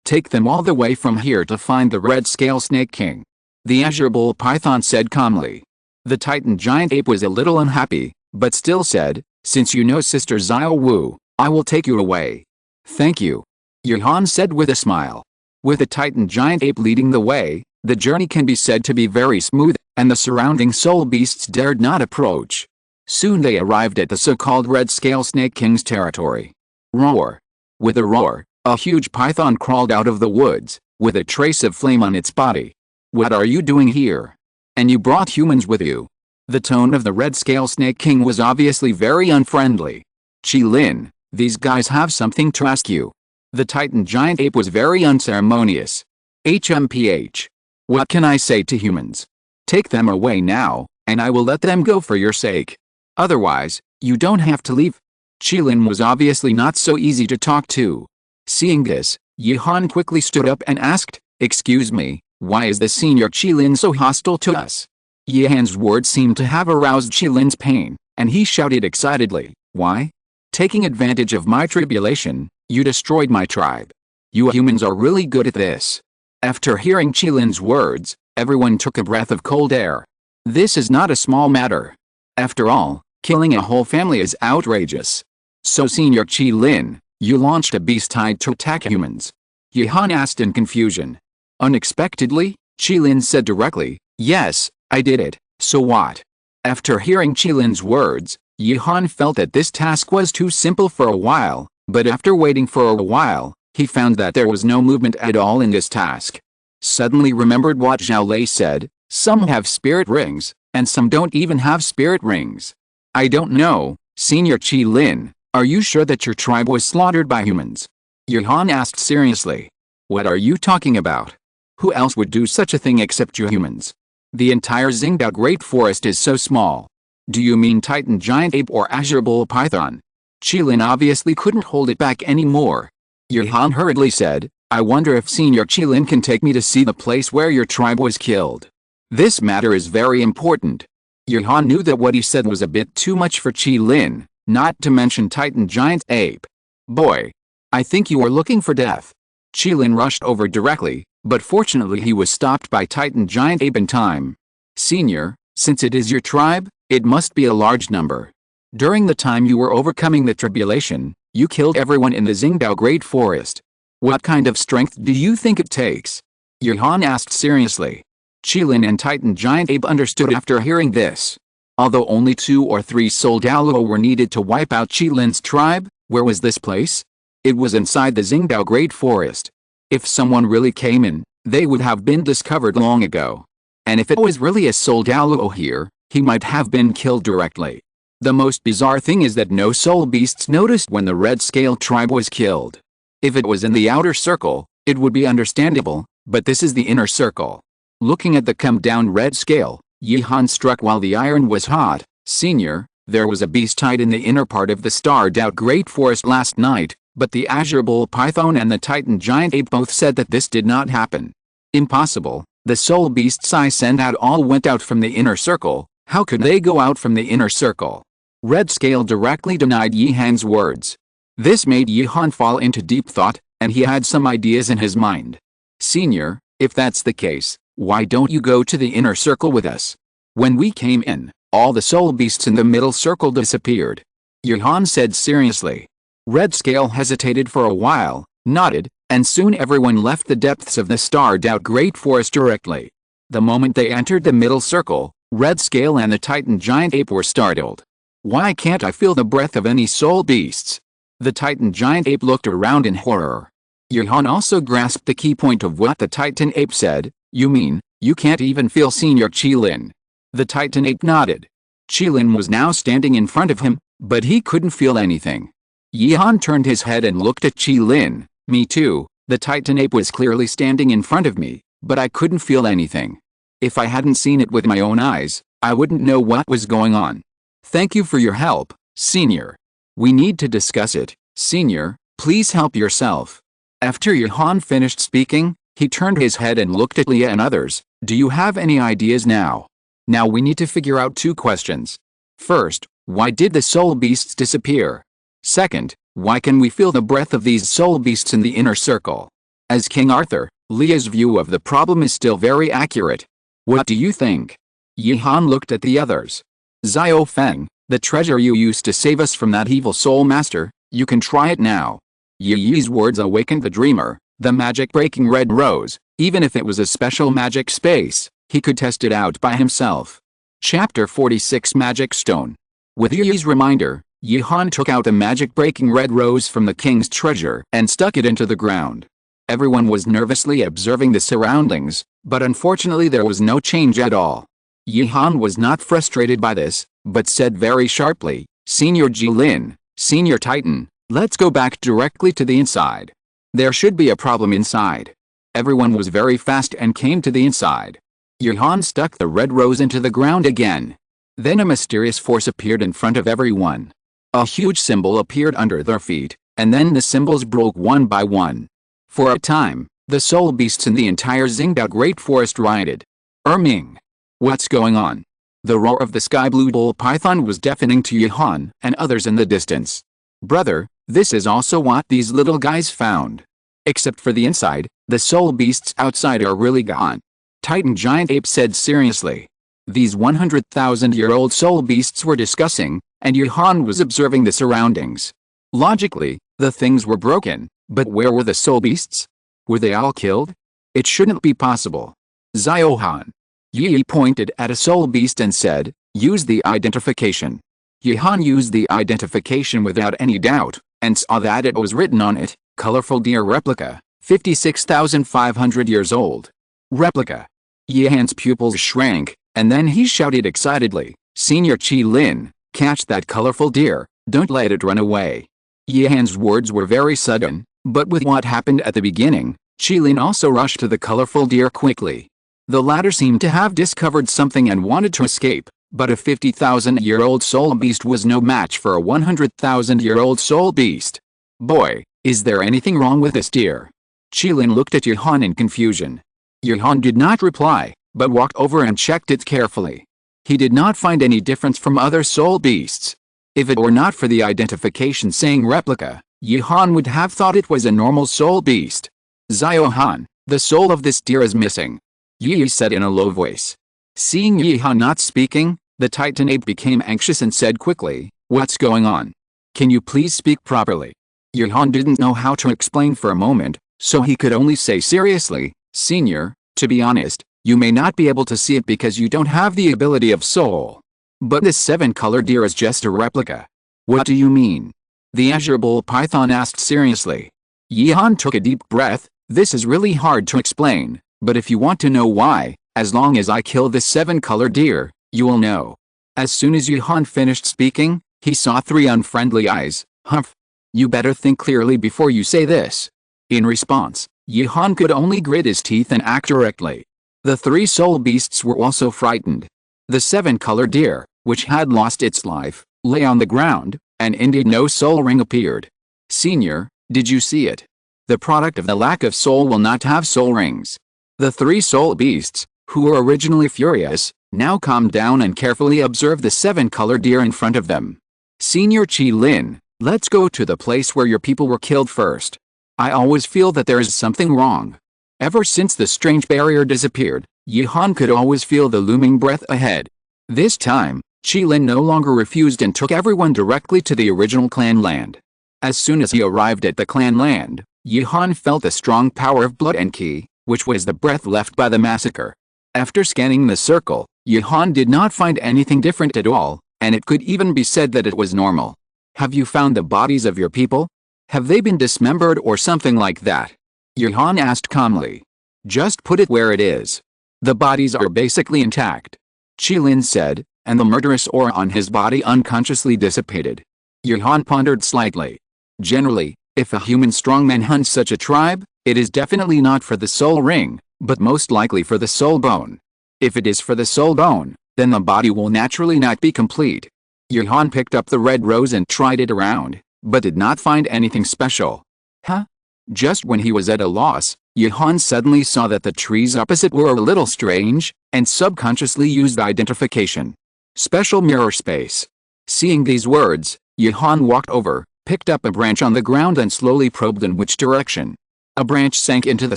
[SPEAKER 1] Take them all the way from here to find the Red Scale Snake King. The Azure Bull Python said calmly. The Titan Giant Ape was a little unhappy, but still said, since you know Sister Xiao Wu, I will take you away. Thank you. Yuhan said with a smile. With the Titan Giant Ape leading the way, the journey can be said to be very smooth, and the surrounding soul beasts dared not approach. Soon they arrived at the so-called Red Scale Snake King's territory. Roar. With a roar, a huge python crawled out of the woods, with a trace of flame on its body. What are you doing here? And you brought humans with you? The tone of the Red Scale Snake King was obviously very unfriendly. Qilin, these guys have something to ask you. The Titan Giant Ape was very unceremonious. HMPH. What can I say to humans? Take them away now, and I will let them go for your sake. Otherwise, you don't have to leave. Qilin was obviously not so easy to talk to. Seeing this, Yuhan quickly stood up and asked, excuse me, why is the senior Qilin so hostile to us? Yuhan's words seemed to have aroused Qilin's pain, and he shouted excitedly, why? Taking advantage of my tribulation, you destroyed my tribe. You humans are really good at this. After hearing Qilin's words, everyone took a breath of cold air. This is not a small matter. After all, killing a whole family is outrageous. So Senior Qilin, you launched a beast tide to attack humans? Yuhan asked in confusion. Unexpectedly, Qilin said directly, yes, I did it, so what? After hearing Qilin's words, Yihan felt that this task was too simple for a while, but after waiting for a while, he found that there was no movement at all in this task. Suddenly remembered what Zhao Lei said, some have spirit rings, and some don't even have spirit rings. I don't know, Senior Qi Lin, are you sure that your tribe was slaughtered by humans? Yihan asked seriously. What are you talking about? Who else would do such a thing except you humans? The entire Xingdao Great Forest is so small. Do you mean Titan Giant Ape or Azure Bull Python? Qilin obviously couldn't hold it back anymore. Yihan hurriedly said, I wonder if Senior Qilin can take me to see the place where your tribe was killed. This matter is very important. Yihan knew that what he said was a bit too much for Qilin, not to mention Titan Giant Ape. Boy, I think you are looking for death. Qilin rushed over directly, but fortunately he was stopped by Titan Giant Ape in time. Senior, since it is your tribe, it must be a large number. During the time you were overcoming the tribulation, you killed everyone in the Xingdao Great Forest. What kind of strength do you think it takes? Yihan asked seriously. Qilin and Titan Giant Ape understood after hearing this. Although only 2 or 3 soul Douluo were needed to wipe out Qilin's tribe, where was this place? It was inside the Xingdao Great Forest. If someone really came in, they would have been discovered long ago. And if it was really a soul Douluo here, he might have been killed directly. The most bizarre thing is that no soul beasts noticed when the Red Scale tribe was killed. If it was in the outer circle, it would be understandable, but this is the inner circle. Looking at the come-down red scale, Yihan struck while the iron was hot. Senior, there was a beast tied in the inner part of the starred-out Great Forest last night, but the Azure Bull Python and the Titan Giant Ape both said that this did not happen. Impossible, the soul beasts I sent out all went out from the inner circle, how could they go out from the inner circle? Red Scale directly denied Yihan's words. This made Yihan fall into deep thought, and he had some ideas in his mind. Senior, if that's the case, why don't you go to the inner circle with us? When we came in, all the soul beasts in the middle circle disappeared. Yihan said seriously. Red Scale hesitated for a while, nodded, and soon everyone left the depths of the starred-out Great Forest directly. The moment they entered the middle circle, Red Scale and the Titan Giant Ape were startled. Why can't I feel the breath of any soul beasts? The Titan Giant Ape looked around in horror. Yihan also grasped the key point of what the Titan Ape said. You mean, you can't even feel Senior Qilin? The Titan Ape nodded. Qilin was now standing in front of him, but he couldn't feel anything. Yihan turned his head and looked at Qilin. Me too, the Titan Ape was clearly standing in front of me, but I couldn't feel anything. If I hadn't seen it with my own eyes, I wouldn't know what was going on. Thank you for your help, Senior. We need to discuss it, Senior, please help yourself. After Yihan finished speaking, he turned his head and looked at Leah and others. Do you have any ideas now? Now we need to figure out 2 questions. First, why did the soul beasts disappear? Second, why can we feel the breath of these soul beasts in the inner circle? As King Arthur, Leah's view of the problem is still very accurate. What do you think? Yihan looked at the others. Xiao Feng, the treasure you used to save us from that evil soul master, you can try it now. Yi Yi's words awakened the dreamer, the magic-breaking red rose. Even if it was a special magic space, he could test it out by himself. Chapter 46 Magic Stone. With Yi Yi's reminder, Yihan took out a magic-breaking red rose from the king's treasure and stuck it into the ground. Everyone was nervously observing the surroundings, but unfortunately there was no change at all. Yihan was not frustrated by this, but said very sharply, Senior Qilin, Senior Titan, let's go back directly to the inside. There should be a problem inside. Everyone was very fast and came to the inside. Yihan stuck the red rose into the ground again. Then a mysterious force appeared in front of everyone. A huge symbol appeared under their feet, and then the symbols broke one by one. For a time, the soul beasts in the entire Xingdao Great Forest rioted. Ming. What's going on? The roar of the sky blue bull python was deafening to Yihan and others in the distance. Brother, this is also what these little guys found. Except for the inside, the soul beasts outside are really gone. Titan Giant Ape said seriously. These 100,000-year-old soul beasts were discussing, and Yihan was observing the surroundings. Logically, the things were broken, but where were the soul beasts? Were they all killed? It shouldn't be possible. Ziohan. Yi pointed at a soul beast and said, use the identification. Yihan used the identification without any doubt, and saw that it was written on it, colorful deer replica, 56,500 years old. Replica. Yihan's pupils shrank, and then he shouted excitedly, Senior Qi Lin, catch that colorful deer, don't let it run away. Yihan's words were very sudden, but with what happened at the beginning, Qi Lin also rushed to the colorful deer quickly. The latter seemed to have discovered something and wanted to escape, but a 50,000-year-old soul beast was no match for a 100,000-year-old soul beast. Boy, is there anything wrong with this deer? Qi Lin looked at Yihan in confusion. Yihan did not reply, but walked over and checked it carefully. He did not find any difference from other soul beasts. If it were not for the identification saying replica, Yihan would have thought it was a normal soul beast. Ziohan, the soul of this deer is missing, Yi said in a low voice. Seeing Yihan not speaking, the Titan ape became anxious and said quickly, What's going on? Can you please speak properly? Yihan didn't know how to explain for a moment, so he could only say seriously, Senior, to be honest, you may not be able to see it because you don't have the ability of soul. But this 7-color deer is just a replica. What do you mean? The azure bull python asked seriously. Yihan took a deep breath. This is really hard to explain, but if you want to know why, as long as I kill this 7-color deer, you will know. As soon as Yihan finished speaking, he saw 3 unfriendly eyes. Humph. You better think clearly before you say this. In response, Yihan could only grit his teeth and act directly. The 3 soul beasts were also frightened. The 7-color deer, which had lost its life, lay on the ground, and indeed no soul ring appeared. Senior, did you see it? The product of the lack of soul will not have soul rings. The 3 soul beasts, who were originally furious, now calmed down and carefully observed the 7-color deer in front of them. Senior Qi Lin, let's go to the place where your people were killed first. I always feel that there is something wrong. Ever since the strange barrier disappeared, Yihan could always feel the looming breath ahead. This time, Qi Lin no longer refused and took everyone directly to the original clan land. As soon as he arrived at the clan land, Yihan felt the strong power of blood and qi, which was the breath left by the massacre. After scanning the circle, Yihan did not find anything different at all, and it could even be said that it was normal. Have you found the bodies of your people? Have they been dismembered or something like that? Yihan asked calmly. Just put it where it is. The bodies are basically intact, Qi Lin said, and the murderous aura on his body unconsciously dissipated. Yihan pondered slightly. Generally, if a human strongman hunts such a tribe, it is definitely not for the soul ring, but most likely for the soul bone. If it is for the soul bone, then the body will naturally not be complete. Yihan picked up the red rose and tried it around, but did not find anything special. Huh? Just when he was at a loss, Yihan suddenly saw that the trees opposite were a little strange, and subconsciously used identification. Special mirror space. Seeing these words, Yihan walked over, picked up a branch on the ground and slowly probed in which direction. A branch sank into the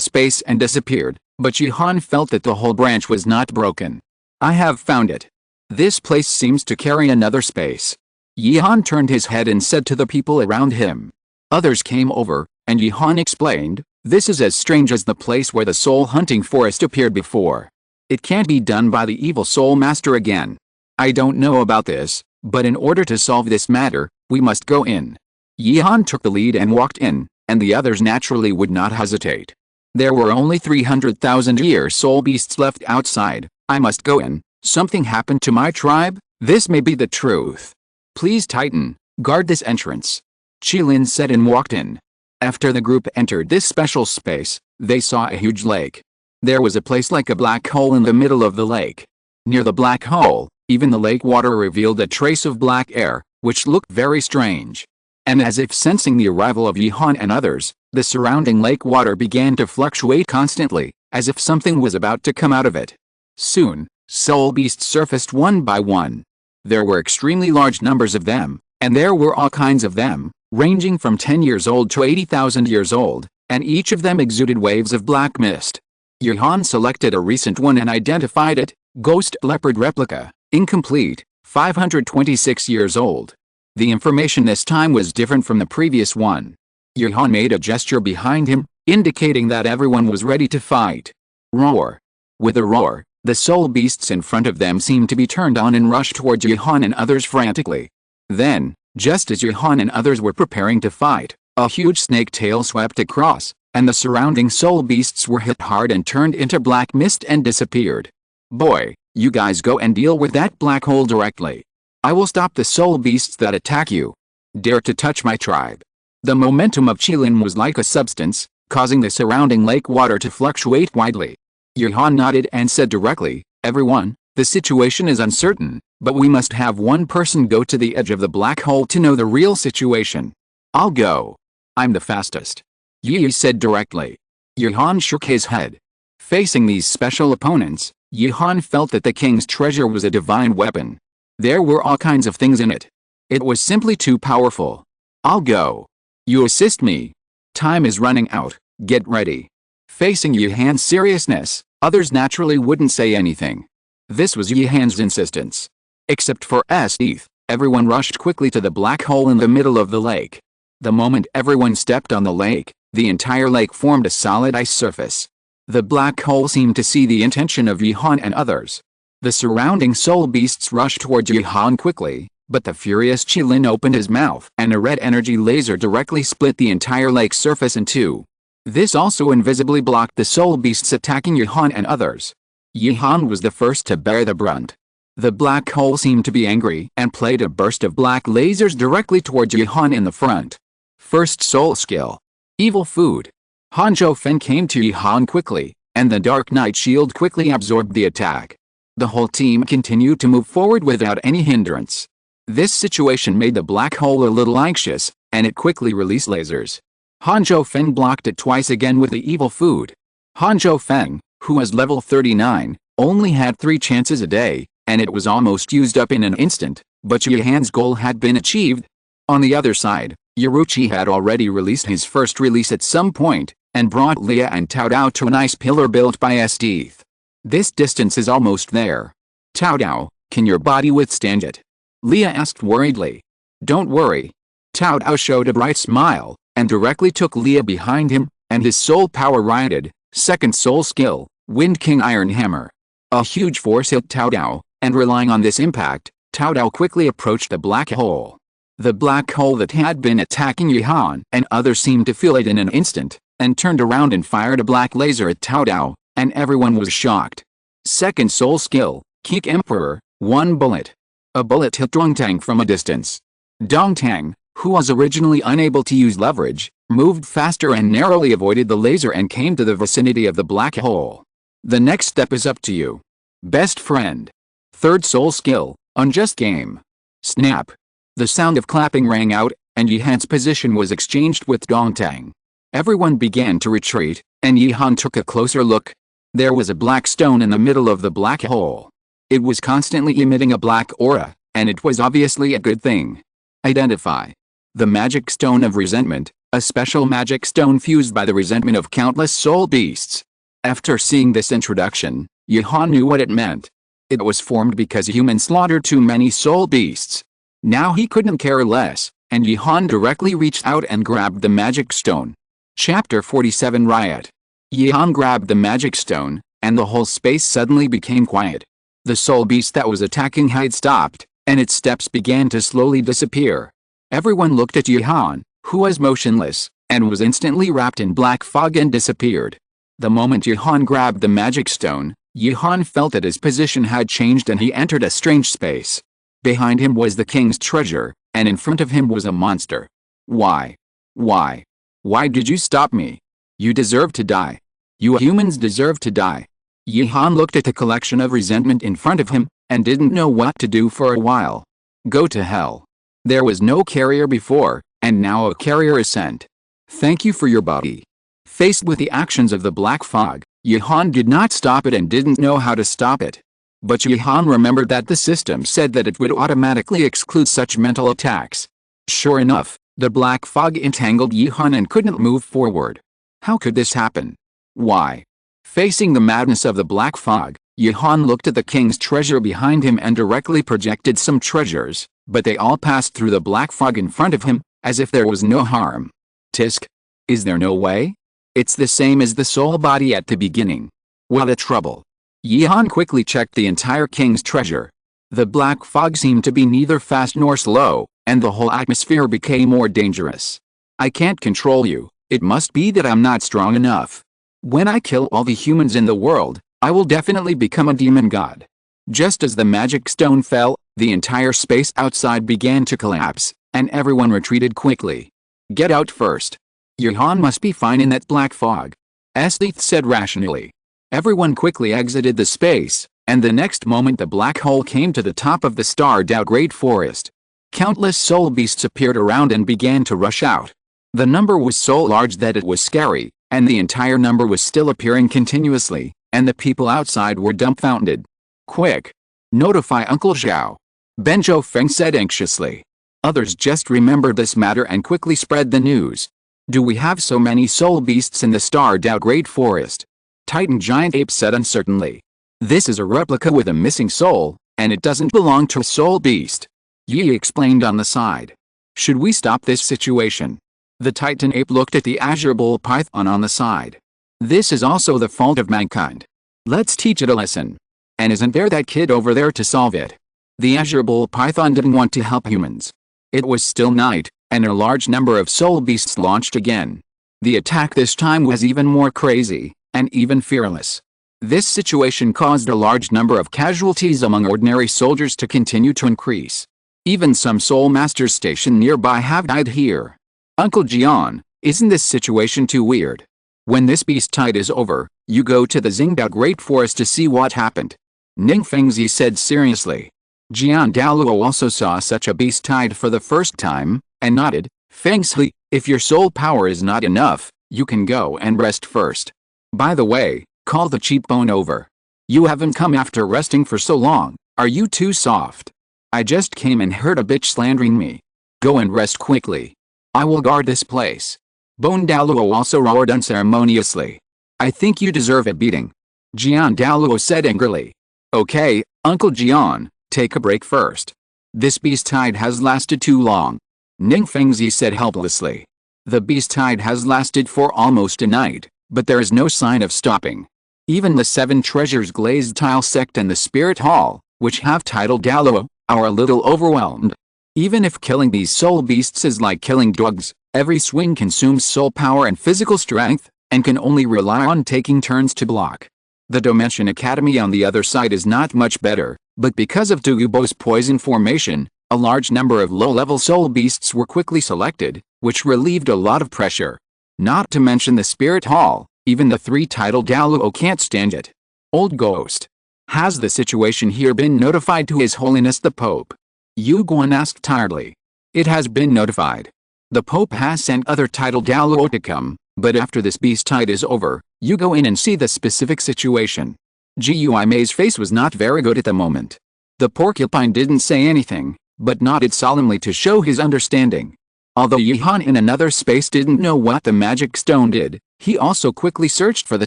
[SPEAKER 1] space and disappeared, but Yihan felt that the whole branch was not broken. I have found it. This place seems to carry another space. Yihan turned his head and said to the people around him. Others came over, and Yihan explained, this is as strange as the place where the soul hunting forest appeared before. It can't be done by the evil soul master again. I don't know about this, but in order to solve this matter, we must go in. Yihan took the lead and walked in, and the others naturally would not hesitate. There were only 300,000-year soul beasts left outside. I must go in. Something happened to my tribe? This may be the truth. Please Titan, guard this entrance, Qi Lin said and walked in. After the group entered this special space, they saw a huge lake. There was a place like a black hole in the middle of the lake. Near the black hole, even the lake water revealed a trace of black air, which looked very strange. And as if sensing the arrival of Yihan and others, the surrounding lake water began to fluctuate constantly, as if something was about to come out of it. Soon, soul beasts surfaced one by one. There were extremely large numbers of them, and there were all kinds of them, ranging from 10 years old to 80,000 years old, and each of them exuded waves of black mist. Yihan selected a recent one and identified it, Ghost Leopard Replica, incomplete, 526 years old. The information this time was different from the previous one. Yihan made a gesture behind him, indicating that everyone was ready to fight. Roar. With a roar, the soul beasts in front of them seemed to be turned on and rushed towards Yihan and others frantically. Then, just as Yuhan and others were preparing to fight, a huge snake tail swept across, and the surrounding soul beasts were hit hard and turned into black mist and disappeared. Boy, you guys go and deal with that black hole directly. I will stop the soul beasts that attack you. Dare to touch my tribe. The momentum of Qilin was like a substance, causing the surrounding lake water to fluctuate widely. Yuhan nodded and said directly, everyone, the situation is uncertain, but we must have one person go to the edge of the black hole to know the real situation. I'll go. I'm the fastest. Yi said directly. Yuhan shook his head. Facing these special opponents, Yuhan felt that the king's treasure was a divine weapon. There were all kinds of things in it. It was simply too powerful. I'll go. You assist me. Time is running out, get ready. Facing Yuhan's seriousness, others naturally wouldn't say anything. This was Yuhan's insistence. Except for Esdeath, everyone rushed quickly to the black hole in the middle of the lake. The moment everyone stepped on the lake, the entire lake formed a solid ice surface. The black hole seemed to see the intention of Yuhan and others. The surrounding soul beasts rushed towards Yuhan quickly, but the furious Qilin opened his mouth and a red energy laser directly split the entire lake surface in two. This also invisibly blocked the soul beasts attacking Yuhan and others. Yuhan was the first to bear the brunt. The black hole seemed to be angry and played a burst of black lasers directly towards Yuhan in the front. First soul skill. Evil food. Hanzhou Fen came to Yuhan quickly, and the Dark Knight shield quickly absorbed the attack. The whole team continued to move forward without any hindrance. This situation made the black hole a little anxious, and it quickly released lasers. Hanzhou Fen blocked it twice again with the evil food. Hanzhou Fen, who was level 39, only had 3 chances a day, and it was almost used up in an instant, but Yuhan's goal had been achieved. On the other side, Yoruichi had already released his first release at some point, and brought Leah and Cao Dao to an ice pillar built by Esdeath. This distance is almost there. Cao Dao, can your body withstand it? Leah asked worriedly. Don't worry. Cao Dao showed a bright smile, and directly took Leah behind him, and his soul power rioted. Second soul skill, Wind King Iron Hammer. A huge force hit Cao Dao, and relying on this impact, Cao Dao quickly approached the black hole. The black hole that had been attacking Yuhan and others seemed to feel it in an instant, and turned around and fired a black laser at Cao Dao, and everyone was shocked. Second soul skill, Kick Emperor, 1 bullet. A bullet hit Dongtang from a distance. Dongtang, who was originally unable to use leverage, moved faster and narrowly avoided the laser and came to the vicinity of the black hole. The next step is up to you. Best friend. Third soul skill, Unjust Game. Snap. The sound of clapping rang out, and Yuhan's position was exchanged with Dongtang. Everyone began to retreat, and Yuhan took a closer look. There was a black stone in the middle of the black hole. It was constantly emitting a black aura, and it was obviously a good thing. Identify. The Magic Stone of Resentment, a special magic stone fused by the resentment of countless soul beasts. After seeing this introduction, Yuhan knew what it meant. It was formed because humans slaughtered too many soul beasts. Now he couldn't care less, and Yuhan directly reached out and grabbed the magic stone. Chapter 47 Riot. Yuhan grabbed the magic stone, and the whole space suddenly became quiet. The soul beast that was attacking had stopped, and its steps began to slowly disappear. Everyone looked at Yuhan, who was motionless, and was instantly wrapped in black fog and disappeared. The moment Yuhan grabbed the magic stone, Yuhan felt that his position had changed and he entered a strange space. Behind him was the king's treasure, and in front of him was a monster. Why? Why? Why did you stop me? You deserve to die. You humans deserve to die. Yuhan looked at the collection of resentment in front of him, and didn't know what to do for a while. Go to hell. There was no carrier before, and now a carrier is sent. Thank you for your body. Faced with the actions of the black fog, Yuhan did not stop it and didn't know how to stop it. But Yuhan remembered that the system said that it would automatically exclude such mental attacks. Sure enough, the black fog entangled Yuhan and couldn't move forward. How could this happen? Why? Facing the madness of the black fog, Yuhan looked at the king's treasure behind him and directly projected some treasures, but they all passed through the black fog in front of him, as if there was no harm. Tisk. Is there no way? It's the same as the soul body at the beginning. What a trouble. Yuhan quickly checked the entire king's treasure. The black fog seemed to be neither fast nor slow, and the whole atmosphere became more dangerous. I can't control you, it must be that I'm not strong enough. When I kill all the humans in the world, I will definitely become a demon god. Just as the magic stone fell, the entire space outside began to collapse, and everyone retreated quickly. Get out first. Johan must be fine in that black fog, Esdeath said rationally. Everyone quickly exited the space, and the next moment the black hole came to the top of the starred-out great forest. Countless soul beasts appeared around and began to rush out. The number was so large that it was scary, and the entire number was still appearing continuously, and the people outside were dumbfounded. Quick! Notify Uncle Zhao, Benjo Feng said anxiously. Others just remembered this matter and quickly spread the news. Do we have so many soul beasts in the starred-out great forest? Titan Giant Ape said uncertainly. This is a replica with a missing soul, and it doesn't belong to a soul beast. Yi explained on the side. Should we stop this situation? The Titan Ape looked at the Azure Bull Python on the side. This is also the fault of mankind. Let's teach it a lesson. And isn't there that kid over there to solve it? The Azure Bull Python didn't want to help humans. It was still night, and a large number of soul beasts launched again. The attack this time was even more crazy, and even fearless. This situation caused a large number of casualties among ordinary soldiers to continue to increase. Even some soul masters stationed nearby have died here. Uncle Jian, isn't this situation too weird? When this beast tide is over, you go to the Xingdao Great Forest to see what happened. Ning Fengzi said seriously. Jian Douluo also saw such a beast tide for the first time, and nodded. Fengzi, if your soul power is not enough, you can go and rest first. By the way, call the cheekbone over. You haven't come after resting for so long, are you too soft? I just came and heard a bitch slandering me. Go and rest quickly. I will guard this place. Bone Douluo also roared unceremoniously. I think you deserve a beating. Jian Douluo said angrily. Okay, Uncle Jian, take a break first. This beast tide has lasted too long. Ning Fengzi said helplessly. The beast tide has lasted for almost a night, but there is no sign of stopping. Even the 7 treasures Glazed Tile Sect and the Spirit Hall, which have title Douluo, are a little overwhelmed. Even if killing these soul beasts is like killing drugs, every swing consumes soul power and physical strength, and can only rely on taking turns to block. The Dimension Academy on the other side is not much better, but because of Douluo's poison formation, a large number of low-level soul beasts were quickly selected, which relieved a lot of pressure. Not to mention the Spirit Hall, even the 3-titled Douluo can't stand it. Old Ghost. Has the situation here been notified to His Holiness the Pope? Yu Guan asked tiredly. It has been notified. The Pope has sent other titled Douluo to come, but after this beast tide is over, you go in and see the specific situation. Gui Mei's face was not very good at the moment. The porcupine didn't say anything, but nodded solemnly to show his understanding. Although Yihan in another space didn't know what the magic stone did, he also quickly searched for the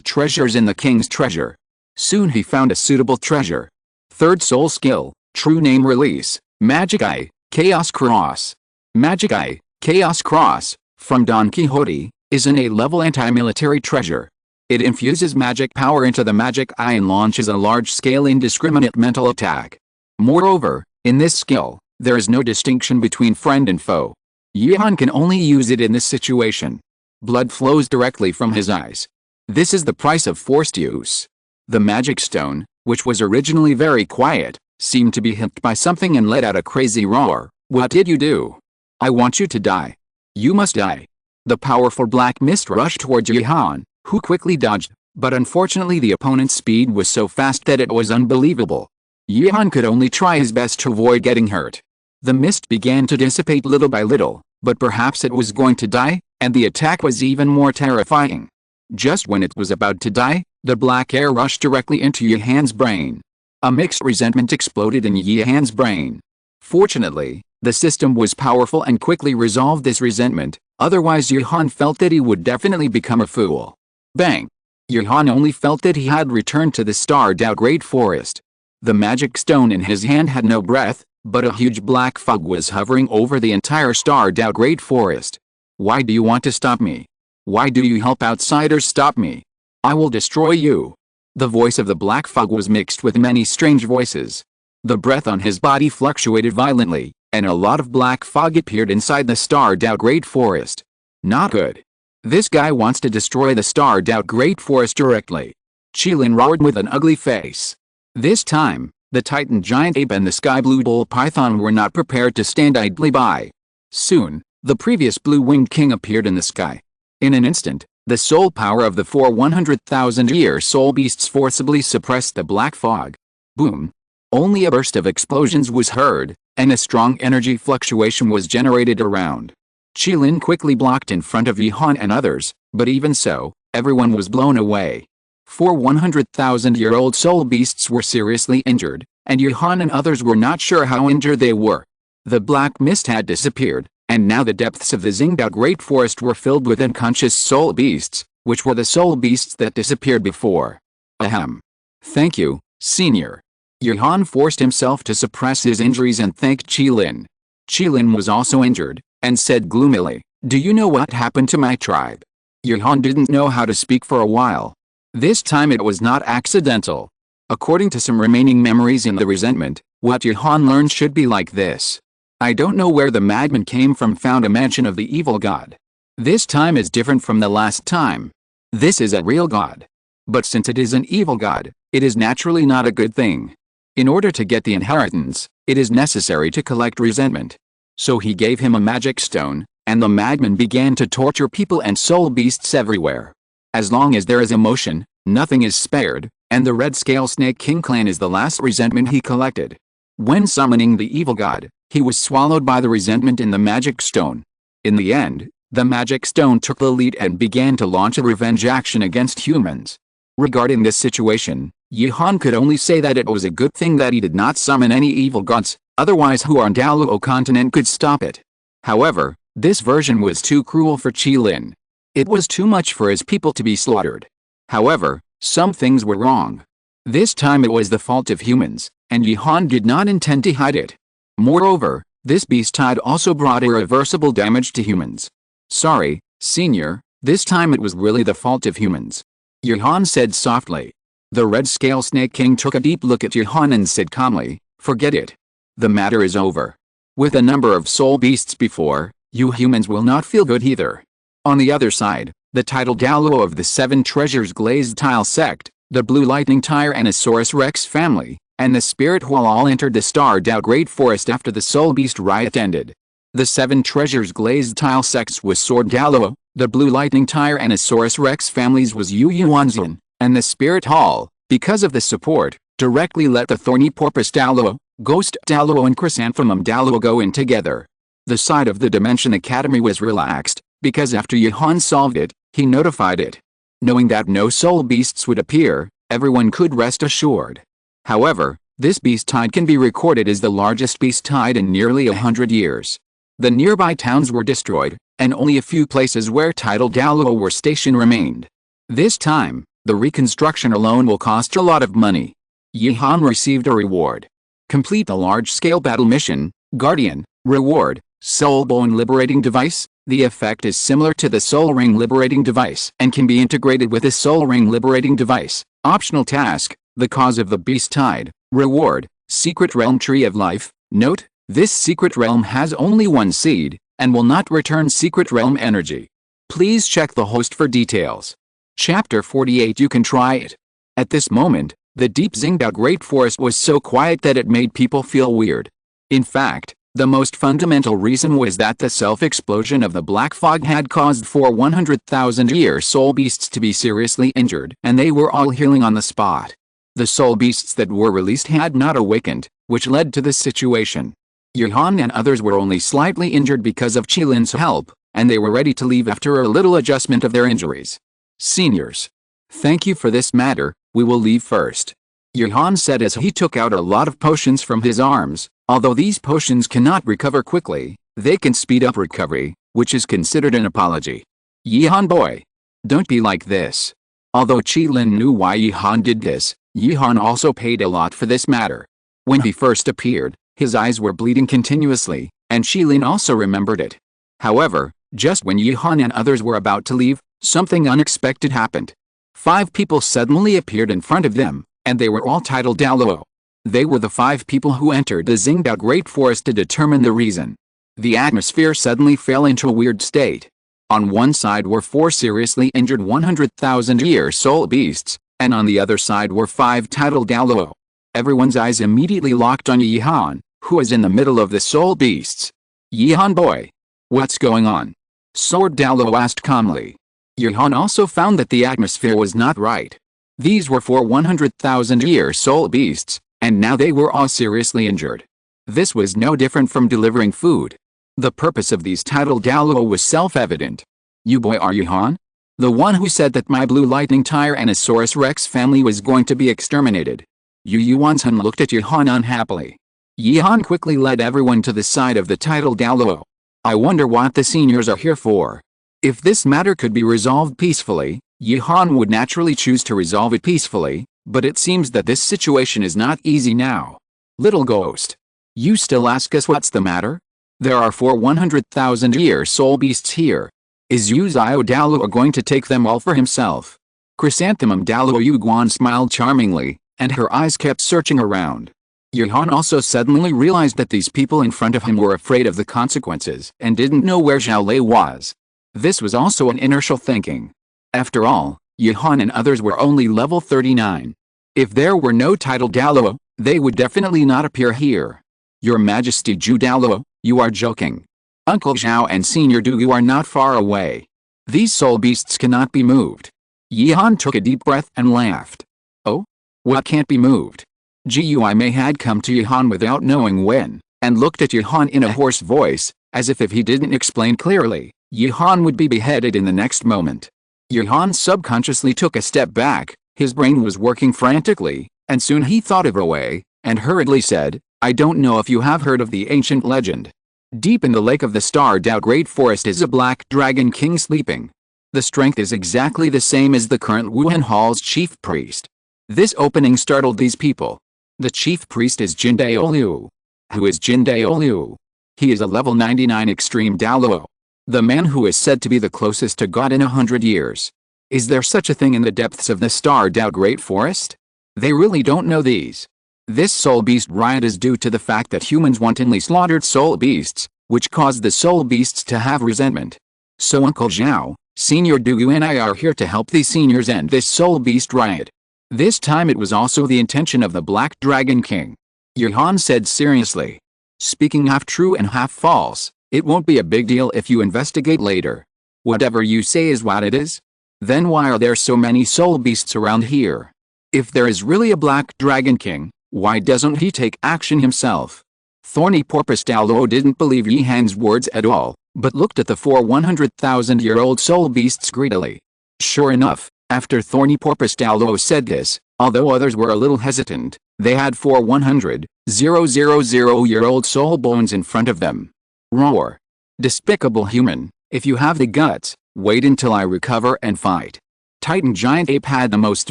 [SPEAKER 1] treasures in the king's treasure. Soon he found a suitable treasure. 3rd soul skill, true name release, Magic Eye, Chaos Cross. Magic Eye, Chaos Cross, from Don Quixote, is an A-level anti-military treasure. It infuses magic power into the Magic Eye and launches a large-scale indiscriminate mental attack. Moreover, in this skill, there is no distinction between friend and foe. Yihan can only use it in this situation. Blood flows directly from his eyes. This is the price of forced use. The magic stone, which was originally very quiet, seemed to be hit by something and let out a crazy roar. What did you do? I want you to die. You must die. The powerful black mist rushed towards Yihan, who quickly dodged, but unfortunately the opponent's speed was so fast that it was unbelievable. Yihan could only try his best to avoid getting hurt. The mist began to dissipate little by little, but perhaps it was going to die, and the attack was even more terrifying. Just when it was about to die, the black air rushed directly into Yihan's brain. A mixed resentment exploded in Yihan's brain. Fortunately, the system was powerful and quickly resolved this resentment, otherwise Yihan felt that he would definitely become a fool. Bang! Yihan only felt that he had returned to the starred-out great forest. The magic stone in his hand had no breath, but a huge black fog was hovering over the entire starred-out great forest. Why do you want to stop me? Why do you help outsiders stop me? I will destroy you. The voice of the black fog was mixed with many strange voices. The breath on his body fluctuated violently, and a lot of black fog appeared inside the starred out Great Forest. Not good. This guy wants to destroy the starred out Great Forest directly. Qilin roared with an ugly face. This time, the Titan giant ape and the sky blue bull python were not prepared to stand idly by. Soon, the previous blue-winged king appeared in the sky. In an instant, the soul power of the 100,000-year soul beasts forcibly suppressed the black fog. Boom! Only a burst of explosions was heard, and a strong energy fluctuation was generated around. Qilin quickly blocked in front of Yihan and others, but even so, everyone was blown away. 100,000-year-old soul beasts were seriously injured, and Yihan and others were not sure how injured they were. The black mist had disappeared, and now the depths of the Xingdao Great Forest were filled with unconscious soul beasts, which were the soul beasts that disappeared before. Ahem. Thank you, Senior. Yihan forced himself to suppress his injuries and thanked Qilin. Qilin was also injured, and said gloomily, "Do you know what happened to my tribe?" Yihan didn't know how to speak for a while. This time it was not accidental. According to some remaining memories in the resentment, what Yihan learned should be like this. I don't know where the madman came from, found a mansion of the evil god. This time is different from the last time. This is a real god. But since it is an evil god, it is naturally not a good thing. In order to get the inheritance, it is necessary to collect resentment. So he gave him a magic stone, and the madman began to torture people and soul beasts everywhere. As long as there is emotion, nothing is spared, and the Red Scale Snake King clan is the last resentment he collected. When summoning the evil god, he was swallowed by the resentment in the magic stone. In the end, the magic stone took the lead and began to launch a revenge action against humans. Regarding this situation, Yihan could only say that it was a good thing that he did not summon any evil gods, otherwise who on Douluo Continent could stop it. However, this version was too cruel for Qilin. It was too much for his people to be slaughtered. However, some things were wrong. This time it was the fault of humans, and Yihan did not intend to hide it. Moreover, this beast tide also brought irreversible damage to humans. Sorry, Senior, this time it was really the fault of humans. Yihan said softly. The Red Scale Snake King took a deep look at Yihan and said calmly, forget it. The matter is over. With a number of soul beasts before, you humans will not feel good either. On the other side, the title Douluo of the Seven Treasures Glazed Tile Sect, the Blue Lightning Tyrannosaurus Rex family, and the Spirit Hole all entered the starred out Great Forest after the Soul Beast riot ended. The Seven Treasures Glazed Tile Sects was Sword Douluo, the Blue Lightning Tyrannosaurus Rex families was Yu Yuanzan, and the Spirit Hall, because of the support, directly let the Thorny Porpoise Douluo, Ghost Douluo and Chrysanthemum Douluo go in together. The side of the Dimension Academy was relaxed, because after Yihan solved it, he notified it. Knowing that no soul beasts would appear, everyone could rest assured. However, this beast tide can be recorded as the largest beast tide in nearly 100 years. The nearby towns were destroyed, and only a few places where tidal Douluo were stationed remained. This time, the reconstruction alone will cost a lot of money. Yihan received a reward. Complete the large-scale battle mission, Guardian, reward, Soul Bone Liberating Device. The effect is similar to the Soul Ring Liberating Device and can be integrated with the Soul Ring Liberating Device. Optional task, the cause of the beast tide, reward, Secret Realm Tree of Life. Note, this secret realm has only one seed, and will not return secret realm energy. Please check the host for details. Chapter 48. You can try it. At this moment, the deep Xingdao Great Forest was so quiet that it made people feel weird. In fact, the most fundamental reason was that the self-explosion of the black fog had caused 100,000-year soul beasts to be seriously injured, and they were all healing on the spot. The soul beasts that were released had not awakened, which led to this situation. Yihan and others were only slightly injured because of Qilin's help, and they were ready to leave after a little adjustment of their injuries. Seniors. Thank you for this matter, we will leave first. Yihan said as he took out a lot of potions from his arms. Although these potions cannot recover quickly, they can speed up recovery, which is considered an apology. Yihan boy. Don't be like this. Although Qilin knew why Yihan did this, Yihan also paid a lot for this matter. When he first appeared, his eyes were bleeding continuously, and Qilin also remembered it. However, just when Yihan and others were about to leave, something unexpected happened. 5 people suddenly appeared in front of them, and they were all titled Douluo. They were the 5 people who entered the Xingdao Great Forest to determine the reason. The atmosphere suddenly fell into a weird state. On one side were 4 seriously injured 100,000-year soul beasts, and on the other side were 5 titled Douluo. Everyone's eyes immediately locked on Yihan, who was in the middle of the soul beasts. "Yihan boy. What's going on?" Sword Douluo asked calmly. Yihan also found that the atmosphere was not right. These were 4 100,000-year soul beasts, and now they were all seriously injured. This was no different from delivering food. The purpose of these titled Douluo was self-evident. "You boy are Yihan? The one who said that my blue lightning Tyrannosaurus Rex family was going to be exterminated?" Yu Yuanzhen looked at Yihan unhappily. Yihan quickly led everyone to the side of the titled Douluo. "I wonder what the seniors are here for." If this matter could be resolved peacefully, Yihan would naturally choose to resolve it peacefully, but it seems that this situation is not easy now. "Little ghost. You still ask us what's the matter? There are 4 100,000-year soul beasts here. Is Yu Xiao Douluo going to take them all for himself?" Chrysanthemum Douluo Yuguan smiled charmingly, and her eyes kept searching around. Yihan also suddenly realized that these people in front of him were afraid of the consequences and didn't know where Zhao Lei was. This was also an inertial thinking. After all, Yihan and others were only level 39. If there were no title Douluo, they would definitely not appear here. "Your Majesty Zhu Douluo, you are joking. Uncle Zhao and Senior Du are not far away. These soul beasts cannot be moved." Yihan took a deep breath and laughed. "Oh? What can't be moved?" Gui Mei had come to Yihan without knowing when, and looked at Yihan in a hoarse voice, as if he didn't explain clearly, Yihan would be beheaded in the next moment. Yihan subconsciously took a step back, his brain was working frantically, and soon he thought of a way, and hurriedly said, "I don't know if you have heard of the ancient legend. Deep in the lake of the Star-Dao Great Forest is a black dragon king sleeping. The strength is exactly the same as the current Wuhan Hall's chief priest." This opening startled these people. The chief priest is Jindao Liu. Who is Jindao Liu? He is a level 99 extreme Douluo. The man who is said to be the closest to God in 100 years. Is there such a thing in the depths of the Star-Dao Great Forest? They really don't know these. This soul beast riot is due to the fact that humans wantonly slaughtered soul beasts, which caused the soul beasts to have resentment. So Uncle Zhao, Senior Du and I are here to help these seniors end this soul beast riot. This time it was also the intention of the Black Dragon King. Yihan said seriously. "Speaking half true and half false, it won't be a big deal if you investigate later. Whatever you say is what it is. Then why are there so many soul beasts around here? If there is really a Black Dragon King, why doesn't he take action himself?" Thorny Porpoise Douluo didn't believe Yihan's words at all, but looked at the 4 100,000-year-old soul beasts greedily. Sure enough, after Thorny Porpoise Douluo said this, although others were a little hesitant, they had 4 100,000-year-old soul bones in front of them. Roar. "Despicable human, if you have the guts, wait until I recover and fight." Titan Giant Ape had the most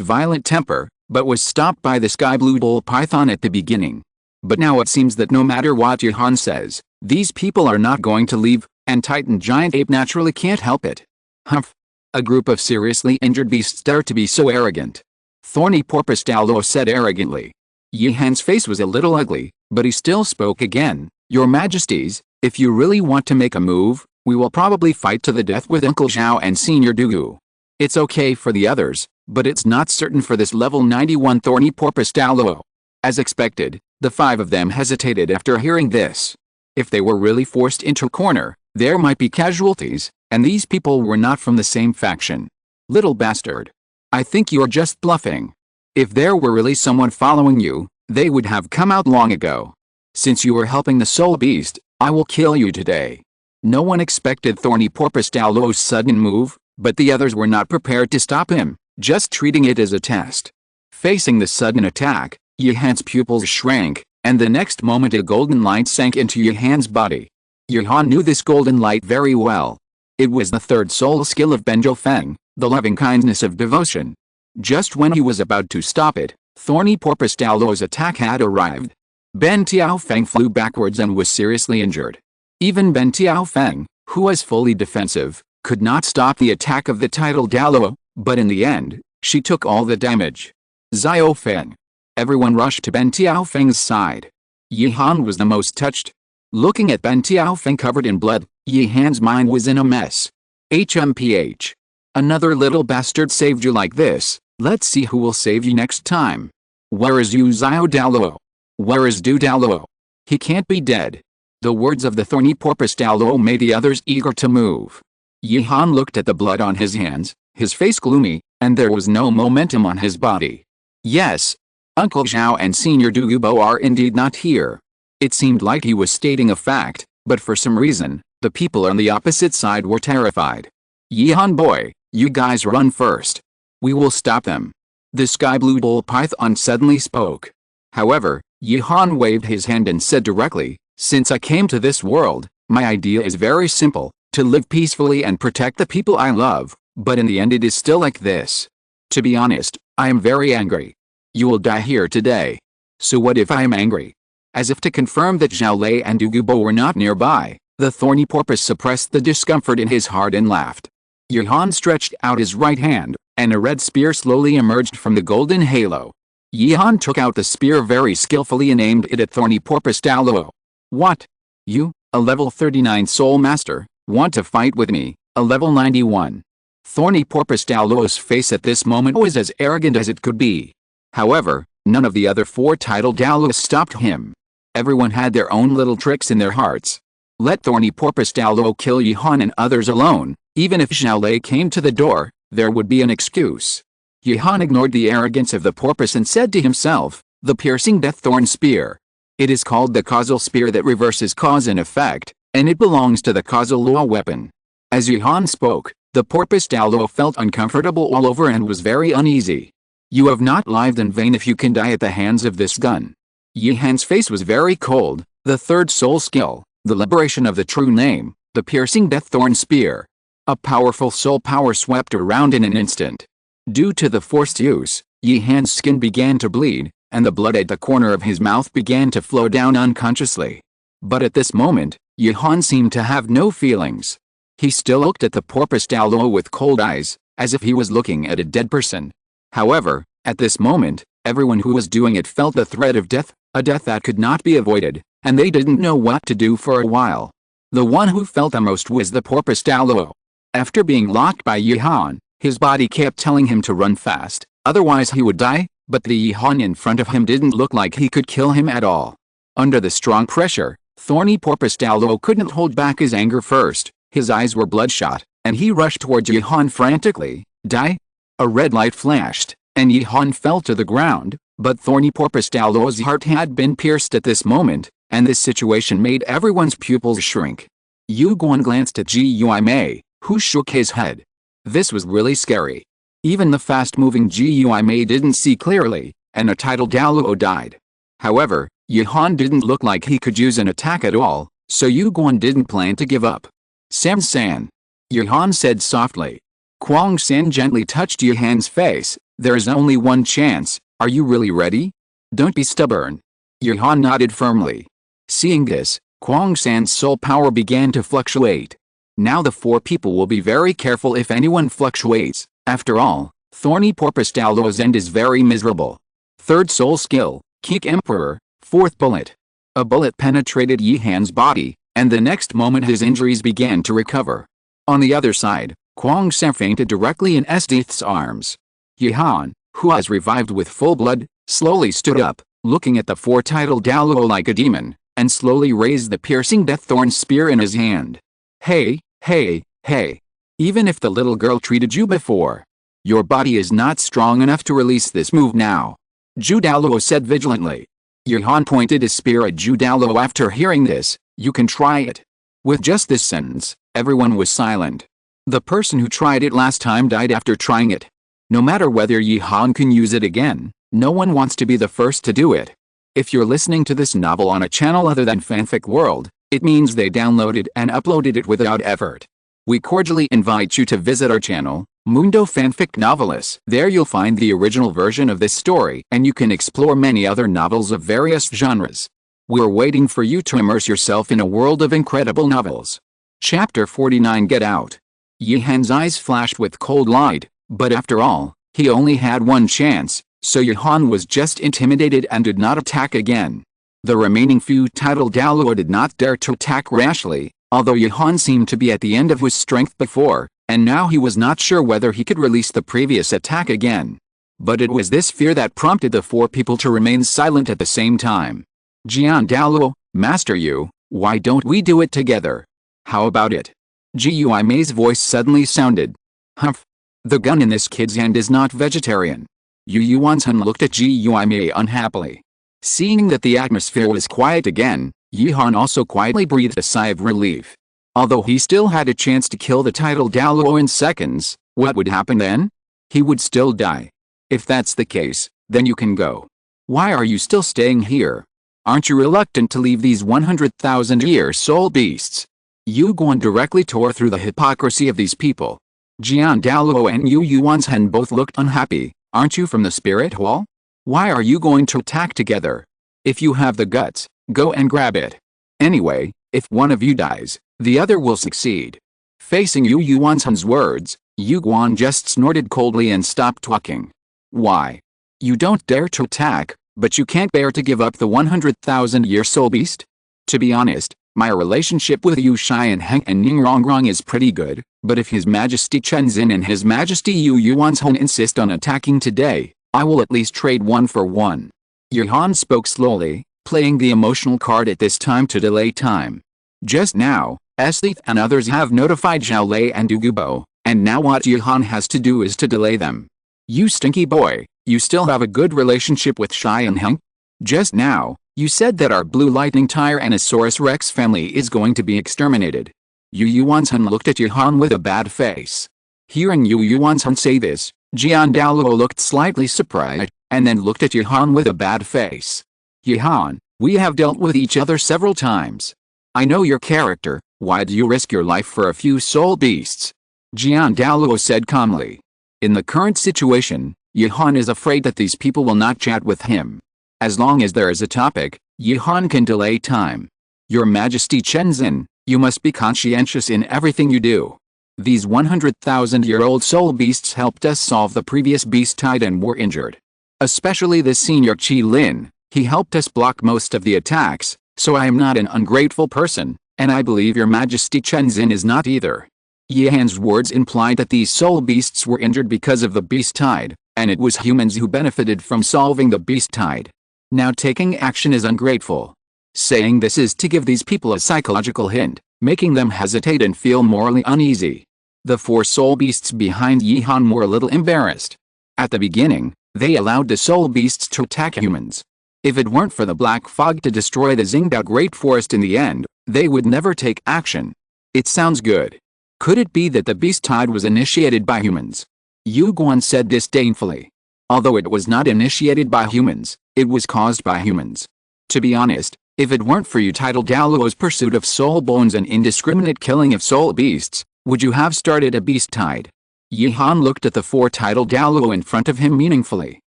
[SPEAKER 1] violent temper, but was stopped by the Sky Blue Bull Python at the beginning. But now it seems that no matter what Yihan says, these people are not going to leave, and Titan Giant Ape naturally can't help it. Humph. A group of seriously injured beasts dare to be so arrogant. Thorny Porpoise Douluo said arrogantly. Yihan's face was a little ugly, but he still spoke again. "Your Majesties, if you really want to make a move, we will probably fight to the death with Uncle Zhao and Senior Du. It's okay for the others, but it's not certain for this level 91 Thorny Porpoise Douluo." As expected, the 5 of them hesitated after hearing this. If they were really forced into a corner, there might be casualties, and these people were not from the same faction. "Little bastard. I think you're just bluffing. If there were really someone following you, they would have come out long ago. Since you were helping the soul beast, I will kill you today." No one expected Thorny Porpoise Douluo's sudden move, but the others were not prepared to stop him, just treating it as a test. Facing the sudden attack, Yihan's pupils shrank, and the next moment a golden light sank into Yihan's body. Yihan knew this golden light very well. It was the 3rd soul skill of Benjo Feng, the loving kindness of devotion. Just when he was about to stop it, Thorny Porpoise Douluo's attack had arrived. Ben Tiaofeng flew backwards and was seriously injured. Even Ben Tiaofeng, who was fully defensive, could not stop the attack of the title Douluo, but in the end, she took all the damage. Xiao Feng. Everyone rushed to Ben Tiaofeng's side. Yi Han was the most touched. Looking at Ben Tiaofeng covered in blood, Yi Han's mind was in a mess. HMPH. Another little bastard saved you like this. Let's see who will save you next time. Where is Yu Xiao Douluo? Where is Du Douluo? He can't be dead. The words of the thorny porpoise Douluo made the others eager to move. Yi Han looked at the blood on his hands, his face gloomy, and there was no momentum on his body. Yes. Uncle Zhao and Senior Dugubo are indeed not here. It seemed like he was stating a fact, but for some reason, the people on the opposite side were terrified. Yi Han boy, you guys run first. We will stop them. The sky blue bull python suddenly spoke. However, Yi Han waved his hand and said directly, since I came to this world, my idea is very simple, to live peacefully and protect the people I love, but in the end it is still like this. To be honest, I am very angry. You will die here today. So what if I am angry? As if to confirm that Zhao Lei and Dugubo were not nearby, the thorny porpoise suppressed the discomfort in his heart and laughed. Yi Han stretched out his right hand, and a red spear slowly emerged from the golden halo. Yi Han took out the spear very skillfully and aimed it at thorny porpoise Douluo. What? You, a level 39 soul master, want to fight with me, a level 91? Thorny porpoise Douluo's face at this moment was as arrogant as it could be. However, none of the other 4 titled Douluos stopped him. Everyone had their own little tricks in their hearts. Let thorny porpoise Douluo kill Yi Han and others alone. Even if Zhao Lei came to the door, there would be an excuse. Yi Han ignored the arrogance of the porpoise and said to himself, the piercing death thorn spear. It is called the causal spear that reverses cause and effect, and it belongs to the causal law weapon. As Yi Han spoke, the porpoise Douluo felt uncomfortable all over and was very uneasy. You have not lived in vain if you can die at the hands of this gun. Yi Han's face was very cold. The third soul skill, the liberation of the true name, the piercing death thorn spear. A powerful soul power swept around in an instant. Due to the forced use, Yi Han's skin began to bleed, and the blood at the corner of his mouth began to flow down unconsciously. But at this moment, Yi Han seemed to have no feelings. He still looked at the porpoise Douluo with cold eyes, as if he was looking at a dead person. However, at this moment, everyone who was doing it felt the threat of death, a death that could not be avoided, and they didn't know what to do for a while. The one who felt the most was the porpoise Douluo. After being locked by Yi Han, his body kept telling him to run fast, otherwise he would die, but the Yi Han in front of him didn't look like he could kill him at all. Under the strong pressure, thorny porpoise Douluo couldn't hold back his anger first. His eyes were bloodshot, and he rushed towards Yi Han frantically. Die? A red light flashed, and Yi Han fell to the ground, but thorny porpoise Douluo's heart had been pierced at this moment, and this situation made everyone's pupils shrink. Yu Guan glanced at Gui Mei, who shook his head. This was really scary. Even the fast-moving Gui Mei didn't see clearly, and a titled Douluo died. However, Yi Han didn't look like he could use an attack at all, so Yu Guan didn't plan to give up. Tang San. Yi Han said softly. Tang San gently touched Yi Han's face. There is only one chance. Are you really ready? Don't be stubborn. Yi Han nodded firmly. Seeing this, Tang San's soul power began to fluctuate. Now the 4 people will be very careful if anyone fluctuates. After all, thorny porpoise Douluo's end is very miserable. Third soul skill, Kick Emperor, 4th bullet. A bullet penetrated Yi Han's body, and the next moment his injuries began to recover. On the other side, Tang San fainted directly in Esdeath's arms. Yi Han, who was revived with full blood, slowly stood up, looking at the 4 titled Douluo like a demon, and slowly raised the piercing death thorn spear in his hand. Hey, hey, hey. Even if the little girl treated you before, your body is not strong enough to release this move now. Zhu Douluo said vigilantly. Yi Han pointed his spear at Zhu Douluo after hearing this. You can try it. With just this sentence, everyone was silent. The person who tried it last time died after trying it. No matter whether Yi Han can use it again, no one wants to be the first to do it. If you're listening to this novel on a channel other than Fanfic World, it means they downloaded and uploaded it without effort. We cordially invite you to visit our channel, Mundo Fanfic Novelis. There you'll find the original version of this story, and you can explore many other novels of various genres. We're waiting for you to immerse yourself in a world of incredible novels. Chapter 49 Get Out. Yi Han's eyes flashed with cold light, but after all, he only had one chance. So Yuhan was just intimidated and did not attack again. The remaining few titled Douluo did not dare to attack rashly, although Yuhan seemed to be at the end of his strength before, and now he was not sure whether he could release the previous attack again. But it was this fear that prompted the four people to remain silent at the same time. Jian Douluo, Master Yu, why don't we do it together? How about it? Gui Mei's voice suddenly sounded. Humph. The gun in this kid's hand is not vegetarian. Yu Yuanzhen looked at Gui Mei unhappily. Seeing that the atmosphere was quiet again, Yihan also quietly breathed a sigh of relief. Although he still had a chance to kill the titled Douluo in seconds, what would happen then? He would still die. If that's the case, then you can go. Why are you still staying here? Aren't you reluctant to leave these 100,000-year soul beasts? Yu Guan directly tore through the hypocrisy of these people. Jian Douluo and Yu Yuanzhen both looked unhappy. Aren't you from the spirit hall? Why are you going to attack together? If you have the guts, go and grab it. Anyway, if one of you dies, the other will succeed. Facing Yu Yuanzhen's words, Yu Guan just snorted coldly and stopped talking. Why? You don't dare to attack, but you can't bear to give up the 100,000-year soul beast? To be honest, my relationship with Yu Xian Heng and Ning Rongrong is pretty good, but if His Majesty Chen Xin and His Majesty Yu Yuanzhen insist on attacking today, I will at least trade 1 for 1. Yuhan spoke slowly, playing the emotional card at this time to delay time. Just now, Esdeath and others have notified Zhao Lei and Dugubo, and now what Yuhan has to do is to delay them. You stinky boy, you still have a good relationship with Xian Heng? Just now, you said that our Blue Lightning Tyrannosaurus Rex family is going to be exterminated. Yu Yuanzhen looked at Yuhan with a bad face. Hearing Yu Yuanzhen say this, Jian Douluo looked slightly surprised, and then looked at Yuhan with a bad face. Yuhan, we have dealt with each other several times. I know your character, why do you risk your life for a few soul beasts? Jian Douluo said calmly. In the current situation, Yuhan is afraid that these people will not chat with him. As long as there is a topic, Yuhan can delay time. Your Majesty Chen Xin, you must be conscientious in everything you do. These 100,000-year-old soul beasts helped us solve the previous beast tide and were injured. Especially this senior Qi Lin, he helped us block most of the attacks, so I am not an ungrateful person, and I believe your Majesty Chen Xin is not either. Yihan's words implied that these soul beasts were injured because of the beast tide, and it was humans who benefited from solving the beast tide. Now taking action is ungrateful. Saying this is to give these people a psychological hint, making them hesitate and feel morally uneasy. The 4 soul beasts behind Yihan were a little embarrassed. At the beginning, they allowed the soul beasts to attack humans. If it weren't for the black fog to destroy the Xingdao Great Forest in the end, they would never take action. It sounds good. Could it be that the beast tide was initiated by humans? Yu Guan said disdainfully. Although it was not initiated by humans, it was caused by humans. To be honest, if it weren't for you titled Douluo's pursuit of soul bones and indiscriminate killing of soul beasts, would you have started a beast tide? Yihan looked at the 4 titled Douluo in front of him meaningfully.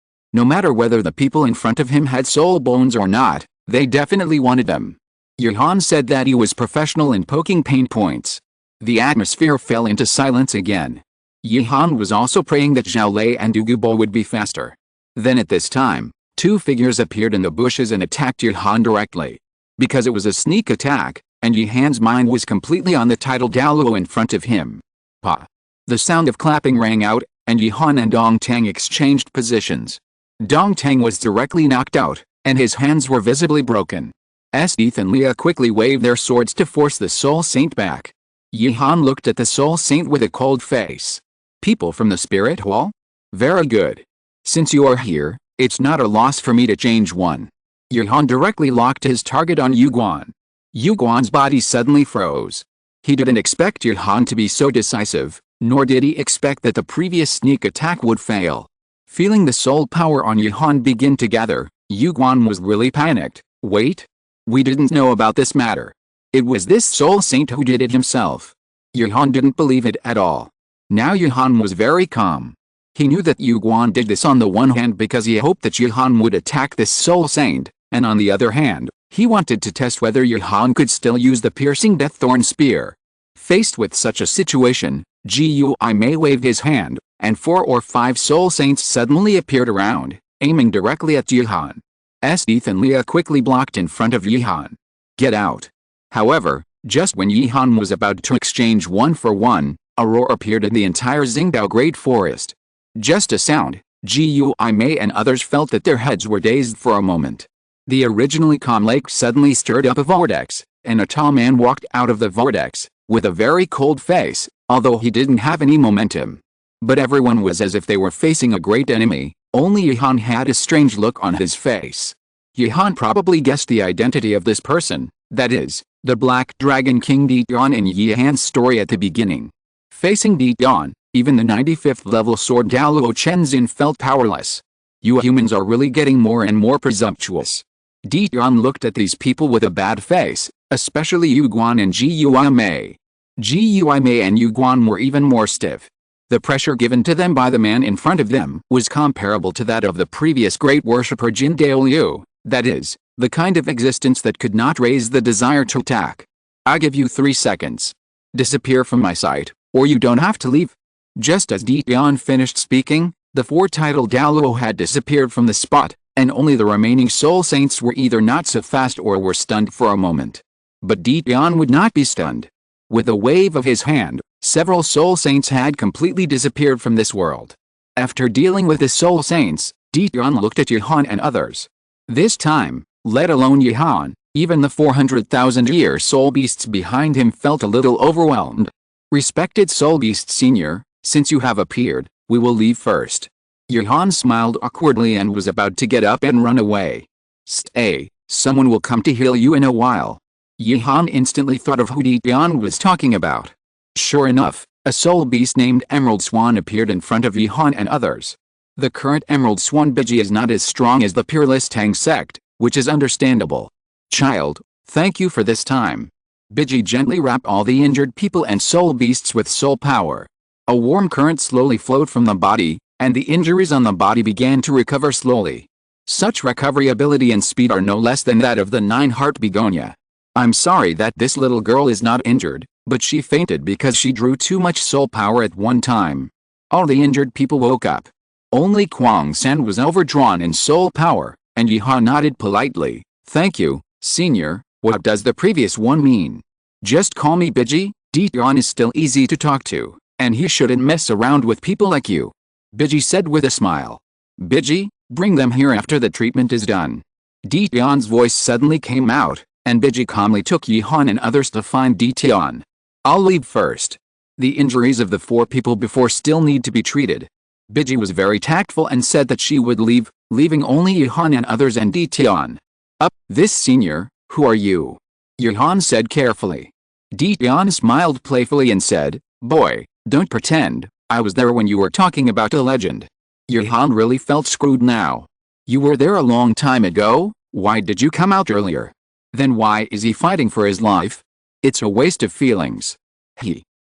[SPEAKER 1] No matter whether the people in front of him had soul bones or not, they definitely wanted them. Yihan said that he was professional in poking pain points. The atmosphere fell into silence again. Yihan was also praying that Zhao Lei and Dugubo would be faster. Then at this time, 2 figures appeared in the bushes and attacked Yihan directly. Because it was a sneak attack, and Yihan's mind was completely on the titled Douluo in front of him. Pa! The sound of clapping rang out, and Yihan and Dong Tang exchanged positions. Dong Tang was directly knocked out, and his hands were visibly broken. Esdeath and Leah quickly waved their swords to force the Soul Saint back. Yihan looked at the Soul Saint with a cold face. People from the Spirit Hall? Very good. Since you are here, it's not a loss for me to change one. Yihan directly locked his target on Yu Guan. Yu Guan's body suddenly froze. He didn't expect Yihan to be so decisive, nor did he expect that the previous sneak attack would fail. Feeling the soul power on Yihan begin to gather, Yu Guan was really panicked. Wait? We didn't know about this matter. It was this Soul Saint who did it himself. Yihan didn't believe it at all. Now Yihan was very calm. He knew that Yu Guan did this on the one hand because he hoped that Yihan would attack this Soul Saint, and on the other hand, he wanted to test whether Yihan could still use the piercing Deaththorn Spear. Faced with such a situation, Gui Mei waved his hand, and 4 or 5 Soul Saints suddenly appeared around, aiming directly at Yihan. Esdeath and Leah quickly blocked in front of Yihan. Get out. However, just when Yihan was about to exchange 1-for-1, a roar appeared in the entire Xingdao Great Forest. Just a sound, Gui Mei and others felt that their heads were dazed for a moment. The originally calm lake suddenly stirred up a vortex, and a tall man walked out of the vortex, with a very cold face, although he didn't have any momentum. But everyone was as if they were facing a great enemy, only Yihan had a strange look on his face. Yihan probably guessed the identity of this person, that is, the Black Dragon King Dian in Yihan's story at the beginning. Facing Dian, even the 95th level sword Douluo Chenzin felt powerless. You humans are really getting more and more presumptuous. Dian looked at these people with a bad face, especially Yu Guan and Gui Mei. Gui Mei and Yu Guan were even more stiff. The pressure given to them by the man in front of them was comparable to that of the previous great worshipper Jin Daoliu, that is, the kind of existence that could not raise the desire to attack. I give you 3 seconds. Disappear from my sight, or you don't have to leave. Just as Dian finished speaking, the 4-titled Douluo had disappeared from the spot, and only the remaining soul saints were either not so fast or were stunned for a moment. But Dian would not be stunned. With a wave of his hand, several soul saints had completely disappeared from this world. After dealing with the soul saints, Dian looked at Yihan and others. This time, let alone Yihan, even the 400,000-year soul beasts behind him felt a little overwhelmed. Respected soul beast senior, since you have appeared, we will leave first. Yihan smiled awkwardly and was about to get up and run away. Stay, someone will come to heal you in a while. Yihan instantly thought of who Dian was talking about. Sure enough, a soul beast named Emerald Swan appeared in front of Yihan and others. The current Emerald Swan Biji is not as strong as the peerless Tang Sect, which is understandable. Child, thank you for this time. Biji gently wrapped all the injured people and soul beasts with soul power. A warm current slowly flowed from the body, and the injuries on the body began to recover slowly. Such recovery ability and speed are no less than that of the 9-heart begonia. I'm sorry that this little girl is not injured, but she fainted because she drew too much soul power at one time. All the injured people woke up. Only Tang San was overdrawn in soul power, and Yihan nodded politely. Thank you, senior. What does the previous one mean? Just call me Biji. Dian is still easy to talk to, and he shouldn't mess around with people like you. Biji said with a smile. Biji, bring them here after the treatment is done. Dian's voice suddenly came out, and Biji calmly took Yihan and others to find Dian. I'll leave first. The injuries of the 4 people before still need to be treated. Biji was very tactful and said that she would leave, leaving only Yihan and others and Dian. Up, this senior, who are you? Yihan said carefully. Dian smiled playfully and said, boy, don't pretend, I was there when you were talking about a legend. Yihan really felt screwed now. You were there a long time ago, why did you come out earlier? Then why is he fighting for his life? It's a waste of feelings.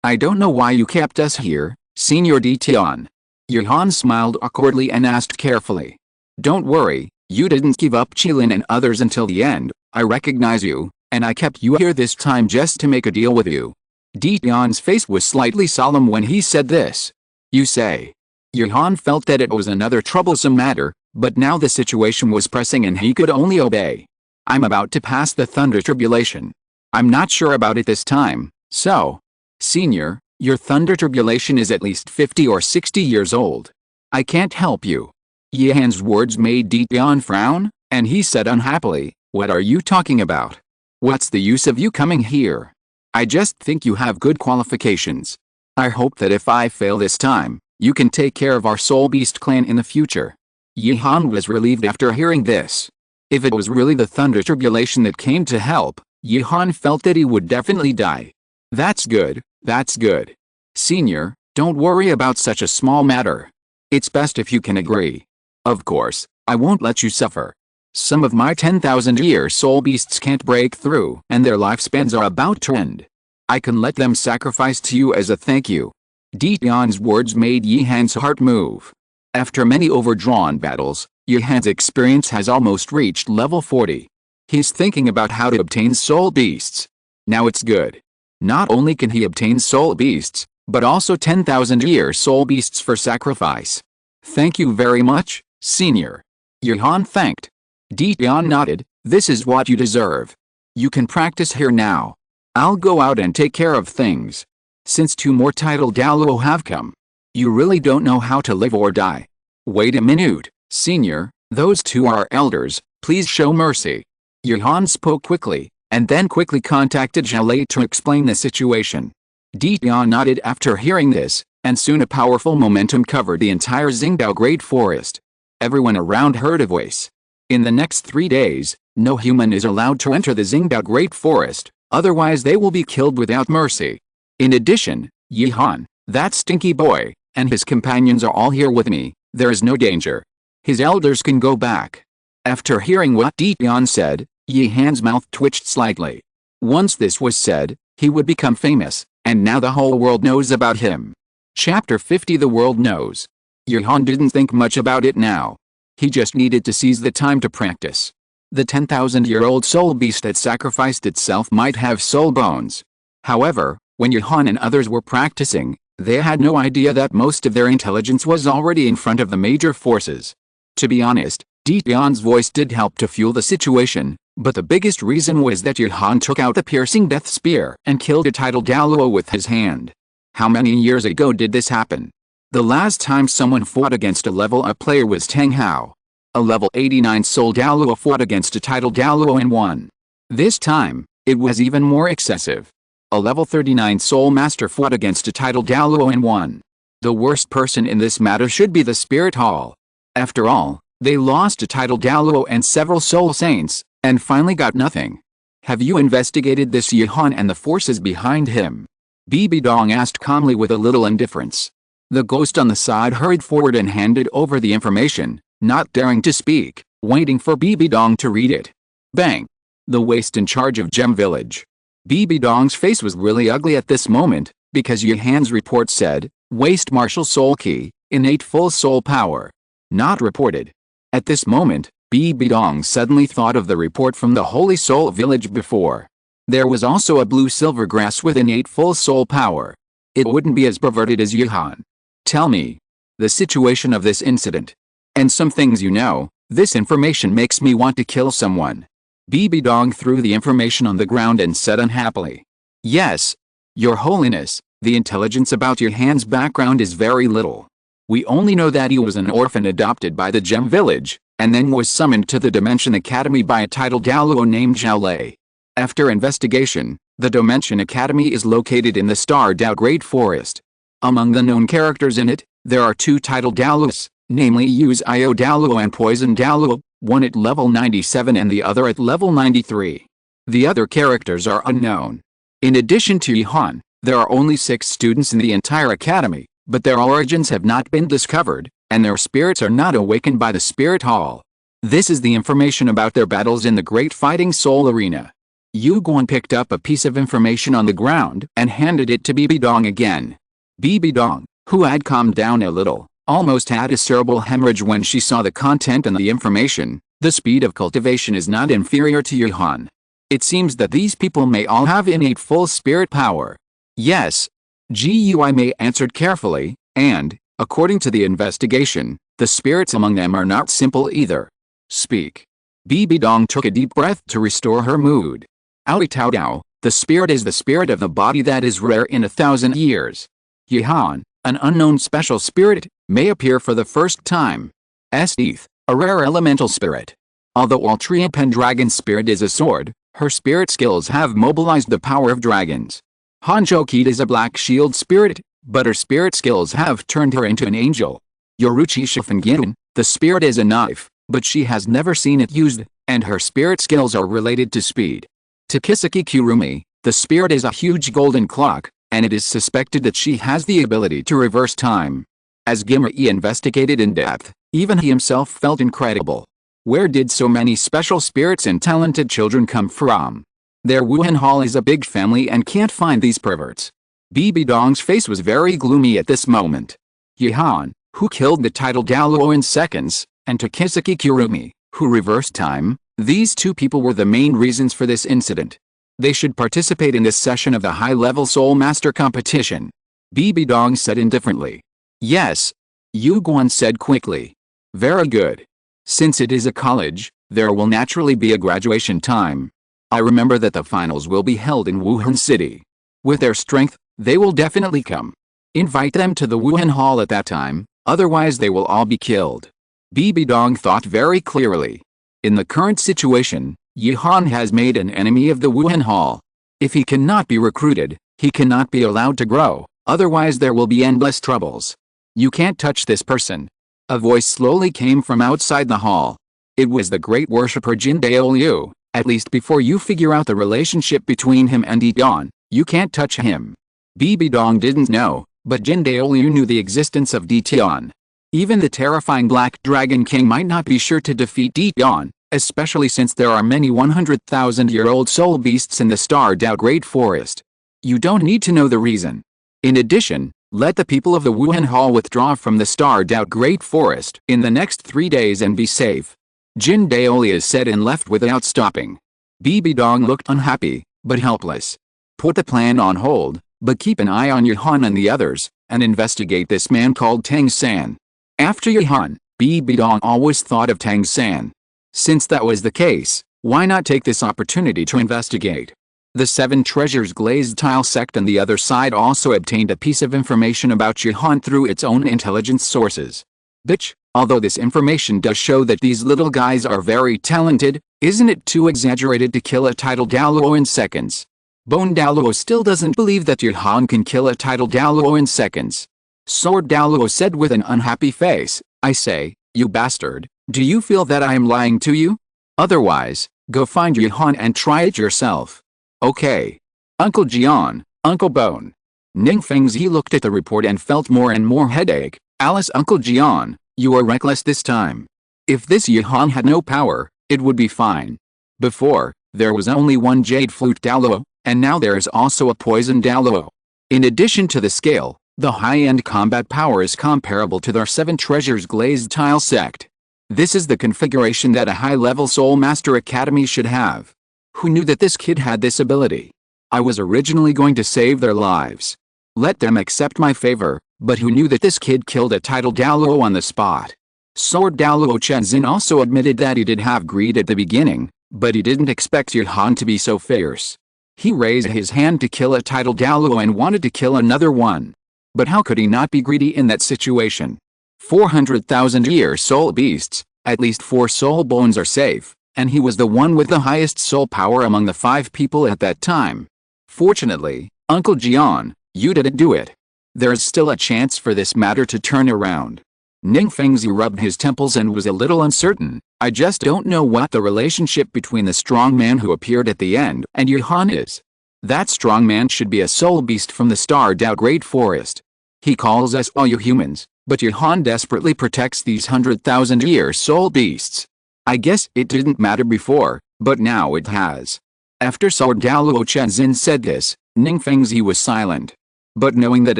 [SPEAKER 1] I don't know why you kept us here, Senior Dian. Yihan smiled awkwardly and asked carefully. Don't worry, you didn't give up Qilin and others until the end, I recognize you, and I kept you here this time just to make a deal with you. Dian's face was slightly solemn when he said this. You say. Yihan felt that it was another troublesome matter, but now the situation was pressing and he could only obey. I'm about to pass the Thunder Tribulation. I'm not sure about it this time, so. Senior, your Thunder Tribulation is at least 50 or 60 years old. I can't help you. Yihan's words made Dian frown, and he said unhappily, what are you talking about? What's the use of you coming here? I just think you have good qualifications. I hope that if I fail this time, you can take care of our Soul Beast clan in the future. Yihan was relieved after hearing this. If it was really the Thunder Tribulation that came to help, Yihan felt that he would definitely die. That's good, that's good. Senior, don't worry about such a small matter. It's best if you can agree. Of course, I won't let you suffer. Some of my 10,000-year soul beasts can't break through and their lifespans are about to end. I can let them sacrifice to you as a thank you. Dian's words made Yihan's heart move. After many overdrawn battles, Yihan's experience has almost reached level 40. He's thinking about how to obtain soul beasts. Now it's good. Not only can he obtain soul beasts, but also 10,000-year soul beasts for sacrifice. Thank you very much, Senior. Yuhan thanked. Dian nodded. This is what you deserve. You can practice here now. I'll go out and take care of things. Since 2 more titled Douluo have come. You really don't know how to live or die. Wait a minute, senior, those 2 are elders, please show mercy. Yuhan spoke quickly, and then quickly contacted Zhale to explain the situation. Dian nodded after hearing this, and soon a powerful momentum covered the entire Xingdao Great Forest. Everyone around heard a voice. In the next 3 days, no human is allowed to enter the Xingdao Great Forest, otherwise they will be killed without mercy. In addition, Yuhan, that stinky boy, and his companions are all here with me, there is no danger. His elders can go back. After hearing what Dian said, Yuhan's mouth twitched slightly. Once this was said, he would become famous, and now the whole world knows about him. Chapter 50 The World Knows. Yuhan didn't think much about it now. He just needed to seize the time to practice. The 10,000-year-old soul beast that sacrificed itself might have soul bones. However, when Yuhan and others were practicing, they had no idea that most of their intelligence was already in front of the major forces. To be honest, Dian's voice did help to fuel the situation, but the biggest reason was that Yuhan took out the piercing death spear and killed a titled Douluo with his hand. How many years ago did this happen? The last time someone fought against a level up player was Tang Hao. A level 89 soul Douluo fought against a titled Douluo and won. This time, it was even more excessive. A level 39 soul master fought against a titled Douluo and won. The worst person in this matter should be the Spirit Hall. After all, they lost a titled Douluo and several soul saints, and finally got nothing. Have you investigated this Yuhan and the forces behind him? Bibi Dong asked calmly with a little indifference. The ghost on the side hurried forward and handed over the information, not daring to speak, waiting for Bibi Dong to read it. Bang! The waste in charge of Gem Village. Bibi Dong's face was really ugly at this moment, because Yuhan's report said, Waste Martial Soul Key, Innate Full Soul Power. Not reported. At this moment, Bibi Dong suddenly thought of the report from the Holy Soul Village before. There was also a blue silver grass with innate full soul power. It wouldn't be as perverted as Yuhan. Tell me the situation of this incident. And some things you know, this information makes me want to kill someone. Bibi Dong threw the information on the ground and said unhappily. Yes, Your Holiness, the intelligence about Yuhan's background is very little. We only know that he was an orphan adopted by the Gem Village, and then was summoned to the Dimension Academy by a titled Douluo named Zhale. After investigation, the Dimension Academy is located in the Star Dao Great Forest. Among the known characters in it, there are 2 titled Douluos, namely Use Io Douluo and Poison Douluo, one at level 97 and the other at level 93. The other characters are unknown. In addition to Yuhan, there are only 6 students in the entire academy, but their origins have not been discovered, and their spirits are not awakened by the Spirit Hall. This is the information about their battles in the Great Fighting Soul Arena. Yu Guan picked up a piece of information on the ground and handed it to Bibi Dong again. Bibi Dong, who had calmed down a little, almost had a cerebral hemorrhage when she saw the content and the information. The speed of cultivation is not inferior to Yuhan. It seems that these people may all have innate full spirit power. Yes. Gui Mei answered carefully, and, according to the investigation, the spirits among them are not simple either. Speak. Bibi Dong took a deep breath to restore her mood. Aoi Tao Dao, the spirit is the spirit of the body that is rare in 1,000 years. Yuhan, an unknown special spirit, may appear for the first time. Esdeath, a rare elemental spirit. Although Altria Pendragon spirit is a sword, her spirit skills have mobilized the power of dragons. Hanzhou Keat is a black shield spirit, but her spirit skills have turned her into an angel. Yoruichi Shifengin, the spirit is a knife, but she has never seen it used, and her spirit skills are related to speed. Takisaki Kurumi, the spirit is a huge golden clock, and it is suspected that she has the ability to reverse time. As Gimri investigated in depth, even he himself felt incredible. Where did so many special spirits and talented children come from? Their Wuhan Hall is a big family and can't find these perverts. Bibi Dong's face was very gloomy at this moment. Yuhan, who killed the title Douluo in seconds, and Takisaki Kurumi, who reversed time, these 2 people were the main reasons for this incident. They should participate in this session of the high-level Soul Master competition. Bibi Dong said indifferently. Yes. Yu Guan said quickly. Very good. Since it is a college, there will naturally be a graduation time. I remember that the finals will be held in Wuhan City. With their strength, they will definitely come. Invite them to the Wuhan Hall at that time, otherwise they will all be killed. Bibi Dong thought very clearly. In the current situation, Yihan has made an enemy of the Wuhan Hall. If he cannot be recruited, he cannot be allowed to grow, otherwise there will be endless troubles. You can't touch this person. A voice slowly came from outside the hall. It was the great worshipper Jin Daoliu. At least before you figure out the relationship between him and Dion, you can't touch him. Bibi Dong didn't know, but Jin Daoliu knew the existence of Dion. Even the terrifying Black Dragon King might not be sure to defeat Dion, especially since there are many 100,000-year-old soul beasts in the starred out Great Forest. You don't need to know the reason. In addition, let the people of the Wuhan Hall withdraw from the starred out Great Forest in the next 3 days and be safe. Jin Daoliu said and left without stopping. Bibi Dong looked unhappy, but helpless. Put the plan on hold, but keep an eye on Yihan and the others, and investigate this man called Tang San. After Yihan, Bibi Dong always thought of Tang San. Since that was the case, why not take this opportunity to investigate? The 7 Treasures Glazed Tile Sect on the other side also obtained a piece of information about Yihan through its own intelligence sources. Bitch, although this information does show that these little guys are very talented, isn't it too exaggerated to kill a title Douluo in seconds? Bone Douluo still doesn't believe that Yihan can kill a title Douluo in seconds. Sword Douluo said with an unhappy face, I say, you bastard, do you feel that I am lying to you? Otherwise, go find Yihan and try it yourself. Okay. Uncle Jian, Uncle Bone. Ning Fengzi looked at the report and felt more and more headache. Alice, Uncle Jian, you are reckless this time. If this Yihan had no power, it would be fine. Before, there was only one Jade Flute Douluo, and now there is also a Poison Douluo. In addition to the scale, the high-end combat power is comparable to their 7 Treasures Glazed Tile Sect. This is the configuration that a high-level Soul Master Academy should have. Who knew that this kid had this ability? I was originally going to save their lives. Let them accept my favor, but who knew that this kid killed a title Douluo on the spot? Sword Douluo Chenzin also admitted that he did have greed at the beginning, but he didn't expect Yihan to be so fierce. He raised his hand to kill a title Douluo and wanted to kill another one. But how could he not be greedy in that situation? 400,000-year soul beasts, at least 4 soul bones are safe, and he was the one with the highest soul power among the 5 people at that time. Fortunately, Uncle Jian, you didn't do it. There is still a chance for this matter to turn around. Ning Fengzi rubbed his temples and was a little uncertain. I just don't know what the relationship between the strong man who appeared at the end and Yihan is. That strong man should be a soul beast from the starred out Great Forest. He calls us all you humans, but Yihan desperately protects these 100,000-year soul beasts. I guess it didn't matter before, but now it has. After Sword Douluo Chenzin said this, Ning Fengzi was silent. But knowing that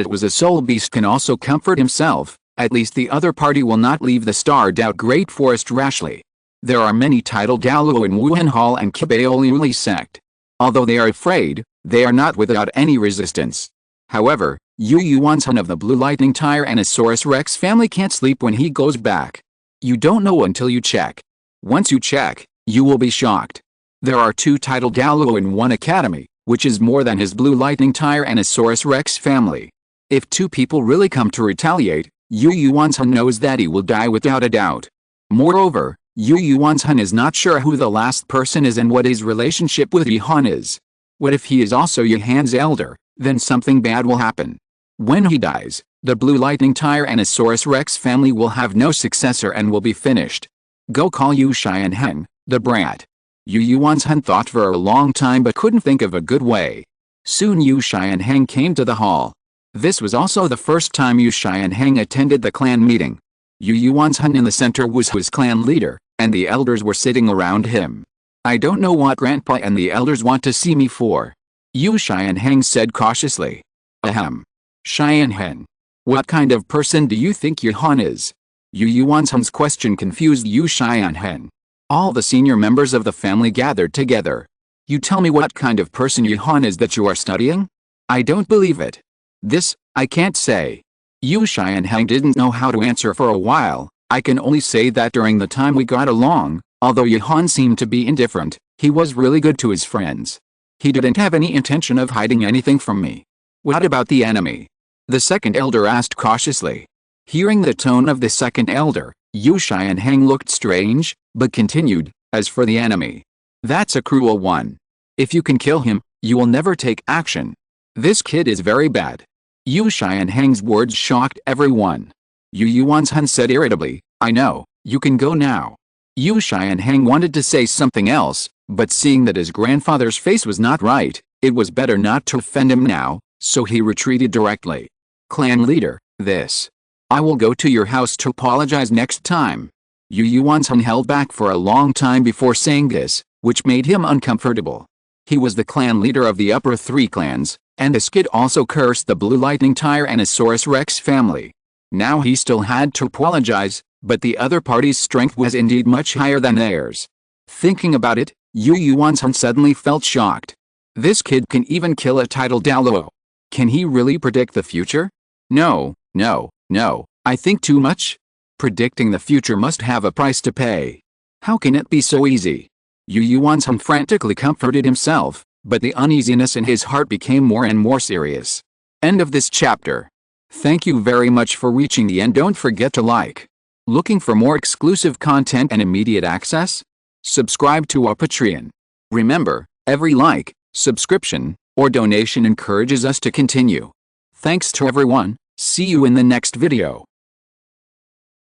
[SPEAKER 1] it was a soul beast can also comfort himself, at least the other party will not leave the starred out Great Forest rashly. There are many title Douluo in Wuhan Hall and Kibaoliuli Sect. Although they are afraid, they are not without any resistance. However, Yu Yuanzhan of the Blue Lightning Tyrannosaurus Rex family can't sleep when he goes back. You don't know until you check. Once you check, you will be shocked. There are 2 title Douluo in one academy, which is more than his Blue Lightning Tyrannosaurus Rex family. If 2 people really come to retaliate, Yu Yuanzhan knows that he will die without a doubt. Moreover, Yu Yuanzhan is not sure who the last person is and what his relationship with Yihan is. What if he is also Yihan's elder? Then something bad will happen. When he dies, the Blue Lightning Tyrannosaurus Rex family will have no successor and will be finished. Go call Yu Xianheng, the brat. Yu Yuanzhan thought for a long time but couldn't think of a good way. Soon Yu Xianheng came to the hall. This was also the first time Yu Xianheng attended the clan meeting. Yu Yuanzhan in the center was his clan leader, and the elders were sitting around him. I don't know what Grandpa and the elders want to see me for. Yu Xianheng said cautiously. Ahem. Xianheng. What kind of person do you think Yihan is? Yu Yuanzhan's question confused Yu Xianheng. All the senior members of the family gathered together. You tell me what kind of person Yihan is that you are studying? I don't believe it. This, I can't say. Yu Xianheng didn't know how to answer for a while. I can only say that during the time we got along, although Johan seemed to be indifferent, he was really good to his friends. He didn't have any intention of hiding anything from me. What about the enemy? The second elder asked cautiously. Hearing the tone of the second elder, Yu Xianheng looked strange, but continued, as for the enemy. That's a cruel one. If you can kill him, you will never take action. This kid is very bad. Yu Xianheng's words shocked everyone. Yu Yuanzhen said irritably, I know, you can go now. Yu Xianheng wanted to say something else, but seeing that his grandfather's face was not right, it was better not to offend him now, so he retreated directly. Clan leader, this. I will go to your house to apologize next time. Yu Yuanzhen held back for a long time before saying this, which made him uncomfortable. He was the clan leader of the upper three clans, and this kid also cursed the Blue Lightning Tyrannosaurus Rex family. Now he still had to apologize, but the other party's strength was indeed much higher than theirs. Thinking about it, Yu Yuanzhen suddenly felt shocked. This kid can even kill a titled Douluo. Can he really predict the future? No, I think too much. Predicting the future must have a price to pay. How can it be so easy? Yu Yuanzhen frantically comforted himself, but the uneasiness in his heart became more and more serious. End of this chapter. Thank you very much for reaching the end. Don't forget to like. Looking for more exclusive content and immediate access? Subscribe to our Patreon. Remember, every like, subscription, or donation encourages us to continue. Thanks to everyone. See you in the next video.